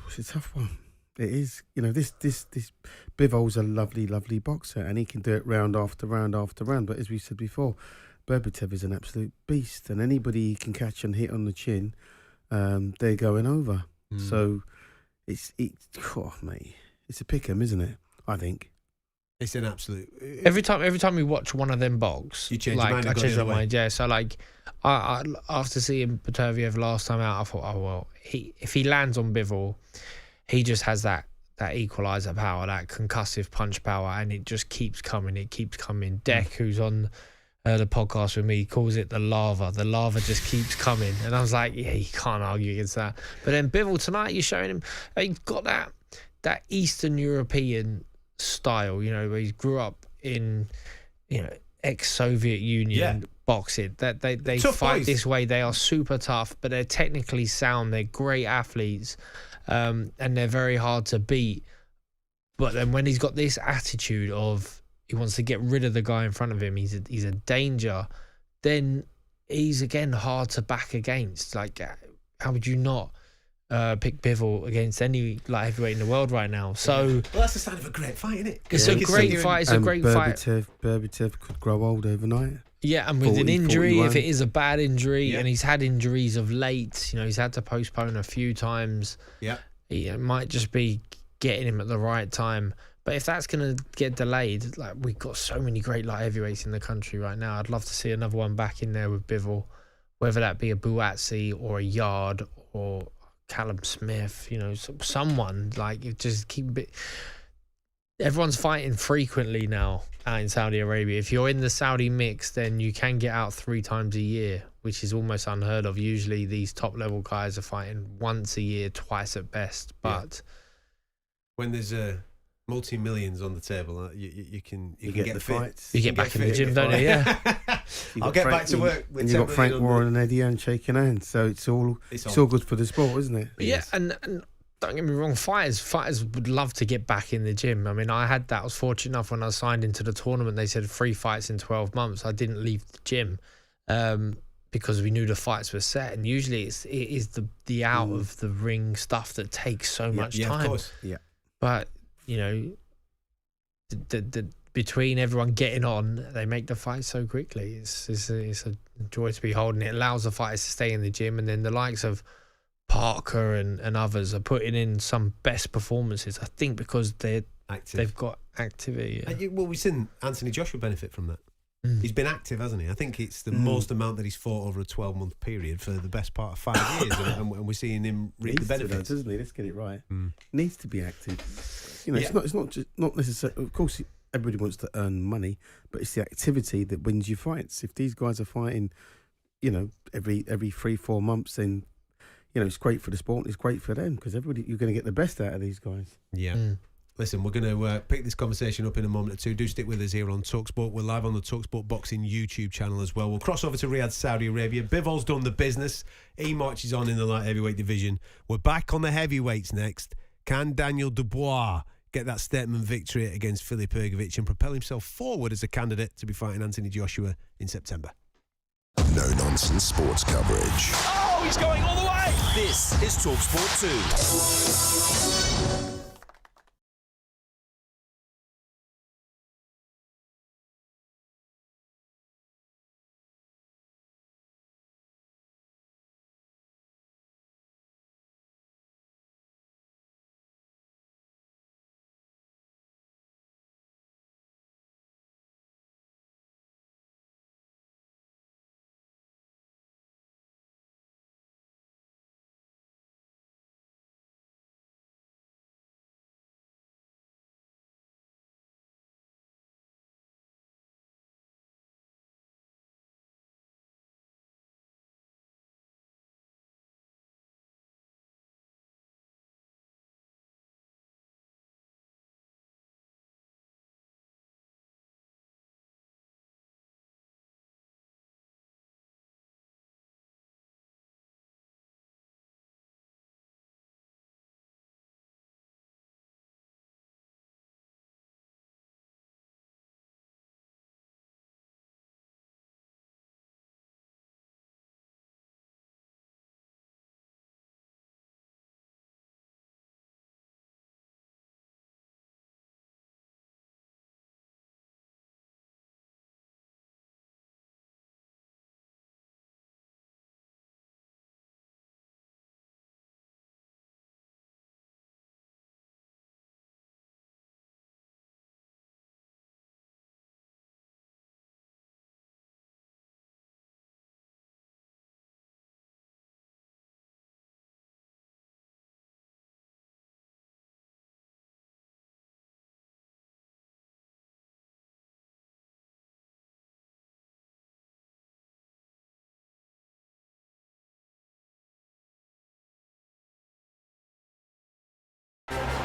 It's a tough one. It is, this Bivol's a lovely, lovely boxer, and he can do it round after round after round. But as we said before, Berbitev is an absolute beast, and anybody he can catch and hit on the chin, they're going over. So it's a pick 'em, isn't it? I think it's an absolute. Every time we watch one of them box, you change your mind. I change my mind. Yeah, so I after seeing Beterbiev last time out, I thought, oh well, if he lands on Bivol, he just has that equaliser power, that concussive punch power, and it just keeps coming. It keeps coming. Deck, who's on the podcast with me, calls it the lava. The lava just keeps coming. And I was like, yeah, you can't argue against that. But then Bivol tonight, you're showing him, he's got that Eastern European style, where he grew up in, ex-Soviet Union boxing. That they fight boys. this way. They are super tough, but they're technically sound. They're great athletes. And they're very hard to beat. But then when he's got this attitude of he wants to get rid of the guy in front of him, he's a danger, then he's again hard to back against. Like, how would you not pick Bivol against any light heavyweight in the world right now? So well, that's the sign of a great fight, isn't it? It's a great fight. It's a great fight. Berbitev could grow old overnight. Yeah, and with an injury, 41. If it is a bad injury, and he's had injuries of late, he's had to postpone a few times. Yeah, it might just be getting him at the right time. But if that's going to get delayed, we've got so many great light heavyweights in the country right now. I'd love to see another one back in there with Bivol, whether that be a Buatsi or a Yard or Callum Smith. Someone just keep it. Everyone's fighting frequently now out in Saudi Arabia. If you're in the Saudi mix, then you can get out 3 times a year, which is almost unheard of. Usually these top level guys are fighting once a year, twice at best. But when there's multi-millions on the table, you can get the fit. fights. You get back in the gym, don't you? Yeah. I'll get back to work. And you've got Frank Warren and Eddie Hearn shaking hands, so it's all good for the sport, isn't it? Yeah, and don't get me wrong, fighters would love to get back in the gym. I mean, I was fortunate enough when I signed into the tournament, they said 3 fights in 12 months. I didn't leave the gym because we knew the fights were set. And usually it is the out of the ring stuff that takes so much time. Of course. Yeah. But, the between everyone getting on, they make the fight so quickly. It's a joy to be holding. It allows the fighters to stay in the gym, and then the likes of Parker and others are putting in some best performances, I think, because they've got activity. Well, we've seen Anthony Joshua benefit from that. He's been active, hasn't he? I think it's the most amount that he's fought over a 12-month period for the best part of 5 years, and we're seeing him reap the benefits. Doesn't he? Let's get it right. Needs to be active. You know, it's not necessarily. Of course, everybody wants to earn money, but it's the activity that wins you fights. If these guys are fighting, you know, every 3-4 months, then you know it's great for the sport. It's great for them because you're going to get the best out of these guys. Yeah. Listen, we're going to pick this conversation up in a moment or two. Do stick with us here on TalkSport. We're live on the TalkSport Boxing YouTube channel as well. We'll cross over to Riyadh, Saudi Arabia. Bivol's done the business. He marches on in the light heavyweight division. We're back on the heavyweights next. Can Daniel Dubois get that statement victory against Filip Hrgović and propel himself forward as a candidate to be fighting Anthony Joshua in September? No-nonsense sports coverage. Oh, he's going all the way! This is TalkSport 2.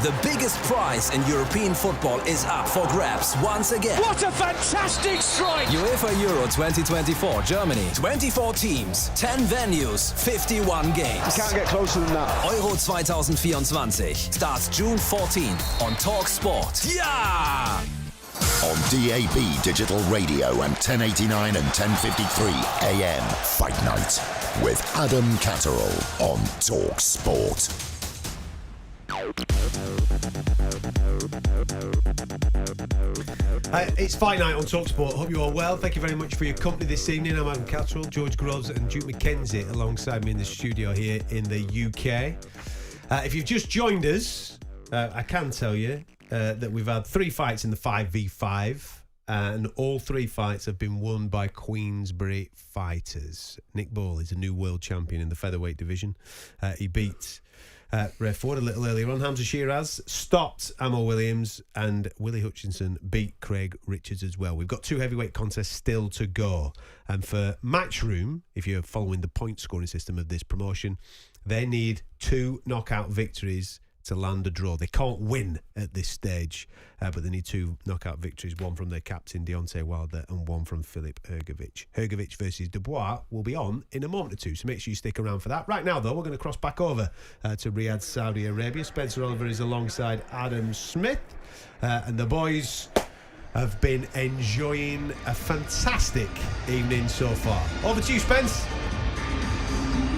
The biggest prize in European football is up for grabs once again. What a fantastic strike! UEFA Euro 2024, Germany. 24 teams, 10 venues, 51 games. You can't get closer than that. Euro 2024 starts June 14th on talkSPORT. Yeah! On DAB Digital Radio and 1089 and 1053 AM Fight Night with Adam Catterall on talkSPORT. It's Fight Night on TalkSport. Hope you're all well. Thank you very much for your company this evening. I'm Adam Catterall, George Groves and Duke McKenzie alongside me in the studio here in the UK. If you've just joined us, I can tell you that we've had 3 fights in the 5v5 and all 3 fights have been won by Queensberry fighters. Nick Ball is a new world champion in the featherweight division. He beat Ray Ford a little earlier on. Hamza Shiraz stopped Amal Williams and Willie Hutchinson beat Craig Richards as well. We've got 2 heavyweight contests still to go. And for Matchroom, if you're following the point scoring system of this promotion, they need 2 knockout victories to land a draw. They can't win at this stage, but they need 2 knockout victories, one from their captain Deontay Wilder and one from Filip Hrgović. Hrgović versus Dubois will be on in a moment or two, so make sure you stick around for that. Right now, though, we're going to cross back over to Riyadh, Saudi Arabia. Spencer Oliver is alongside Adam Smith, and the boys have been enjoying a fantastic evening so far. Over to you, Spence.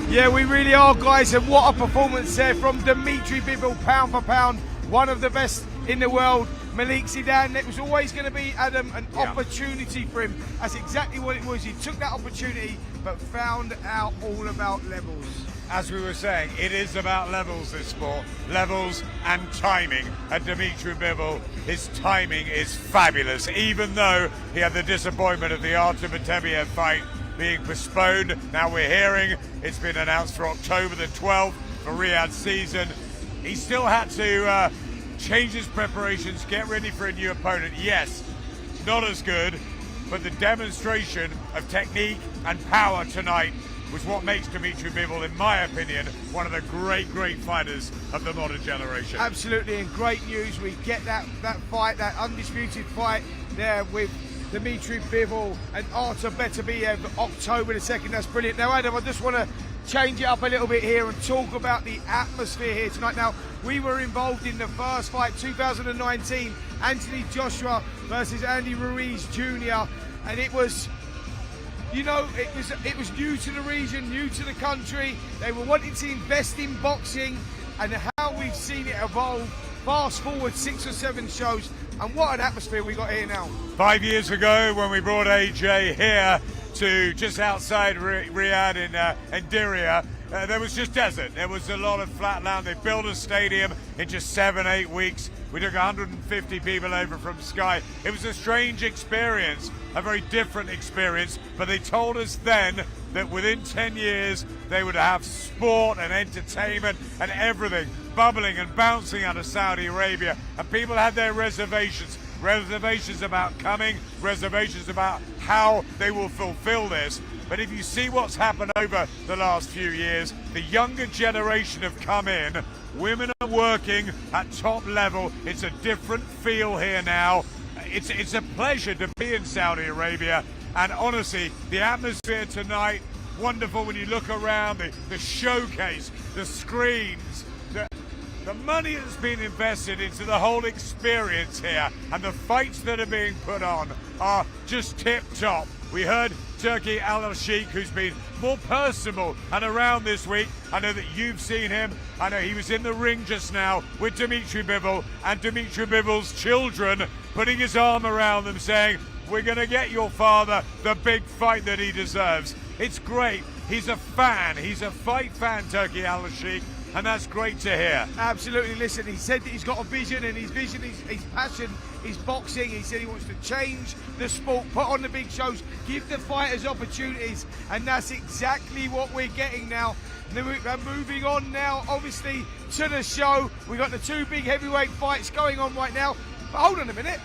Yeah, we really are, guys, and what a performance there from Dimitri Bivol, pound for pound, one of the best in the world. Malik Zidane, it was always going to be, Adam, an opportunity for him. That's exactly what it was. He took that opportunity, but found out all about levels. as we were saying, it is about levels, this sport. Levels and timing. And Dimitri Bivol, his timing is fabulous, even though he had the disappointment of the Artem Atebiev fight being postponed. Now we're hearing it's been announced for October the 12th for Riyadh's season. He still had to change his preparations, get ready for a new opponent. Yes, not as good, but the demonstration of technique and power tonight was what makes Dimitri Bivol, in my opinion, one of the great fighters of the modern generation. Absolutely, and great news. We get that fight, that undisputed fight there with Dimitri Bivol and Artem Beterbiev, October the 2nd. That's brilliant. Now, Adam, I just want to change it up a little bit here and talk about the atmosphere here tonight. Now, we were involved in the first fight, 2019, Anthony Joshua versus Andy Ruiz Jr., and it was, you know, it was new to the region, new to the country. They were wanting to invest in boxing, and how we've seen it evolve. Fast forward 6 or 7 shows, and what an atmosphere we got here now. 5 years ago, when we brought AJ here to just outside Riyadh in Diriyah, there was just desert. There was a lot of flat land. They built a stadium in just 7-8 weeks. We took 150 people over from Sky. It was a strange experience, a very different experience, but they told us then that within 10 years they would have sport and entertainment and everything bubbling and bouncing out of Saudi Arabia, and people had their reservations about coming, reservations about how they will fulfill this. But if you see what's happened over the last few years, the younger generation have come in, women are working at top level, it's a different feel here now. It's a pleasure to be in Saudi Arabia, and honestly, the atmosphere tonight, wonderful when you look around, the showcase, the screens, the money that's been invested into the whole experience here, and the fights that are being put on are just tip-top. We heard Turki Al-Sheikh, who's been more personable and around this week. I know that you've seen him. I know he was in the ring just now with Dimitri Bivol and Dimitri Bivol's children, putting his arm around them saying, we're going to get your father the big fight that he deserves. It's great. He's a fan. He's a fight fan, Turki Al-Sheikh. And that's great to hear. Absolutely. Listen, he said that he's got a vision, and his vision, his passion is boxing. He said he wants to change the sport, put on the big shows, give the fighters opportunities, and that's exactly what we're getting now. And we're moving on now, obviously, to the show. We've got the 2 big heavyweight fights going on right now. But hold on a minute.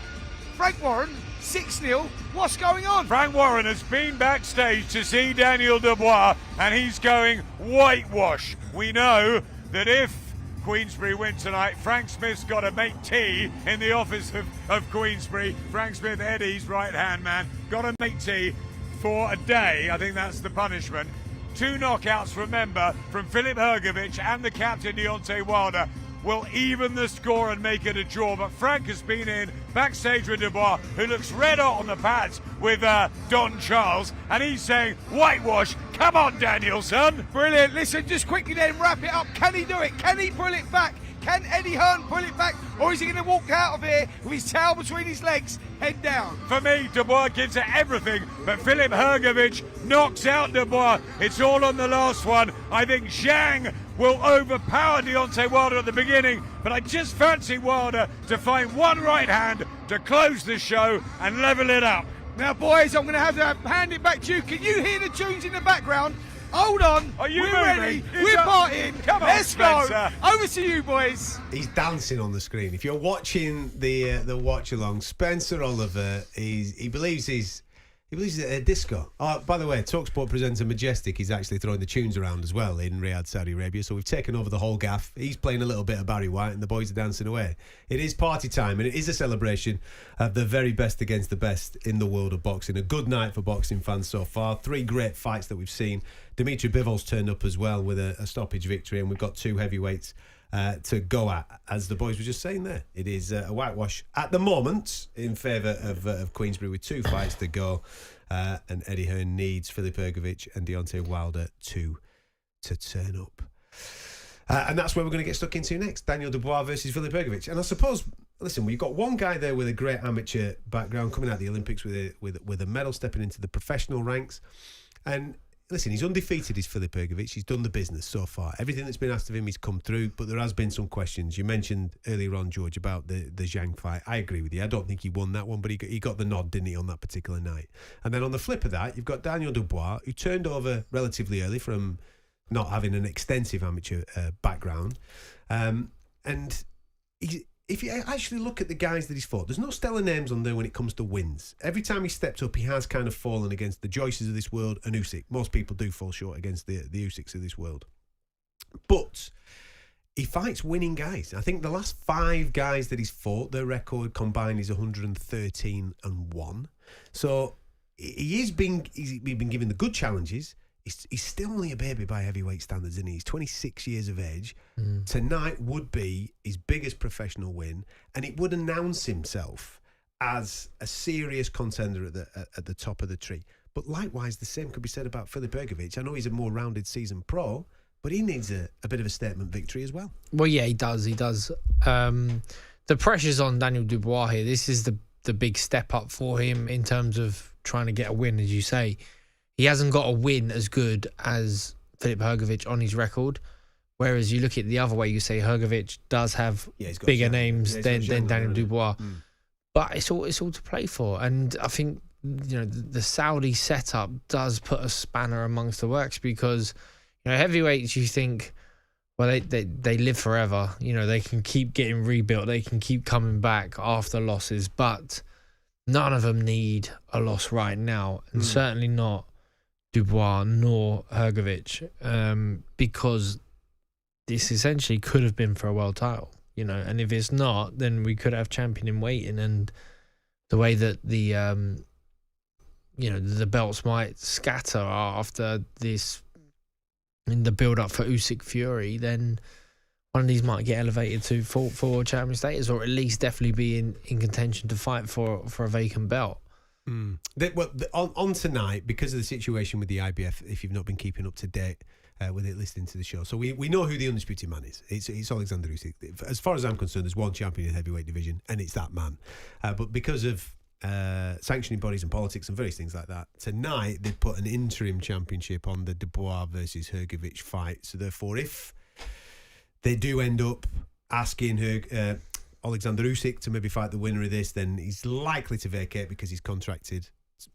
Frank Warren, 6-0. What's going on? Frank Warren has been backstage to see Daniel Dubois, and he's going whitewash. We know that if Queensberry win tonight, Frank Smith's got to make tea in the office of Queensberry. Frank Smith, Eddie's right-hand man, got to make tea for a day. I think that's the punishment. 2 knockouts, remember, from Filip Hrgovic and the captain Deontay Wilder will even the score and make it a draw. But Frank has been in backstage with Dubois, who looks red hot on the pads with Don Charles, and he's saying, whitewash, come on, Danielson. Brilliant. Listen, just quickly then wrap it up. Can he do it? Can he pull it back? Can Eddie Hearn pull it back? Or is he going to walk out of here with his tail between his legs, head down? For me, Dubois gives it everything, but Filip Hrgovic knocks out Dubois. It's all on the last one. I think Zhang will overpower Deontay Wilder at the beginning, but I just fancy Wilder to find one right hand to close the show and level it up. Now, boys, I'm going to have to hand it back to you. Can you hear the tunes in the background? Hold on. Are you We're moving? ready. We're partying. Come on, Let's Spencer. go. Over to you, boys. He's dancing on the screen. If you're watching the watch along, Spencer Oliver, he believes he's at a disco. Oh, by the way, talkSPORT presenter Majestic is actually throwing the tunes around as well in Riyadh, Saudi Arabia. So we've taken over the whole gaff. He's playing a little bit of Barry White, and the boys are dancing away. It is party time, and it is a celebration of the very best against the best in the world of boxing. A good night for boxing fans so far. 3 great fights that we've seen. Dimitri Bivol's turned up as well with a stoppage victory, and we've got 2 heavyweights to go at, as the boys were just saying there. It is a whitewash at the moment in favour of Queensberry with 2 fights to go, and Eddie Hearn needs Filip Hrgovic and Deontay Wilder to turn up. And that's where we're going to get stuck into next. Daniel Dubois versus Filip Hrgovic. And I suppose, listen, we've got one guy there with a great amateur background coming out of the Olympics with a medal, stepping into the professional ranks. And listen, he's undefeated, he's Filip Hrgović. He's done the business so far. Everything that's been asked of him, he's come through, but there has been some questions. You mentioned earlier on, George, about the Zhang fight. I agree with you. I don't think he won that one, but he got the nod, didn't he, on that particular night? And then on the flip of that, you've got Daniel Dubois, who turned over relatively early from not having an extensive amateur background. And if you actually look at the guys that he's fought, there's no stellar names on there when it comes to wins. Every time he stepped up, he has kind of fallen against the Joyces of this world and Usyk. Most people do fall short against the Usyks of this world. But he fights winning guys. I think the last 5 guys that he's fought, their record combined is 113-1. So he's been given the good challenges. He's still only a baby by heavyweight standards, isn't he? He's 26 years of age. Tonight would be his biggest professional win, and it would announce himself as a serious contender at the top of the tree. But likewise, the same could be said about Filip Hrgović. I know he's a more rounded seasoned pro, but he needs a bit of a statement victory as well. Well, yeah, he does. The pressure's on Daniel Dubois here. This is the big step up for him in terms of trying to get a win, as you say. He hasn't got a win as good as Filip Hrgović on his record. Whereas you look at the other way, you say Hrgović does have bigger names than Daniel Dubois. But it's all to play for. And I think, the Saudi setup does put a spanner amongst the works because, heavyweights, you think, well, they live forever. They can keep getting rebuilt. They can keep coming back after losses. But none of them need a loss right now. And certainly not Dubois nor Hrgović, because this essentially could have been for a world title, and if it's not, then we could have champion in waiting. And the way that the belts might scatter after this in the build up for Usyk Fury, then one of these might get elevated to for champion status, or at least definitely be in contention to fight for a vacant belt. On tonight, because of the situation with the IBF, if you've not been keeping up to date with it, listening to the show, so we know who the undisputed man is. It's Alexander Usyk. As far as I'm concerned, there's one champion in the heavyweight division, and it's that man. But because of sanctioning bodies and politics and various things like that, tonight they put an interim championship on the Dubois versus Hrgović fight. So therefore, if they do end up asking Alexander Usyk to maybe fight the winner of this, then he's likely to vacate because he's contracted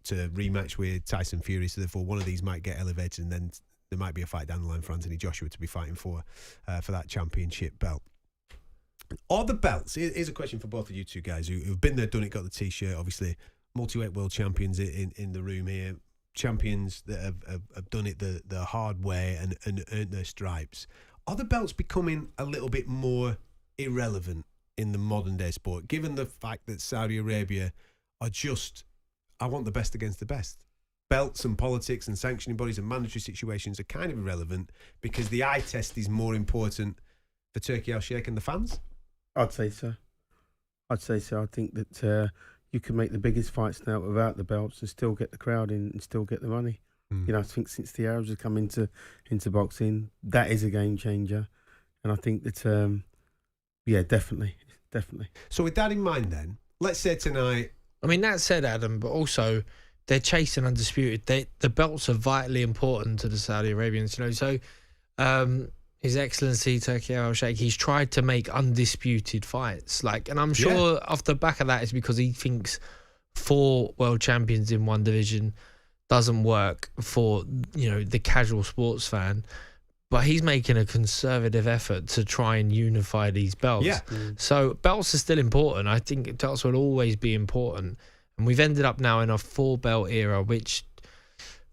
to rematch with Tyson Fury. So therefore, one of these might get elevated, and then there might be a fight down the line for Anthony Joshua to be fighting for that championship belt. Are the belts? Here's a question for both of you two guys who've been there, done it, got the T-shirt. Obviously, multi-weight world champions in the room here, champions that have done it the hard way and earned their stripes. Are the belts becoming a little bit more irrelevant in the modern day sport, given the fact that Saudi Arabia are just, I want the best against the best? Belts and politics and sanctioning bodies and mandatory situations are kind of irrelevant because the eye test is more important for Turki Al-Sheikh and the fans? I'd say so. I think that you can make the biggest fights now without the belts and still get the crowd in and still get the money. I think since the Arabs have come into boxing, that is a game changer. And I think that, definitely. So with that in mind then, let's say tonight... I mean, that said, Adam, but also they're chasing undisputed. The belts are vitally important to the Saudi Arabians, So His Excellency Turki Al-Sheikh, he's tried to make undisputed fights. And I'm sure off the back of that is because he thinks 4 world champions in one division doesn't work for, the casual sports fan. But he's making a conservative effort to try and unify these belts. Yeah. So belts are still important. I think belts will always be important. And we've ended up now in a 4-belt era, which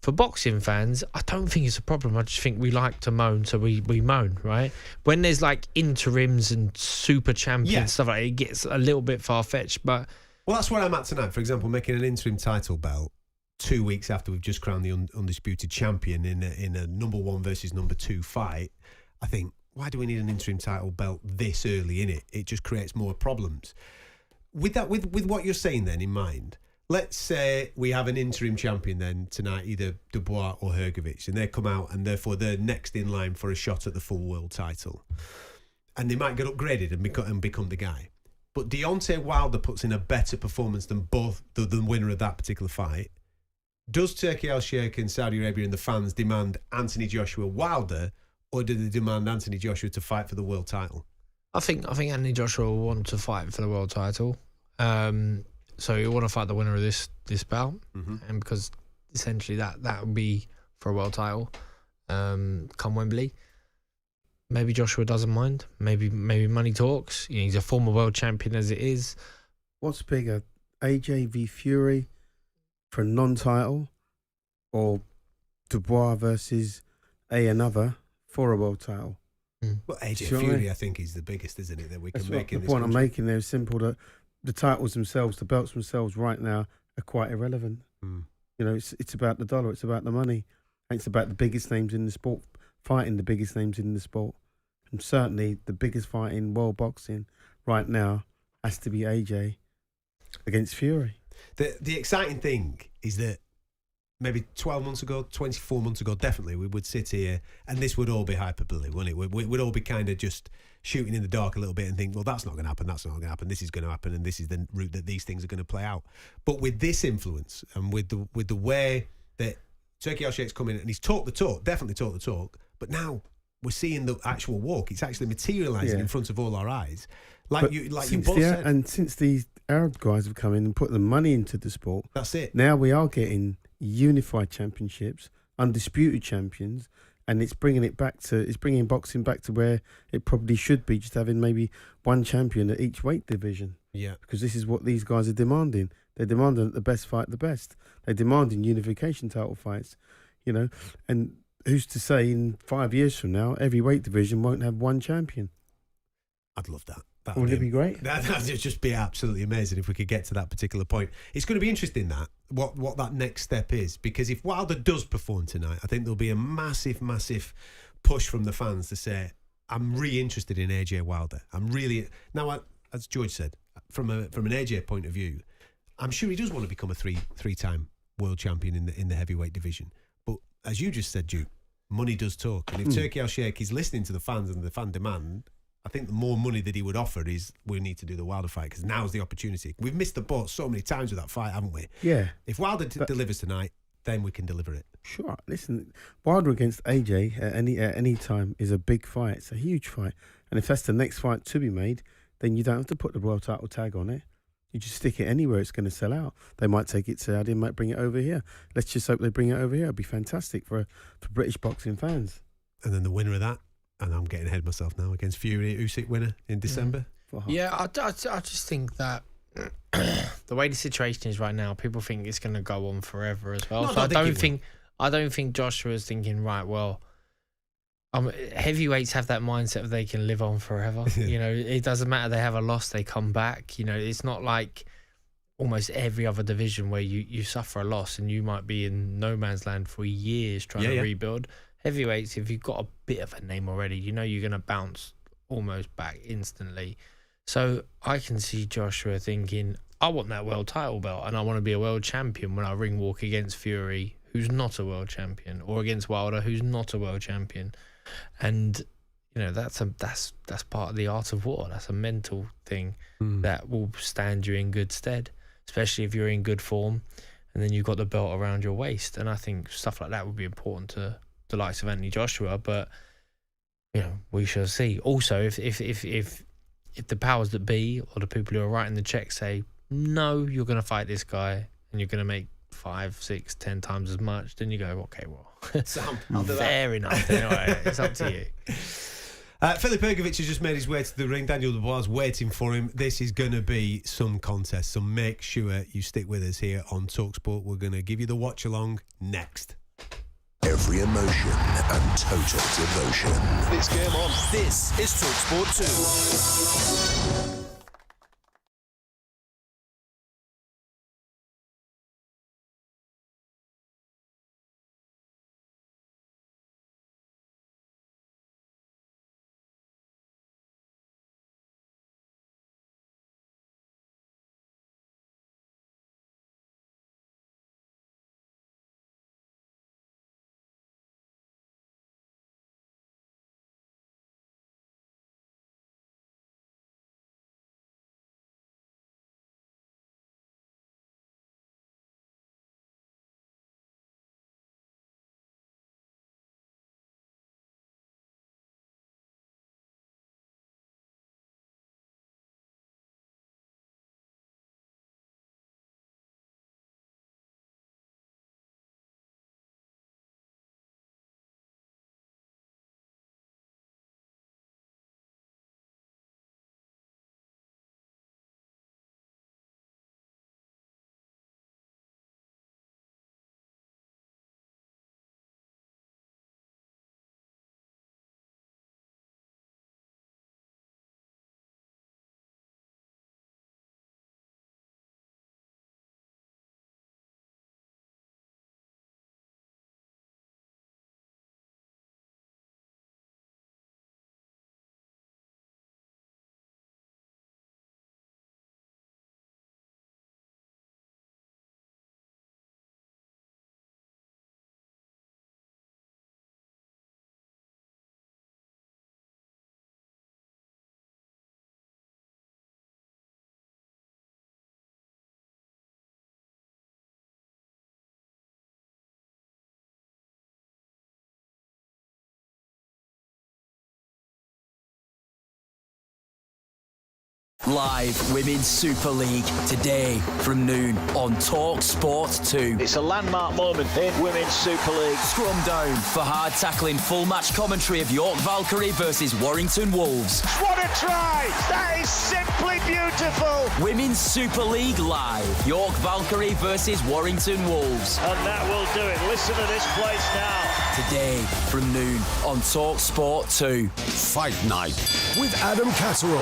for boxing fans, I don't think it's a problem. I just think we like to moan, so we moan, right? When there's interims and super champions, stuff like that, it gets a little bit far-fetched. But well, that's where I'm at tonight. For example, making an interim title belt 2 weeks after we've just crowned the undisputed champion in a number 1 versus number 2 fight. I think, why do we need an interim title belt this early in it? It just creates more problems. With what you're saying then in mind, let's say we have an interim champion then tonight, either Dubois or Hrgović, and they come out and therefore they're next in line for a shot at the full world title. And they might get upgraded and become the guy. But Deontay Wilder puts in a better performance than both the winner of that particular fight. Does Turkey Al-Sheikh and Saudi Arabia and the fans demand Anthony Joshua Wilder, or do they demand Anthony Joshua to fight for the world title? I think Anthony Joshua will want to fight for the world title. So he'll want to fight the winner of this bout, and because essentially that would be for a world title. Come Wembley, maybe Joshua doesn't mind. Maybe money talks. You know, he's a former world champion as it is. What's bigger, AJ v Fury for a non-title, or Dubois versus another for a world title? Well, AJ Fury, I think, is the biggest, isn't it, that we can make in the this point I'm country? making there is simple, that the titles themselves, the belts themselves right now are quite irrelevant. You know, it's about the dollar, it's about the money, and it's about the biggest names in the sport, fighting the biggest names in the sport. And certainly the biggest fight in world boxing right now has to be AJ against Fury. The exciting thing is that maybe 12 months ago, 24 months ago, definitely, we would sit here and this would all be hyperbole, wouldn't it? We'd all be kind of just shooting in the dark a little bit and think, well, that's not going to happen, that's not going to happen, this is going to happen, and this is the route that these things are going to play out. But with this influence and with the way that Turkey Al-Sheikh's come in and he's talked the talk, definitely talked the talk, but now we're seeing the actual walk. It's actually materialising in front of all our eyes. Like you both said. And since these Arab guys have come in and put the money into the sport, that's it. Now we are getting unified championships, undisputed champions, and it's bringing boxing back to where it probably should be, just having maybe one champion at each weight division. Yeah. Because this is what these guys are demanding. They're demanding that the best fight the best. They're demanding unification title fights, you know. And who's to say in 5 years from now, every weight division won't have one champion? I'd love that. Wouldn't it be great? That'd just be absolutely amazing if we could get to that particular point. It's going to be interesting what that next step is, because if Wilder does perform tonight, I think there'll be a massive push from the fans to say, I'm really interested in AJ Wilder. I'm really now, as George said, from an AJ point of view, I'm sure he does want to become a three-time world champion in the heavyweight division. But as you just said, Duke, money does talk, and if Turkey Al-Sheikh is listening to the fans and the fan demand, I think the more money that he would offer is, we need to do the Wilder fight, because now's the opportunity. We've missed the boat so many times with that fight, haven't we? Yeah. If Wilder delivers tonight, then we can deliver it. Sure. Listen, Wilder against AJ at any time is a big fight. It's a huge fight. And if that's the next fight to be made, then you don't have to put the world title tag on it. You just stick it anywhere, it's going to sell out. They might take it to Saudi, might bring it over here. Let's just hope they bring it over here. It'd be fantastic for British boxing fans. And then the winner of that, and I'm getting ahead of myself now, against Fury, Usyk winner in December. Yeah, I just think that the way the situation is right now, people think it's going to go on forever as well. No, so I don't think Joshua's thinking, right, well, heavyweights have that mindset of they can live on forever. You know, it doesn't matter, they have a loss, they come back. You know, it's not like almost every other division where you suffer a loss and you might be in no man's land for years trying to rebuild. Heavyweights, if you've got a bit of a name already, you know you're going to bounce almost back instantly. So I can see Joshua thinking, I want that world title belt and I want to be a world champion when I ring walk against Fury, who's not a world champion, or against Wilder, who's not a world champion. And you know, that's part of the art of war. That's a mental thing that will stand you in good stead, especially if you're in good form and then you've got the belt around your waist. And I think stuff like that would be important to the likes of Anthony Joshua, but you know, we shall see. Also, if the powers that be or the people who are writing the check say, no, you're going to fight this guy and you're going to make 5, 6, 10 times as much, then you go, okay, well, Sam, I'll do fair enough. Anyway, it's up to you. Filip Hrgovic has just made his way to the ring. Daniel Dubois waiting for him. This is going to be some contest, so make sure you stick with us here on TalkSport. We're going to give you the watch along next. Every emotion and total devotion. It's game on. This is TalkSport 2. Live Women's Super League today from noon on talkSPORT 2. It's a landmark moment in Women's Super League. Scrum down for hard tackling full match commentary of York Valkyrie versus Warrington Wolves. What a try! That is simply beautiful. Women's Super League live. York Valkyrie versus Warrington Wolves. And that will do it. Listen to this place now. Today from noon on talkSPORT 2. Fight Night with Adam Catterall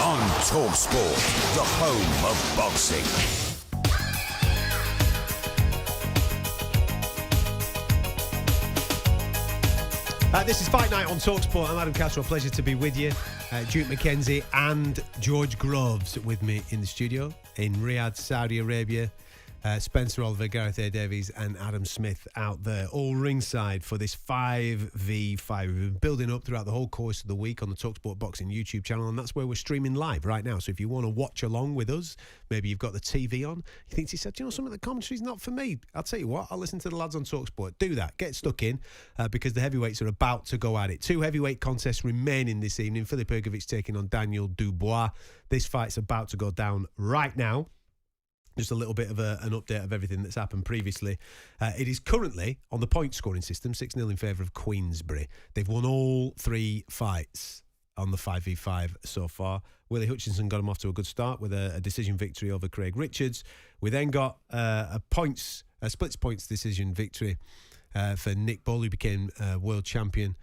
on talkSPORT, the home of boxing. This is Fight Night on talkSPORT. I'm Adam Catterall. Pleasure to be with you. Duke McKenzie and George Groves with me in the studio in Riyadh, Saudi Arabia. Spencer Oliver, Gareth A. Davies and Adam Smith out there, all ringside for this 5v5. We've been building up throughout the whole course of the week on the talkSPORT Boxing YouTube channel, and that's where we're streaming live right now. So if you want to watch along with us, maybe you've got the TV on, you think to yourself, do you know, some of the commentary's not for me. I'll tell you what, I'll listen to the lads on talkSPORT. Do that. Get stuck in because the heavyweights are about to go at it. 2 heavyweight contests remaining this evening. Filip Hrgović taking on Daniel Dubois. This fight's about to go down right now. Just a little bit of an update of everything that's happened previously. It is currently on the point scoring system, 6-0 in favour of Queensberry. They've won all 3 fights on the 5v5 so far. Willie Hutchinson got him off to a good start with a decision victory over Craig Richards. We then got a splits points decision victory for Nick Bull, who became world champion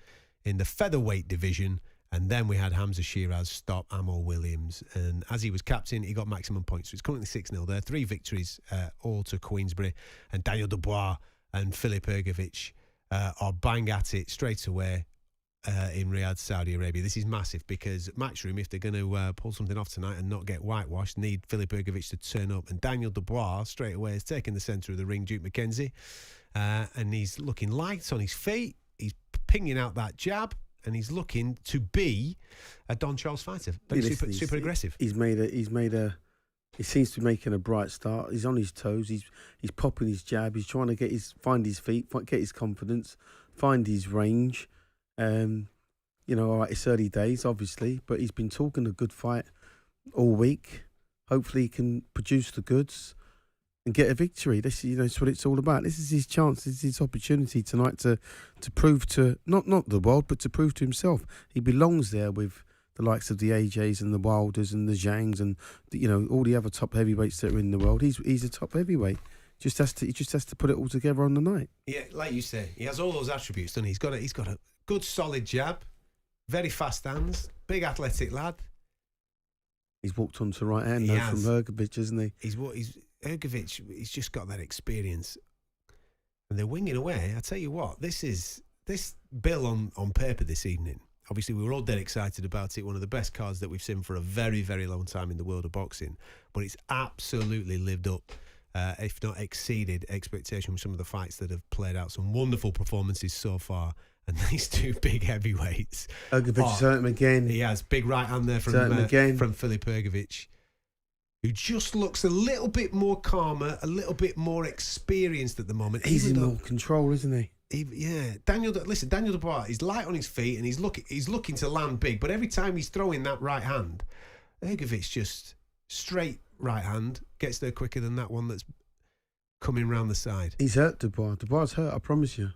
in the featherweight division. And then we had Hamza Shiraz stop Amo Williams. And as he was captain, he got maximum points. So it's currently 6-0 there. 3 victories, all to Queensberry. And Daniel Dubois and Filip Hrgović are bang at it straight away in Riyadh, Saudi Arabia. This is massive because Matchroom, if they're going to pull something off tonight and not get whitewashed, need Filip Hrgović to turn up. And Daniel Dubois straight away is taking the centre of the ring, Duke McKenzie. And he's looking light on his feet. He's pinging out that jab. And he's looking to be a Don Charles fighter. Super aggressive. He seems to be making a bright start. He's on his toes. He's popping his jab. He's trying to find his feet, get his confidence, find his range. All right, it's early days, obviously, but he's been talking a good fight all week. Hopefully, he can produce the goods and get a victory. This, it's what it's all about. This is his chance. This is his opportunity tonight to prove to not the world, but to prove to himself he belongs there with the likes of the AJs and the Wilders and the Zhangs and all the other top heavyweights that are in the world. He a top heavyweight. He just has to put it all together on the night. Yeah, like you say, he has all those attributes, doesn't he? He's got a good solid jab, very fast hands, big athletic lad. He's walked onto right hand now from Hrgović, hasn't he? Hrgović, he's just got that experience. And they're winging away. I tell you what, this bill on paper this evening, obviously we were all dead excited about it, one of the best cards that we've seen for a very, very long time in the world of boxing. But it's absolutely lived up, if not exceeded expectation with some of the fights that have played out. Some wonderful performances so far. And these 2 big heavyweights. Hrgović has hurt him again. He has. Big right hand there from Filip Hrgović, who just looks a little bit more calmer, a little bit more experienced at the moment. He's in more control, isn't he? Daniel Dubois is light on his feet and he's looking to land big, but every time he's throwing that right hand, Hrgović just straight right hand gets there quicker than that one that's coming round the side. He's hurt Dubois. Dubois' hurt, I promise you.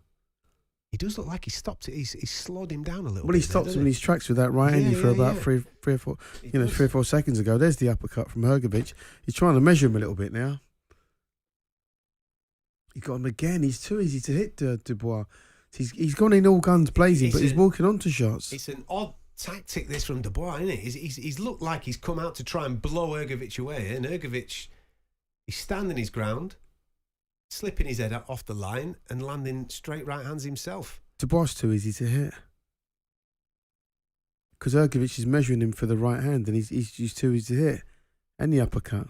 He does look like he stopped it. He's slowed him down a little bit. Well, he stopped him in his tracks with that right hand for about 3 or 4, 3 or 4 seconds ago. There's the uppercut from Hrgović. He's trying to measure him a little bit now. He got him again. He's too easy to hit, Dubois. He's gone in all guns blazing, but he's walking onto shots. It's an odd tactic, this, from Dubois, isn't it? He's looked like he's come out to try and blow Hrgović away, and Hrgović, he's standing his ground, slipping his head off the line and landing straight right hands himself. Dubois too easy to hit because Hrgović is measuring him for the right hand, and he's too easy to hit. And the uppercut.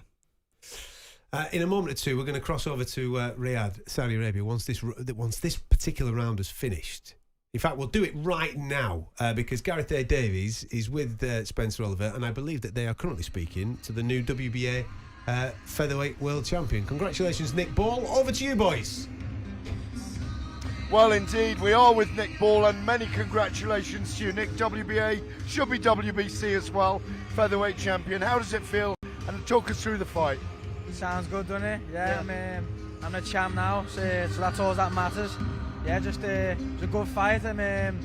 In a moment or two, we're going to cross over to Riyadh, Saudi Arabia. Once this particular round is finished. In fact, we'll do it right now because Gareth A. Davies is with Spencer Oliver, and I believe that they are currently speaking to the new WBA featherweight world champion. Congratulations, Nick Ball. Over to you, boys. Well, indeed, we are with Nick Ball, and many congratulations to you, Nick. WBA, should be WBC as well, featherweight champion. How does it feel? And talk us through the fight. Sounds good, doesn't it? Yeah. I'm a champ now, so that's all that matters. Yeah, just it's a good fight. I'm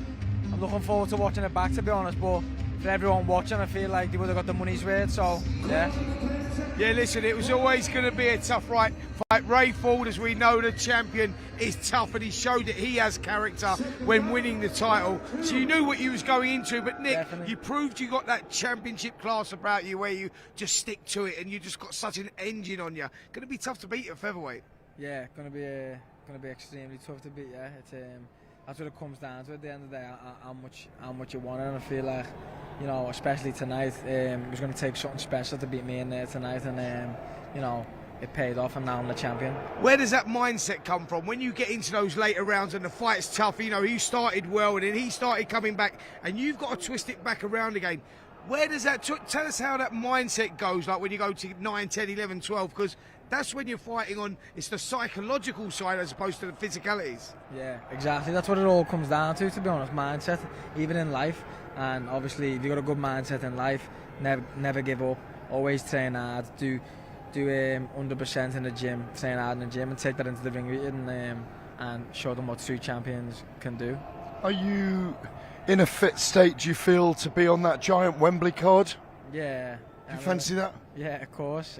looking forward to watching it back, to be honest, but for everyone watching, I feel like they would have got the money's worth, so yeah. Yeah, listen, it was always going to be a tough fight. Ray Ford, as we know, the champion, is tough, and he showed that he has character when winning the title. So you knew what you was going into, but Nick, you proved you got that championship class about you where you just stick to it and you just got such an engine on you. Going to be tough to beat at featherweight. Yeah, going to be extremely tough to beat. Yeah, it's that's what it comes down to at the end of the day. How much you want it, and I feel like, you know, especially tonight, it was going to take something special to beat me in there tonight, and you know, it paid off, and now I'm the champion. Where does that mindset come from when you get into those later rounds and the fight's tough? You know, you started well and then he started coming back, and you've got to twist it back around again. Where does that tell us how that mindset goes, like when you go to 9, 10, 11, 12, because that's when you're fighting on, it's the psychological side as opposed to the physicalities. Yeah, exactly. That's what it all comes down to be honest. Mindset, even in life. And obviously, if you've got a good mindset in life, never give up. Always train hard. Do 100% in the gym. Train hard in the gym and take that into the ring with you and show them what true champions can do. Are you in a fit state, do you feel, to be on that giant Wembley card? Yeah. Do you fancy that? Yeah, of course.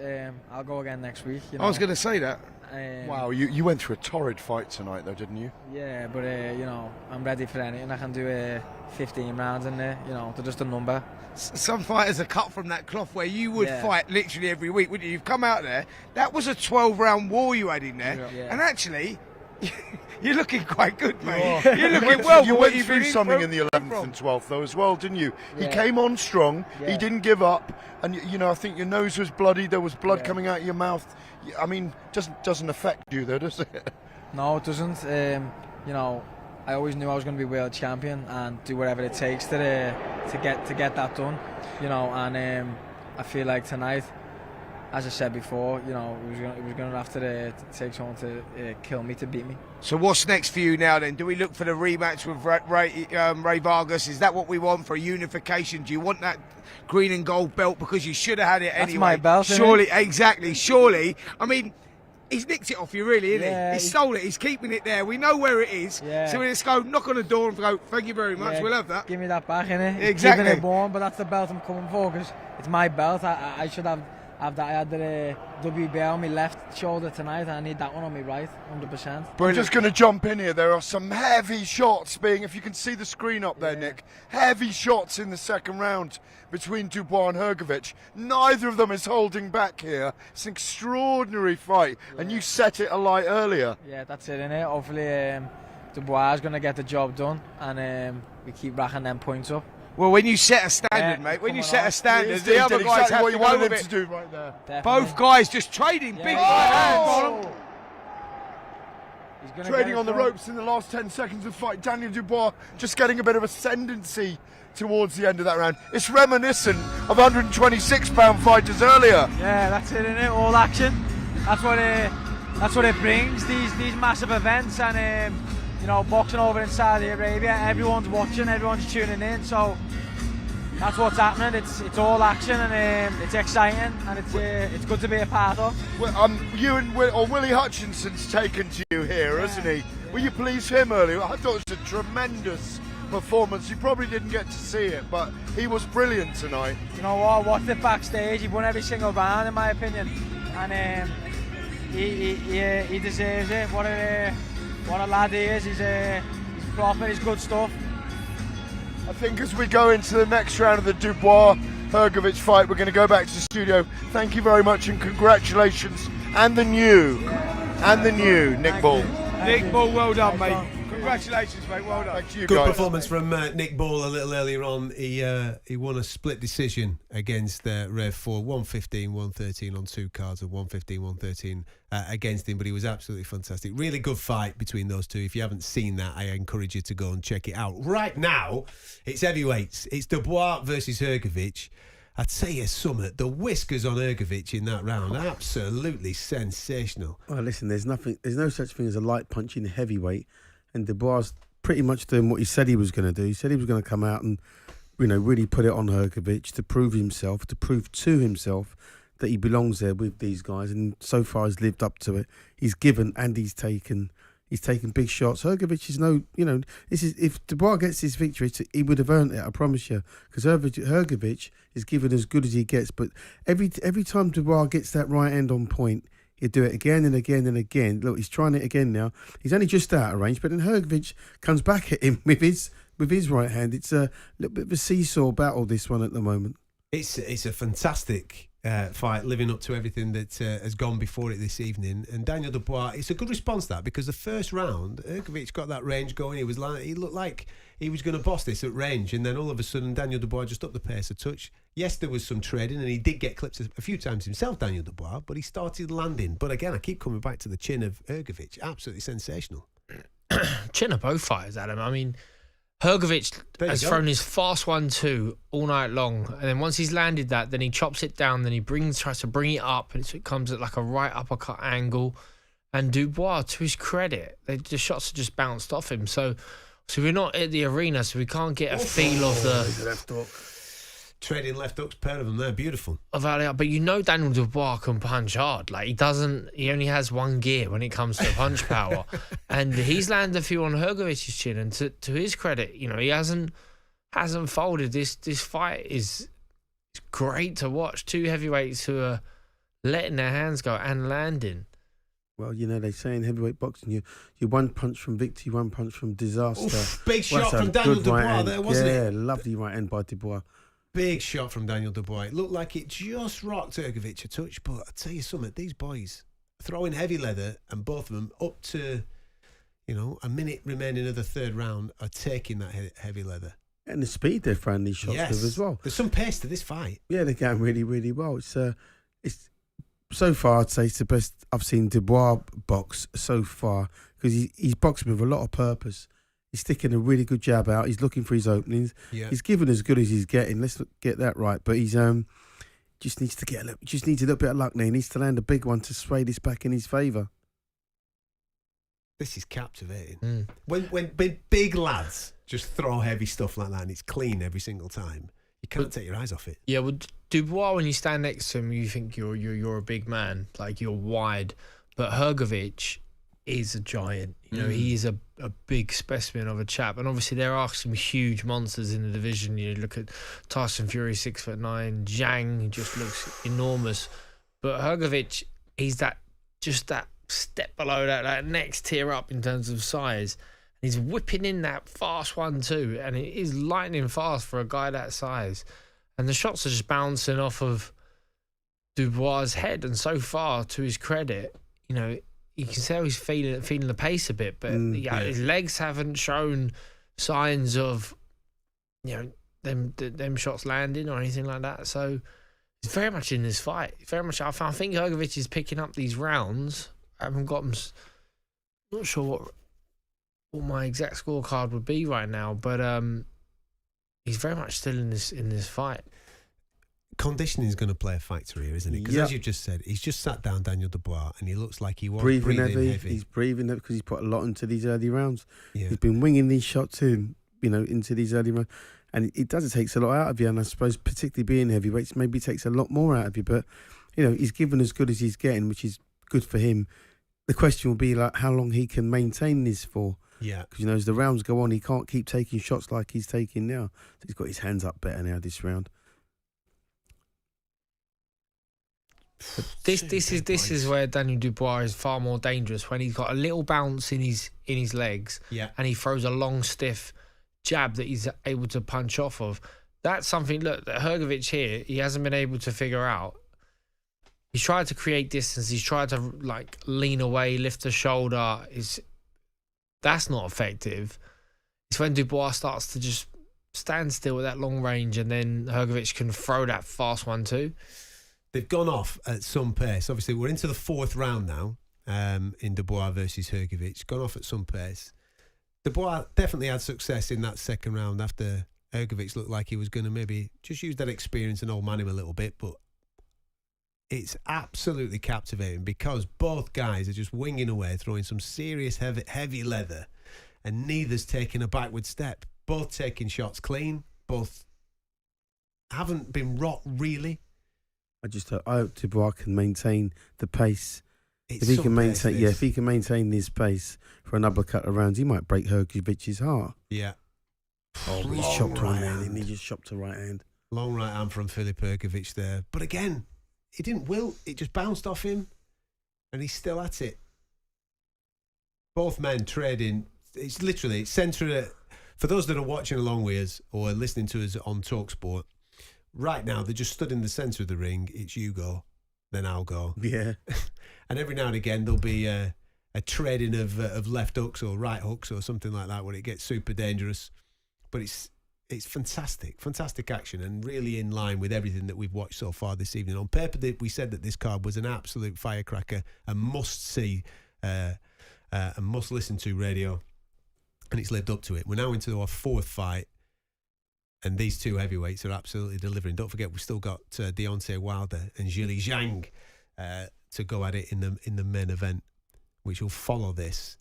I'll go again next week. You know. I was going to say that. Wow, you went through a torrid fight tonight, though, didn't you? Yeah, but you know, I'm ready for anything. I can do 15 rounds in there. You know, they're just a number. Some fighters are cut from that cloth where you would fight literally every week, wouldn't you? You've come out there. That was a 12-round war you had in there, and actually, you're looking quite good, mate. You're looking well. You went through something in the 11th and 12th, though, as well, didn't you? Yeah. He came on strong. Yeah. He didn't give up, and you know, I think your nose was bloody. There was blood coming out of your mouth. I mean, doesn't affect you, though, does it? No, it doesn't. You know, I always knew I was going to be world champion and do whatever it takes to get that done. You know, and I feel like tonight, as I said before, you know, it was going to have to take someone to kill me to beat me. So what's next for you now then? Do we look for the rematch with Ray Vargas? Is that what we want for a unification? Do you want that green and gold belt because you should have had it anyway? That's my belt, surely, isn't it? Exactly, surely. I mean, he's nicked it off you, really, isn't Yeah, he? He stole it. He's keeping it there. We know where it is. Yeah. So we just go knock on the door and go, thank you very much. Yeah, We'll have that. Give me that back, innit? Exactly. Keeping it warm, but that's the belt I'm coming for because it's my belt. I should have that. I had the WBA on my left shoulder tonight. I need that one on my right, 100%. I'm just going to jump in here. There are some heavy shots being, if you can see the screen up there, Nick, heavy shots in the second round between Dubois and Hrgovic. Neither of them is holding back here. It's an extraordinary fight, and you set it alight earlier. Yeah, that's it, innit? Hopefully Dubois is going to get the job done, and we keep racking them points up. Well, when you set a standard, mate, when you set a standard, the other guys have what to you wanted go with him it. to do right there. Definitely. Both guys just trading big right hands. Trading on the ropes in the last 10 seconds of the fight. Daniel Dubois just getting a bit of ascendancy towards the end of that round. It's reminiscent of 126-pound fighters earlier. Yeah, that's it, innit? All action. That's what it brings. These massive events, and you know, boxing over in Saudi Arabia. Everyone's watching. Everyone's tuning in. So that's what's happening. It's all action, and it's exciting, and it's good to be a part of. Well, you and Willie Hutchinson's taken to you here, hasn't he? Were you pleased with him earlier? I thought it was a tremendous performance. You probably didn't get to see it, but he was brilliant tonight. You know what? Watched it backstage. He won every single round, in my opinion, and he deserves it. What a lad he is. He's proper. He's good stuff. I think as we go into the next round of the Dubois-Hrgovic fight, we're going to go back to the studio. Thank you very much and congratulations. And the new Nick Ball. Nick Ball, well done, mate. Congratulations, mate. Well done. Thank you, Good guys. performance from Nick Ball a little earlier on. He won a split decision against Rev 4, 115, 113 on two cards, and 115, 113 against him, but he was absolutely fantastic. Really good fight between those two. If you haven't seen that, I encourage you to go and check it out. Right now, it's heavyweights. It's Dubois versus Hrgovic. I'd say a summit. The whiskers on Hrgovic in that round, absolutely sensational. Well, listen, there's no such thing as a light punch in heavyweight. and Dubois pretty much doing what he said he was going to do. He said he was going to come out and, really put it on Hrgović to prove himself, to prove to himself that he belongs there with these guys, and so far he's lived up to it. He's given and he's taken big shots. Hrgović is this is, if Dubois gets this victory, he would have earned it, I promise you, because Hrgović is given as good as he gets. But every time Dubois gets that right hand on point, he'll do it again and again and again. Look, he's trying it again now. He's only just out of range, but then Hrgović comes back at him with his right hand. It's a little bit of a seesaw battle, this one, at the moment. It's a fantastic fight, living up to everything that has gone before it this evening. And Daniel Dubois, it's a good response to that, because the first round, Hrgović got that range going. He looked like he was going to boss this at range, and then all of a sudden Daniel Dubois just upped the pace a touch. Yes, there was some trading, and he did get clips a few times himself, Daniel Dubois, but he started landing. But again, I keep coming back to the chin of Hrgović. Absolutely sensational. Chin of both fighters, Adam. I mean, Hrgović has thrown his fast 1-2 all night long, and then once he's landed that, then he chops it down, then he tries to bring it up, and it comes at like a right uppercut angle. And Dubois, to his credit, the shots have just bounced off him. So we're not at the arena, so we can't get a feel of the left hook. Trading left hooks, pair of them there, beautiful. But Daniel Dubois can punch hard. Like, he only has one gear when it comes to punch power. And he's landed a few on Hrgovic's chin, and to his credit, he hasn't folded. This fight is great to watch. Two heavyweights who are letting their hands go and landing. Well, they say in heavyweight boxing, you're one punch from victory, one punch from disaster. Oof, big shot from Daniel Dubois there, wasn't it? Yeah, lovely right hand by Dubois. Big shot from Daniel Dubois. It looked like it just rocked Hrgović a touch, but I tell you something, these boys throwing heavy leather, and both of them up to, a minute remaining of the third round, are taking that heavy leather. And the speed they're throwing these shots with as well. There's some pace to this fight. Yeah, they're going really, really well. It's so far, I'd say it's the best I've seen Dubois box so far, because he's boxing with a lot of purpose. He's sticking a really good jab out. He's looking for his openings. Yeah. He's giving as good as he's getting. Let's get that right. But he's just needs a little bit of luck now. He needs to land a big one to sway this back in his favour. This is captivating. When big lads just throw heavy stuff like that, and it's clean every single time, you can't take your eyes off it. Yeah, well, Dubois, when you stand next to him, you think you're a big man, like you're wide. But Hrgović is a giant. He is a big specimen of a chap. And obviously there are some huge monsters in the division. You look at Tyson Fury, 6'9", Zhang, he just looks enormous. But Hrgović, he's that step below that next tier up in terms of size. And he's whipping in that fast 1-2, and it is lightning fast for a guy that size. And the shots are just bouncing off of Dubois' head. And so far, to his credit, you can tell he's feeling the pace a bit, but his legs haven't shown signs of, them shots landing or anything like that. So he's very much in this fight. Very much. I think Hrgović is picking up these rounds. I haven't got him. Not sure what my exact scorecard would be right now, but he's very much still in this fight. Conditioning is going to play a factor here, isn't it? Because as you just said, he's just sat down Daniel Dubois, and he looks like he was breathing heavy. He's breathing heavy because he's put a lot into these early rounds. Yeah. He's been winging these shots in, into these early rounds, and it does. It takes a lot out of you, and I suppose particularly being heavyweights, maybe takes a lot more out of you. But he's given as good as he's getting, which is good for him. The question will be like how long he can maintain this for. Yeah, because as the rounds go on, he can't keep taking shots like he's taking now. So he's got his hands up better now this round. This is where Daniel Dubois is far more dangerous, when he's got a little bounce in his legs, and he throws a long stiff jab that he's able to punch off of. That's something. Look, Hrgović here, he hasn't been able to figure out. He's tried to create distance. He's tried to lean away, lift the shoulder. That's not effective. It's when Dubois starts to just stand still at that long range, and then Hrgović can throw that fast 1-2. They've gone off at some pace. Obviously, we're into the fourth round now in Dubois versus Hrgović. Gone off at some pace. Dubois definitely had success in that second round after Hrgović looked like he was going to maybe just use that experience and old man him a little bit. But it's absolutely captivating because both guys are just winging away, throwing some serious heavy leather. and neither's taking a backward step. Both taking shots clean, both haven't been rot really. I hope Dubois can maintain the pace. It's if he can some pace, maintain, this. if he can maintain this pace for another couple of rounds, he might break Hrgovic's heart. Yeah. Oh, but he's chopped to right hand. He just chopped to right hand. Long right hand from Filip Hrgovic there. But again, it didn't wilt. It just bounced off him, and he's still at it. Both men trading. It's literally centre. For those that are watching along with us or listening to us on TalkSport, right now they're just stood in the centre of the ring. It's you go, then I'll go. Yeah. And every now and again there'll be a trading of left hooks or right hooks or something like that when it gets super dangerous. But it's fantastic action, and really in line with everything that we've watched so far this evening. On paper, we said that this card was an absolute firecracker, a must-see, a must-listen-to radio, and it's lived up to it. We're now into our fourth fight, and these two heavyweights are absolutely delivering. Don't forget, we've still got Deontay Wilder and Zhilei Zhang to go at it in the main event, which will follow this.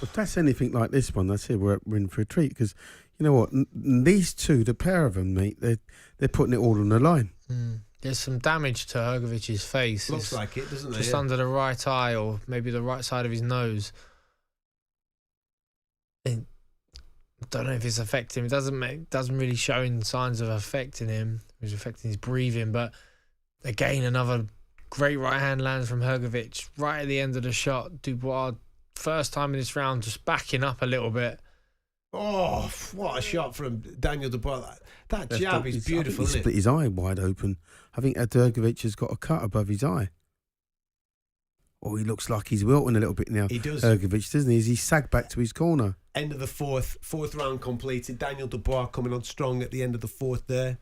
If that's anything like this one, that's it. We're in for a treat, because you know what? These two, the pair of them, mate, they're putting it all on the line. There's some damage to Hrgovic's face. Looks like it, doesn't it? Just under the right eye, or maybe the right side of his nose. I don't know if it's affecting him. It doesn't really show signs of affecting him. It's affecting his breathing. But again, another great right hand lands from Hrgovic right at the end of the shot. Dubois, first time in this round, just backing up a little bit. Oh, what a shot from Daniel Dubois. That jab is beautiful, I think he isn't split it? his eye wide open. I think Hrgovic has got a cut above his eye. Oh, he looks like he's wilting a little bit now. He does. Hrgovic, doesn't he? As he sagged back to his corner. End of the fourth round completed. Daniel Dubois coming on strong at the end of the fourth there.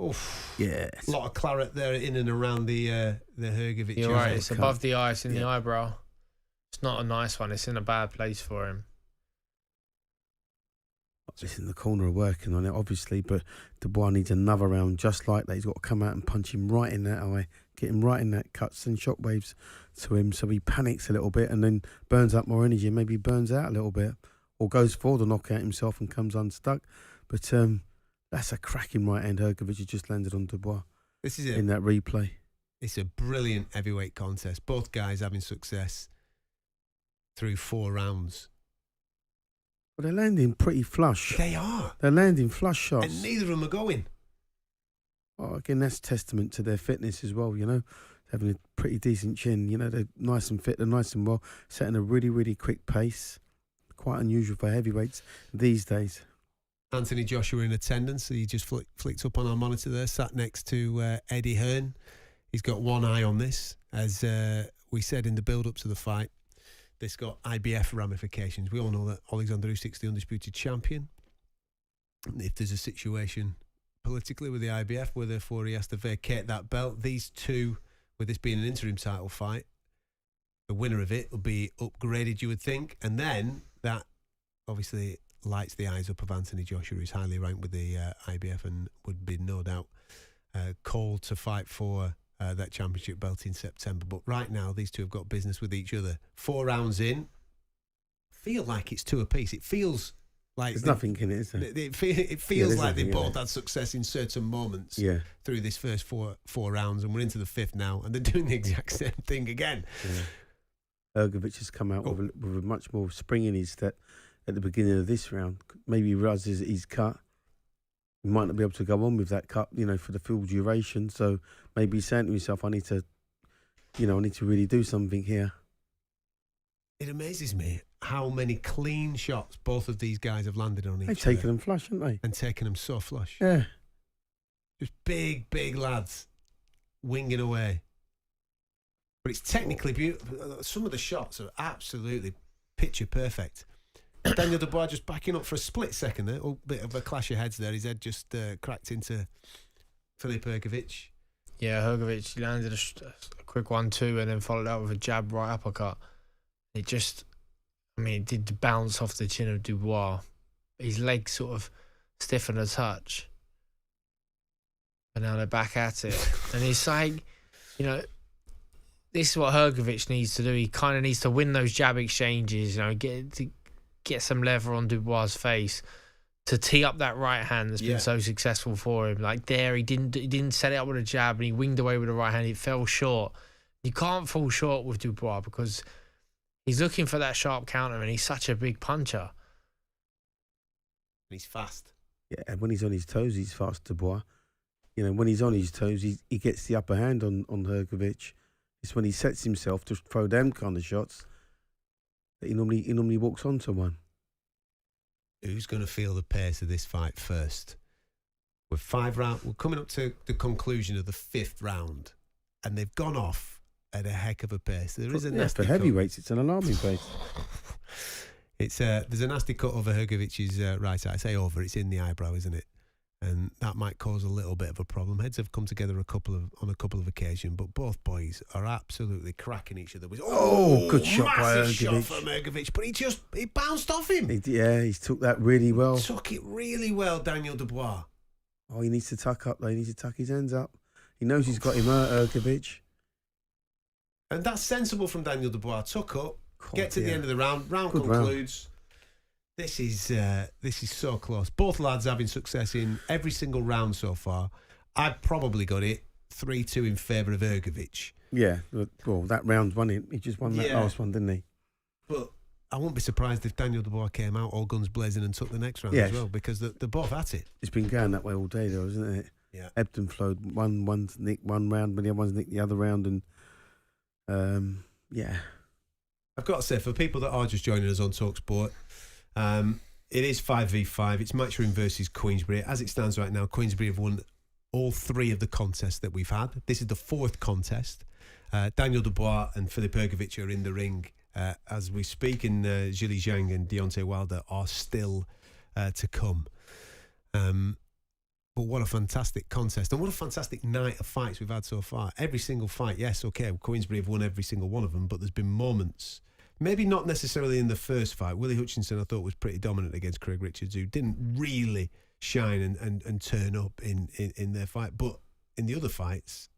Oof. Yeah. A lot of claret there in and around the Hrgovic. You're right, it's above the eye, it's in the eyebrow. It's not a nice one, it's in a bad place for him. Listen, the corner are working on it, obviously, but Dubois needs another round just like that. He's got to come out and punch him right in that eye, get him right in that cut, send shockwaves to him so he panics a little bit and then burns up more energy, maybe burns out a little bit, or goes for the knockout himself and comes unstuck. But that's a cracking right hand Hrgovic has just landed on Dubois. This is in that replay. It's a brilliant heavyweight contest. Both guys having success through 4 rounds. But they're landing pretty flush. They are. They're landing flush shots. And neither of them are going. Oh, again, that's testament to their fitness as well, you know. Having a pretty decent chin, you know, they're nice and fit, they're nice and well, setting a really, really quick pace. Quite unusual for heavyweights these days. Anthony Joshua in attendance. He just flicked up on our monitor there, sat next to Eddie Hearn. He's got one eye on this. As we said in the build-up to the fight, this got IBF ramifications. We all know that Alexander Usyk's the undisputed champion. If there's a situation politically with the IBF where therefore he has to vacate that belt, these two, with this being an interim title fight, the winner of it will be upgraded, you would think. And then that obviously lights the eyes up of Anthony Joshua, who's highly ranked with the IBF and would be no doubt called to fight for that championship belt in September. But right now, these two have got business with each other. 4 rounds in, feel like it's 2 apiece. It feels like there's nothing in it, is there? It feels like they both had success in certain moments through this first four rounds, and we're into the 5th now, and they're doing the exact same thing again. Hrgovic has come out with a much more spring in his step at the beginning of this round. Maybe he realises he's cut. He might not be able to go on with that cut, you know, for the full duration. So maybe he's saying to himself, I need to really do something here. It amazes me how many clean shots both of these guys have landed on each other. They've taken them flush, haven't they? And taken them so flush. Yeah. Just big lads winging away. But it's technically beautiful. Some of the shots are absolutely picture perfect. Daniel Dubois just backing up for a split second there. Oh, bit of a clash of heads there. His head just cracked into Filip Hrgovic. Yeah, Hrgovic landed a quick 1-2 and then followed up with a jab right uppercut. It just, it did bounce off the chin of Dubois. His legs sort of stiffened a touch. But now they're back at it. And it's like, you know, this is what Hrgovic needs to do. He kind of needs to win those jab exchanges, you know, get some leather on Dubois' face to tee up that right hand that's been so successful for him. Like there, he didn't set it up with a jab and he winged away with the right hand. It fell short. You can't fall short with Dubois because he's looking for that sharp counter and he's such a big puncher. He's fast. Yeah, and when he's on his toes, he's fast, Dubois. You know, when he's on his toes, he gets the upper hand on Hrgović. It's when he sets himself to throw them kind of shots that he normally walks onto one. Who's going to feel the pace of this fight first? We're coming up to the conclusion of the 5th round, and they've gone off at a heck of a pace. There is a nasty for heavyweights. It's an alarming pace. There's a nasty cut over Hrgovic's right eye. I say over, it's in the eyebrow, isn't it? And that might cause a little bit of a problem. Heads have come together on a couple of occasions, but both boys are absolutely cracking each other. Good shot by Hrgović. Shot from Hrgović, but he bounced off him. He took that really well. Took it really well, Daniel Dubois. Oh, he needs to tuck up though. He needs to tuck his hands up. He knows he's got him hurt, Hrgović. And that's sensible from Daniel Dubois. Tuck up, get to the end of the round. Round concludes. This is so close. Both lads having success in every single round so far. I've probably got it 3-2 in favour of Hrgović. Yeah, well, that round won it. He just won that last one, didn't he? But I wouldn't be surprised if Daniel Dubois came out all guns blazing and took the next round as well, because they're both at it. It's been going that way all day, though, isn't it? Yeah. Ebbed and flowed. One's nicked one round, but the other one's nicked the other round, and I've got to say, for people that are just joining us on talkSPORT, it is 5v5. It's Matchroom versus Queensberry. As it stands right now, Queensberry have won all 3 of the contests that we've had. This is the 4th contest. Daniel Dubois and Filip Hrgović are in the ring as we speak, and Zhilei Zhang and Deontay Wilder are still to come. But what a fantastic contest, and what a fantastic night of fights we've had so far. Every single fight, yes, okay, Queensberry have won every single one of them, but there's been moments, maybe not necessarily in the first fight. Willie Hutchinson, I thought, was pretty dominant against Craig Richards, who didn't really shine and turn up in their fight. But in the other fights,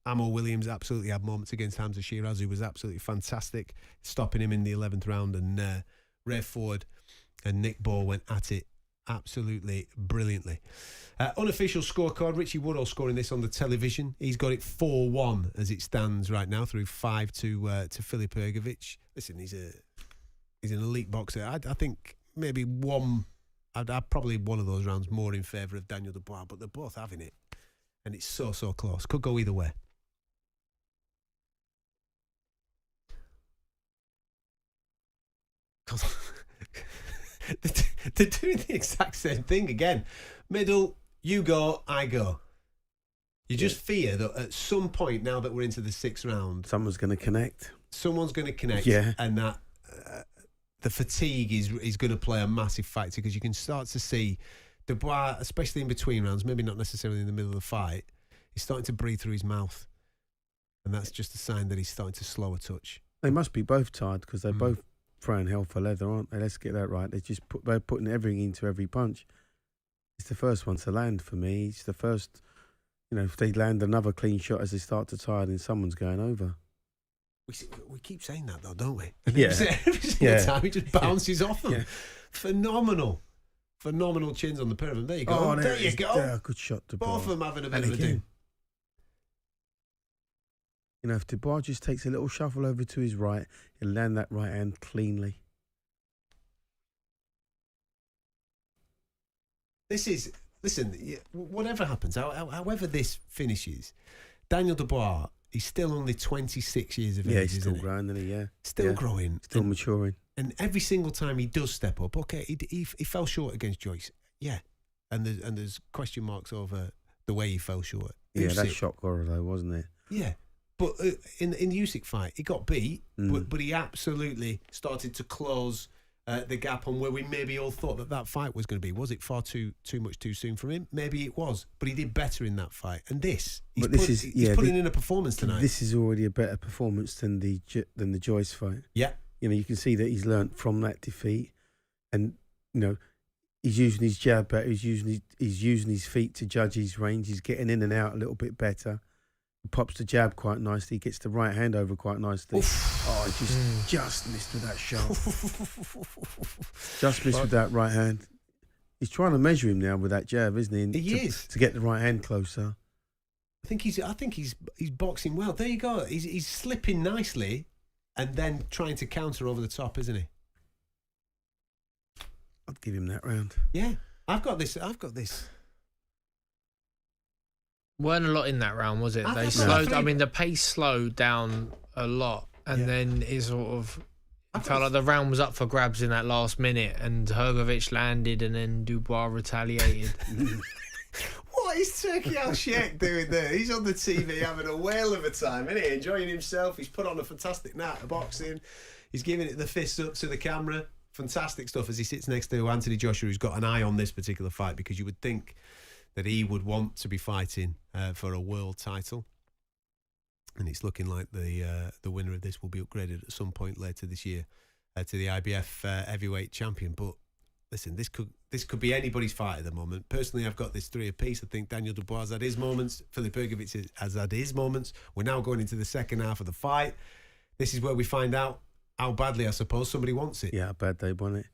Amo Williams absolutely had moments against Hamza Shiraz, who was absolutely fantastic, stopping him in the 11th round. And Ray Ford and Nick Ball went at it absolutely brilliantly. Unofficial scorecard, Richie Woodall scoring this on the television. He's got it 4-1 as it stands right now, through 5 to Filip Hrgović. Listen, he's an elite boxer. I think maybe I'd probably one of those rounds more in favour of Daniel Dubois, but they're both having it, and it's so close. Could go either way. They're doing the exact same thing again. Middle, you go, I go. You just fear that at some point, now that we're into the 6th round, someone's going to connect. And that the fatigue is going to play a massive factor, because you can start to see Dubois, especially in between rounds, maybe not necessarily in the middle of the fight, he's starting to breathe through his mouth, and that's just a sign that he's starting to slow a touch. They must be both tired, because they're both throwing hell for leather, aren't they? Let's get that right. They're putting everything into every punch. It's the first one to land for me. It's the first, if they land another clean shot as they start to tire, then someone's going over. We keep saying that though, don't we? Yeah. Every single time he just bounces off them. Yeah. Phenomenal chins on the pair of them. There you go. Oh, there you go. Good shot, Dubois. Both of them having a bit of a do. If Dubois just takes a little shuffle over to his right, he'll land that right hand cleanly. Whatever happens, however this finishes, Daniel Dubois, he's still only 26 years of age. Yeah, he's still growing, isn't he? Yeah. Still growing. Still maturing. And every single time he does step up, okay, he fell short against Joyce. Yeah. And there's question marks over the way he fell short. Yeah, that's shock horror though, wasn't it? Yeah. But in the Usyk fight, he got beat, but he absolutely started to close the gap on where we maybe all thought that fight was going to be. Was it far too much too soon from him? Maybe it was, but he did better in that fight. And he's putting in a performance tonight. This is already a better performance than the Joyce fight. Yeah, you can see that he's learnt from that defeat, and he's using his jab better. He's using his feet to judge his range. He's getting in and out a little bit better. pops the jab quite nicely, gets the right hand over quite nicely. Oh, he just missed with that shot. Just missed with that right hand. He's trying to measure him now with that jab, isn't he? And to get the right hand closer. I think he's boxing well. There you go. He's slipping nicely, and then trying to counter over the top, isn't he? I'd give him that round. Yeah, I've got this. Weren't a lot in that round, was it? They slowed. I mean, the pace slowed down a lot, and then it sort of felt like the round was up for grabs in that last minute, and Hrgović landed, and then Dubois retaliated. What is Turkey Al-Sheikh doing there? He's on the TV having a whale of a time, isn't he? Enjoying himself. He's put on a fantastic night of boxing. He's giving it the fist up to the camera. Fantastic stuff as he sits next to Anthony Joshua, who's got an eye on this particular fight, because you would think that he would want to be fighting for a world title. And it's looking like the winner of this will be upgraded at some point later this year to the IBF heavyweight champion. But listen, this could be anybody's fight at the moment. Personally, I've got this 3 apiece. I think Daniel Dubois has had his moments. Filip Hrgović has had his moments. We're now going into the second half of the fight. This is where we find out how badly, I suppose, somebody wants it. Yeah, how bad they want it.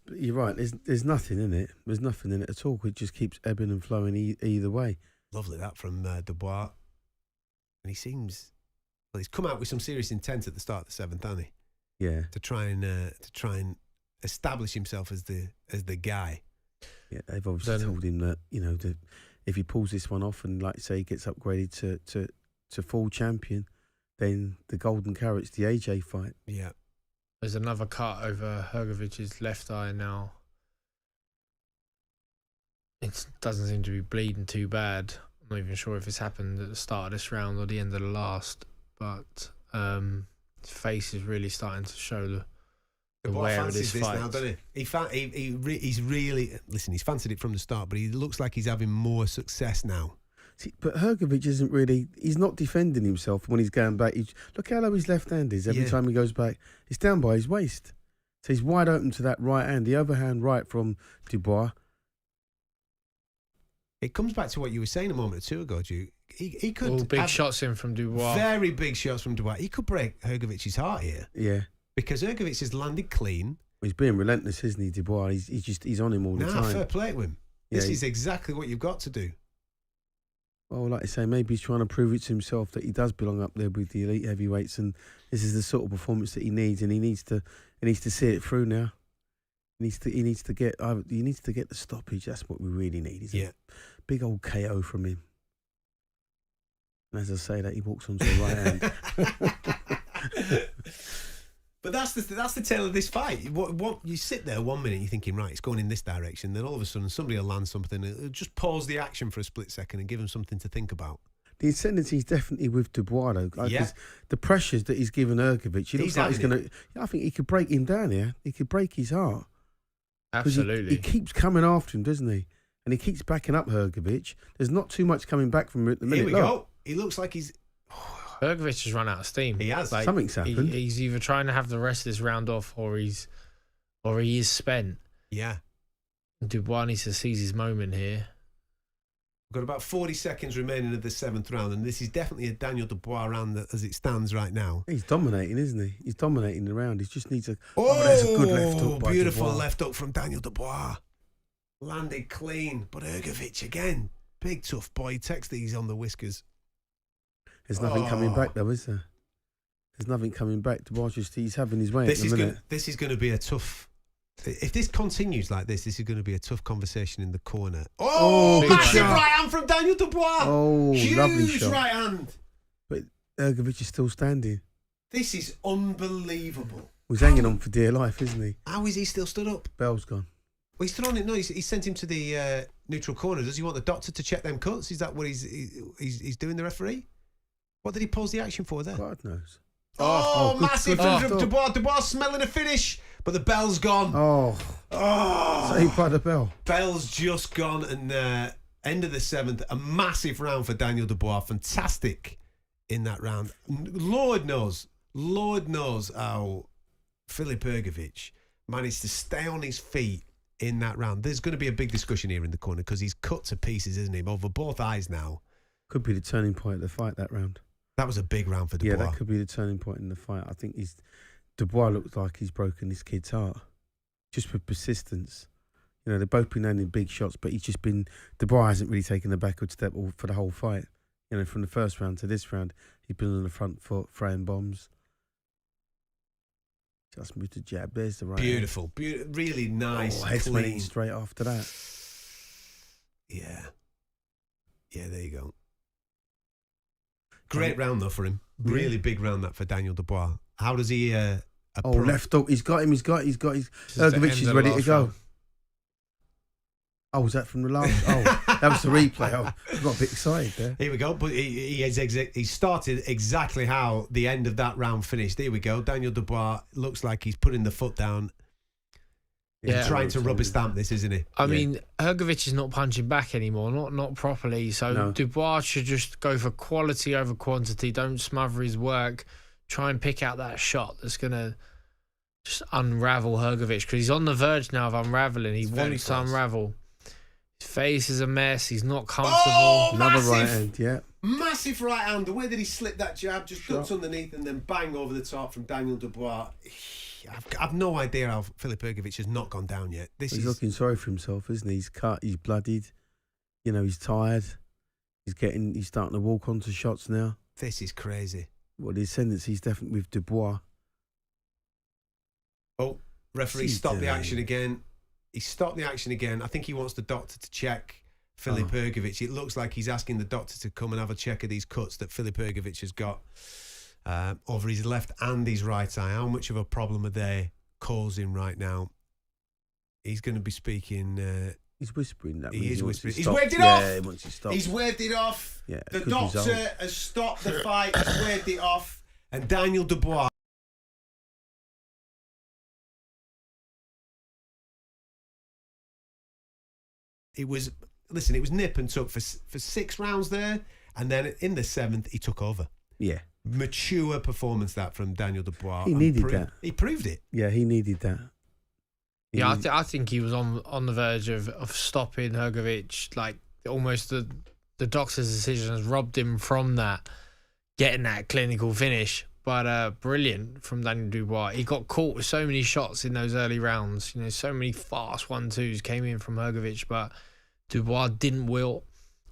But you're right. There's nothing in it. There's nothing in it at all. It just keeps ebbing and flowing either way. Lovely that from Dubois. And he seems... Well, he's come out with some serious intent at the start of the 7th, hasn't he? Yeah. To try and establish himself as the guy. Yeah, they've obviously told him that, if he pulls this one off and, like say, he gets upgraded to full champion, then the golden carrot's the AJ fight. Yeah. There's another cut over Hrgovic's left eye now. It doesn't seem to be bleeding too bad. I'm not even sure if it's happened at the start of this round or the end of the last, but his face is really starting to show the wear of this fight. Now, doesn't he? He's really... Listen, he's fancied it from the start, but he looks like he's having more success now. See, but Hrgović isn't really... He's not defending himself when he's going back. Look how low his left hand is every time he goes back. It's down by his waist. So he's wide open to that right hand. The other hand right from Dubois. It comes back to what you were saying a moment or two ago, Duke. He could... All big shots in from Dubois. Very big shots from Dubois. He could break Hrgovic's heart here. Yeah. Because Hrgović has landed clean. He's being relentless, isn't he, Dubois? He's on him all the time. Fair play to him. This is exactly what you've got to do. Well, like I say, maybe he's trying to prove it to himself that he does belong up there with the elite heavyweights, and this is the sort of performance that he needs, and he needs to see it through now. He needs to get the stoppage. That's what we really need. Is a big old KO from him. And as I say that, he walks onto the right hand. But that's the tale of this fight. What you sit there 1 minute, you're thinking, right, it's going in this direction. Then all of a sudden, somebody will land something. It'll just pause the action for a split second and give him something to think about. The ascendancy is definitely with Dubois, though. The pressures that he's given Hrgović, he looks like he's going to... I think he could break him down here. He could break his heart. Absolutely. He keeps coming after him, doesn't he? And he keeps backing up Hrgović. There's not too much coming back from him at the minute. Here we go. He looks like he's... Hrgović has run out of steam. He has. Something's happened. He's either trying to have the rest of this round off, or he is spent. Yeah. Dubois needs to seize his moment here. We've got about 40 seconds remaining of the 7th round, and this is definitely a Daniel Dubois round as it stands right now. He's dominating, isn't he? He's dominating the round. He just needs a... there's a good left hook by beautiful Dubois. left hook from Daniel Dubois. Landed clean, but Hrgović again. Big tough boy. He takes these on the whiskers. There's nothing coming back, though, is there? There's nothing coming back. Dubois he's having his way at the minute. This is going to be a tough... If this continues like this is going to be a tough conversation in the corner. Massive right hand from Daniel Dubois. Huge lovely shot. Right hand. But Hrgović is still standing. This is unbelievable. He's hanging on for dear life, isn't he? How is he still stood up? Bell's gone. Well, he's stood on it. No, he sent him to the neutral corner. Does he want the doctor to check them cuts? Is that what he's doing, the referee? What did he pause the action for there? God knows. Massive from Dubois. Dubois smelling a finish, but the bell's gone. Saved by the bell. Bell's just gone, and end of the 7th, a massive round for Daniel Dubois. Fantastic in that round. Lord knows how Filip Hrgović managed to stay on his feet in that round. There's going to be a big discussion here in the corner because he's cut to pieces, isn't he? Over both eyes now. Could be the turning point of the fight, that round. That was a big round for Dubois. Yeah, that could be the turning point in the fight. I think Dubois looks like he's broken this kid's heart. Just with persistence. You know, they've both been landing big shots, but Dubois hasn't really taken a backward step for the whole fight. You know, from the first round to this round, he's been on the front foot, throwing bombs. Just moved to jab. There's the right Beautiful. Really nice. Head clean. went in straight after that. Yeah. Yeah, there you go. Great round, though, for him. Really big round, that, for Daniel Dubois. How does he... left up. He's got him. He's got Ergovic is ready to go. Round. Oh, was that from the last? Oh, that was the replay. Oh, I got a bit excited there. Here we go. But he started exactly how the end of that round finished. Here we go. Daniel Dubois looks like he's putting the foot down. He's trying to rubber stamp this, isn't he? I mean, Ergovic is not punching back anymore, not properly. So Dubois should just go for quality over quantity. Don't smother his work. Try and pick out that shot that's going to just unravel Ergovic, because he's on the verge now of unraveling. He wants to unravel. His face is a mess. He's not comfortable. Oh, another massive, right hand, yeah. Massive right hand. The way that he slipped that jab, just ducks underneath and then bang over the top from Daniel Dubois. I've no idea how Filip Ergovic has not gone down yet. He's looking sorry for himself, isn't he? He's cut, he's bloodied. You know, he's tired. He's starting to walk onto shots now. This is crazy. Well, the ascendancy's definitely with Dubois. Oh, referee stopped the action again. He stopped the action again. I think he wants the doctor to check Filip Ergovic. It looks like he's asking the doctor to come and have a check of these cuts that Filip Ergovic has got over his left and his right eye. How much of a problem are they causing right now? He's going to be speaking... he's whispering that. He is whispering. He's waved it off! Yeah, he wants to stop. He's waved it off. Yeah, the doctor has stopped the fight. He's waved it off. And Daniel Dubois... It was nip and tuck for 6 rounds there, and then in the 7th he took over. Yeah, mature performance that from Daniel Dubois. He needed that. He proved it. Yeah, he needed that. I think he was on the verge of stopping Ergovic. Like almost the doctor's decision has robbed him from that, getting that clinical finish. But brilliant from Daniel Dubois. He got caught with so many shots in those early rounds. You know, so many fast 1-2s came in from Ergovic, but Dubois didn't wilt.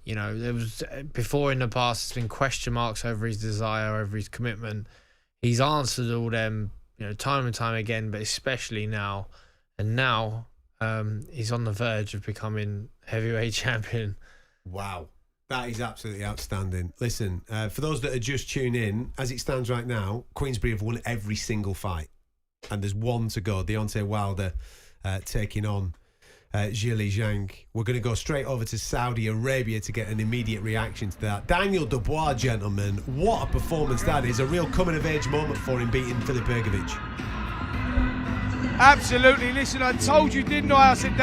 You know, there was before in the past, there's been question marks over his desire, over his commitment. He's answered all them, you know, time and time again, but especially now. And now he's on the verge of becoming heavyweight champion. Wow. That is absolutely outstanding. Listen, for those that are just tuning in, as it stands right now, Queensberry have won every single fight. And there's one to go. Deontay Wilder taking on Zhilei Zhang. We're going to go straight over to Saudi Arabia to get an immediate reaction to that. Daniel Dubois, gentlemen, what a performance that is. A real coming-of-age moment for him, beating Filip Ergovic. Absolutely. Listen, I told you, didn't I? I said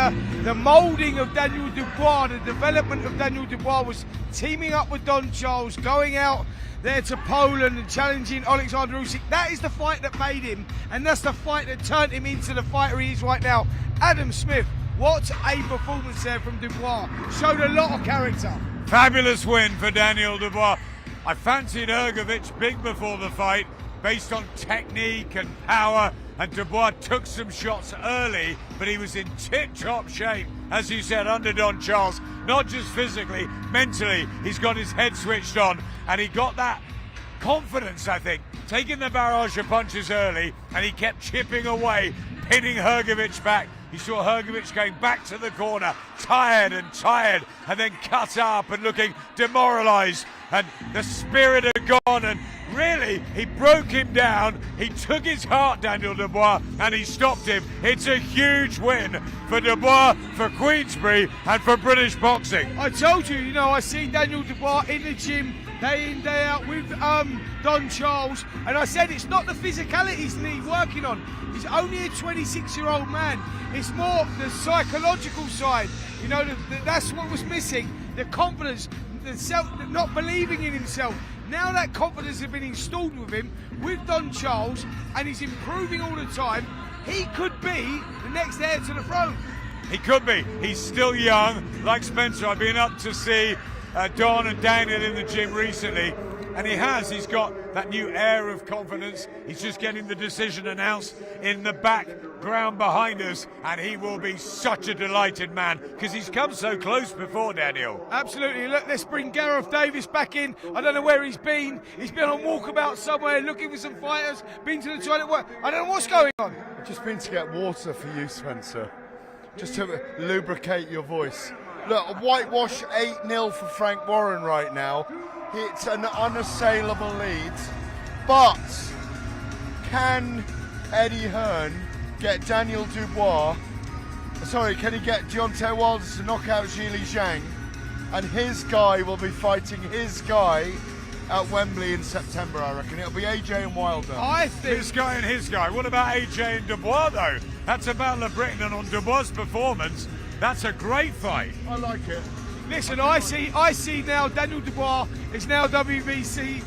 the moulding of Daniel Dubois, the development of Daniel Dubois was teaming up with Don Charles, going out there to Poland and challenging Alexander Usyk. That is the fight that made him, and that's the fight that turned him into the fighter he is right now. Adam Smith, what a performance there from Dubois. Showed a lot of character. Fabulous win for Daniel Dubois. I fancied Ergovic big before the fight, based on technique and power, and Dubois took some shots early, but he was in tip-top shape, as you said, under Don Charles, not just physically, mentally. He's got his head switched on, and he got that confidence, I think, taking the barrage of punches early, and he kept chipping away, pinning Ergovic back. You saw Ergovic going back to the corner, tired, and then cut up and looking demoralised, and the spirit had gone, and really, he broke him down. He took his heart, Daniel Dubois, and he stopped him. It's a huge win for Dubois, for Queensberry, and for British boxing. I told you, I see Daniel Dubois in the gym day in, day out with Don Charles, and I said it's not the physicalities that he's working on. He's only a 26-year-old man. It's more the psychological side. That's what was missing. The confidence, the not believing in himself. Now that confidence has been installed with him, with Don Charles, and he's improving all the time. He could be the next heir to the throne. He could be. He's still young. Like Spencer, I've been up to see Don and Daniel in the gym recently, and he's got that new air of confidence. He's just getting the decision announced in the background behind us, and he will be such a delighted man because he's come so close before, Daniel. Absolutely. Look, let's bring Gareth Davis back in. I don't know where he's been. He's been on walkabout somewhere looking for some fighters, been to the toilet. I don't know what's going on. I've just been to get water for you, Spencer, just to lubricate your voice. Look, a whitewash 8-0 for Frank Warren right now. It's an unassailable lead. But can Eddie Hearn get Daniel Dubois? Can he get Deontay Wilder to knock out Zhili Zhang? And his guy will be fighting his guy at Wembley in September, I reckon. It'll be AJ and Wilder. I think his guy and his guy. What about AJ and Dubois, though? That's a battle of Britain, and on Dubois' performance, that's a great fight. I like it. Listen, I see now Daniel Dubois is now WBC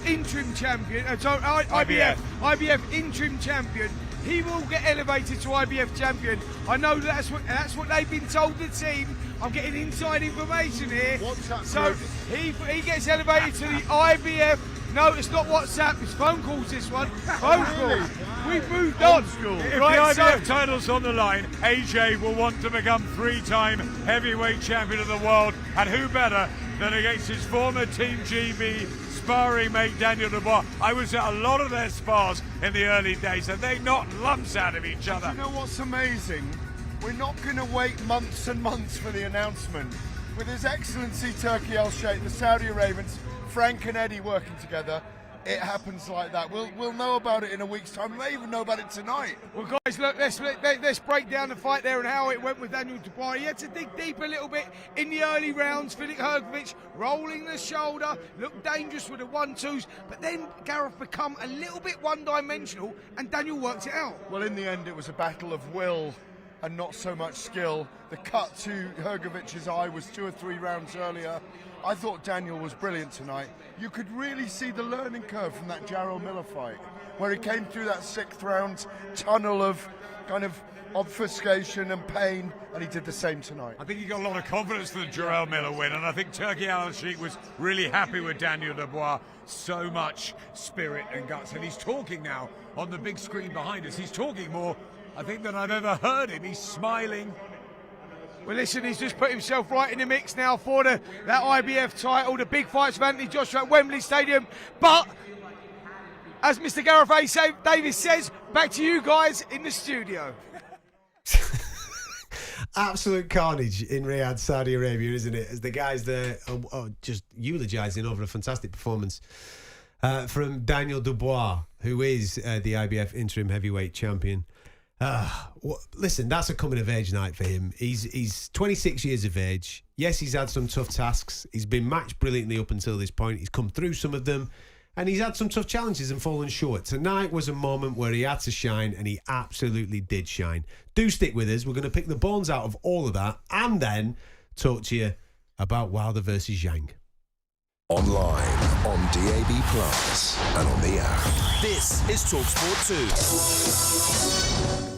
interim champion, IBF interim champion. He will get elevated to IBF champion. I know that's what they've been told the team. I'm getting inside information here. So he gets elevated to the IBF. No, it's not WhatsApp, it's phone calls this one. Phone calls. We've moved on. If the IBF title's on the line, AJ will want to become 3-time heavyweight champion of the world. And who better than against his former Team GB sparring mate Daniel Dubois. I was at a lot of their spars in the early days and they knocked lumps out of each other. You know what's amazing? We're not going to wait months and months for the announcement. With His Excellency Turki Al-Sheikh, the Saudi Arabians, Frank and Eddie working together, it happens like that. We'll know about it in a week's time. We may even know about it tonight. Well, guys, look, let's break down the fight there and how it went with Daniel Dubois. He had to dig deep a little bit in the early rounds. Filip Hrgović rolling the shoulder, looked dangerous with the 1-2s, but then Gareth become a little bit one-dimensional, and Daniel worked it out. Well, in the end, it was a battle of will and not so much skill. The cut to Hrgovic's eye was 2 or 3 rounds earlier. I thought Daniel was brilliant tonight. You could really see the learning curve from that Jarrell Miller fight, where he came through that 6th round tunnel of kind of obfuscation and pain, and he did the same tonight. I think he got a lot of confidence for the Jarrell Miller win, and I think Turki Al-Sheikh was really happy with Daniel Dubois. So much spirit and guts, and he's talking now on the big screen behind us. He's talking more, I think, than I've ever heard him. He's smiling. Well, listen, he's just put himself right in the mix now for that IBF title, the big fights for Anthony Joshua at Wembley Stadium. But, as Mr. Gareth Davis says, back to you guys in the studio. Absolute carnage in Riyadh, Saudi Arabia, isn't it? As the guys there are just eulogising over a fantastic performance from Daniel Dubois, who is the IBF interim heavyweight champion. Listen, that's a coming of age night for him. He's 26 years of age. Yes, he's had some tough tasks. He's been matched brilliantly up until this point. He's come through some of them, and he's had some tough challenges and fallen short. Tonight was a moment where he had to shine, and he absolutely did shine. Do stick with us. We're going to pick the bones out of all of that and then talk to you about Wilder versus Zhang. Online, on DAB+, and on the app. This is talkSPORT 2.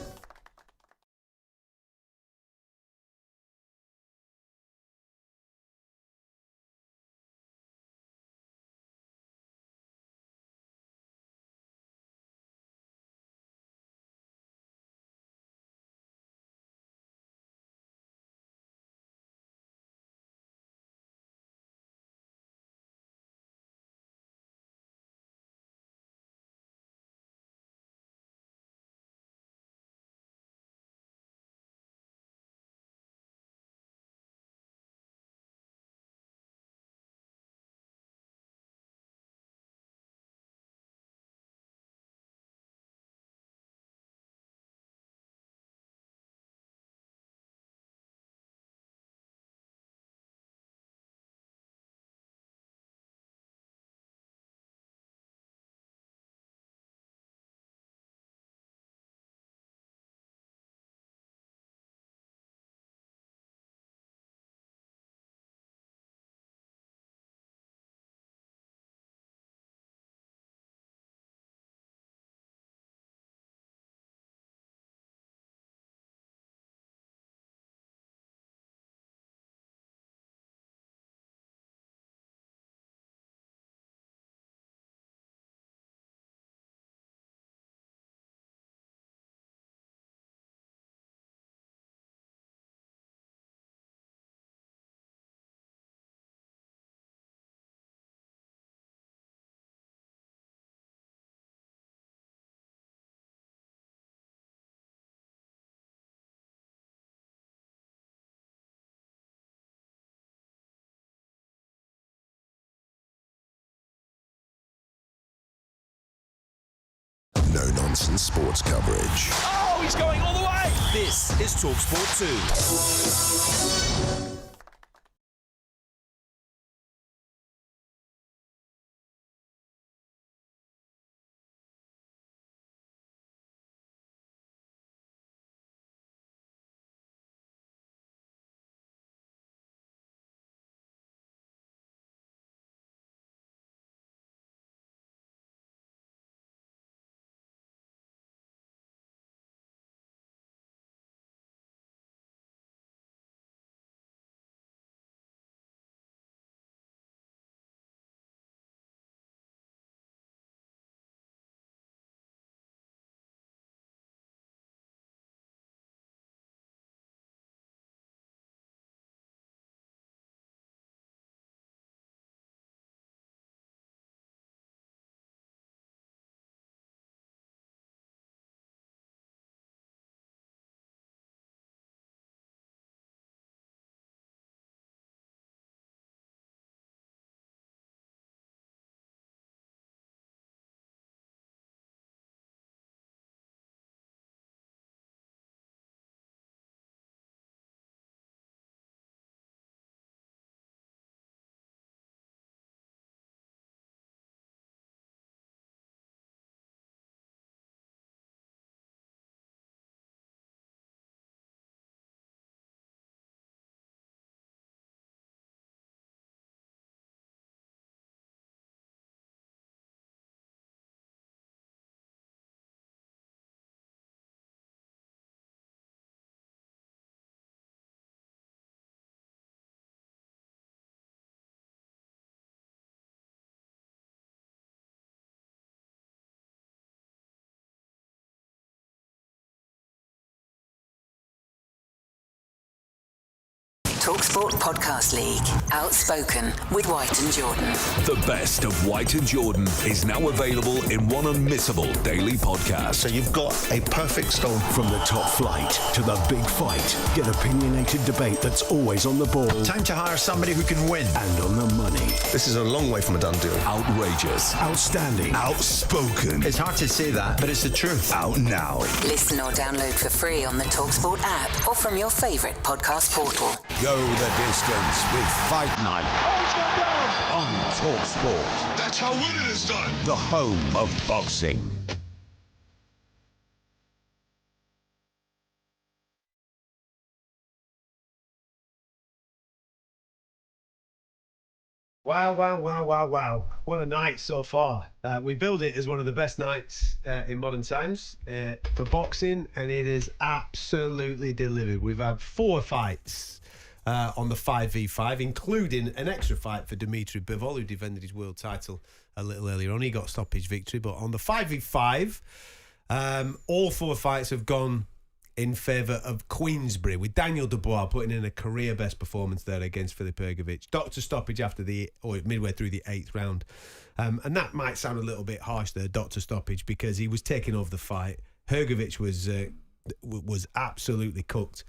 instant sports coverage. Oh, he's going all the way! This is talkSPORT 2. talkSPORT Podcast League. Outspoken with White and Jordan. The best of White and Jordan is now available in one unmissable daily podcast. So you've got a perfect storm. From the top flight to the big fight, get opinionated debate that's always on the ball. Time to hire somebody who can win. And on the money. This is a long way from a done deal. Outrageous. Outstanding. Outspoken. It's hard to say that, but it's the truth. Out now. Listen or download for free on the talkSPORT app or from your favourite podcast portal. Go the distance with Fight Night on talkSPORT. That's how winning is done. The home of boxing. Wow, wow, wow, wow, wow. What a night so far. We billed it as one of the best nights in modern times for boxing, and it is absolutely delivered. We've had 4 fights on the 5v5, including an extra fight for Dimitri Bivol, who defended his world title a little earlier on. He got stoppage victory, but on the 5v5, all 4 fights have gone in favour of Queensberry, with Daniel Dubois putting in a career best performance there against Filip Hrgović. Doctor stoppage after midway through the 8th round. And that might sound a little bit harsh there, doctor stoppage, because he was taking over the fight. Hrgović was absolutely cooked,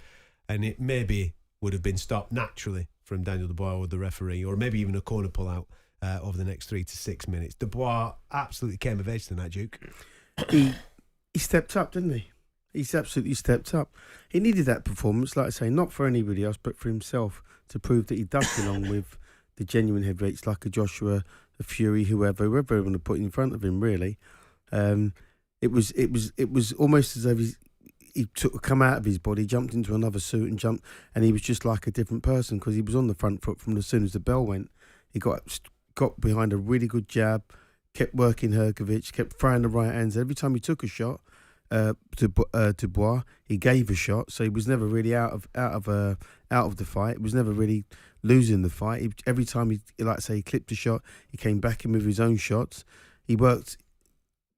and it maybe would have been stopped naturally from Daniel Dubois or the referee, or maybe even a corner pull out over the next 3 to 6 minutes. Dubois absolutely came of age tonight, Duke. He stepped up, didn't he? He's absolutely stepped up. He needed that performance, like I say, not for anybody else, but for himself, to prove that he does belong with the genuine heavyweights like a Joshua, a Fury, whoever they want to put in front of him. Really, it was almost as though he come out of his body, jumped into another suit and he was just like a different person, because he was on the front foot from as soon as the bell went. He got behind a really good jab, kept working Hrgović, kept throwing the right hands. Every time he took a shot, Dubois, he gave a shot, so he was never really out of the fight. He was never really losing the fight. Every time he clipped a shot, he came back in with his own shots. He worked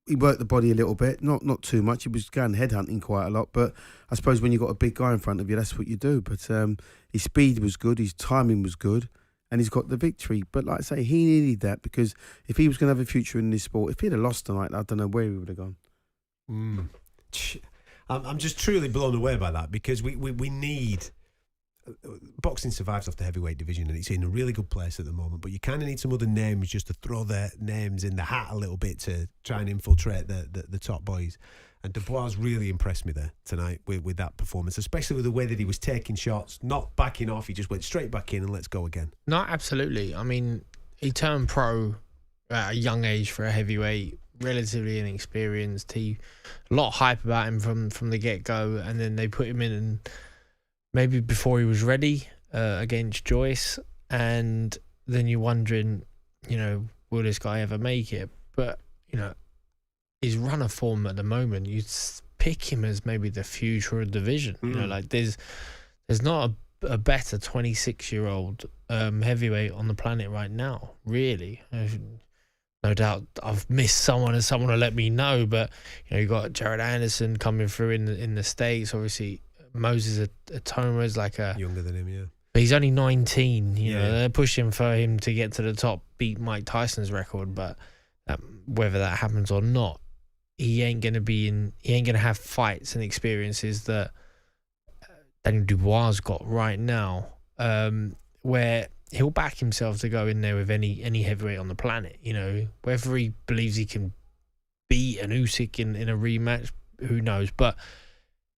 the body a little bit, not too much. He was going headhunting quite a lot, but I suppose when you've got a big guy in front of you, that's what you do. But his speed was good, his timing was good, and he's got the victory. But like I say, he needed that, because if he was going to have a future in this sport, if he'd have lost tonight, I don't know where he would have gone. I'm just truly blown away by that, because we need boxing survives off the heavyweight division, and it's in a really good place at the moment. But you kind of need some other names just to throw their names in the hat a little bit to try and infiltrate the top boys. And Dubois really impressed me there tonight with that performance, especially with the way that he was taking shots, not backing off. He just went straight back in and let's go again. No, absolutely. I mean, he turned pro at a young age for a heavyweight, relatively inexperienced. A lot of hype about him from the get-go, and then they put him in and maybe before he was ready against Joyce, and then you're wondering, will this guy ever make it? But, his run of form at the moment, you'd pick him as maybe the future of the division. There's not a better 26-year-old heavyweight on the planet right now, really. No doubt I've missed someone, and someone will let me know, but you got Jared Anderson coming through in the States. Obviously, Moses Atoma is like younger than him, yeah. But he's only 19. They're pushing for him to get to the top, beat Mike Tyson's record, but whether that happens or not, he ain't gonna have fights and experiences that Daniel Dubois got right now, where he'll back himself to go in there with any heavyweight on the planet. Whether he believes he can beat an Usyk in a rematch, who knows? But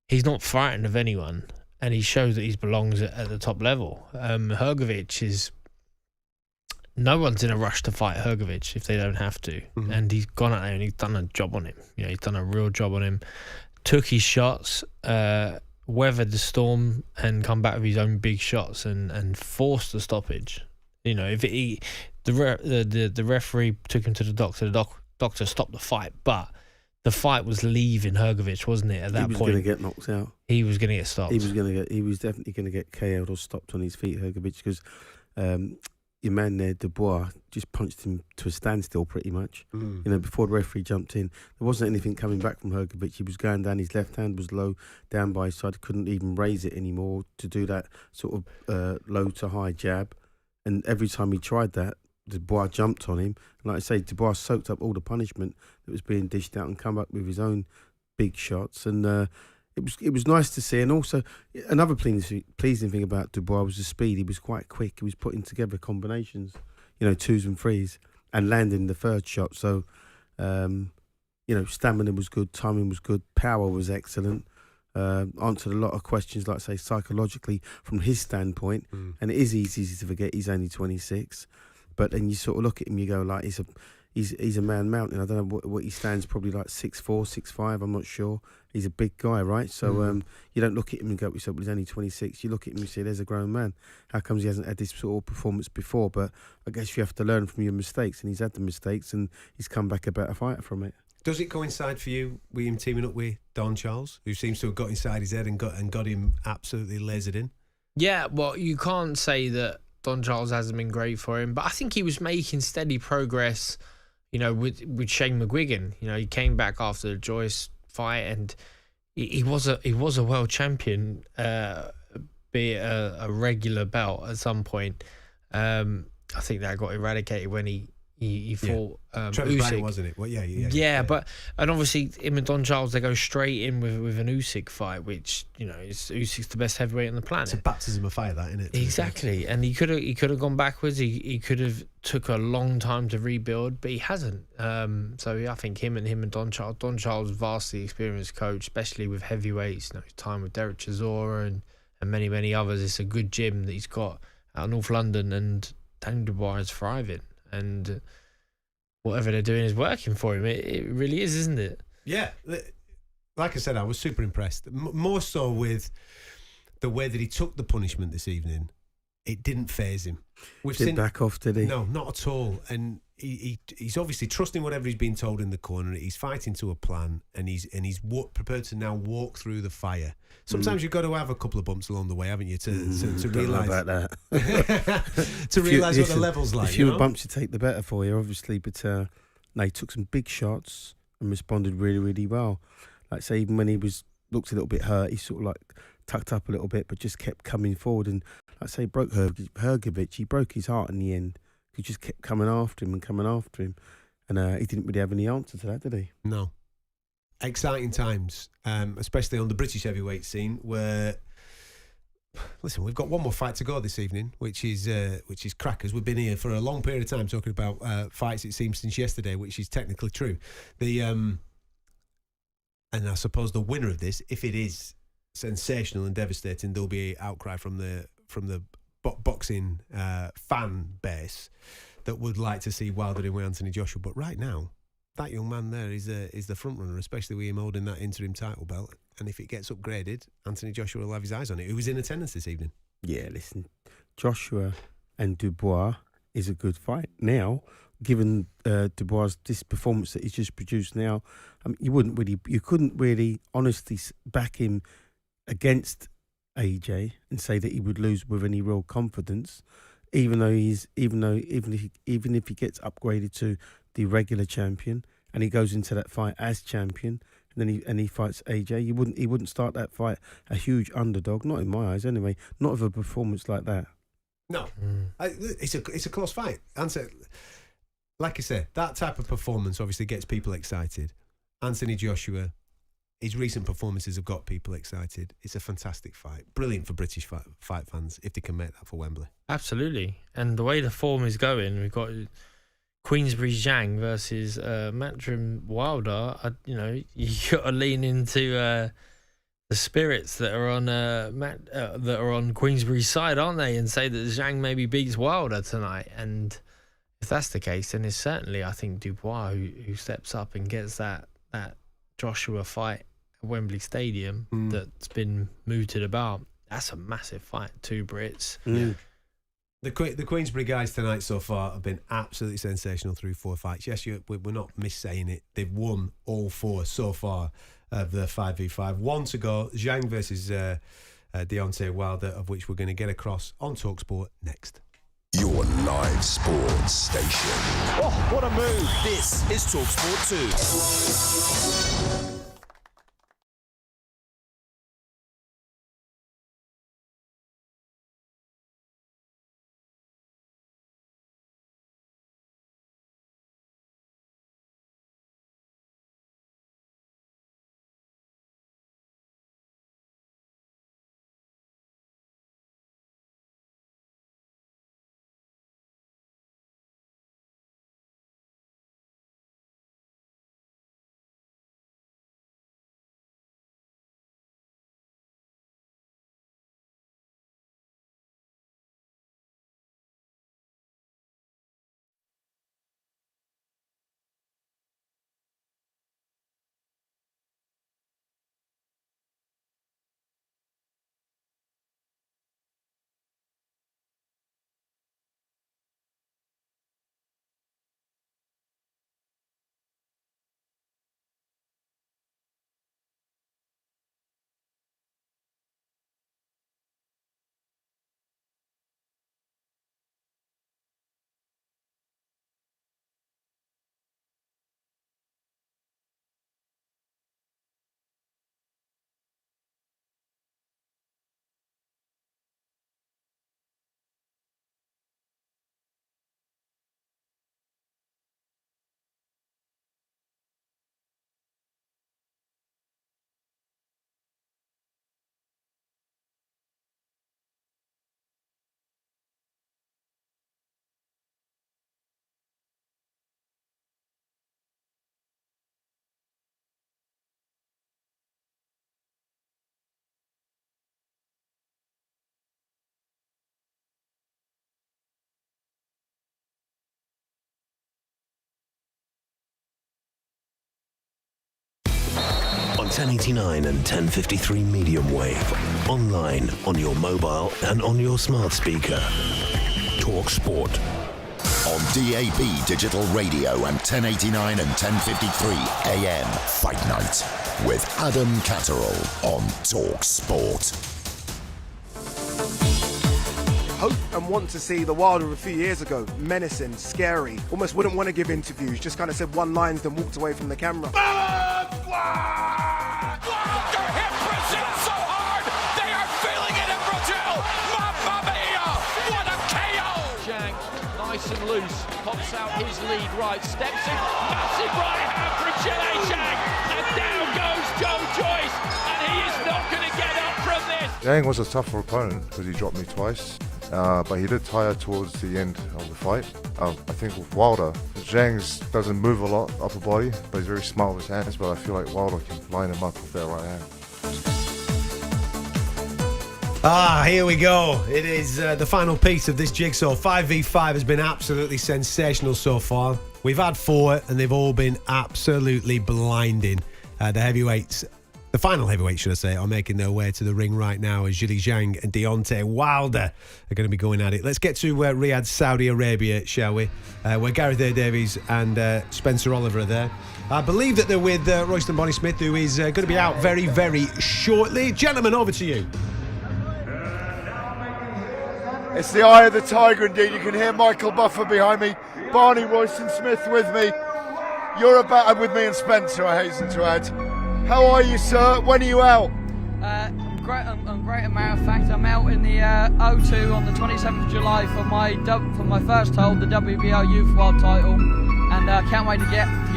he's not frightened of anyone, and he shows that he belongs at the top level. Hrgovic is... No one's in a rush to fight Hrgovic if they don't have to. Mm-hmm. And he's gone out there and he's done a job on him. He's done a real job on him. Took his shots, weathered the storm, and come back with his own big shots and forced the stoppage. If the referee took him to the doctor stopped the fight, but the fight was leaving Hrgovic, wasn't it? At that point, he was going to get knocked out. He was going to get stopped. He was definitely going to get KO'd or stopped on his feet, Hrgovic, because your man there, Dubois, just punched him to a standstill pretty much. Before the referee jumped in, there wasn't anything coming back from Hrgovic. He was going down, his left hand was low down by his side, couldn't even raise it anymore to do that sort of low to high jab. And every time he tried that, Dubois jumped on him. And like I say, Dubois soaked up all the punishment that was being dished out and come up with his own big shots. And it was nice to see. And also, another pleasing thing about Dubois was the speed. He was quite quick. He was putting together combinations, twos and threes, and landing the third shot. So, stamina was good, timing was good, power was excellent. Answered a lot of questions, like say, psychologically from his standpoint. And it is easy to forget he's only 26. But then you sort of look at him, you go like, he's a man mountain. I don't know what he stands, probably like 6'4", 6'5", I'm not sure. He's a big guy, right? So you don't look at him and go to yourself, well, he's only 26. You look at him and say, there's a grown man. How comes he hasn't had this sort of performance before? But I guess you have to learn from your mistakes, and he's had the mistakes, and he's come back a better fighter from it. Does it coincide for you with him teaming up with Don Charles, who seems to have got inside his head and got him absolutely lasered in? Yeah, well, you can't say that Don Charles hasn't been great for him, but I think he was making steady progress, with Shane McGuigan. He came back after the Joyce fight, and he was a world champion, be it a regular belt at some point. I think that got eradicated when he fought Trevor Usyk, Bryan, wasn't it? Well, yeah. But and obviously him and Don Charles, they go straight in with an Usyk fight, which Usyk's the best heavyweight on the planet. It's a baptism of fire, that, isn't it? Exactly, and he could have gone backwards. He could have took a long time to rebuild, but he hasn't. So I think him and Don Charles. Don Charles, vastly experienced coach, especially with heavyweights. His time with Derek Chisora and many others. It's a good gym that he's got out of North London, and Daniel Dubois is thriving. And whatever they're doing is working for him. It really is, isn't it? Yeah. Like I said, I was super impressed. More so with the way that he took the punishment this evening. It didn't faze him. Didn't back off, did he? No, not at all. And he's obviously trusting whatever he's been told in the corner. He's fighting to a plan, and he's prepared to now walk through the fire. Sometimes you've got to have a couple of bumps along the way, haven't you, to realise about that. To realise what the level's like. The fewer bumps you take, the better for you, obviously. But no, he took some big shots and responded really, really well. Like say, even when he looked a little bit hurt, he sort of like tucked up a little bit, but just kept coming forward. And like say, broke Hrgovic. He broke his heart in the end. He just kept coming after him, and he didn't really have any answer to that, did he? No. Exciting times, especially on the British heavyweight scene, where listen, we've got one more fight to go this evening, which is crackers. We've been here for a long period of time talking about fights, it seems, since yesterday, which is technically true. And I suppose the winner of this, if it is sensational and devastating, there'll be outcry from the boxing fan base that would like to see Wilder in with Anthony Joshua. But right now, that young man there is the front runner, especially with him holding that interim title belt. And if it gets upgraded, Anthony Joshua will have his eyes on it. Who was in attendance this evening? Yeah, listen, Joshua and Dubois is a good fight. Now, given Dubois' this performance that he's just produced now, you couldn't really honestly back him against AJ and say that he would lose with any real confidence, even if he gets upgraded to the regular champion and he goes into that fight as champion and then he fights AJ. He wouldn't start that fight a huge underdog, not in my eyes anyway, not with a performance like that. No, it's a close fight. Like I said, that type of performance obviously gets people excited. Anthony Joshua, his recent performances have got people excited. It's a fantastic fight. Brilliant for British fight fans if they can make that for Wembley. Absolutely. And the way the form is going, we've got Queensberry Zhang versus Matchroom Wilder. You got to lean into the spirits that are on Queensberry's side, aren't they? And say that Zhang maybe beats Wilder tonight. And if that's the case, then it's certainly, I think, Dubois who steps up and gets that Joshua fight at Wembley Stadium that's been mooted about. That's a massive fight. 2 Brits. Yeah. The Queensberry guys tonight so far have been absolutely sensational through 4 fights. Yes, we're not missaying it. They've won all 4 so far of the 5v5. 1 to go. Zhang versus Deontay Wilder, of which we're going to get across on talkSPORT next. Your live sports station. Oh, what a move. This is talkSPORT 2. On 1089 and 1053 medium wave, online, on your mobile and on your smart speaker. talkSPORT. On DAB digital radio and 1089 and 1053 AM Fight Night with Adam Catterall on talkSPORT. Hope and want to see the Wilder a few years ago. Menacing, scary, almost wouldn't want to give interviews, just kind of said one lines then walked away from the camera. Wilder hit Brazil so hard, they are feeling it in Brazil. Mamma mia, what a KO! Zhang, nice and loose, pops out his lead right, steps in, massive right hand from Zhang, and down goes Joe Joyce, and he is not going to get up from this. Yang was a tougher opponent because he dropped me twice, but he did tire towards the end of the fight. I think with Wilder, Zhang doesn't move a lot upper body, but he's very smart with his hands, but I feel like Wilder can line him up with that right hand. Here we go. It is the final piece of this jigsaw. 5v5 has been absolutely sensational so far. We've had 4 and they've all been absolutely blinding. The heavyweights, the final heavyweights, should I say, are making their way to the ring right now as Zhilei Zhang and Deontay Wilder are going to be going at it. Let's get to Riyadh, Saudi Arabia, shall we? Where Gareth A. Davies and Spencer Oliver are there. I believe that they're with Royston Bonnie-Smith, who is going to be out very, very shortly. Gentlemen, over to you. It's the eye of the tiger indeed. You can hear Michael Buffer behind me, Barney Royston Smith with me. You're about with me and Spencer, I hasten to add. How are you, sir? When are you out? I'm great. I'm great. As a matter of fact, I'm out in the O2 on the 27th of July for my first hold, the WBO Youth World Title, and can't wait to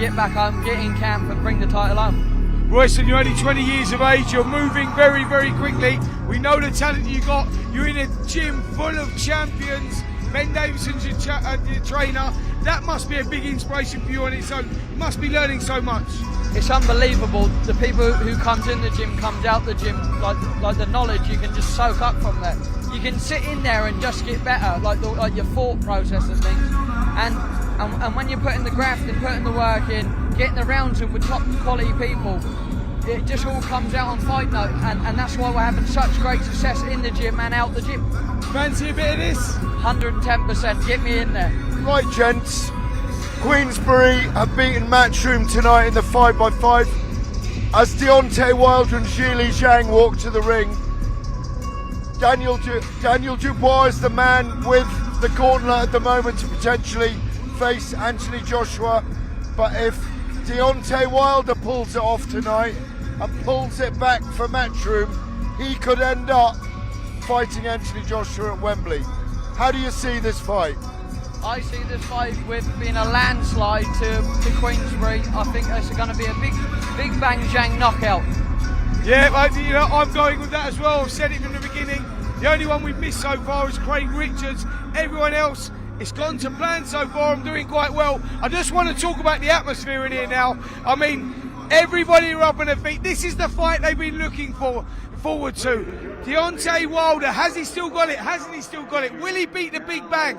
get back home, get in camp, and bring the title home. Royston, you're only 20 years of age, you're moving very, very quickly. We know the talent you got. You're in a gym full of champions. Ben Davison's your trainer. That must be a big inspiration for you on its own. You must be learning so much. It's unbelievable. The people who comes in the gym, comes out the gym, like the knowledge you can just soak up from that. You can sit in there and just get better, like your thought process and things. And when you're putting the graft and putting the work in, getting the rounds in with top quality people, it just all comes out on fight night, and that's why we're having such great success in the gym and out the gym. Fancy a bit of this? 110%, get me in there. Right, gents, Queensberry have beaten Matchroom tonight in the 5x5 as Deontay Wilder and Zhilei Zhang walk to the ring. Daniel Dubois is the man with the gauntlet at the moment to potentially face Anthony Joshua, but if Deontay Wilder pulls it off tonight and pulls it back for Matchroom, he could end up fighting Anthony Joshua at Wembley. How do you see this fight? I see this fight with being a landslide to Queensberry. I think it's going to be a big bang Zhang knockout. Yeah, I'm going with that as well. I've said it from the beginning. The only one we've missed so far is Craig Richards. Everyone else, it's gone to plan so far. I'm doing quite well. I just want to talk about the atmosphere in here now. I mean, everybody are up on their feet. This is the fight they've been looking forward to. Deontay Wilder, has he still got it? Hasn't he still got it? Will he beat the Big Bang?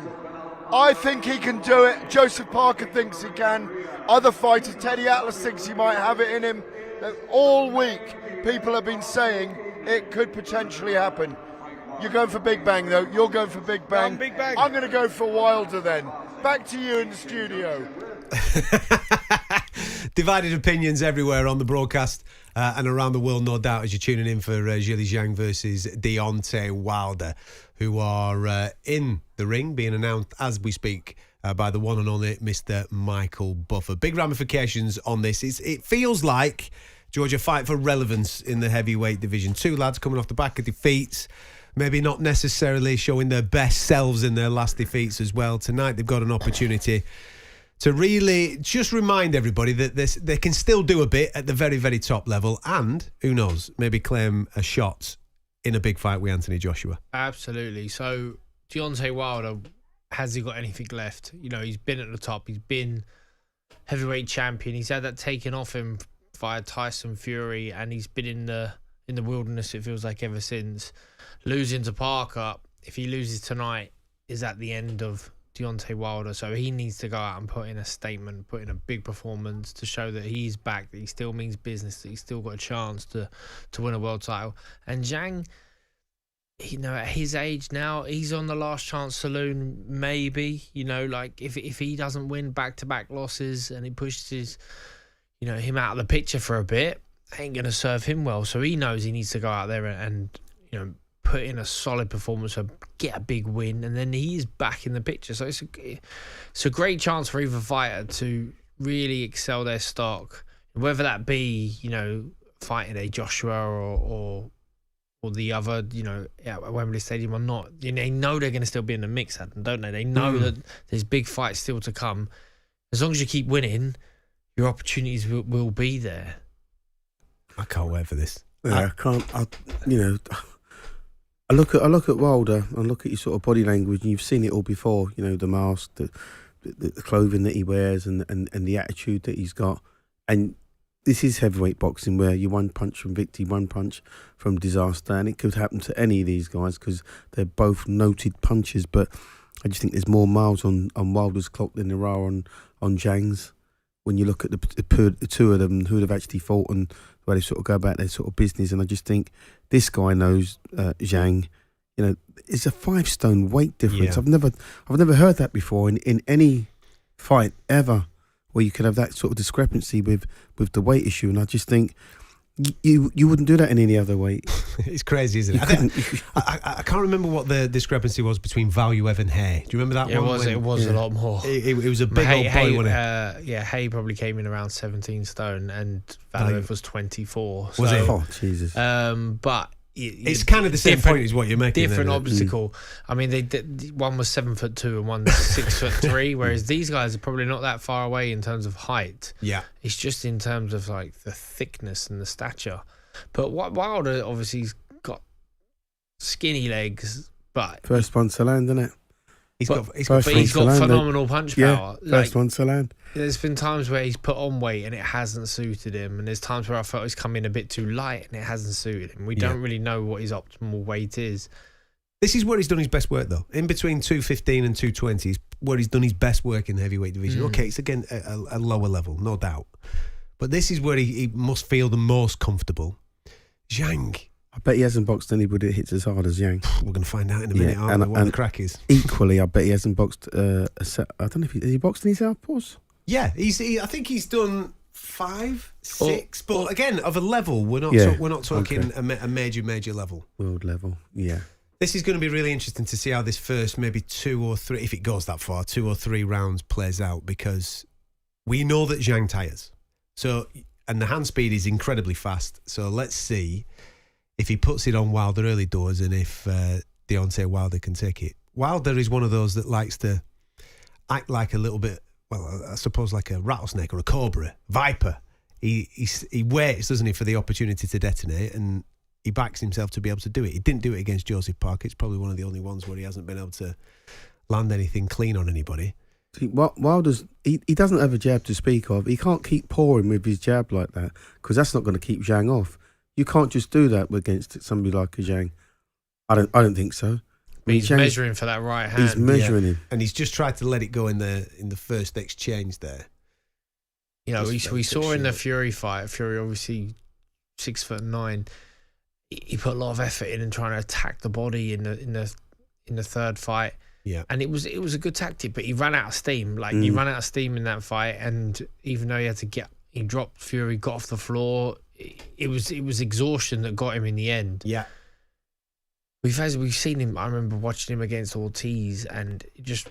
I think he can do it. Joseph Parker thinks he can. Other fighters, Teddy Atlas thinks he might have it in him. All week, people have been saying it could potentially happen. You're going for Big Bang, though. You're going for Big Bang. Big Bang. I'm going to go for Wilder, then. Back to you in the studio. Divided opinions everywhere on the broadcast and around the world, no doubt, as you're tuning in for Zhilei Zhang versus Deontay Wilder, who are in the ring, being announced as we speak by the one and only Mr. Michael Buffer. Big ramifications on this. It feels like, Georgia, fight for relevance in the heavyweight division. Two lads coming off the back of defeats, maybe not necessarily showing their best selves in their last defeats as well. Tonight they've got an opportunity to really just remind everybody that they can still do a bit at the very, very top level and, who knows, maybe claim a shot in a big fight with Anthony Joshua. Absolutely. So Deontay Wilder, has he got anything left? You know, he's been at the top. He's been heavyweight champion. He's had that taken off him via Tyson Fury, and he's been in the wilderness, it feels like, ever since. Losing to Parker, if he loses tonight, is at the end of Deontay Wilder. So he needs to go out and put in a statement, put in a big performance to show that he's back, that he still means business, that he's still got a chance to win a world title. And Zhang, you know, at his age now, he's on the last chance saloon, maybe. You know, like if he doesn't win back-to-back losses and he pushes him out of the picture for a bit, ain't going to serve him well. So he knows he needs to go out there and put in a solid performance, get a big win, and then he's back in the picture. So it's a great chance for either fighter to really excel their stock, whether that be, fighting a Joshua or the other, at Wembley Stadium or not. They know they're going to still be in the mix, Adam, don't they? They know that there's big fights still to come. As long as you keep winning, your opportunities will be there. I can't wait for this. Yeah, I look at Wilder and look at his sort of body language, and you've seen it all before. You know, the mask, the clothing that he wears, and the attitude that he's got. And this is heavyweight boxing, where you one punch from victory, one punch from disaster, and it could happen to any of these guys because they're both noted punchers. But I just think there's more miles on Wilder's clock than there are on Zhang's. When you look at the two of them who have actually fought and the way they sort of go about their sort of business, and I just think this guy knows Zhang. You know, it's a 5 stone weight difference. Yeah. I've never heard that before in any fight ever, where you could have that sort of discrepancy with the weight issue. And I just think you wouldn't do that in any other weight. It's crazy, isn't it? I can't remember what the discrepancy was between Valuev and Hay. Do you remember that one? It was a lot more. It was a big old boy, wasn't it? Hay probably came in around 17 stone and Valuev was 24. Was it? Oh, Jesus. But it's kind of the same point as what you're making. Different there, obstacle. I mean, one was 7'2" and one's 6'3", whereas these guys are probably not that far away in terms of height. Yeah, it's just in terms of like the thickness and the stature. But Wilder obviously's got skinny legs, but first one to land, isn't it? He's got phenomenal punch power. First one to land. There's been times where he's put on weight and it hasn't suited him, and there's times where I felt he's come in a bit too light and it hasn't suited him. We don't really know what his optimal weight is. This is where he's done his best work, though. In between 215 and 220 is where he's done his best work in the heavyweight division. Okay, it's again a lower level, no doubt. But this is where he must feel the most comfortable. Zhang, I bet he hasn't boxed anybody that hits as hard as Zhang. We're going to find out in a minute, aren't we, what the crack is. Equally, I bet he hasn't boxed I don't know if has he boxed in his southpaws? Yeah, I think he's done 5, 6, but again, of a level, we're not talking a major level. World level, yeah. This is going to be really interesting to see how this first maybe 2 or 3, if it goes that far, 2 or 3 rounds plays out, because we know that Zhang tires. So, and the hand speed is incredibly fast. So let's see if he puts it on Wilder early doors and if Deontay Wilder can take it. Wilder is one of those that likes to act like a little bit, well, I suppose like a rattlesnake or a cobra, viper. He waits, doesn't he, for the opportunity to detonate, and he backs himself to be able to do it. He didn't do it against Joseph Parker. It's probably one of the only ones where he hasn't been able to land anything clean on anybody. See, Wilder's, he doesn't have a jab to speak of. He can't keep pouring with his jab like that, because that's not going to keep Zhang off. You can't just do that against somebody like a Zhang. I don't think so. He's measuring for that right hand. He's measuring him, and he's just tried to let it go in the first exchange there. You know, we saw in the Fury fight. Fury obviously 6'9". He put a lot of effort in and trying to attack the body in the third fight. Yeah, and it was a good tactic, but he ran out of steam. He ran out of steam in that fight, and even though he dropped Fury, got off the floor. It was exhaustion that got him in the end. Yeah. We've seen him. I remember watching him against Ortiz, and just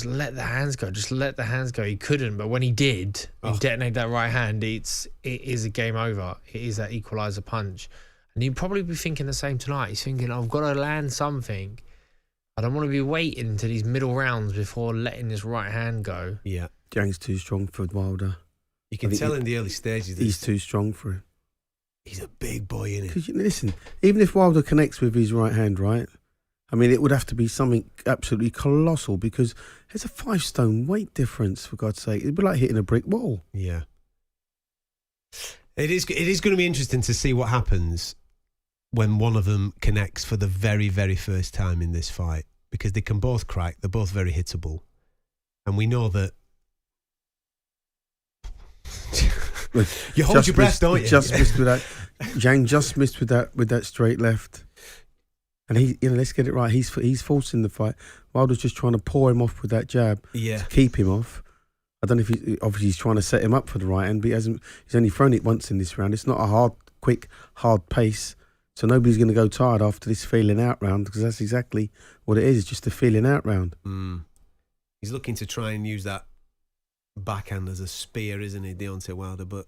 let the hands go. Just let the hands go. He couldn't, but when he did, he detonated that right hand. It is a game over. It is that equalizer punch, and he'd probably be thinking the same tonight. He's thinking, I've got to land something. I don't want to be waiting to these middle rounds before letting this right hand go. Yeah, Zhang's too strong for Wilder. You can tell in the early stages that he's too strong for him. He's a big boy, isn't he? Because listen, even if Wilder connects with his right hand, right? I mean, it would have to be something absolutely colossal, because there's a 5 stone weight difference, for God's sake. It'd be like hitting a brick wall. Yeah. It is going to be interesting to see what happens when one of them connects for the very, very first time in this fight, because they can both crack. They're both very hittable. And we know that... You hold your breath, don't you? Just missed with that. Zhang just missed with that straight left, and let's get it right. He's forcing the fight. Wilder's just trying to pour him off with that jab to keep him off. I don't know if he's trying to set him up for the right hand, but he's only thrown it once in this round. It's not a hard pace, so nobody's going to go tired after this feeling out round, because that's exactly what it is. It's just a feeling out round. He's looking to try and use that backhand as a spear, isn't he, Deontay Wilder? But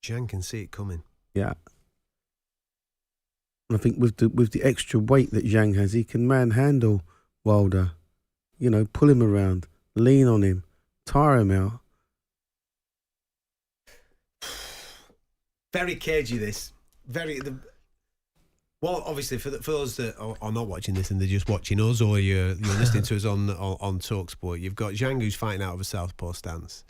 Zhang can see it coming. Yeah. And I think with the extra weight that Zhang has, he can manhandle Wilder. You know, pull him around, lean on him, tire him out. Very cagey, this. Well, obviously, for those that are not watching this and they're just watching us, or you're listening to us on talkSPORT, you've got Zhang who's fighting out of a southpaw stance,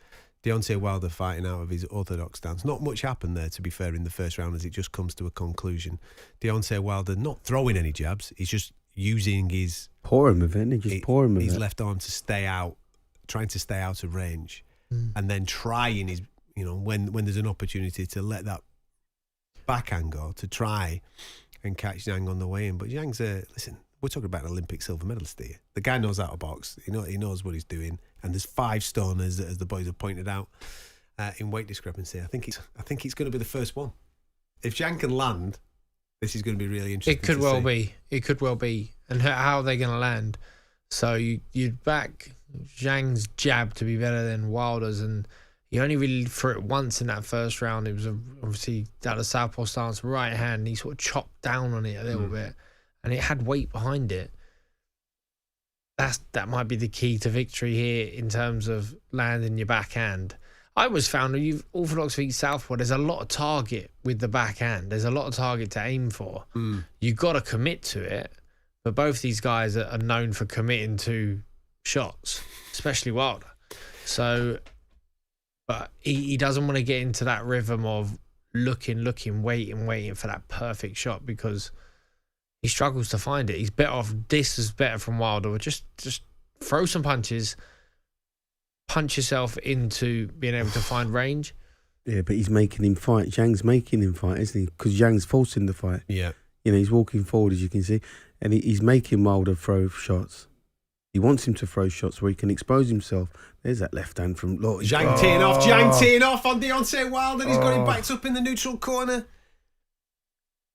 Deontay Wilder fighting out of his orthodox stance. Not much happened there, to be fair, in the first round as it just comes to a conclusion. Deontay Wilder not throwing any jabs, he's just using his... Pour him with it, his left arm to stay out, trying to stay out of range, and then trying his, when there's an opportunity to let that backhand go, to try and catch Zhang on the way in. But Zhang's listen, we're talking about an Olympic silver medalist here. The guy knows how to box. He knows what he's doing. And there's 5 stone, as the boys have pointed out, in weight discrepancy. I think he's going to be the first one. If Zhang can land, this is going to be really interesting. It could well be. It could well be. And how are they going to land? So you'd back Zhang's jab to be better than Wilder's, and he only really threw it once in that first round. It was obviously out of southpaw stance, right hand. He sort of chopped down on it a little bit, and it had weight behind it. That might be the key to victory here in terms of landing your backhand. I always found you've orthodox v southpaw, there's a lot of target with the backhand. There's a lot of target to aim for. You've got to commit to it, but both these guys are known for committing to shots, especially Wilder. So... But he doesn't want to get into that rhythm of looking, waiting for that perfect shot, because he struggles to find it. He's better off. This is better from Wilder. Just throw some punches, punch yourself into being able to find range. Yeah, but he's making him fight. Zhang's making him fight, isn't he? Because Zhang's forcing the fight. Yeah. He's walking forward, as you can see, and he's making Wilder throw shots. He wants him to throw shots where he can expose himself. There's that left hand from Lord. Zhang teeing off on Deontay Wilder. He's got him backed up in the neutral corner.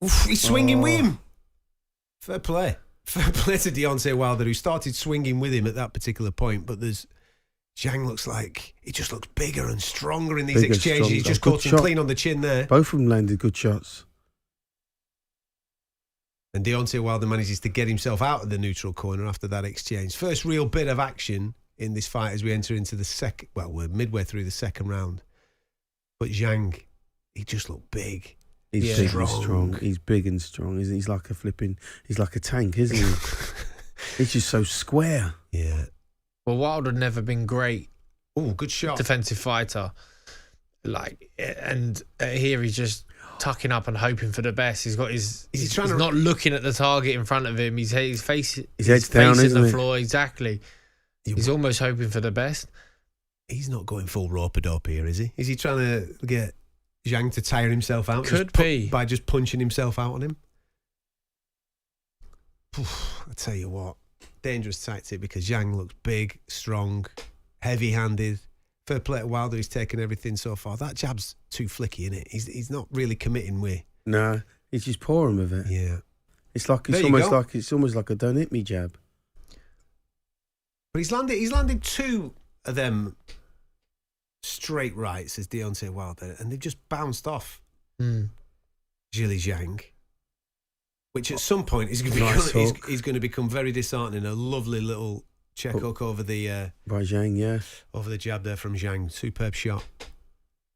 Oof, he's swinging with him. Fair play to Deontay Wilder, who started swinging with him at that particular point. But Zhang looks like he just looks bigger and stronger in these exchanges. He's just caught him clean on the chin there. Both of them landed good shots. And Deontay Wilder manages to get himself out of the neutral corner after that exchange. First real bit of action in this fight as we enter into the second... Well, we're midway through the second round. But Zhang, he just looked big. He's big and strong. He's big and strong, isn't he? He's like a tank, isn't he? He's just so square. Yeah. Well, Wilder had never been great. Oh, good shot. Defensive fighter. And here he's just... tucking up and hoping for the best. He's not looking at the target in front of him. His head's down, facing the floor. Exactly. He's almost hoping for the best. He's not going full rope-a-dope here, is he? Is he trying to get Zhang to tire himself out? Could be. By just punching himself out on him? I tell you what, dangerous tactic, because Zhang looks big, strong, heavy-handed. Fair play to Wilder, he's taken everything so far. That jab's too flicky, isn't it? He's not really committing with. No, he's just pouring with it. Yeah. It's almost like a don't hit me jab. But he's landed 2 of them straight rights as Deontay Wilder, and they've just bounced off Zhilei Zhang, which at some point is going to become very disheartening. A lovely little check hook over the by Zhang, yeah, over the jab there from Zhang. Superb shot.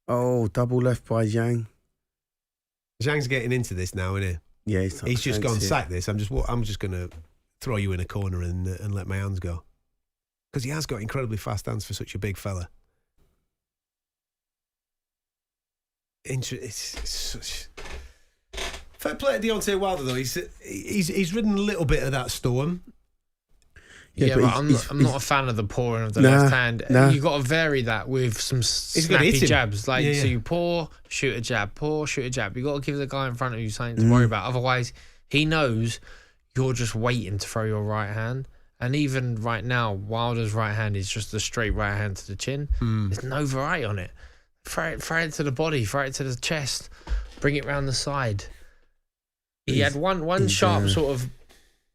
Oh, double left by Zhang. Zhang's getting into this now, isn't he? Yeah, he's just gone sack this. I'm just going to throw you in a corner and let my hands go, because he has got incredibly fast hands for such a big fella. It's such fair play to Deontay Wilder though. He's ridden a little bit of that storm. Yeah, but I'm not a fan of the pouring of the left hand. You've got to vary that with some snappy jabs. So you pour, shoot a jab, pour, shoot a jab. You've got to give the guy in front of you something to worry about. Otherwise, he knows you're just waiting to throw your right hand. And even right now, Wilder's right hand is just a straight right hand to the chin. There's no variety on it. Throw it to the body, throw it to the chest, bring it round the side. He had one sharp sort of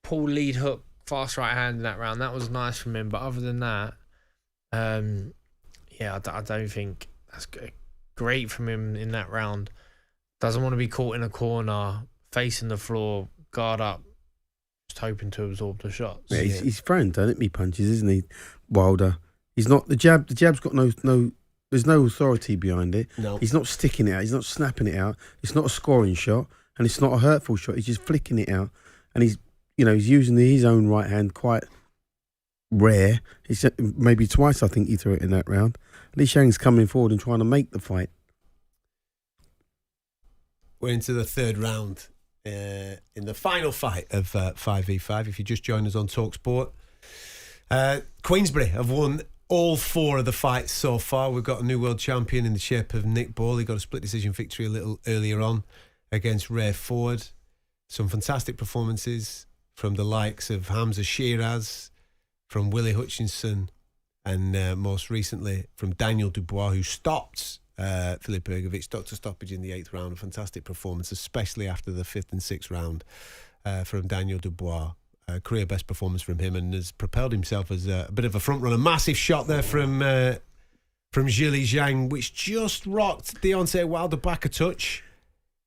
pull lead hook, fast right hand in that round. That was nice from him. But other than that, I don't think that's great from him in that round. Doesn't want to be caught in a corner, facing the floor, guard up, just hoping to absorb the shots. Yeah, he's throwing don't hit me punches, isn't he, Wilder? He's not the jab. The jab's got no. There's no authority behind it. No. He's not sticking it out. He's not snapping it out. It's not a scoring shot. and it's not a hurtful shot. He's just flicking it out, and he's using his own right hand quite rare. He's maybe twice I think he threw it in that round. Li Xiang's coming forward and trying to make the fight. We're into the third round in the final fight of 5v5. If you just joined us on talkSPORT, Queensberry have won all 4 of the fights so far. We've got a new world champion in the shape of Nick Ball. He got a split decision victory a little earlier on against Ray Ford. Some fantastic performances from the likes of Hamza Shiraz, from Willie Hutchinson, and most recently from Daniel Dubois, who stopped Filip Bergovic, doctor stoppage in the 8th round. A fantastic performance, especially after the 5th and 6th round from Daniel Dubois. Career best performance from him, and has propelled himself as a bit of a front runner. Massive shot there from Zhili Zhang, which just rocked Deontay Wilder back a touch.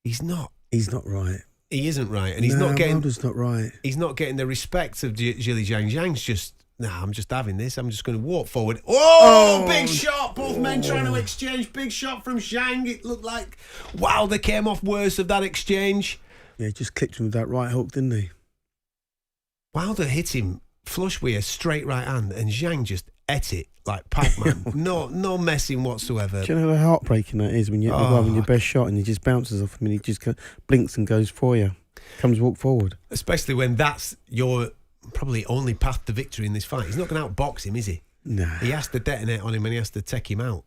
He's not right. He isn't right, and he's not getting. Wilder's not right. He's not getting the respect of Zhili Zhang. Zhang's just. I'm just having this. I'm just going to walk forward. Oh, big shot. Both men trying to exchange. Big shot from Zhang. It looked like Wilder came off worse of that exchange. Yeah, he just clipped him with that right hook, didn't he? Wilder hit him flush with a straight right hand, and Zhang just ate it like Pac-Man. no messing whatsoever. Do you know how heartbreaking that is when you're having your best shot and he just bounces off him and he just blinks and goes for you. Comes walk forward. Especially when that's your probably only path to victory in this fight. He's not going to outbox him, is he? No. He has to detonate on him and he has to take him out.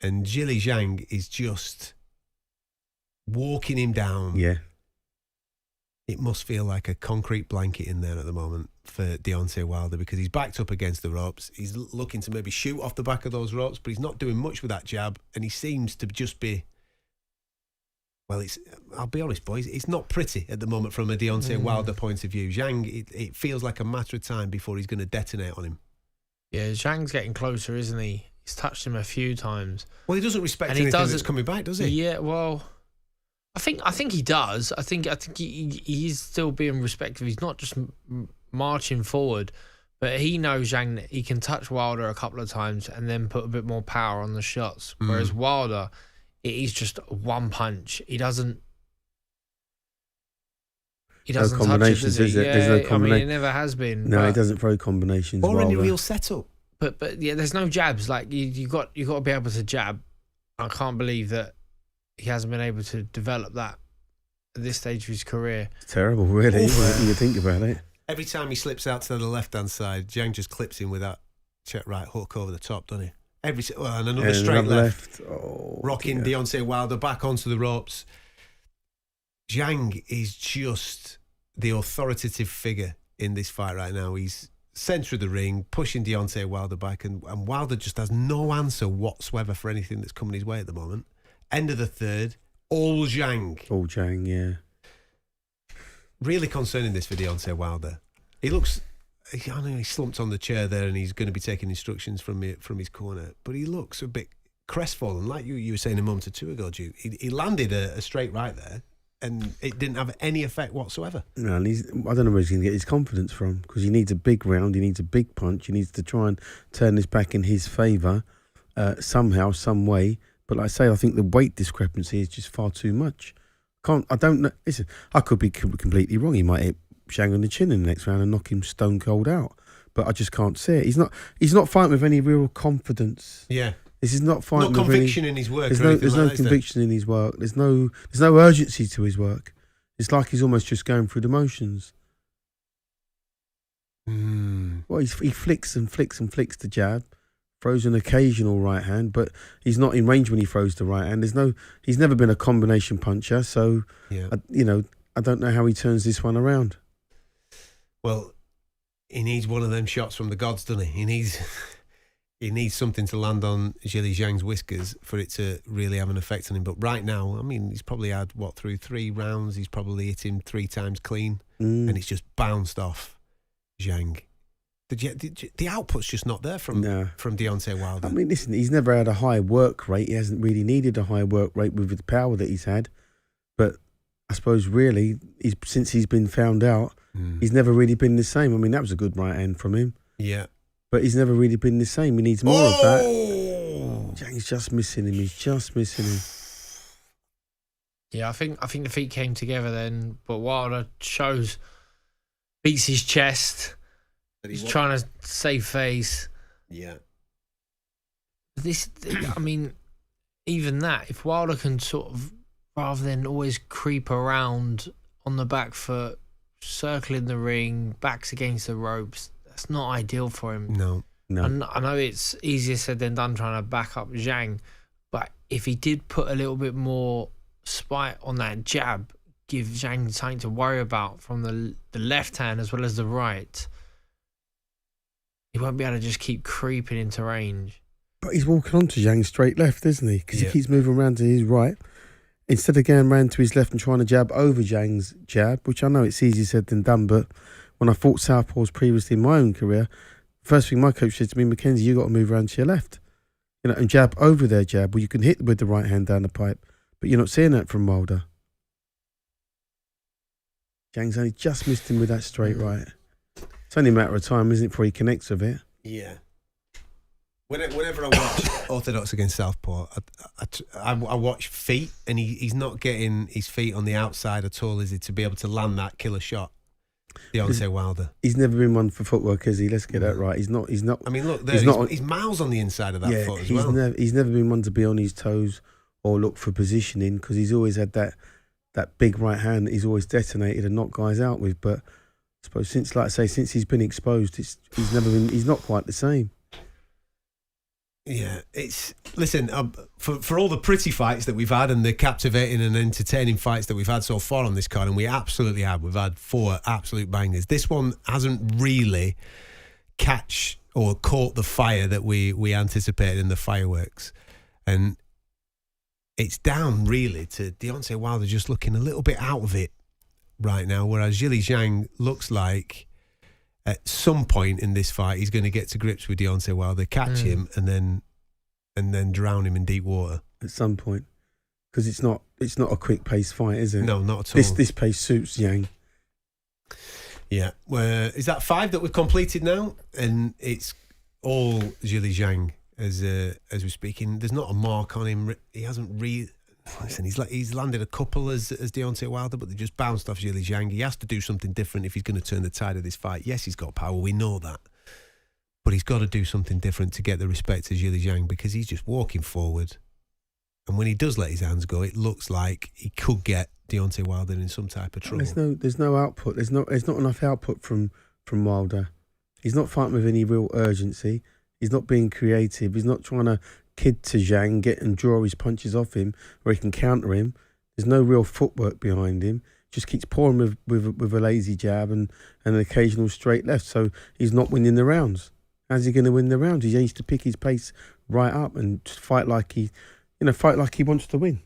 And Zhili Zhang is just walking him down. Yeah. It must feel like a concrete blanket in there at the moment for Deontay Wilder, because he's backed up against the ropes. He's looking to maybe shoot off the back of those ropes, but he's not doing much with that jab, and he seems to just be... Well, I'll be honest, boys, it's not pretty at the moment from a Deontay Wilder point of view. Zhang, it feels like a matter of time before he's going to detonate on him. Yeah, Zhang's getting closer, isn't he? He's touched him a few times. Well, he doesn't respect anything that's coming back, does he? Yeah, well, I think he does. I think he's still being respectful. He's not just marching forward, but he knows Zhang that he can touch Wilder a couple of times and then put a bit more power on the shots. Whereas Wilder, he's just one punch. He doesn't touch it, does he? There's no combination. I mean, it never has been. No, he doesn't throw combinations. Or any real setup. But yeah, there's no jabs. Like you got to be able to jab. I can't believe that he hasn't been able to develop that at this stage of his career. It's terrible, really, when you think about it. Every time he slips out to the left-hand side, Zhang just clips him with that check right hook over the top, doesn't he? And another straight left. Rocking Deontay Wilder back onto the ropes. Zhang is just the authoritative figure in this fight right now. He's centre of the ring, pushing Deontay Wilder back, and Wilder just has no answer whatsoever for anything that's coming his way at the moment. End of the third, all Zhang. All Zhang, yeah. Really concerning this for Deontay Wilder. He looks... I know he slumped on the chair there and he's going to be taking instructions from his corner, but he looks a bit crestfallen, like you were saying a moment or two ago, Duke. He landed a straight right there and it didn't have any effect whatsoever. No, and I don't know where he's going to get his confidence from, because he needs a big round, he needs a big punch, he needs to try and turn this back in his favour somehow, some way. But like I say, I think the weight discrepancy is just far too much. I don't know. Listen, I could be completely wrong. He might hit Zhang on the chin in the next round and knock him stone cold out. But I just can't see it. He's not fighting with any real confidence. Yeah. This is not fighting with conviction in his work. There's no conviction in his work. There's no urgency to his work. It's like he's almost just going through the motions. Well, he flicks and flicks and flicks the jab, throws an occasional right hand, but he's not in range when he throws the right hand. He's never been a combination puncher, so yeah. I don't know how he turns this one around. Well, he needs one of them shots from the gods, doesn't he? He needs something to land on Zhili Zhang's whiskers for it to really have an effect on him. But right now, I mean, he's probably had, through 3 rounds, he's probably hit him 3 times clean, and it's just bounced off Zhang. The output's just not there from Deontay Wilder. I mean, listen, he's never had a high work rate. He hasn't really needed a high work rate with the power that he's had. But I suppose really, since he's been found out, he's never really been the same. I mean, that was a good right hand from him. Yeah. But he's never really been the same. He needs more of that. Zhang's just missing him. He's just missing him. Yeah, I think the feet came together then, but Wilder beats his chest. He's trying to save face. Yeah. I mean, even that, if Wilder can sort of, rather than always creep around on the back foot, circling the ring, backs against the ropes, that's not ideal for him. No. I know it's easier said than done trying to back up Zhang, but if he did put a little bit more spite on that jab, give Zhang something to worry about from the left hand as well as the right, he won't be able to just keep creeping into range. But he's walking onto Zhang straight left, isn't he? Because he keeps moving around to his right. Instead of going round to his left and trying to jab over Zhang's jab, which I know it's easier said than done, but when I fought southpaws previously in my own career, first thing my coach said to me, McKenzie, you got to move around to your left, and jab over their jab. Well, you can hit with the right hand down the pipe, but you're not seeing that from Wilder. Zhang's only just missed him with that straight right. It's only a matter of time, isn't it, before he connects with it? Yeah. Whenever I watch Orthodox against Southpaw, I watch feet, and he's not getting his feet on the outside at all, is he, to be able to land that killer shot? Deontay Wilder. He's never been one for footwork, has he? Let's get that right. He's not. I mean, look, he's miles on the inside of that foot as well. He's never been one to be on his toes or look for positioning, because he's always had that big right hand that he's always detonated and knocked guys out with. But I suppose since he's been exposed, he's not quite the same. Yeah, listen, for all the pretty fights that we've had and the captivating and entertaining fights that we've had so far on this card, and we absolutely have, we've had 4 absolute bangers. This one hasn't really caught the fire that we anticipated in the fireworks, and it's down really to Deontay Wilder just looking a little bit out of it right now, whereas Zhilei Zhang looks like at some point in this fight he's going to get to grips with Deontay Wilder, catch him, and then drown him in deep water at some point, because it's not a quick pace fight, is it? No, not at all. This pace suits Zhang. Yeah, is that 5 that we've completed now, and it's all Zhilei Zhang as we're speaking. There's not a mark on him. He hasn't Listen, he's landed a couple as Deontay Wilder, but they just bounced off Zhilei Zhang. He has to do something different if he's going to turn the tide of this fight. Yes, he's got power, we know that. But he's got to do something different to get the respect of Zhilei Zhang, because he's just walking forward. And when he does let his hands go, it looks like he could get Deontay Wilder in some type of trouble. There's no output. There's not enough output from Wilder. He's not fighting with any real urgency. He's not being creative. He's not trying to kid to Zhang, get and draw his punches off him where he can counter him. There's no real footwork behind him. Just keeps pouring with a lazy jab and an occasional straight left. So he's not winning the rounds. How's he going to win the rounds? He needs to pick his pace right up and just fight like he wants to win.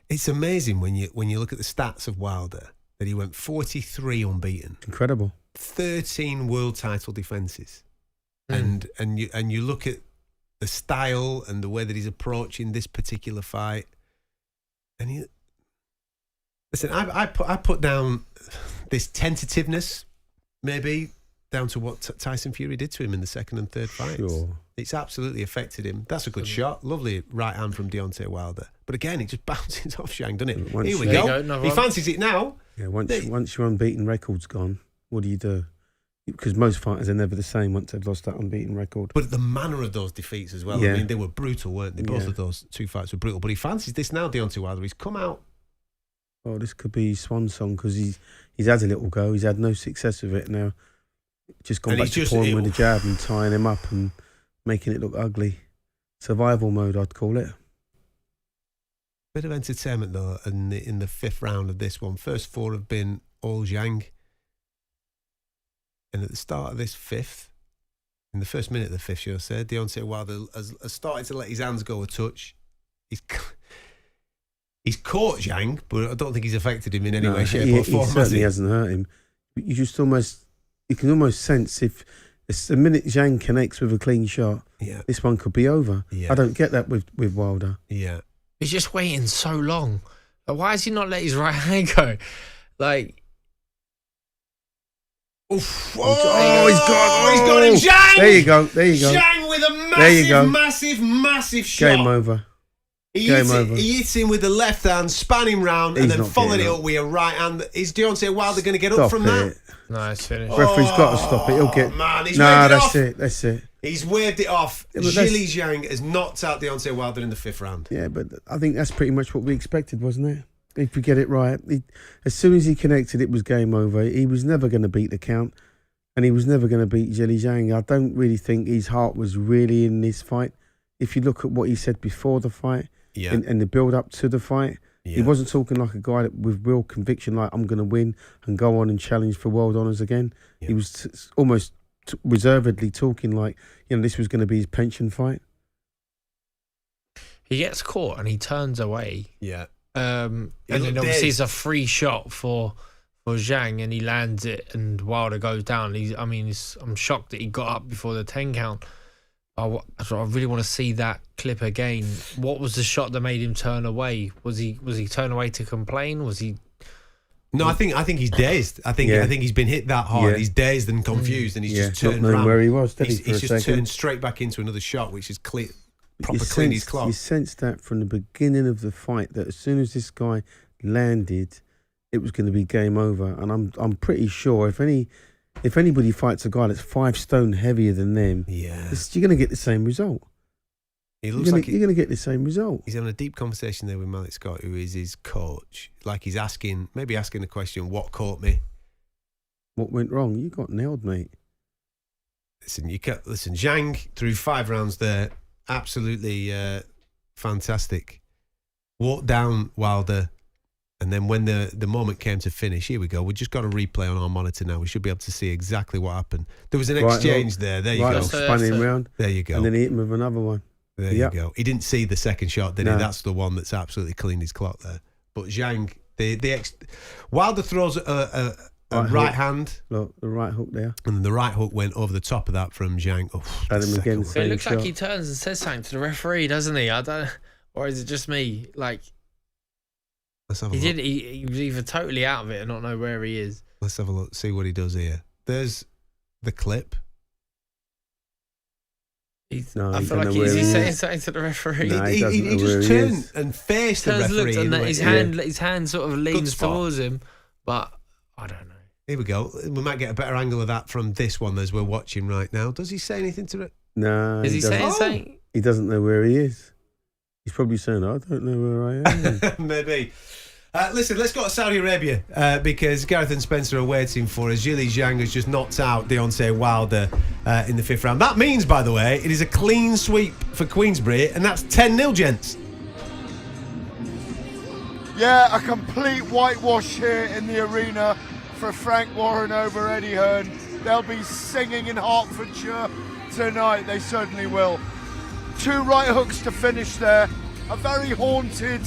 It's amazing when you look at the stats of Wilder that he went 43 unbeaten. Incredible. 13 world title defences. And you look at the style and the way that he's approaching this particular fight, and I put down this tentativeness, maybe down to what Tyson Fury did to him in the second and third fights. Sure. It's absolutely affected him. That's a good shot. Lovely right hand from Deontay Wilder. But again, he just bounces off Zhang, doesn't it? Here we go. He fancies it now. Yeah, once your unbeaten record's gone, what do you do? Because most fighters are never the same once they've lost that unbeaten record. But the manner of those defeats as well. Yeah. I mean, they were brutal, weren't they? Both of those 2 fights were brutal. But he fancies this now, Deontay Wilder. He's come out. Oh, this could be his swan song, because he's had a little go. He's had no success with it now. Just gone back to pouring with a jab and tying him up and making it look ugly. Survival mode, I'd call it. Bit of entertainment, though, in the 5th round of this one. First 4 have been all Zhang. And at the start of this 5th, in the first minute of the 5th, should I say, Deontay Wilder has started to let his hands go a touch. He's caught Zhang, but I don't think he's affected him in any way, shape or form. He certainly hasn't hurt him. You can almost sense if the minute Zhang connects with a clean shot, this one could be over. Yeah. I don't get that with Wilder. Yeah. He's just waiting so long. Like, why has he not let his right hand go? Like, oof. Oh, he's gone. He's gone. And Zhang. There you go. Zhang with a massive shot. Game over. He Game over. He hits him with the left hand, span him round, and He's then not followed it getting up with a right hand. Is Deontay Wilder going to get Stop up from it. that? No, it's finished. Referee's got to stop it. He'll get. Man, he's Nah, waved it that's off. it. That's it. He's waved it off. Yeah, but that's- Zhilei Zhang has knocked out Deontay Wilder in the 5th round. Yeah, but I think that's pretty much what we expected, wasn't it? If we get it right, as soon as he connected, it was game over. He was never going to beat the count, and he was never going to beat Zhilei Zhang. I don't really think his heart was really in this fight. If you look at what he said before the fight, and the build up to the fight, he wasn't talking like a guy with real conviction, like I'm going to win and go on and challenge for world honours again. He was almost reservedly talking like, this was going to be his pension fight. He gets caught and he turns away. Yeah. And then obviously it's a free shot for Zhang, and he lands it, and Wilder goes down. I'm shocked that he got up before the 10 count. I really want to see that clip again. What was the shot that made him turn away? Was he turn away to complain? Was he? No, I think he's dazed. I think he's been hit that hard. He's dazed and confused, and he's just turned not knowing around. where he was. He's just turned straight back into another shot, which is clean his clock. You sensed that from the beginning of the fight, that as soon as this guy landed, it was going to be game over. And I'm pretty sure if anybody fights a guy that's 5 stone heavier than them, you're going to get the same result. He looks you're like going to get the same result. He's having a deep conversation there with Malik Scott, who is his coach. Like he's asking the question, what caught me? What went wrong? You got nailed, mate. Listen, Zhang through 5 rounds there, absolutely fantastic. Walked down Wilder, and then when the moment came to finish, here we go. We just got a replay on our monitor now. We should be able to see exactly what happened. There was an exchange there. There you go. Spun him round. There you go. And then he hit him with another one. There you go. He didn't see the second shot, did he? That's the one that's absolutely cleaned his clock there. But Zhang, Wilder throws a right hand. Look, the right hook there. And the right hook went over the top of that from Zhang. Had him again. It looks like he turns and says something to the referee, doesn't he? I don't. Or is it just me? Like, let's have a look. He was either totally out of it or not know where he is. Let's have a look. See what he does here. There's the clip. I feel like he's saying something to the referee. No, he just turned and faced the referee. And his hand sort of leans towards him, but I don't know. Here we go. We might get a better angle of that from this one as we're watching right now. Does he say anything to it? No. Is he saying something? He doesn't know where he is. He's probably saying, I don't know where I am. Maybe. Listen, let's go to Saudi Arabia because Gareth and Spencer are waiting for us. Zhilei Zhang has just knocked out Deontay Wilder in the 5th round. That means, by the way, it is a clean sweep for Queensberry, and that's 10-0, gents. Yeah, a complete whitewash here in the arena for Frank Warren over Eddie Hearn. They'll be singing in Hertfordshire tonight. They certainly will. 2 right hooks to finish there. A very haunted,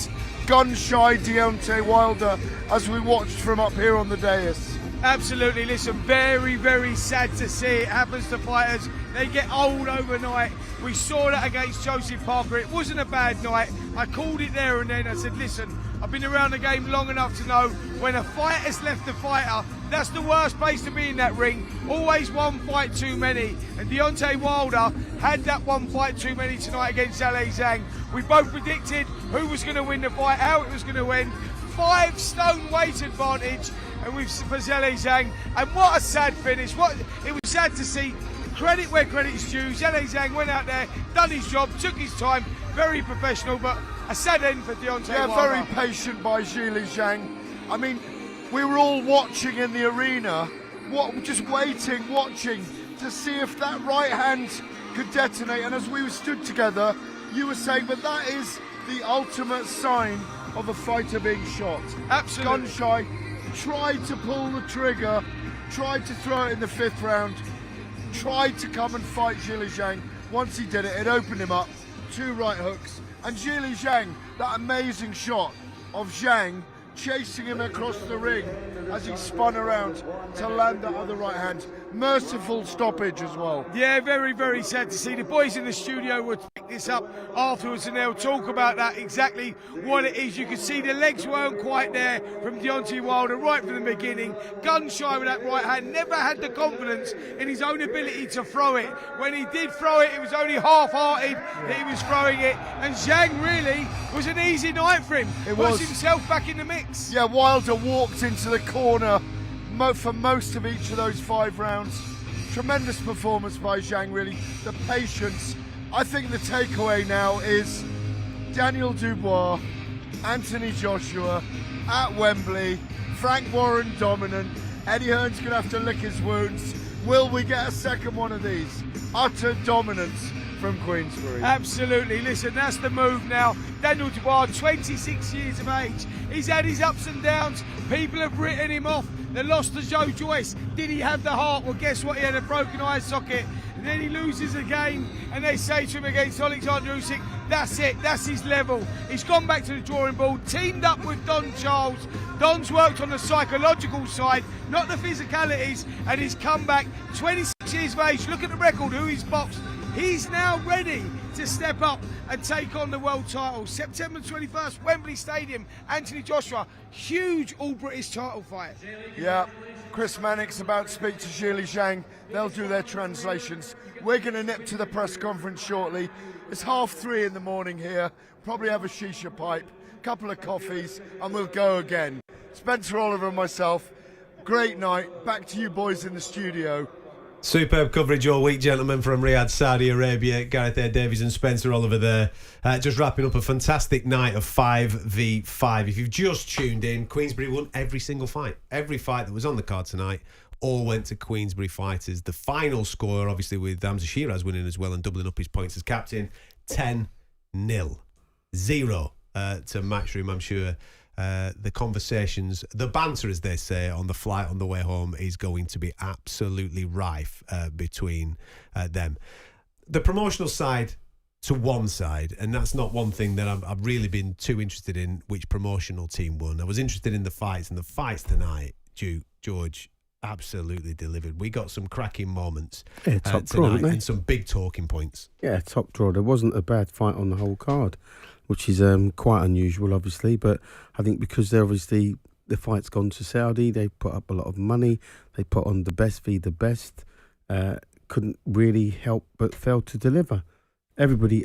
gun-shy Deontay Wilder as we watched from up here on the dais. Absolutely, listen, very, very sad to see. It happens to fighters. They get old overnight. We saw that against Joseph Parker. It wasn't a bad night. I called it there and then. I said, listen, I've been around the game long enough to know when a fighter's left the fighter, that's the worst place to be in that ring. Always one fight too many. And Deontay Wilder had that one fight too many tonight against Zhilei Zhang. We both predicted who was going to win the fight, how it was going to end. 5 stone weight advantage and for Zhilei Zhang. And what a sad finish. It was sad to see. Credit where credit's due. Zhilei Zhang went out there, done his job, took his time, very professional, but a sad end for Deontay Wilder. Very patient by Zhilei Zhang. I mean, we were all watching in the arena, just waiting, watching to see if that right hand could detonate. And as we stood together, you were saying, but that is the ultimate sign of a fighter being shot. Absolutely. Gun-shy, tried to pull the trigger, tried to throw it in the 5th round, tried to come and fight Zhilei Zhang. Once he did it, it opened him up. 2 right hooks. And Zhilei Zhang, that amazing shot of Zhang chasing him across the ring as he spun around to land that other right hand. merciful stoppage as well. Yeah, very, very sad to see. The boys in the studio would pick this up afterwards and they'll talk about that, exactly what it is. You could see the legs weren't quite there from Deontay Wilder right from the beginning. Gun shy with that right hand, never had the confidence in his own ability to throw it. When he did throw it, it was only half-hearted that he was throwing it. And Zhang really was an easy night for him. It Puts was himself back in the mix. Yeah, Wilder walked into the corner for most of each of those 5 rounds. Tremendous performance by Zhang, really. The patience. I think the takeaway now is Daniel Dubois, Anthony Joshua at Wembley, Frank Warren dominant. Eddie Hearn's going to have to lick his wounds. Will we get a second one of these? Utter dominance from Queensberry. Absolutely. Listen, that's the move now. Daniel Dubois, 26 years of age. He's had his ups and downs. People have written him off. The loss to Joe Joyce. Did he have the heart? Well, guess what? He had a broken eye socket. And then he loses again. And they say to him against Alexander Usyk, that's it. That's his level. He's gone back to the drawing board, teamed up with Don Charles. Don's worked on the psychological side, not the physicalities. And he's come back, 26 years of age. Look at the record, who he's boxed. He's now ready to step up and take on the world title. September 21st, Wembley Stadium. Anthony Joshua, huge all-British title fight. Yeah, Chris Mannix about to speak to Zhili Zhang. They'll do their translations. We're going to nip to the press conference shortly. It's 3:30 in the morning here. Probably have a shisha pipe, couple of coffees, and we'll go again. Spencer Oliver and myself, great night. Back to you boys in the studio. Superb coverage all week, gentlemen, from Riyadh, Saudi Arabia. Gareth A. Davies and Spencer Oliver there. Just wrapping up a fantastic night of 5v5. If you've just tuned in, Queensberry won every single fight. Every fight that was on the card tonight all went to Queensberry fighters. The final score, obviously, with Hamza Shiraz winning as well and doubling up his points as captain, 10-0. 0 to Matchroom, I'm sure. The conversations, the banter, as they say, on the flight on the way home is going to be absolutely rife between them. The promotional side to one side, and that's not one thing that I've really been too interested in, which promotional team won. I was interested in the fights, and the fights tonight, George, absolutely delivered. We got some cracking moments top tonight, draw, and some big talking points. Yeah, top draw. There wasn't a bad fight on the whole card, which is quite unusual, obviously. But I think because they're obviously the fight's gone to Saudi, they put up a lot of money. They put on the best v the best. Couldn't really help but fail to deliver. Everybody,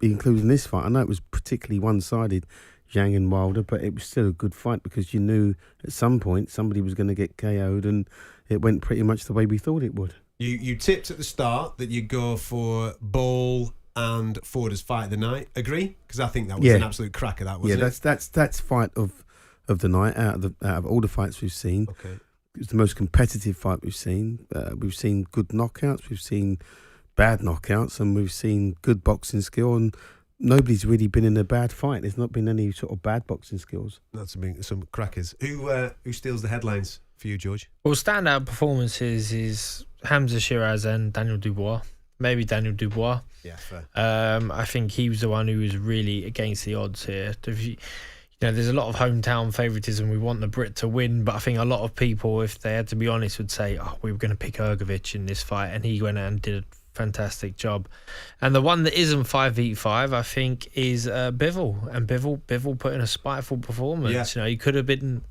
including this fight. I know it was particularly one-sided, Zhang and Wilder, but it was still a good fight because you knew at some point somebody was going to get KO'd, and it went pretty much the way we thought it would. You tipped at the start that you'd go for Ball and Ford as fight of the night. Agree? Because I think that was an absolute cracker. That was that's fight of the night out of all the fights we've seen. Okay, it was the most competitive fight we've seen. We've seen good knockouts, we've seen bad knockouts, and we've seen good boxing skill. And nobody's really been in a bad fight. There's not been any sort of bad boxing skills. That's some crackers. Who steals the headlines for you, George? Well, standout performances is Hamza Shiraz and Daniel Dubois. Maybe Daniel Dubois. Yeah, fair. I think he was the one who was really against the odds here. There's a lot of hometown favouritism. We want the Brit to win, but I think a lot of people, if they had to be honest, would say, we were going to pick Ergovic in this fight, and he went out and did a fantastic job. And the one that isn't 5v5, I think, is Bivol. And Bivol put in a spiteful performance. Yeah. He could have been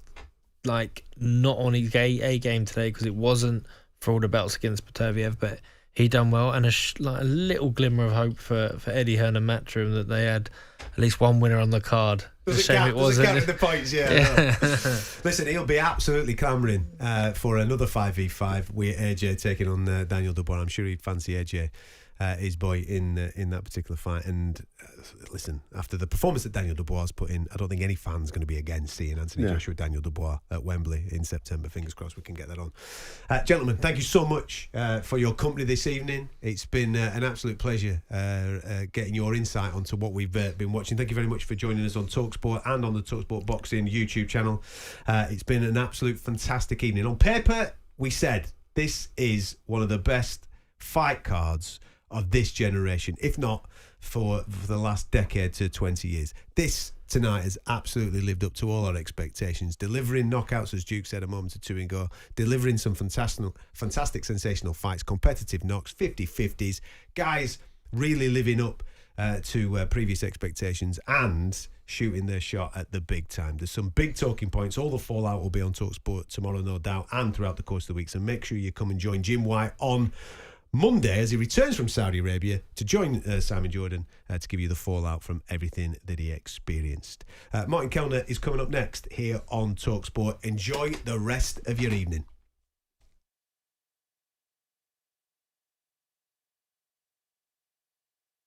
not on his A game today because it wasn't for all the belts against Petreviev, but he done well, and a little glimmer of hope for Eddie Hearn and Matchroom that they had at least one winner on the card. There's a shame gap, it wasn't. There's a gap in the points, yeah. Listen, he'll be absolutely clamouring for another 5v5 with AJ taking on Daniel Dubois. I'm sure he'd fancy AJ, his boy, in that particular fight. And listen, after the performance that Daniel Dubois has put in, I don't think any fan's going to be against seeing Anthony Joshua, Daniel Dubois at Wembley in September. Fingers crossed we can get that on. Gentlemen, thank you so much for your company this evening. It's been an absolute pleasure getting your insight onto what we've been watching. Thank you very much for joining us on talkSPORT and on the talkSPORT Boxing YouTube channel. It's been an absolute fantastic evening. On paper, we said this is one of the best fight cards of this generation, if not for the last decade to 20 years. This tonight has absolutely lived up to all our expectations, delivering knockouts, as Duke said a moment or two ago, delivering some fantastic, sensational fights, competitive knocks, 50-50s, guys really living up to previous expectations and shooting their shot at the big time. There's some big talking points. All the fallout will be on TalkSport tomorrow, no doubt, and throughout the course of the week. So make sure you come and join Jim White on Monday as he returns from Saudi Arabia to join Simon Jordan to give you the fallout from everything that he experienced. Martin Kellner is coming up next here on TalkSport. Enjoy the rest of your evening.